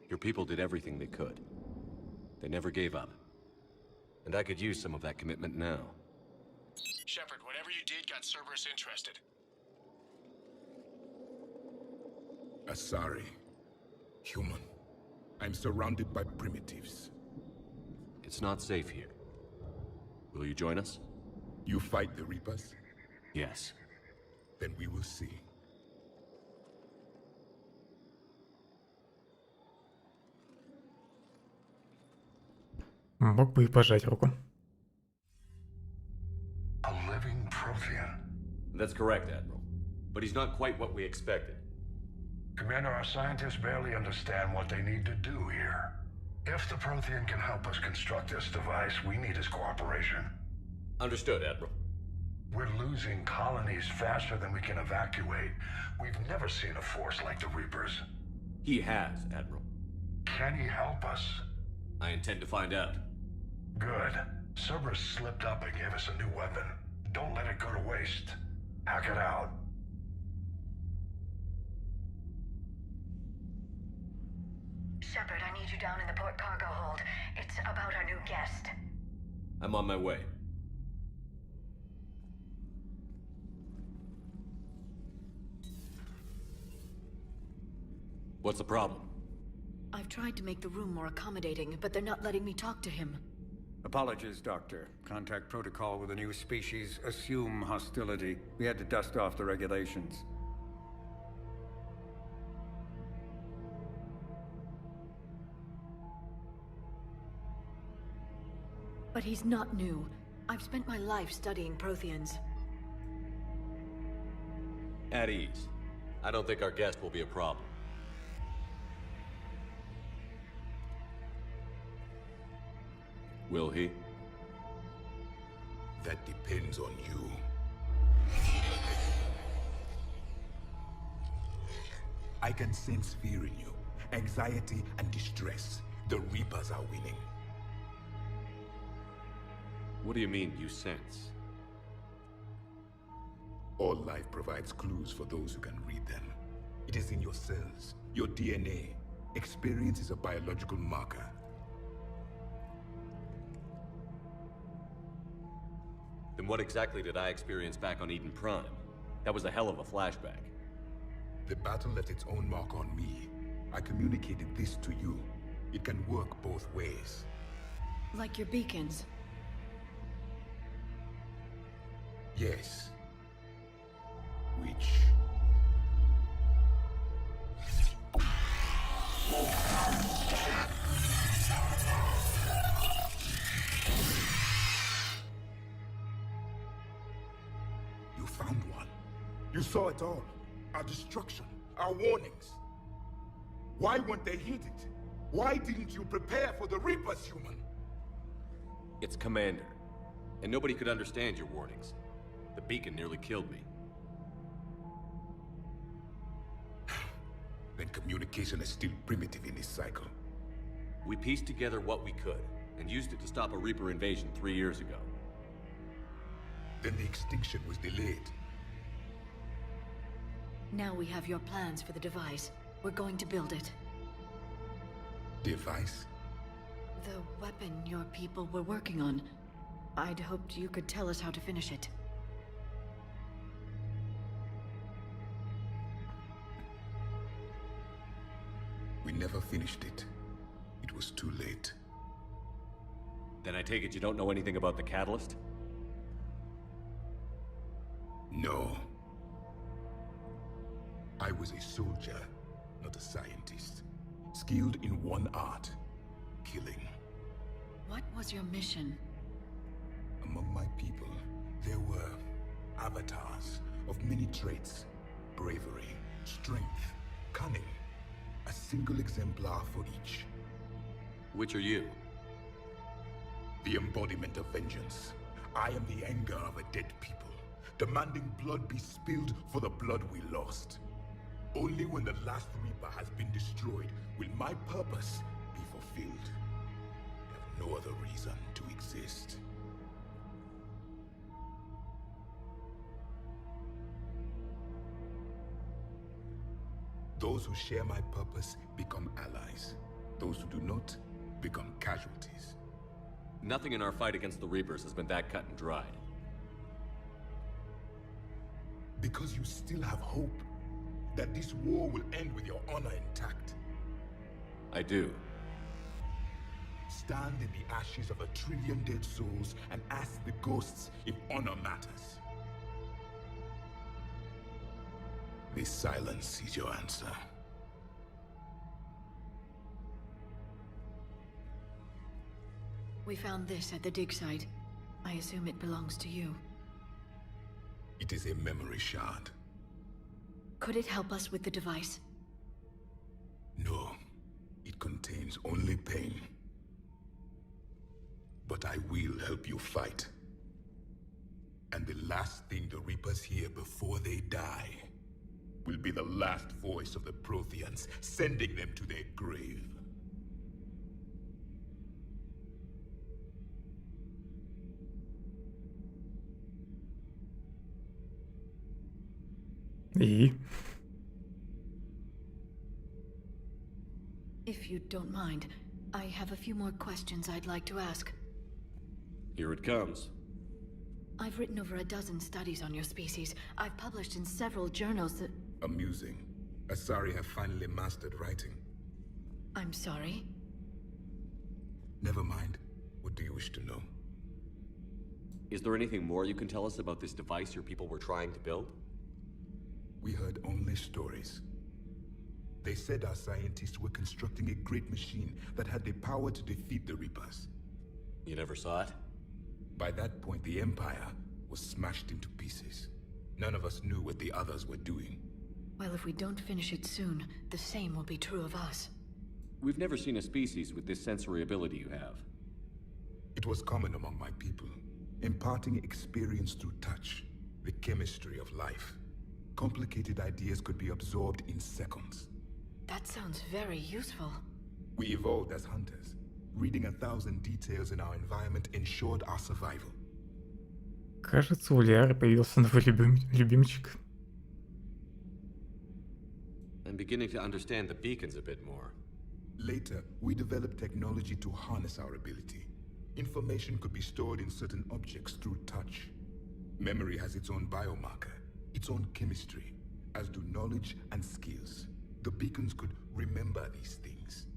Your people did everything they could. They never gave up. And I could use some of that commitment now. Shepard, whatever you did got Cerberus interested. Asari. Human. I'm surrounded by primitives. It's not safe here. Will you join us? You fight the Reapers? Yes. Then we will see. Мог бы и пожать руку. A living Prothean. That's correct, Admiral. But he's not quite what we expected. Commander, our scientists barely understand what they need to do here. If the Prothean can help us construct this device, we need his cooperation. Understood, Admiral. We're losing colonies faster than we can evacuate. We've never seen a force like the Reapers. He has, Admiral. Can he help us? I intend to find out. Good. Cerberus slipped up and gave us a new weapon. Don't let it go to waste. Hack it out. Shepard, I need you down in the port cargo hold. It's about our new guest. I'm on my way. What's the problem? I've tried to make the room more accommodating, but they're not letting me talk to him. Apologies, Doctor. Contact protocol with a new species. Assume hostility. We had to dust off the regulations. But he's not new. I've spent my life studying Protheans. At ease. I don't think our guest will be a problem. Will he? That depends on you. I can sense fear in you, anxiety and distress. The Reapers are winning. What do you mean, you sense? All life provides clues for those who can read them. It is in your cells, your DNA. Experience is a biological marker. Then what exactly did I experience back on Eden Prime? That was a hell of a flashback. The battle left its own mark on me. I communicated this to you. It can work both ways. Like your beacons. Yes. Which... You found one. You saw it all. Our destruction, our warnings. Why weren't they heeded? Why didn't you prepare for the Reapers, human? It's Commander. And nobody could understand your warnings. The beacon nearly killed me. Then communication is still primitive in this cycle. We pieced together what we could, and used it to stop a Reaper invasion 3 years ago. Then the extinction was delayed. Now we have your plans for the device. We're going to build it. Device? The weapon your people were working on. I'd hoped you could tell us how to finish it. We never finished it. It was too late. Then I take it you don't know anything about the catalyst? No. I was a soldier, not a scientist. Skilled in one art, killing. What was your mission? Among my people, there were avatars of many traits. Bravery, strength, cunning. A single exemplar for each. Which are you? The embodiment of vengeance. I am the anger of a dead people, demanding blood be spilled for the blood we lost. Only when the last Reaper has been destroyed will my purpose be fulfilled. I have no other reason to exist. Those who share my purpose become allies. Those who do not become casualties. Nothing in our fight against the Reapers has been that cut and dried. Because you still have hope that this war will end with your honor intact. I do. Stand in the ashes of 1 trillion dead souls and ask the ghosts if honor matters. This silence is your answer. We found this at the dig site. I assume it belongs to you. It is a memory shard. Could it help us with the device? No. It contains only pain. But I will help you fight. And the last thing the Reapers hear before they die will be the last voice of the Protheans, sending them to their grave. И? If you don't mind, I have a few more questions I'd like to ask. Here it comes. I've written over a dozen studies on your species. I've published in several journals that... Amusing. Asari have finally mastered writing. I'm sorry? Never mind. What do you wish to know? Is there anything more you can tell us about this device your people were trying to build? We heard only stories. They said our scientists were constructing a great machine that had the power to defeat the Reapers. You never saw it? By that point, the Empire was smashed into pieces. None of us knew what the others were doing. Well, if we don't finish it soon, the same will be true of us. We've never seen a species with this sensory ability you have. It was common among my people, imparting experience through touch, the chemistry of life. Complicated ideas could be absorbed in seconds. That sounds very useful. We evolved as hunters. Reading 1,000 details in our environment ensured our survival. Кажется, у Лиары появился новый любимчик. I'm beginning to understand the beacons a bit more. Later, we developed technology to harness our ability. Information could be stored in certain objects through touch. Memory has its own biomarker, its own chemistry, as do knowledge and skills. The beacons could remember these things.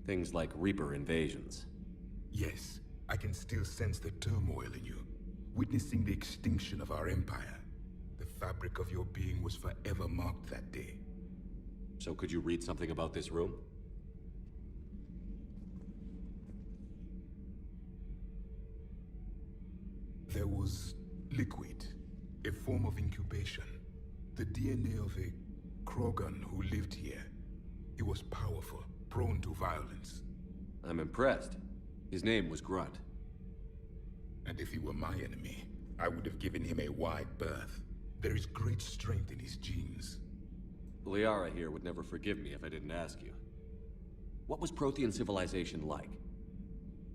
Things like Reaper invasions. Yes, I can still sense the turmoil in you, witnessing the extinction of our empire. The fabric of your being was forever marked that day. So could you read something about this room? There was liquid, a form of incubation. The DNA of a Krogan who lived here. He was powerful, prone to violence. I'm impressed. His name was Grunt. And if he were my enemy, I would have given him a wide berth. There is great strength in his genes. Liara here would never forgive me if I didn't ask you. What was Prothean civilization like?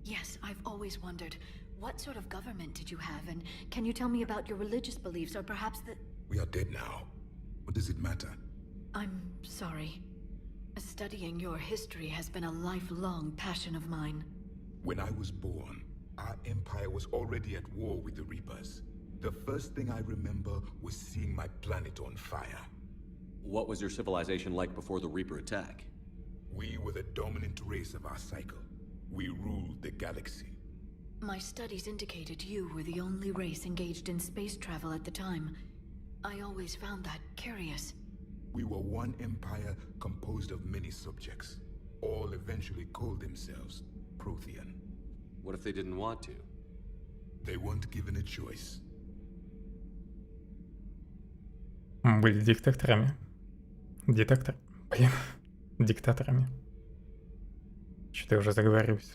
Yes, I've always wondered. What sort of government did you have, and can you tell me about your religious beliefs, or perhaps the... We are dead now. What does it matter? I'm sorry. Studying your history has been a lifelong passion of mine. When I was born, our empire was already at war with the Reapers. The first thing I remember was seeing my planet on fire. What was your civilization like before the Reaper attack? We were the dominant race of our cycle. We ruled the galaxy. My studies indicated you were the only race engaged in space travel at the time. I always found that curious. We were one empire composed of many subjects. All eventually called themselves Prothean. What if they didn't want to? They weren't given a choice. Были диктаторами. Диктаторами. Что-то я уже заговариваюсь.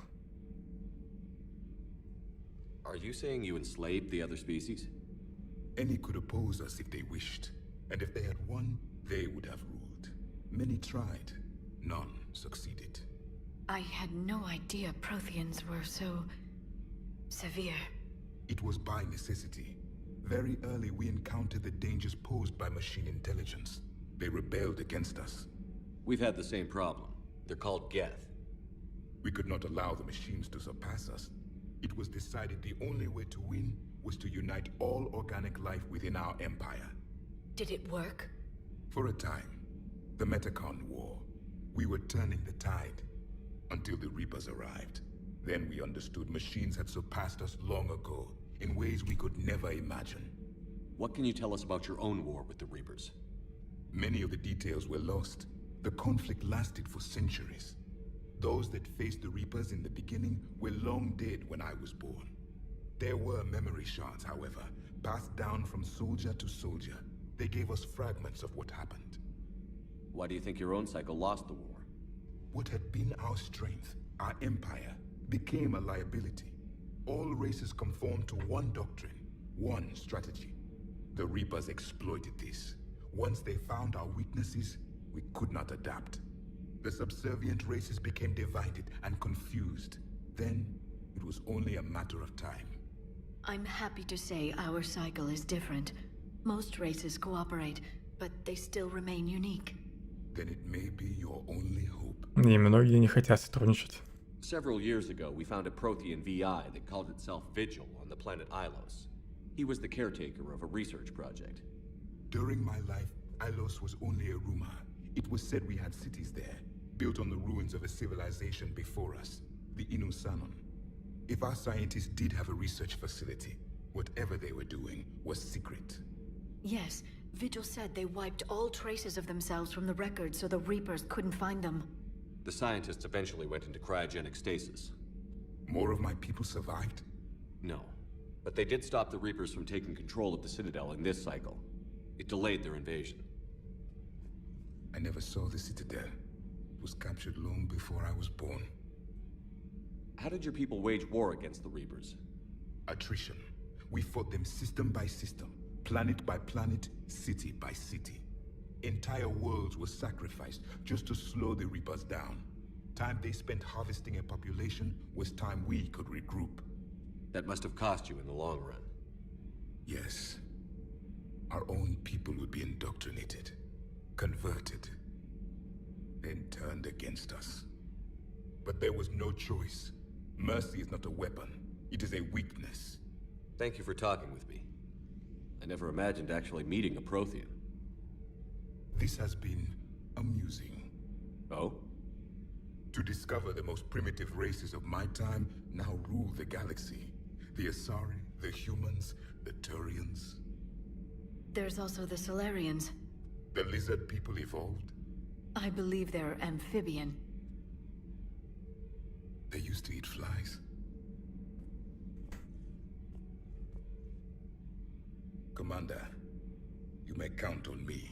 Are you saying you enslaved the other species? Any could oppose us if they wished, and if they had won, they would have ruled. Many tried, none succeeded. I had no idea Protheans were so... severe. It was by necessity. Very early we encountered the dangers posed by machine intelligence. They rebelled against us. We've had the same problem. They're called Geth. We could not allow the machines to surpass us. It was decided the only way to win was to unite all organic life within our empire. Did it work? For a time. The Metacon War. We were turning the tide. Until the Reapers arrived. Then we understood machines had surpassed us long ago, in ways we could never imagine. What can you tell us about your own war with the Reapers? Many of the details were lost. The conflict lasted for centuries. Those that faced the Reapers in the beginning were long dead when I was born. There were memory shards, however, passed down from soldier to soldier. They gave us fragments of what happened. Why do you think your own cycle lost the war? What had been our strength, our empire, became a liability. All races conformed to one doctrine, one strategy. The Reapers exploited this. Once they found our weaknesses, we could not adapt. The subservient races became divided and confused. Then, it was only a matter of time. I'm happy to say our cycle is different. Most races cooperate, but they still remain unique. Then it may be your only hope. И многие не хотят сотрудничать. Several years ago, we found a Prothean VI that called itself Vigil on the planet Ilos. He was the caretaker of a research project. During my life, Ilos was only a rumor. It was said we had cities there, built on the ruins of a civilization before us, the Inusanon. If our scientists did have a research facility, whatever they were doing was secret. Yes, Vigil said they wiped all traces of themselves from the records so the Reapers couldn't find them. The scientists eventually went into cryogenic stasis. More of my people survived? No. But they did stop the Reapers from taking control of the Citadel in this cycle. It delayed their invasion. I never saw the Citadel. It was captured long before I was born. How did your people wage war against the Reapers? Attrition. We fought them system by system, planet by planet, city by city. Entire worlds were sacrificed just to slow the Reapers down. Time they spent harvesting a population was time we could regroup. That must have cost you in the long run. Yes. Our own people would be indoctrinated, converted, then turned against us. But there was no choice. Mercy is not a weapon. It is a weakness. Thank you for talking with me. I never imagined actually meeting a Prothean. This has been amusing. Oh? To discover the most primitive races of my time now rule the galaxy. The Asari, the humans, the Turians. There's also the Solarians. The lizard people evolved. I believe they're amphibian. They used to eat flies. Commander, you may count on me.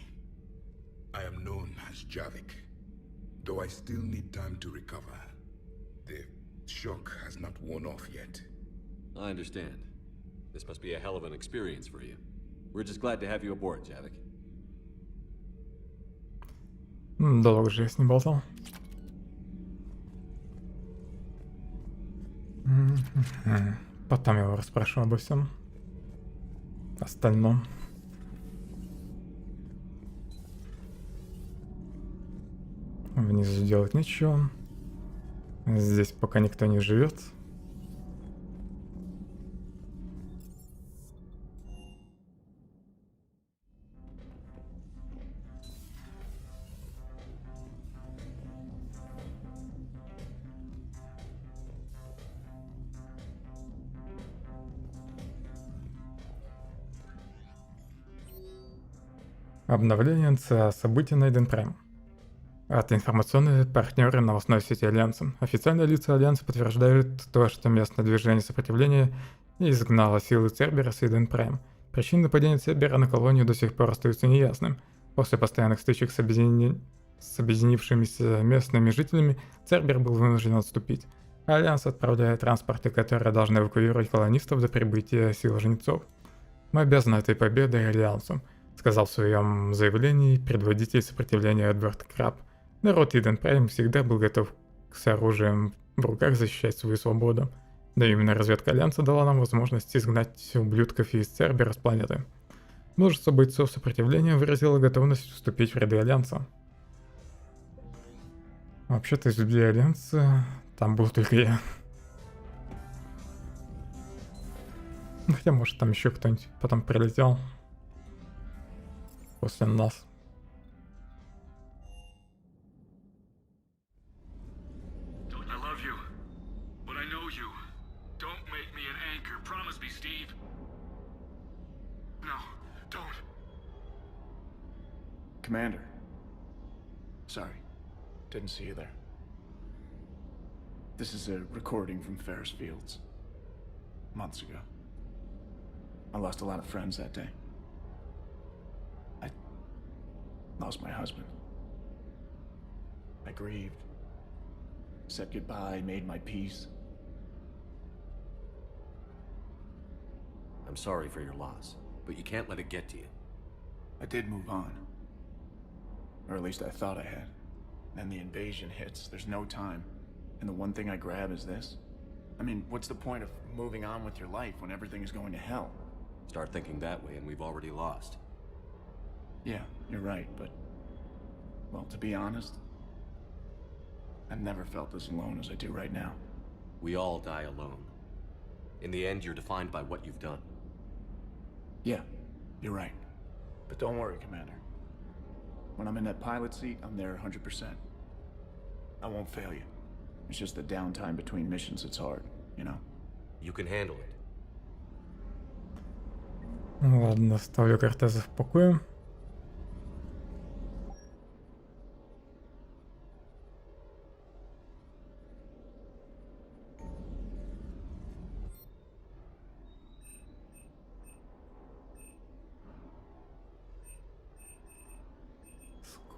I am known as Javik, though I still need time to recover. The shock has not worn off yet. I understand. This must be a hell of an experience for you. We're just glad to have you aboard, Javik. Долго же я с ним болтал. Потом я его расспрашиваю обо всем остальном. Внизу делать нечего. Здесь пока никто не живет. Обновление НЦА. События на Эйден Прайм. От информационные партнеры новостной сети Альянса. Официальные лица Альянса подтверждают то, что местное движение сопротивления изгнало силы Цербера с Эйден Прайм. Причины нападения Цербера на колонию до сих пор остаются неясным. После постоянных стычек с объединившимися местными жителями, Цербер был вынужден отступить. Альянс отправляет транспорты, которые должны эвакуировать колонистов до прибытия сил жнецов. Мы обязаны этой победой Альянсу, сказал в своем заявлении предводитель сопротивления Эдвард Краб. Народ Эйден Прайм всегда был готов с оружием в руках защищать свою свободу. Да именно разведка Альянса дала нам возможность изгнать ублюдков из Цербера с планеты. Множество бойцов сопротивления выразило готовность вступить в ряды Альянса. Вообще-то из людей Альянса там был только я. Хотя, может, там еще кто-нибудь потом прилетел после нас. Commander. Sorry. Didn't see you there. This is a recording from Ferris Fields. Months ago. I lost a lot of friends that day. I lost my husband. I grieved. Said goodbye, made my peace. I'm sorry for your loss, but you can't let it get to you. I did move on. Or at least I thought I had. Then the invasion hits, there's no time. And the one thing I grab is this? I mean, what's the point of moving on with your life when everything is going to hell? Start thinking that way and we've already lost. Yeah, you're right, but... well, to be honest, I've never felt as alone as I do right now. We all die alone. In the end, you're defined by what you've done. Yeah, you're right. But don't worry, Commander. When I'm in that pilot seat, I'm there 100%. I won't fail you. It's just the downtime between missions that's hard, you know? You can handle it. Ладно, оставлю Кортеза в покое.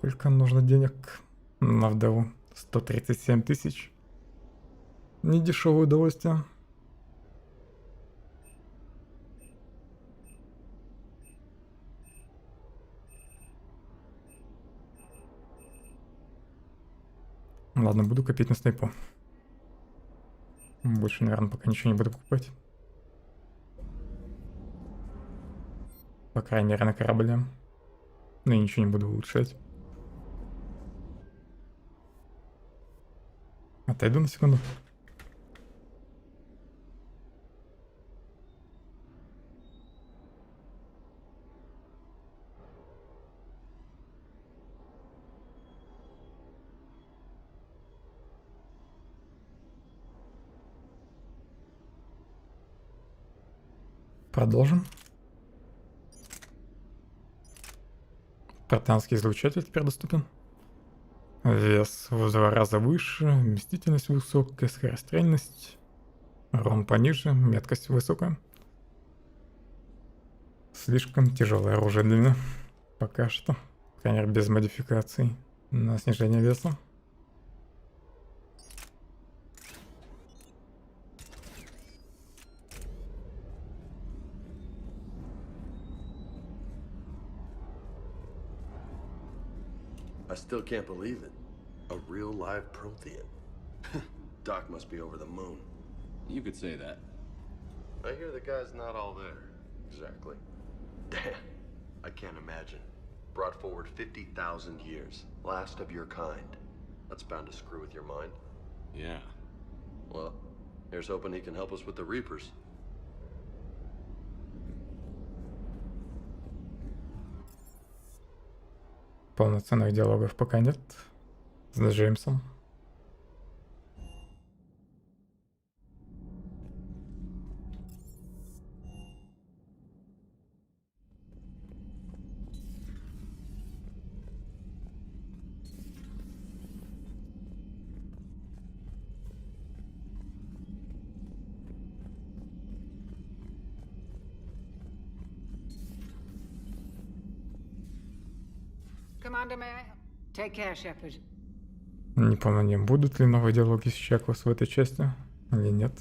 Сколько нужно денег на вдову? 137 тысяч. Недешевое удовольствие. Ладно, буду копить на снайпу. Больше, наверное, пока ничего не буду покупать. По крайней мере, на корабле. Ну и ничего не буду улучшать. Отойду на секунду. Продолжим. Протеанский излучатель теперь доступен. Вес в 2 раза выше, вместительность высокая, скорострельность. Урон пониже, меткость высокая. Слишком тяжелое оружие для меня. Пока что. По крайней мере, без модификаций на снижение веса. I still can't believe it. A real live Prothean. Doc must be over the moon. You could say that. I hear the guy's not all there. Exactly. Damn. I can't imagine. Brought forward 50,000 years. Last of your kind. That's bound to screw with your mind. Yeah. Well, here's hoping he can help us with the Reapers. Полноценных диалогов пока нет с Джеймсом. Commander, may I? Take care, Shepard. Не помню, будут ли новые диалоги с Чеклос в этой части или нет.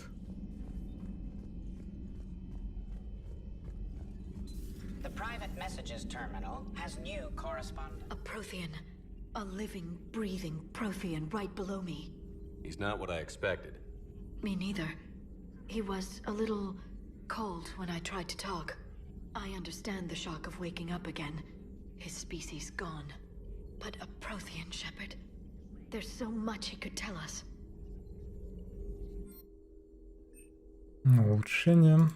The private messages terminal has new correspondence. A Prothean. A living, breathing Prothean right below me. He's not what I expected. Me neither. He was a little cold when I tried to talk. I understand the shock of waking up again. His species gone. But a Prothean, Shepard. There's so much he could tell us. Улучшения.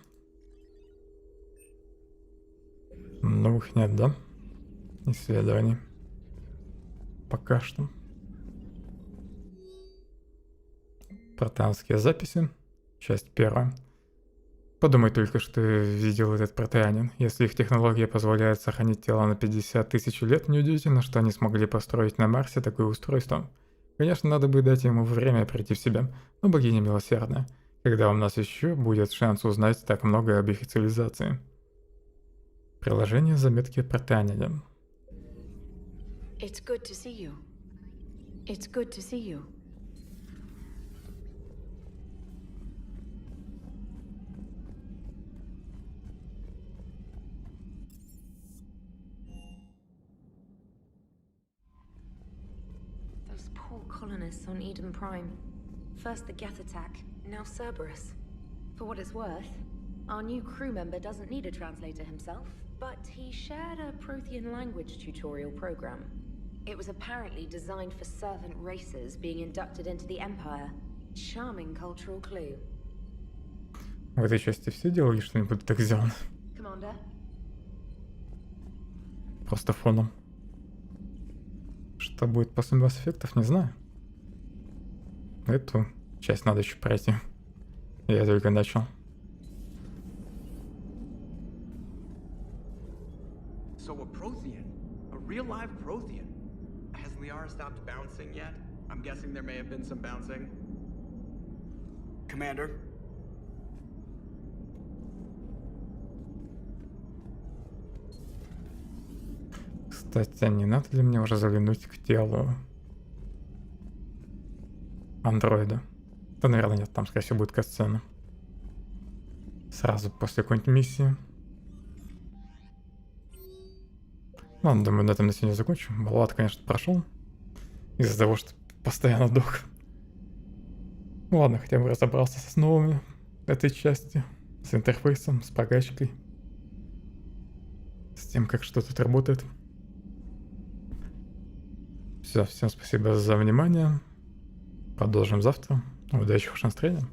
Новых нет, да? Исследований. Пока что. Протеанские записи. Часть 1. Подумай только, что видел этот протеанин. Если их технология позволяет сохранить тело на 50 тысяч лет, неудивительно, что они смогли построить на Марсе такое устройство. Конечно, надо бы дать ему время прийти в себя, но богиня милосердная. Когда у нас еще будет шанс узнать так много об их цивилизации? Приложение заметки о протеанине. It's good to see you. It's good to see you. Those poor colonists on Eden Prime. First the Geth attack, now Cerberus. For what it's worth, our new crew member doesn't need a translator himself, but he shared a Prothean language tutorial program. It was apparently designed for servant races being inducted into the Empire. Charming cultural clue. В этой части все делали что-нибудь так сделано? Commander? Просто фоном. Что будет после Mass Effect'ов, не знаю. Эту часть надо еще пройти. Я только начал. So a Prothean, a real live Prothean. Has Liara stopped bouncing yet? I'm guessing there may have been some bouncing. Commander? Кстати, не надо ли мне уже заглянуть к телу андроида? Да, наверное, нет, там, скорее всего, будет катсцена. Сразу после какой-нибудь миссии. Ладно, думаю, на этом на сегодня закончу. Баллад, конечно, прошел. Из-за того, что постоянно дох. Ну ладно, хотя бы разобрался с основами этой части. С интерфейсом, с прокачкой. С тем, как что тут работает. Все, всем спасибо за внимание. Продолжим завтра. Удачи, хорошего настроения.